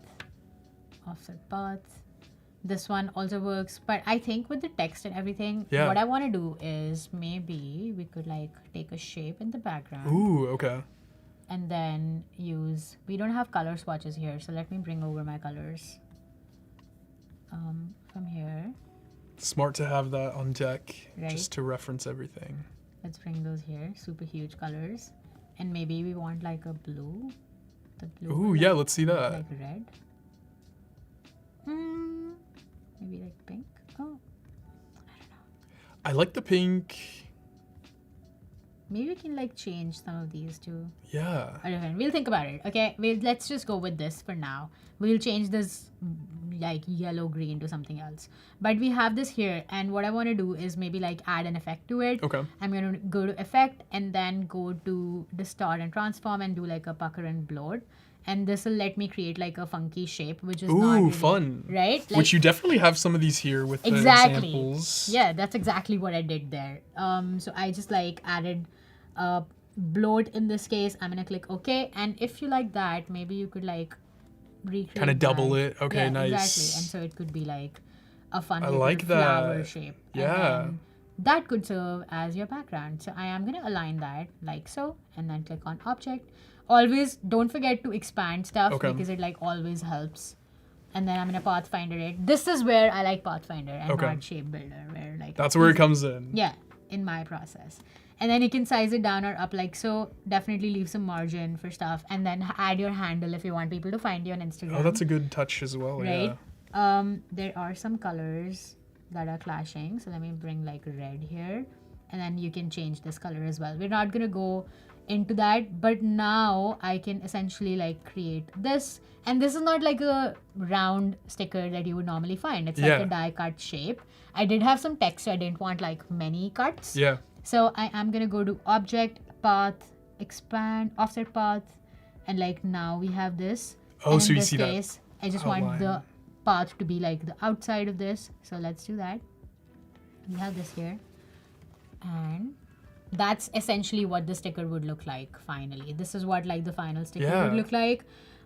S2: offset path. This one also works, but I think with the text and everything, what I want to do is maybe we could like take a shape in the background.
S1: Ooh, okay.
S2: And then use, we don't have color swatches here, so let me bring over my colors from here.
S1: Smart to have that on deck,
S2: Right.
S1: just to reference everything.
S2: Let's bring those here, super huge colors. And maybe we want like a blue. The blue.
S1: Ooh,
S2: one,
S1: yeah,
S2: like-
S1: let's see that.
S2: Like red. Maybe like pink. Oh,
S1: I like the pink.
S2: maybe we can like change some of these too.
S1: Yeah.
S2: Or different. We'll think about it. Okay, let's just go with this for now. We'll change this like yellow green to something else. But we have this here, and what I want to do is maybe like add an effect to it.
S1: Okay.
S2: I'm gonna go to effect and then go to distort and transform and do like a pucker and bloat. And this will let me create like a funky shape, which is not
S1: Ooh,
S2: really,
S1: fun.
S2: right? Like,
S1: Which you definitely have some of these here with the
S2: exactly.
S1: examples.
S2: Yeah, that's exactly what I did there. So I just like added a bloat in this case. I'm gonna click OK, and if you like that, maybe you could like recreate.
S1: Kind of double
S2: that.
S1: it. Okay,
S2: Yeah,
S1: nice.
S2: exactly. And so it could be like a fun
S1: I
S2: little
S1: like
S2: flower
S1: that.
S2: shape.
S1: Yeah.
S2: And then that could serve as your background. So I am gonna align that like so, and then click on object. Always don't forget to expand stuff because it like always helps. And then I'm gonna Pathfinder it. This is where I like Pathfinder and not Shape Builder, where like
S1: that's where it comes in.
S2: yeah, in my process. And then you can size it down or up like so. Definitely leave some margin for stuff. And then add your handle if you want people to find you on Instagram.
S1: Oh, that's a good touch as well.
S2: Right?
S1: Yeah.
S2: There are some colors that are clashing. So let me bring like red here. And then you can change this color as well. We're not going to go into that. But now I can essentially like create this. And this is not like a round sticker that you would normally find. It's like a die cut shape. I did have some text, so I didn't want like many cuts.
S1: Yeah.
S2: So I am gonna go to object, path, expand, offset path, and like now we have this.
S1: Oh,
S2: and
S1: so
S2: in
S1: you
S2: this
S1: see
S2: case,
S1: that
S2: I just
S1: outline.
S2: want the path to be like the outside of this. So let's do that. We have this here. And that's essentially what the sticker would look like finally. This is what like the final sticker would look like.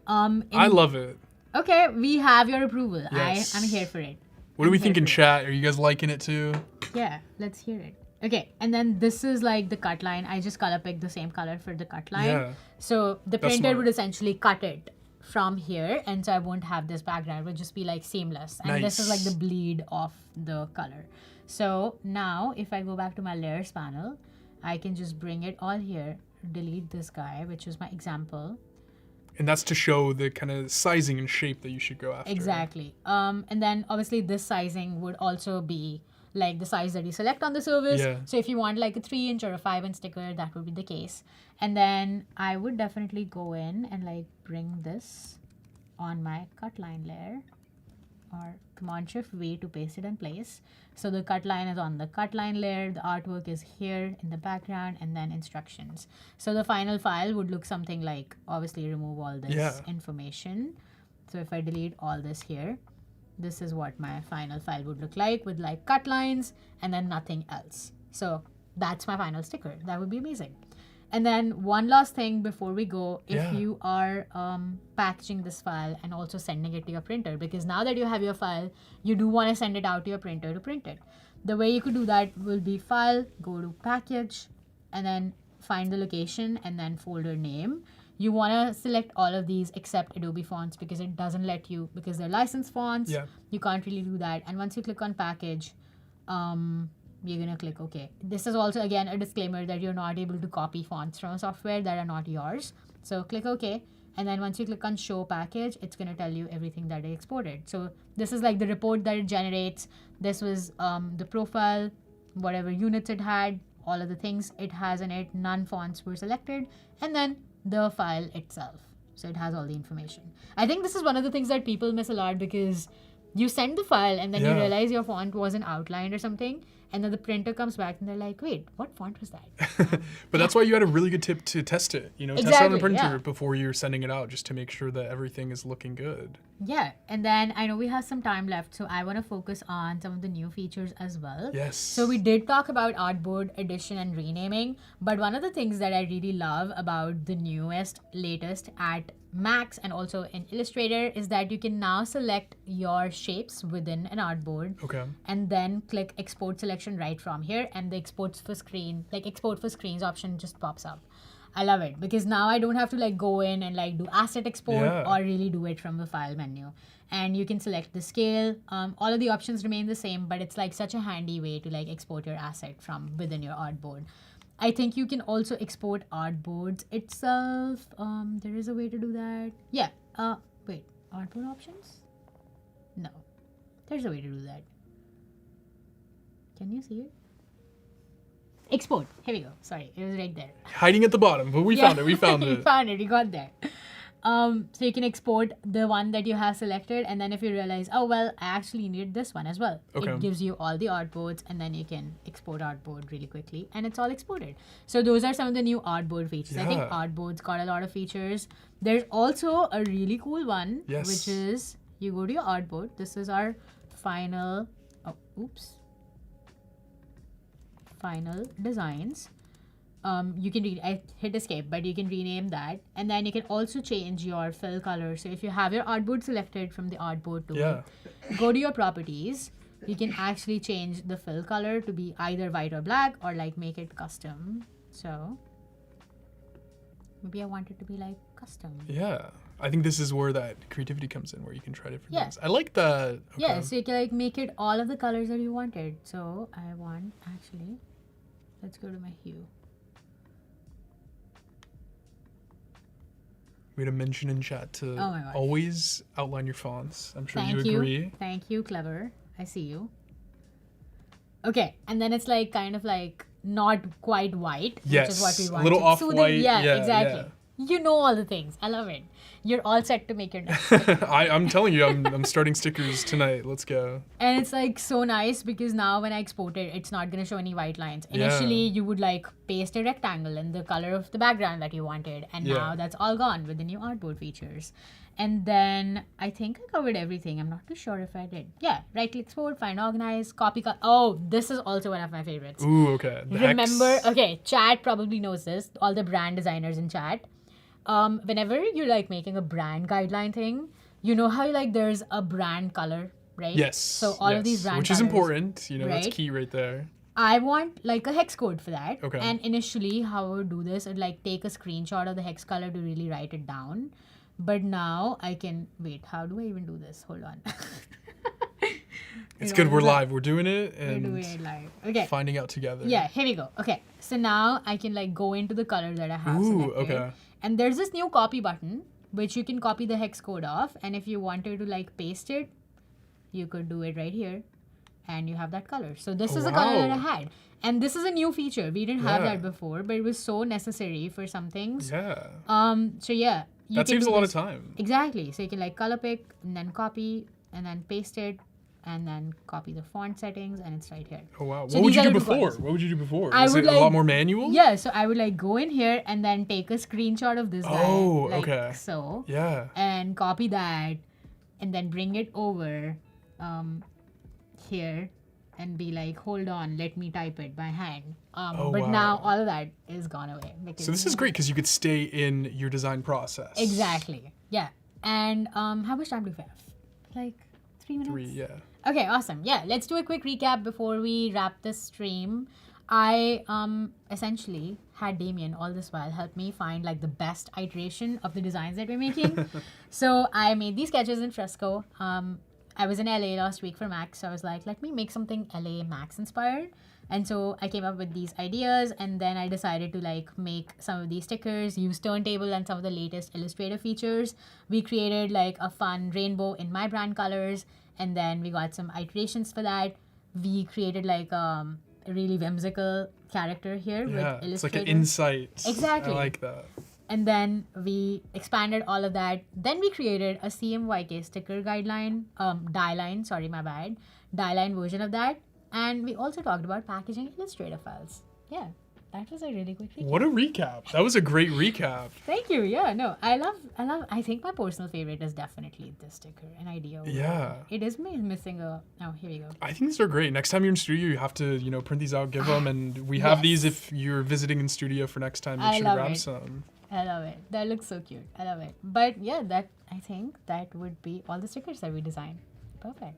S1: I love it.
S2: Okay, we have your approval.
S1: Yes.
S2: I'm here for it.
S1: What do we think in chat? Are you guys liking it too?
S2: Yeah, let's hear it. Okay, and then this is like the cut line. I just color picked the same color for the cut line.
S1: Yeah.
S2: So the
S1: That's
S2: printer
S1: smart.
S2: would essentially cut it from here, and so I won't have this background. It would just be like seamless. And this is like the bleed of the color. So now if I go back to my layers panel, I can just bring it all here, delete this guy, which is my example.
S1: And that's to show the kind of sizing and shape that you should go after.
S2: Exactly. And then obviously this sizing would also be like the size that you select on the service.
S1: Yeah.
S2: So if you want like a 3-inch or a 5-inch sticker, that would be the case. And then I would definitely go in and like bring this on my cut line layer, or Command Shift V to paste it in place. So the cut line is on the cut line layer, the artwork is here in the background, and then instructions. So the final file would look something like, obviously remove all this information. So if I delete all this here, this is what my final file would look like with like cut lines and then nothing else. So that's my final sticker. That would be amazing. And then one last thing before we go, if you are packaging this file and also sending it to your printer, because now that you have your file, you do want to send it out to your printer to print it. The way you could do that will be file, go to package, and then find the location and then folder name. You want to select all of these except Adobe fonts because it doesn't let you, because they're licensed fonts. You can't really do that. And once you click on package, you're going to click OK. This is also, again, a disclaimer that you're not able to copy fonts from software that are not yours. So click OK. And then once you click on show package, it's going to tell you everything that I exported. So this is like the report that it generates. This was the profile, whatever units it had, all of the things it has in it. None fonts were selected. And then the file itself. So it has all the information. I think this is one of the things that people miss a lot, because you send the file and then you realize your font wasn't outlined or something. And then the printer comes back and they're like, wait, what font was that?
S1: But that's why you had a really good tip to test it. You know, test it on the printer before you're sending it out, just to make sure that everything is looking good.
S2: Yeah. And then I know we have some time left, so I want to focus on some of the new features as well.
S1: Yes.
S2: So we did talk about artboard addition and renaming, but one of the things that I really love about the newest, latest at Max and also in Illustrator is that you can now select your shapes within an artboard.
S1: Okay.
S2: And then click export selection right from here, and the export for screens option just pops up. I love it because now I don't have to like go in and like do asset export or really do it from the file menu. And you can select the scale. All of the options remain the same, but it's like such a handy way to like export your asset from within your artboard. I think you can also export artboards itself. There is a way to do that. Yeah. Wait, artboard options? No. There's a way to do that. Can you see it? Export. Here we go. Sorry, it was right there.
S1: Hiding at the bottom, but we found it. We found
S2: We
S1: it.
S2: found it. We got there. So you can export the one that you have selected, and then if you realize, oh well, I actually need this one as well.
S1: Okay.
S2: It gives you all the artboards, and then you can export artboard really quickly, and it's all exported. So those are some of the new artboard features. I think artboards got a lot of features. There's also a really cool one, which is you go to your artboard. This is our final. Oh, oops. Final designs. You can I hit escape, but you can rename that, and then you can also change your fill color. So if you have your artboard selected from the artboard tool, go to your properties. You can actually change the fill color to be either white or black, or like make it custom. So maybe I want it to be like custom.
S1: Yeah. I think this is where that creativity comes in, where you can try different things. I like that. Okay.
S2: Yeah, so you can like make it all of the colors that you wanted. So I want actually, let's go to my hue.
S1: we had a mention in chat to
S2: Oh my gosh.
S1: always outline your fonts. I'm sure
S2: Thank
S1: you agree.
S2: Thank you, clever. I see you. Okay, and then it's like kind of like not quite white, which
S1: Yes,
S2: is what we
S1: a
S2: want.
S1: little
S2: It's soothing.
S1: off-white.
S2: Yeah,
S1: Yeah,
S2: exactly.
S1: yeah.
S2: You know all the things. I love it. You're all set to make your next.
S1: I'm telling you, I'm starting stickers tonight. Let's go.
S2: And it's like so nice because now when I export it, it's not going to show any white lines.
S1: Yeah.
S2: Initially, you would like paste a rectangle in the color of the background that you wanted. And
S1: Yeah.
S2: now that's all gone with the new artboard features. And then I think I covered everything. I'm not too sure if I did. Yeah, right click export, find organize, copy. Oh, this is also one of my favorites.
S1: Ooh, okay. The
S2: Remember,
S1: Hex-
S2: okay, chat probably knows this. All the brand designers in chat. Whenever you're like making a brand guideline thing, you know how like there's a brand color, right?
S1: Yes.
S2: So all of these
S1: yes,
S2: brand
S1: which is
S2: colors,
S1: important. You know, that's
S2: right?
S1: key right there.
S2: I want like a hex code for that.
S1: Okay.
S2: And initially, how I would do this, I'd like take a screenshot of the hex color to really write it down. But now I can wait. How do I even do this? Hold on.
S1: It's
S2: You
S1: good.
S2: know,
S1: We're
S2: is that-
S1: live. We're doing it
S2: We're
S1: and
S2: doing it live. Okay.
S1: finding out together.
S2: Yeah, here we go. Okay, so now I can like go into the color that I have
S1: Ooh,
S2: selected.
S1: okay.
S2: And there's this new copy button, which you can copy the hex code off. And if you wanted to like paste it, you could do it right here. And you have that color. So this is the color that I
S1: Wow.
S2: had. And this is a new feature. We didn't have
S1: Yeah.
S2: that before, but it was so necessary for some things.
S1: Yeah.
S2: So yeah. You
S1: That
S2: can
S1: saves
S2: do
S1: a lot
S2: this-
S1: of time.
S2: Exactly. So you can like color pick and then copy and then paste it and then copy the font settings and it's right here.
S1: Oh wow.
S2: So
S1: What would
S2: these
S1: you
S2: are
S1: do
S2: the
S1: before?
S2: requirements.
S1: What would you do before?
S2: I
S1: Was
S2: would
S1: it a lot
S2: like-
S1: more manual?
S2: Yeah, so I would like go in here and then take a screenshot of this guy.
S1: Oh,
S2: like
S1: okay.
S2: So
S1: Yeah.
S2: and copy that and then bring it over here and be like, hold on, let me type it by hand.
S1: Oh,
S2: but
S1: wow.
S2: now all of that is gone away. Because,
S1: So this is great because you could stay in your design process.
S2: Exactly. Yeah. And how much time do we have? Like 3 minutes?
S1: 3, yeah.
S2: Okay, awesome. Yeah, let's do a quick recap before we wrap this stream. I essentially had Damien all this while help me find like the best iteration of the designs that we're making. So I made these sketches in Fresco. I was in LA last week for Max, so I was like, let me make something LA Max inspired. And so I came up with these ideas, and then I decided to like make some of these stickers, use turntable and some of the latest Illustrator features. We created like a fun rainbow in my brand colors, and then we got some iterations for that. We created like a really whimsical character here with
S1: Yeah. It's
S2: Illustrator.
S1: like an insight.
S2: Exactly.
S1: I like that.
S2: And then we expanded all of that. Then we created a CMYK sticker guideline, die line version of that. And we also talked about packaging Illustrator files. Yeah, that was a really quick recap.
S1: What a recap. That was a great recap.
S2: Thank you. Yeah, no, I think my personal favorite is definitely this sticker, an idea.
S1: Yeah.
S2: It is missing a, oh, here we go.
S1: I think these are great. Next time you're in studio, you have to, print these out, give them, and we have
S2: Yes.
S1: these if you're visiting in studio for next time. Make
S2: I
S1: sure to
S2: love
S1: grab
S2: it.
S1: some.
S2: I love it. That looks so cute. I love it. But yeah, I think that would be all the stickers that we designed. Perfect.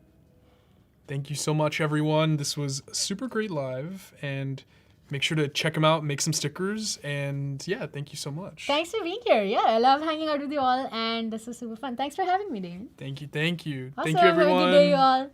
S1: Thank you so much, everyone. This was super great live, and make sure to check them out, make some stickers, and yeah, thank you so much.
S2: Thanks for being here. Yeah, I love hanging out with you all, and this was super fun. Thanks for having me, Damien.
S1: Thank you. Thank you.
S2: Awesome.
S1: Thank you, everyone.
S2: Have a good day, you all.